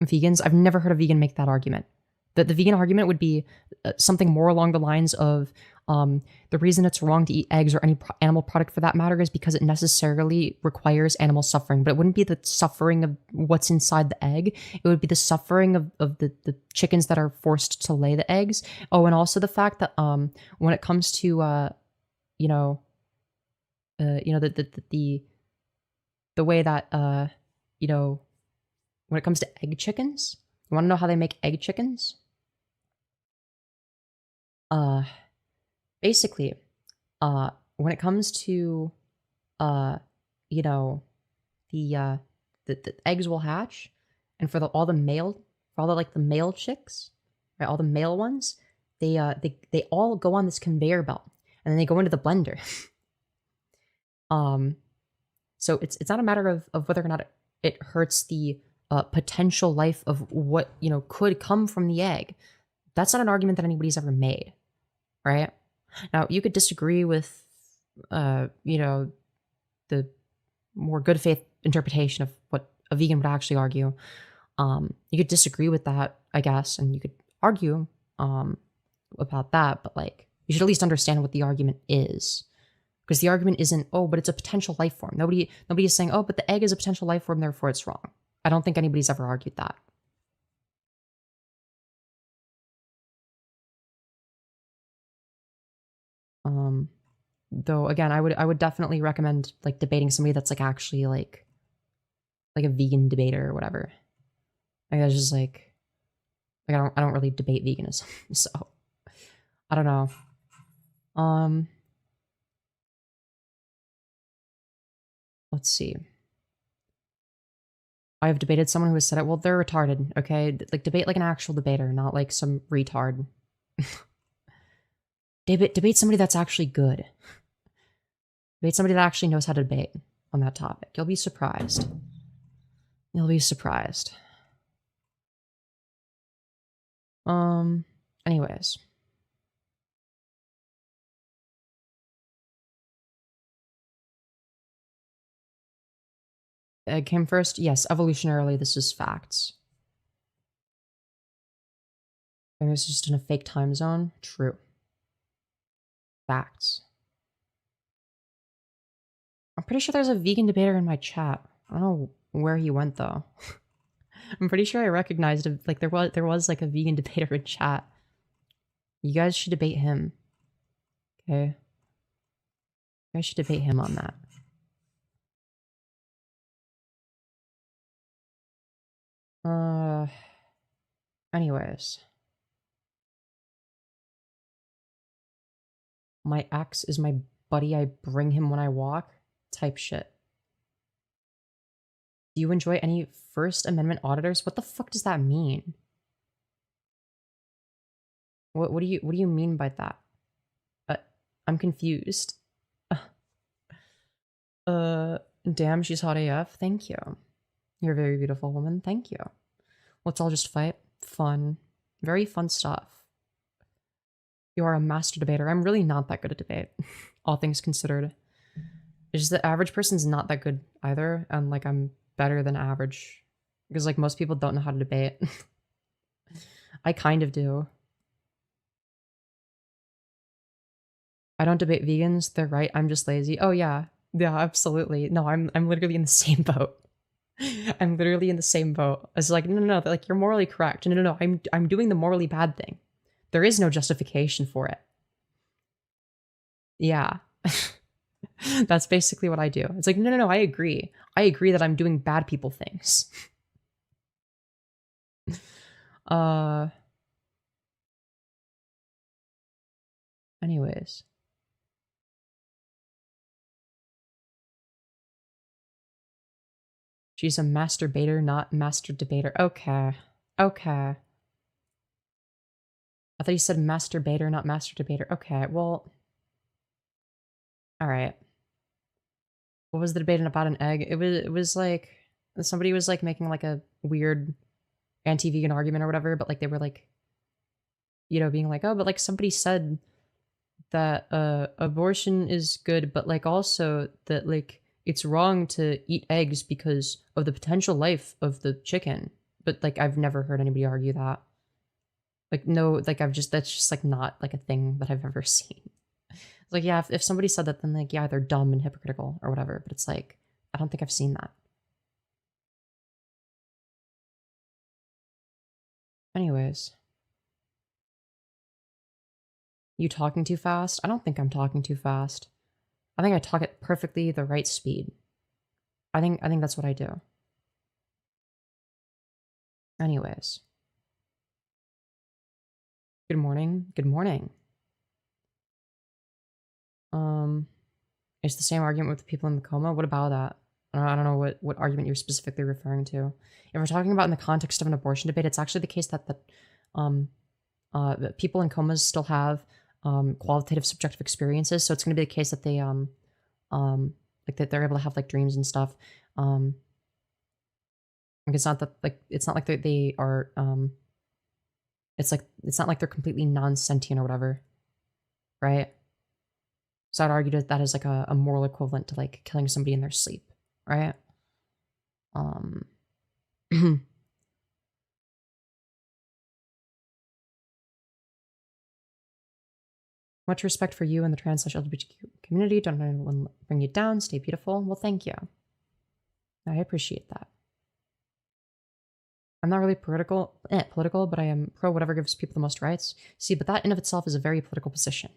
Vegans, I've never heard a vegan make that argument. The vegan argument would be something more along the lines of the reason it's wrong to eat eggs or any animal product for that matter is because it necessarily requires animal suffering. But it wouldn't be the suffering of what's inside the egg. It would be the suffering of the chickens that are forced to lay the eggs. Oh, and also the fact that when it comes to the way that when it comes to egg chickens, you want to know how they make egg chickens? Basically, when it comes to, the eggs will hatch, and for all the male chicks, right, all the male ones, they all go on this conveyor belt, and then they go into the blender. So it's not a matter of whether or not it hurts the potential life of what could come from the egg. That's not an argument that anybody's ever made, right? Now you could disagree with the more good faith interpretation of what a vegan would actually argue. You could disagree with that, I guess, and you could argue about that, but like you should at least understand what the argument is. Because the argument isn't, oh, but it's a potential life form. Nobody is saying, oh, but the egg is a potential life form, therefore it's wrong. I don't think anybody's ever argued that. Though again, I would definitely recommend like debating somebody that's like actually like a vegan debater or whatever. Like that's just like I don't really debate veganism, so I don't know. Let's see. I have debated someone who has said it. Well, they're retarded, okay? Like, debate like an actual debater, not like some retard. Debate somebody that's actually good. Debate somebody that actually knows how to debate on that topic. You'll be surprised. You'll be surprised. Anyways. Egg came first? Yes, evolutionarily, this is facts. And it's just in a fake time zone? True. Facts. I'm pretty sure there's a vegan debater in my chat. I don't know where he went though. I'm pretty sure I recognized him. Like there was like a vegan debater in chat. You guys should debate him. Okay. You guys should debate him on that. Anyways. My ex is my buddy, I bring him when I walk? Type shit. Do you enjoy any First Amendment auditors? What the fuck does that mean? What do you mean by that? I'm confused. Damn, she's hot AF. Thank you. You're a very beautiful woman. Thank you. Let's all just fight. Fun. Very fun stuff. You are a master debater. I'm really not that good at debate, all things considered. It's just the average person's not that good either, and like I'm better than average. Because like most people don't know how to debate. I kind of do. I don't debate vegans, they're right, I'm just lazy. Oh yeah. Yeah, absolutely. No, I'm literally in the same boat. I'm literally in the same boat. It's like, no, like you're morally correct. No, I'm doing the morally bad thing. There is no justification for it. Yeah. That's basically what I do. It's like, no, I agree. I agree that I'm doing bad people things. Anyways. She's a masturbator, not master debater. Okay. Okay. I thought you said masturbator, not master debater. Okay, well... Alright. What was the debate about an egg? It was like... Somebody was, like, making, like, a weird anti-vegan argument or whatever, but, like, they were, like... You know, being like, oh, but, like, somebody said that, abortion is good, but, like, also that, like, it's wrong to eat eggs because of the potential life of the chicken. But, like, I've never heard anybody argue that. Like, no, like, that's just, like, not, like, a thing that I've ever seen. It's like, yeah, if somebody said that, then, like, yeah, they're dumb and hypocritical or whatever, but it's like, I don't think I've seen that. Anyways. You talking too fast? I don't think I'm talking too fast. I think I talk at perfectly the right speed. I think that's what I do. Anyways. Good morning. Good morning. It's the same argument with the people in the coma. What about that? I don't know what argument you're specifically referring to. If we're talking about in the context of an abortion debate, it's actually the case that that people in comas still have qualitative subjective experiences. So it's going to be the case that they like that they're able to have like dreams and stuff. Like it's not that like it's not like they are it's not like they're completely non-sentient or whatever, right? So I'd argue that is like a moral equivalent to like killing somebody in their sleep, right? Much respect for you and the trans/LGBTQ community. Don't let anyone bring you down. Stay beautiful. Well, thank you. I appreciate that. I'm not really political, but I am pro whatever gives people the most rights. See, but that in of itself is a very political position.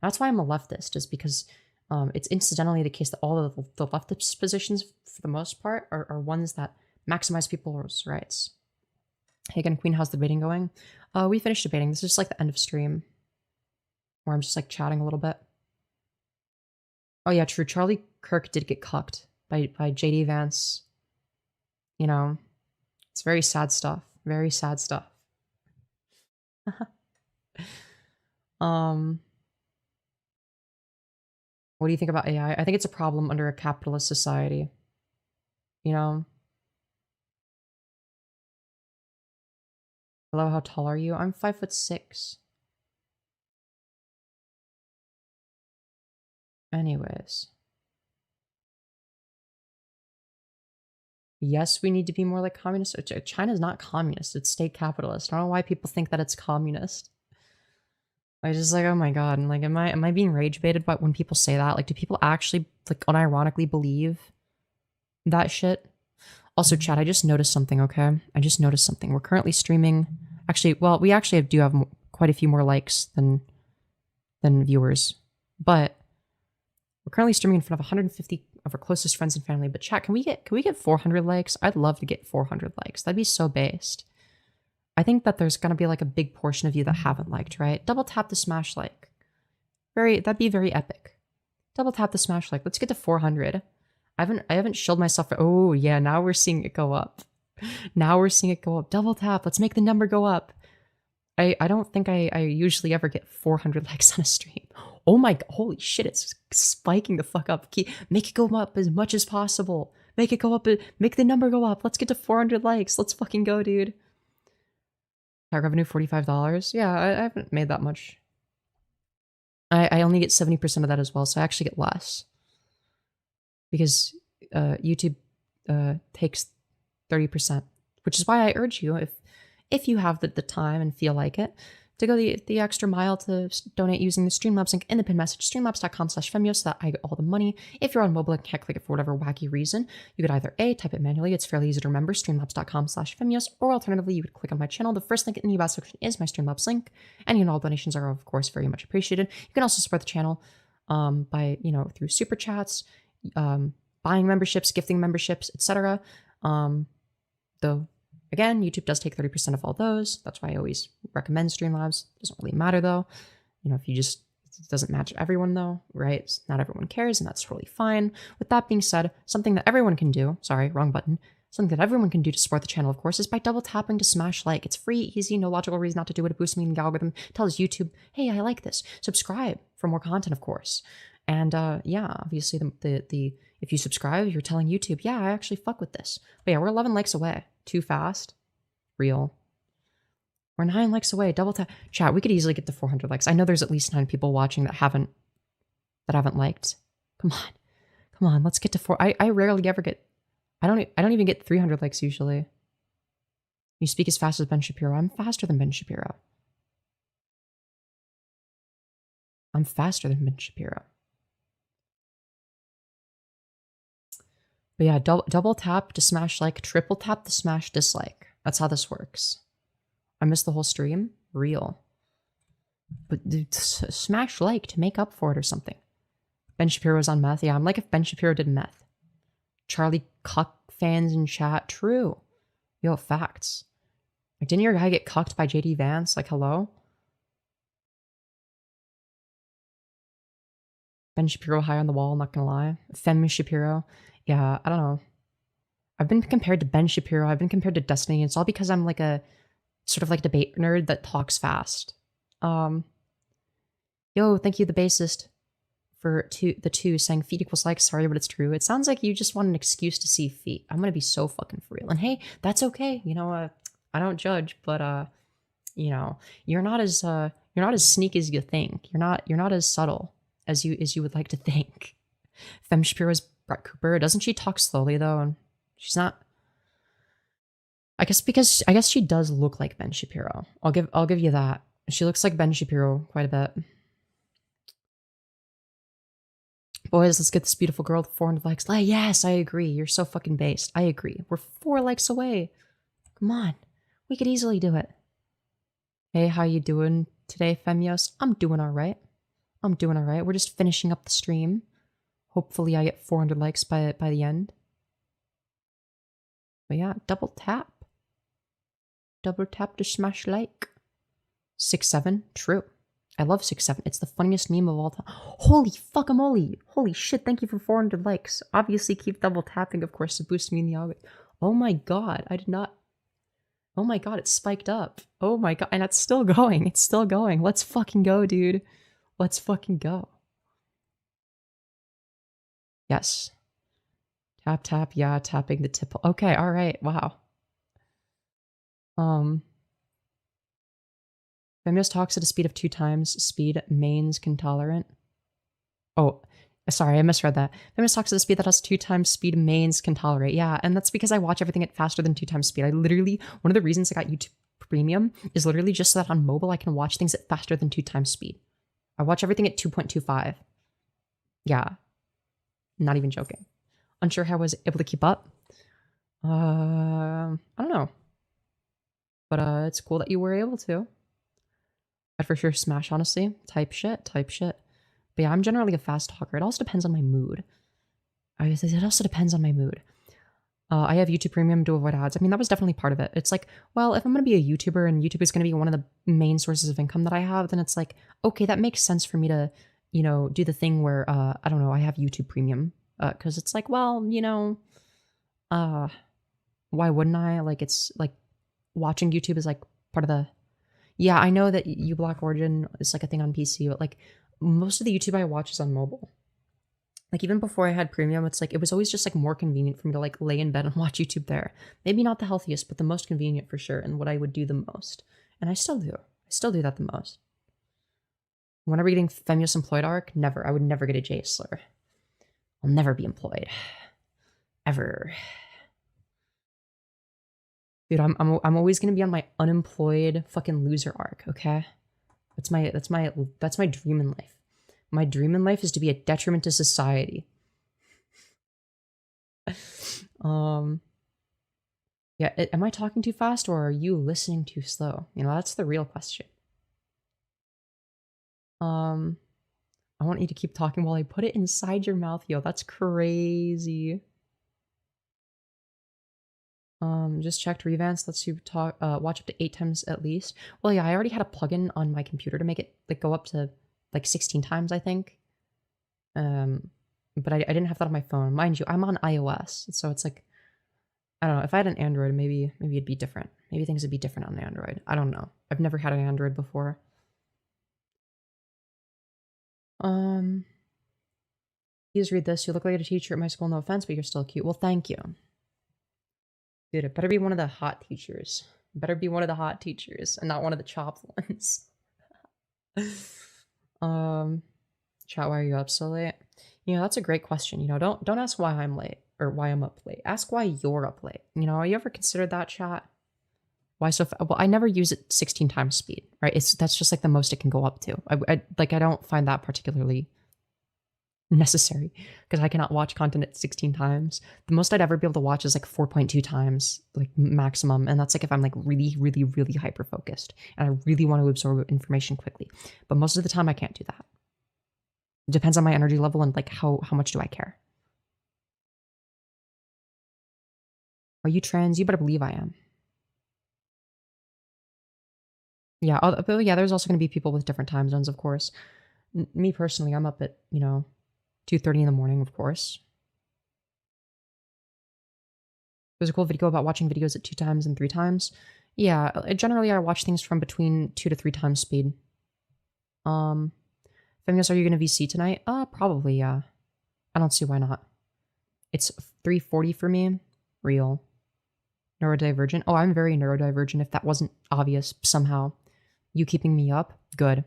That's why I'm a leftist, is because it's incidentally the case that all of the leftist positions, for the most part, are ones that maximize people's rights. Hey again, Queen, how's the debating going? We finished debating. This is just like the end of stream, where I'm just like chatting a little bit. Oh yeah, true. Charlie Kirk did get cucked by JD Vance. You know, it's very sad stuff. Very sad stuff. What do you think about AI? I think it's a problem under a capitalist society. You know? Hello, how tall are you? I'm 5'6". Anyways. Yes, we need to be more like communist. China's not communist. It's state capitalist. I don't know why people think that it's communist. I just like, oh my god, and like, am I being rage baited by when people say that? Like, do people actually like unironically believe that shit? Also, chat, I just noticed something. Okay, I just noticed something. We're currently streaming. Actually, well, we actually do have quite a few more likes than viewers, but we're currently streaming in front of 150 of our closest friends and family. But chat, can we get 400 likes? I'd love to get 400 likes. That'd be so based. I think that there's gonna be like a big portion of you that haven't liked, right? Double tap the smash like. That'd be very epic. Double tap the smash like. Let's get to 400. I haven't shilled myself for, oh yeah, now we're seeing it go up. Now we're seeing it go up. Double tap. Let's make the number go up. I don't think I usually ever get 400 likes on a stream. Oh my god, holy shit, it's spiking the fuck up. Make it go up as much as possible. Make it go up, make the number go up. Let's get to 400 likes. Let's fucking go, dude. Revenue $45. Yeah, I haven't made that much. I only get 70% of that as well, so I actually get less. Because YouTube takes 30%, which is why I urge you, if you have the time and feel like it, to go the extra mile to donate using the Streamlabs link in the pin message, streamlabs.com/Femyoz, so that I get all the money. If you're on mobile and can't click it for whatever wacky reason, you could either A, type it manually, it's fairly easy to remember, streamlabs.com/Femyoz, or alternatively, you would click on my channel. The first link in the about section is my Streamlabs link. Any and all donations are, of course, very much appreciated. You can also support the channel by, through super chats, buying memberships, gifting memberships, etc. Though, again, YouTube does take 30% of all those. That's why I always recommend Streamlabs. Doesn't really matter though. If you just It doesn't match everyone though, right? Not everyone cares, and that's totally fine. With that being said, something that everyone can do, sorry, wrong button, something that everyone can do to support the channel, of course, is by double tapping to smash like. It's free, easy, no logical reason not to do it. It boosts me in the algorithm, tells YouTube, hey, I like this. Subscribe for more content, of course. And yeah, obviously the if you subscribe, you're telling YouTube, yeah, I actually fuck with this. But yeah, we're 11 likes away. Too fast. Real. We're 9 likes away. Double tap. Chat, we could easily get to 400 likes. I know there's at least 9 people watching that haven't liked. Come on. Come on, let's get to 4. I rarely ever get I don't even get 300 likes usually. You speak as fast as Ben Shapiro. I'm faster than Ben Shapiro. I'm faster than Ben Shapiro. But yeah, double tap to smash like, triple tap to smash dislike. That's how this works. I missed the whole stream. Real. But dude, smash like to make up for it or something. Ben Shapiro's on meth. Yeah, I'm like if Ben Shapiro did meth. Charlie cuck fans in chat. True. Yo, facts. Like, didn't your guy get cucked by JD Vance? Like, hello? Ben Shapiro high on the wall, not gonna lie. Fem Shapiro. Yeah, I don't know. I've been compared to Ben Shapiro. I've been compared to Destiny. It's all because I'm like a sort of like debate nerd that talks fast. Yo, thank you, the bassist, for the two saying feet equals like. Sorry, but it's true. It sounds like you just want an excuse to see feet. I'm gonna be so fucking for real. And hey, that's okay. You know, I don't judge, but you know, you're not as sneaky as you think. You're not as subtle as you would like to think. Fem Shapiro's Brett Cooper. Doesn't she talk slowly though? And she's not. I guess she does look like Ben Shapiro. I'll give you that. She looks like Ben Shapiro quite a bit. Boys, let's get this beautiful girl to 400 likes. Like, yes, I agree. You're so fucking based. I agree. We're 4 likes away. Come on. We could easily do it. Hey, how you doing today, Femyoz? I'm doing alright. I'm doing alright. We're just finishing up the stream. Hopefully I get 400 likes by the end. But yeah, double tap. Double tap to smash like. 6-7, true. I love 6-7. It's the funniest meme of all time. Holy fuckamole! Holy shit, thank you for 400 likes. Obviously keep double tapping, of course, to boost me in the algorithm. Oh my god, I did not... Oh my god, it's spiked up. Oh my god, and it's still going. It's still going. Let's fucking go, dude. Let's fucking go. Yes. Tap, tap, yeah, tapping the tip. Okay, alright, wow. Femyoz talks at a speed of 2 times speed mains can tolerant. Oh, sorry, I misread that. Femyoz talks at a speed that has 2 times speed mains can tolerate. Yeah, and that's because I watch everything at faster than 2 times speed. I literally, one of the reasons I got YouTube Premium is literally just so that on mobile I can watch things at faster than 2 times speed. I watch everything at 2.25. Yeah. Not even joking. Unsure how I was able to keep up. I don't know. But it's cool that you were able to. I'd for sure smash, honestly. Type shit. But yeah, I'm generally a fast talker. It also depends on my mood. It also depends on my mood. I have YouTube Premium to avoid ads. I mean, that was definitely part of it. It's like, well, if I'm going to be a YouTuber and YouTube is going to be one of the main sources of income that I have, then it's like, okay, that makes sense for me to, you know, do the thing where, I don't know, I have YouTube Premium. Because it's like, well, you know, why wouldn't I? Like, it's like watching YouTube is like part of the... Yeah, I know that uBlock Origin is like a thing on PC, but like most of the YouTube I watch is on mobile. Like even before I had Premium, it's like it was always just like more convenient for me to like lay in bed and watch YouTube there. Maybe not the healthiest, but the most convenient for sure, and what I would do the most. And I still do. I still do that the most. When are we getting Femyoz employed arc? Never. I would never get a Jaceler. I'll never be employed. Ever. Dude, I'm always gonna be on my unemployed fucking loser arc, okay? That's my dream in life. My dream in life is to be a detriment to society. Yeah, am I talking too fast or are you listening too slow? You know, that's the real question. I want you to keep talking while I put it inside your mouth. Yo, that's crazy. Just checked Revance lets you watch up to 8 times at least. Well, yeah, I already had a plugin on my computer to make it like go up to like 16 times, I think. But I didn't have that on my phone. Mind you, I'm on iOS, so it's like, I don't know. If I had an Android, maybe it'd be different. Maybe things would be different on Android. I don't know. I've never had an Android before. Please read this. You look like a teacher at my school. No offense, but you're still cute. Well, thank you. Dude, it better be one of the hot teachers. It better be one of the hot teachers and not one of the chopped ones. Chat, why are you up so late? You know, that's a great question. You know, don't ask why I'm late or why I'm up late. Ask why you're up late. You know, you ever considered that, chat? Why so? Well, I never use it 16 times speed, right? That's just like the most it can go up to. I don't find that particularly necessary because I cannot watch content at 16 times. The most I'd ever be able to watch is like 4.2 times, like maximum, and that's like if I'm like really, really, really hyper focused and I really want to absorb information quickly. But most of the time, I can't do that. It depends on my energy level and like how much do I care. Are you trans? You better believe I am. Yeah, but yeah, there's also going to be people with different time zones, of course. Me personally, I'm up at, 2:30 in the morning, of course. There's a cool video about watching videos at 2 times and 3 times. Yeah, generally I watch things from between 2 to 3 times speed. Femyoz, are you going to VC tonight? Probably, yeah. I don't see why not. It's 3:40 for me. Real. Neurodivergent. Oh, I'm very neurodivergent if that wasn't obvious somehow. You keeping me up? Good.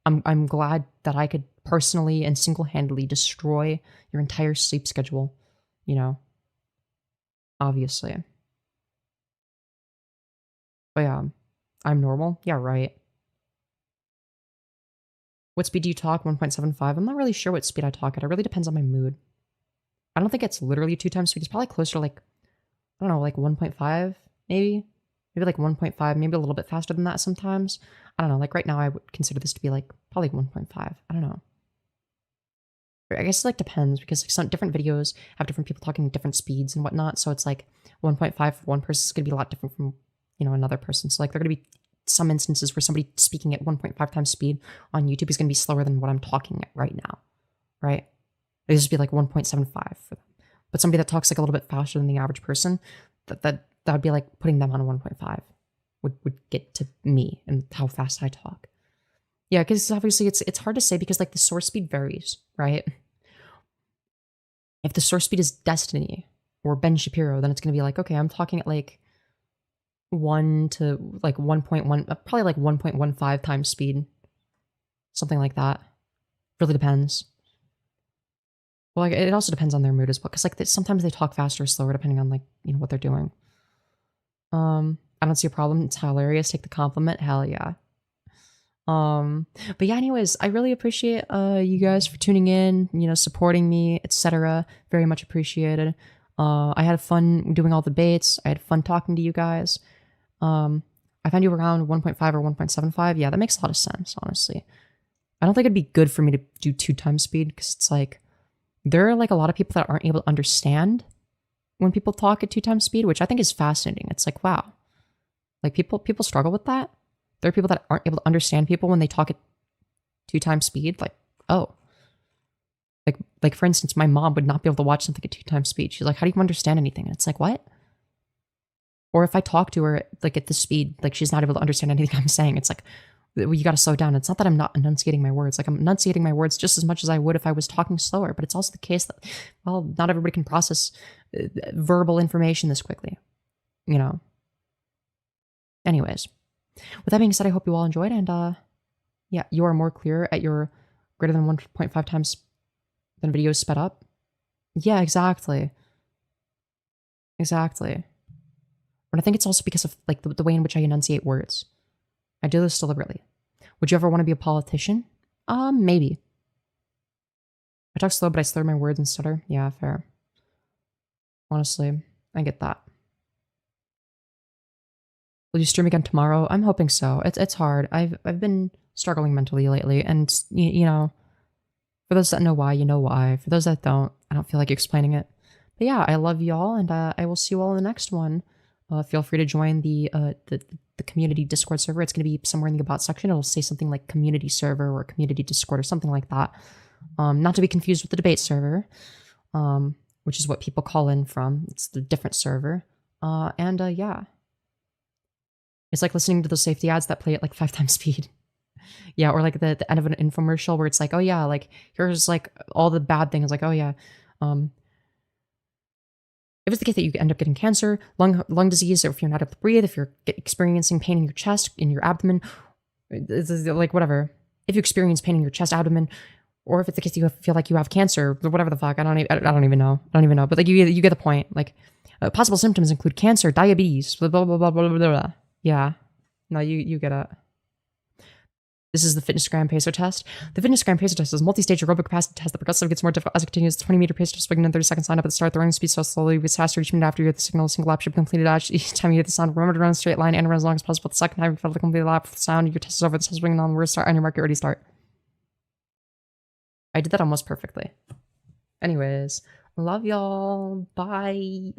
I'm glad that I could personally and single-handedly destroy your entire sleep schedule, obviously. But yeah, I'm normal? Yeah, right. What speed do you talk? 1.75? I'm not really sure what speed I talk at. It really depends on my mood. I don't think it's literally 2 times speed. It's probably closer to like, I don't know, like 1.5 maybe? Maybe like 1.5, maybe a little bit faster than that sometimes. I don't know, like right now I would consider this to be like probably 1.5. I don't know. I guess it like depends because like some different videos have different people talking different speeds and whatnot. So it's like 1.5 for one person is going to be a lot different from, another person. So like there are going to be some instances where somebody speaking at 1.5 times speed on YouTube is going to be slower than what I'm talking at right now, right? It'd just be like 1.75 for them. But somebody that talks like a little bit faster than the average person, that would be like putting them on a 1.5 would get to me and how fast I talk. Yeah, because obviously it's hard to say because like the source speed varies, right? If the source speed is Destiny or Ben Shapiro, then it's going to be like, okay, I'm talking at like 1 to like 1.1, probably like 1.15 times speed. Something like that. Really depends. Well, like, it also depends on their mood as well, because like sometimes they talk faster or slower depending on like what they're doing. I don't see a problem. It's hilarious. Take the compliment. Hell yeah. But yeah, anyways, I really appreciate you guys for tuning in, supporting me, etc. Very much appreciated. I had fun doing all the baits. I had fun talking to you guys. I found you around 1.5 or 1.75. Yeah, that makes a lot of sense, honestly. I don't think it'd be good for me to do 2 times speed because it's like there are like a lot of people that aren't able to understand when people talk at 2 times speed, which I think is fascinating. It's like, wow. Like people struggle with that. There are people that aren't able to understand people when they talk at 2 times speed. Like, oh. Like for instance, my mom would not be able to watch something at 2 times speed. She's like, how do you understand anything? And it's like, what? Or if I talk to her like at this speed, like she's not able to understand anything I'm saying. It's like, well, you got to slow down. It's not that I'm not enunciating my words. Like I'm enunciating my words just as much as I would if I was talking slower. But it's also the case that, well, not everybody can process verbal information this quickly, Anyways, with that being said, I hope you all enjoyed. And yeah, you are more clear at your greater than 1.5 times than videos sped up. Yeah, exactly. Exactly. But I think it's also because of like the way in which I enunciate words. I do this deliberately. Would you ever want to be a politician? Maybe. I talk slow, but I slur my words and stutter. Yeah, fair. Honestly, I get that. Will you stream again tomorrow? I'm hoping so. It's hard. I've been struggling mentally lately, and for those that know why, you know why. For those that don't, I don't feel like explaining it. But yeah, I love y'all, and I will see you all in the next one. feel free to join the community Discord server. It's going to be somewhere in the about section. It'll say something like community server or community Discord or something like that. Not to be confused with the debate server, which is what people call in from. It's the different server. Yeah. It's like listening to those safety ads that play at like 5 times speed. Yeah, or like the end of an infomercial where it's like, oh yeah, like here's like all the bad things, like, oh yeah, if it's the case that you end up getting cancer, lung disease, or if you're not able to breathe, if you're experiencing pain in your chest, in your abdomen, like whatever, if you experience pain in your chest, abdomen, or if it's the case you feel like you have cancer, or whatever the fuck, I don't even know, but like you get the point. Like possible symptoms include cancer, diabetes, blah blah blah blah blah blah blah. Yeah, no, you get it. This is the Fitnessgram Pacer test. The Fitnessgram Pacer test is a multi-stage aerobic capacity test that progressively gets more difficult as it continues. 20-meter pace just begin in 30 seconds. Sign up at the start. The running speed starts slowly, gets faster each minute after you hit the signal. A single lap should be completed each time you hear the sound. Remember to run a straight line and run as long as possible. The second time you fail to complete the lap with the sound, your test is over. The test is ringing on the word start on your mark. Get ready, start. I did that almost perfectly. Anyways, love y'all. Bye.